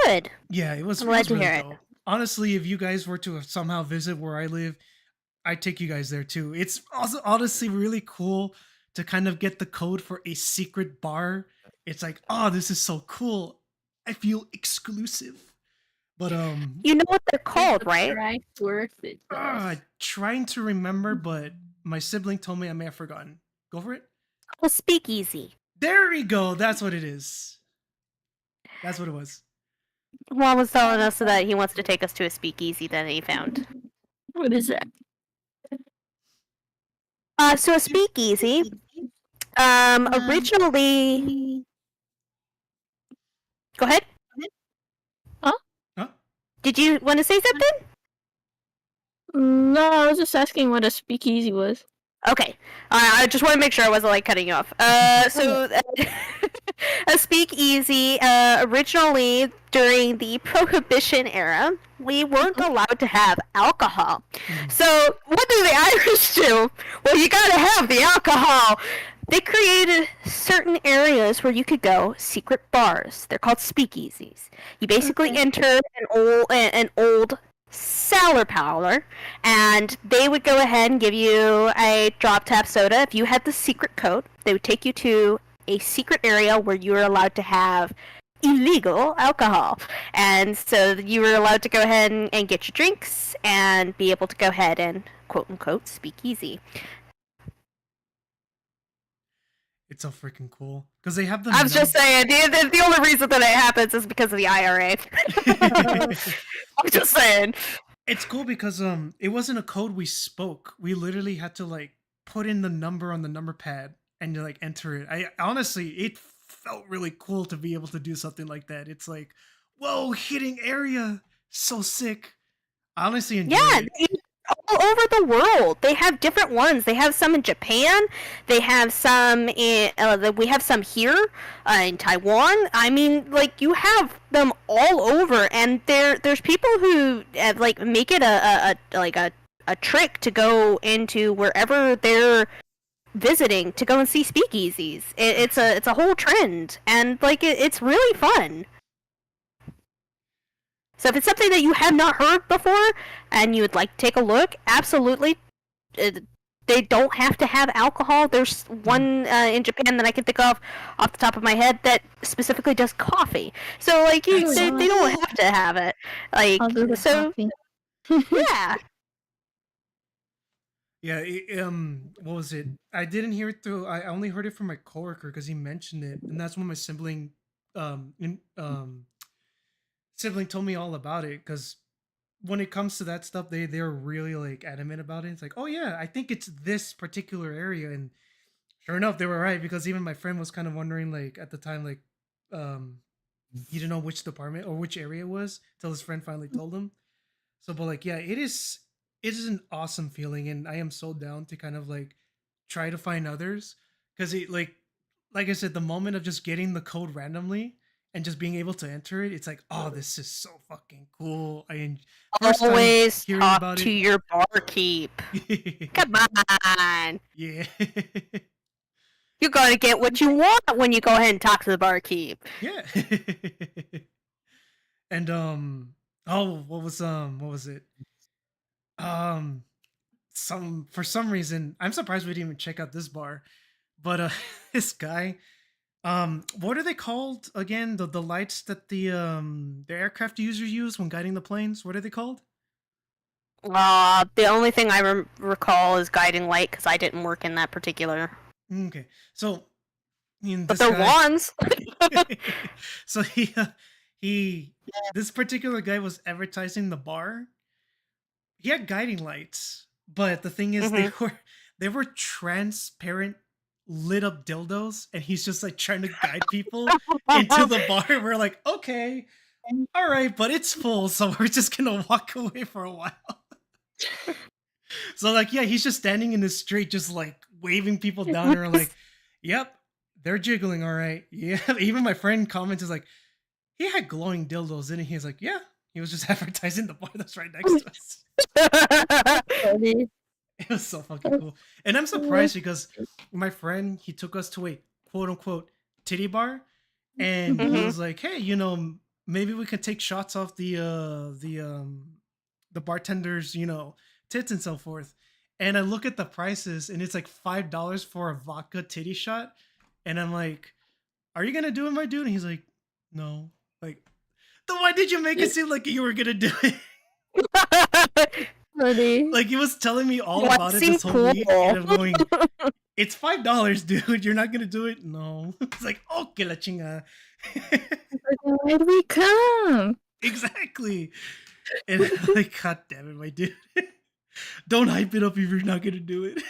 good. Yeah, it was. I'm glad to really hear dope. it. Honestly, if you guys were to somehow visit where I live, I'd take you guys there too. It's also honestly really cool to kind of get the code for a secret bar. It's like, oh, this is so cool. I feel exclusive. But you know what they're called, right? Worth it. Trying to remember, but my sibling told me I may have forgotten. Go for it. A speakeasy. There we go. That's what it is. That's what it was. Juan was telling us that he wants to take us to a speakeasy that he found. What is that? So a speakeasy, originally... Go ahead. Huh? Did you want to say something? No, I was just asking what a speakeasy was. Okay. I just want to make sure I wasn't, like, cutting you off. So, a speakeasy, originally, during the Prohibition era, we weren't allowed to have alcohol. So, what do the Irish do? Well, you gotta have the alcohol! They created certain areas where you could go, secret bars. They're called speakeasies. You basically enter an old cellar parlor, and they would go ahead and give you a drop tap soda. If you had the secret code, they would take you to a secret area where you were allowed to have illegal alcohol. And so you were allowed to go ahead and get your drinks and be able to go ahead and quote-unquote speak easy. It's so freaking cool because they have the. I was just saying, the only reason that it happens is because of the IRA. I'm just saying. It's cool because it wasn't a code we spoke. We literally had to like put in the number on the number pad and like enter it. I honestly, it felt really cool to be able to do something like that. It's like, whoa, hitting area, so sick. I honestly enjoyed it. All over the world, they have different ones. They have some in Japan. They have some in. We have some here in Taiwan. I mean, like you have them all over, and there's people who like make it a trick to go into wherever their visiting to go and see speakeasies. It's a whole trend, and like it's really fun. So if it's something that you have not heard before and you would like to take a look, absolutely. They don't have to have alcohol. There's one in Japan that I can think of off the top of my head that specifically does coffee. So like they don't have to have it. Like I'll do the so coffee. yeah. Yeah, what was it? I didn't hear it through. I only heard it from my coworker because he mentioned it, and that's when my sibling told me all about it. Because when it comes to that stuff, they're really like adamant about it. It's like, oh yeah, I think it's this particular area, and sure enough, they were right because even my friend was kind of wondering like at the time like he didn't know which department or which area it was till his friend finally told him. So, but like, yeah, it is an awesome feeling, and I am so down to kind of like try to find others because it like I said, the moment of just getting the code randomly and just being able to enter it, it's like, oh, this is so fucking cool. First time Always hearing talk about to it. your barkeep. Come on. Yeah. You're gonna get what you want when you go ahead and talk to the barkeep. Yeah. And oh, what was it? Um for some reason, I'm surprised we didn't even check out this bar. But this guy, what are they called again? The lights that the aircraft users use when guiding the planes. What are they called? The only thing I recall is guiding light because I didn't work in that particular. Okay, so But they're wands. So he this particular guy was advertising the bar. He had guiding lights, but the thing is, they were transparent, lit up dildos, and he's just like trying to guide people into the bar. We're like, okay, all right, but it's full, so we're just gonna walk away for a while. So like, yeah, he's just standing in the street, just like waving people down, and we're like, yep, they're jiggling, all right. Yeah, even my friend comments is like, he had glowing dildos, and he's like, yeah, he was just advertising the bar that's right next to us. Funny. It was so fucking cool. And I'm surprised because my friend, he took us to a quote unquote titty bar, and he was like, hey, maybe we could take shots off the bartender's, tits and so forth. And I look at the prices and it's like $5 for a vodka titty shot. And I'm like, are you gonna do it, my dude? And he's like, no. Like, then why did you make it seem like you were gonna do it? Funny. Like, he was telling me all about it this whole week, and I'm going, it's $5, dude. You're not gonna do it? No. It's like, okay, la chinga. Why did we come? Exactly. And I'm like, god damn it, my dude. Don't hype it up if you're not gonna do it.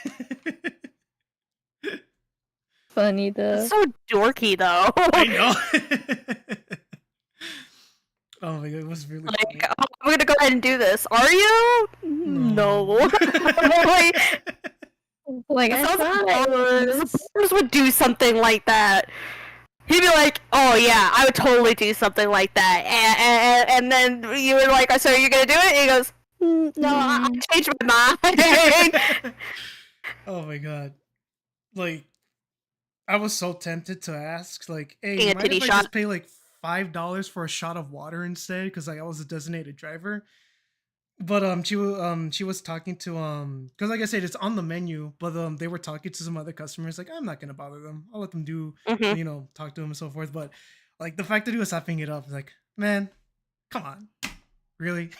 Funny though. That's so dorky though. I know. Oh my god, it was really Like, funny. oh, I'm gonna go ahead and do this. Are you? No. Like I thought I was. Mars would do something like that. He'd be like, "Oh yeah, I would totally do something like that," and then you were like, "So are you gonna do it?" And he goes, "No, I changed my mind." Oh my god. Like, I was so tempted to ask, like, hey, Hey, a mind titty if I shot. just pay like $5 for a shot of water instead? Because like I was a designated driver. But she was talking to because like I said, it's on the menu, but they were talking to some other customers. Like, I'm not gonna bother them. I'll let them do, talk to them and so forth. But like the fact that he was hyping it up, like, man, come on, really?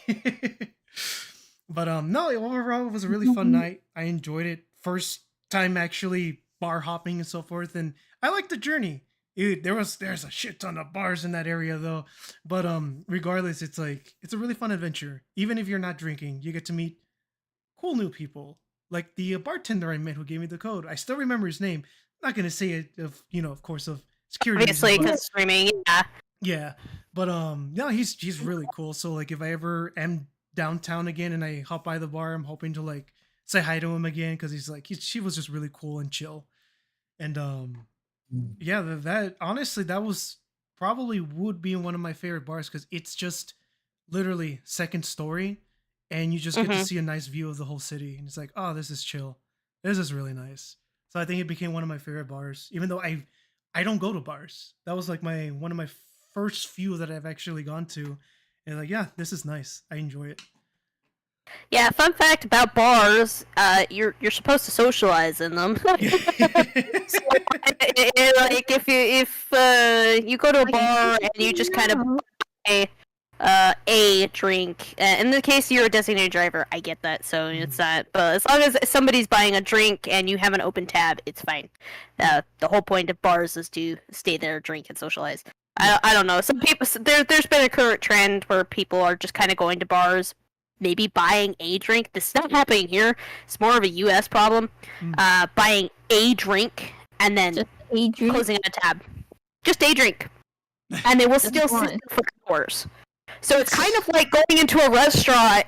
But no, overall it was a really fun night. I enjoyed it. First time actually bar hopping and so forth, and I liked the journey. Dude, there's a shit ton of bars in that area though. But regardless, it's like it's a really fun adventure. Even if you're not drinking, you get to meet cool new people. Like the bartender I met who gave me the code. I still remember his name. Not gonna say it of course of security Obviously, reasons, but because streaming, yeah. yeah. But no, he's really cool. So like if I ever am downtown again and I hop by the bar, I'm hoping to like say hi to him again because she was just really cool and chill. And yeah, that honestly, that was probably would be one of my favorite bars because it's just literally second story, and you just get to see a nice view of the whole city, and it's like, oh, this is chill. This is really nice. So I think it became one of my favorite bars, even though I don't go to bars. That was like my one of my first few that I've actually gone to, and like, yeah, this is nice. I enjoy it. Yeah, fun fact about bars, you're supposed to socialize in them. So, like if you go to a bar and you just kind of buy a drink, in the case you're a designated driver, I get that, so it's not. But as long as somebody's buying a drink and you have an open tab, it's fine. The whole point of bars is to stay there, drink, and socialize. I don't know. Some people there's been a current trend where people are just kind of going to bars, maybe buying a drink. This is not happening here. It's more of a U.S. problem. Buying a drink and then Just a drink. closing a tab. Just a drink, and they will still sit there for hours. So it's kind of like going into a restaurant,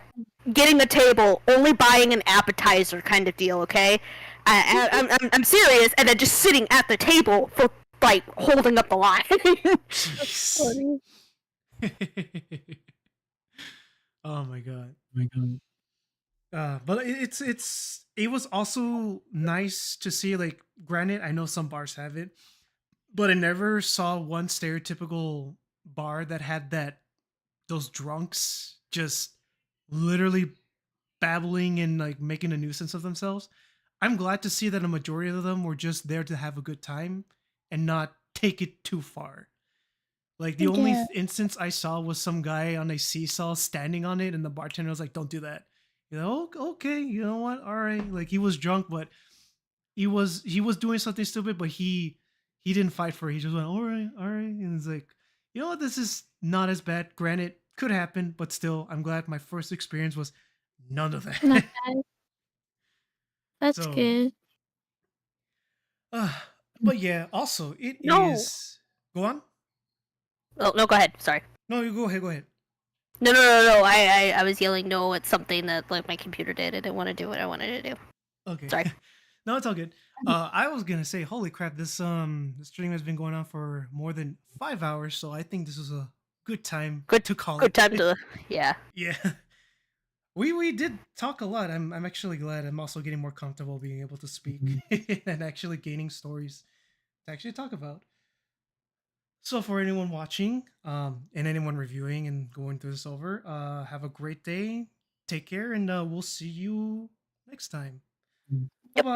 getting a table, only buying an appetizer kind of deal. Okay, I'm serious, and then just sitting at the table for like holding up the line. Jeez. Oh my god. But it was also nice to see, like, granted, I know some bars have it, but I never saw one stereotypical bar that had those drunks just literally babbling and like making a nuisance of themselves. I'm glad to see that a majority of them were just there to have a good time and not take it too far. Like the only Yeah. instance I saw was some guy on a seesaw standing on it, and the bartender was like, "Don't do that." Okay, you know what? All right. Like he was drunk, but he was doing something stupid, but he didn't fight for it. He just went, "All right, all right," and it's like, you know what? This is not as bad. Granted, could happen, but still, I'm glad my first experience was none of that. Not bad. That's So, good. uh, but yeah. Also, it No. is. Go on. Oh no, go ahead. Sorry. No, you go ahead. Go ahead. No. I was yelling no at something that like my computer did. I didn't want to do what I wanted to do. Okay. Sorry. No, it's all good. I was gonna say, holy crap, this stream has been going on for more than 5 hours, so I think this was a good time to call Good it. time to yeah. Yeah. We did talk a lot. I'm actually glad. I'm also getting more comfortable being able to speak and actually gaining stories to actually talk about. So for anyone watching, and anyone reviewing and going through this over, have a great day. Take care, and we'll see you next time. Bye bye.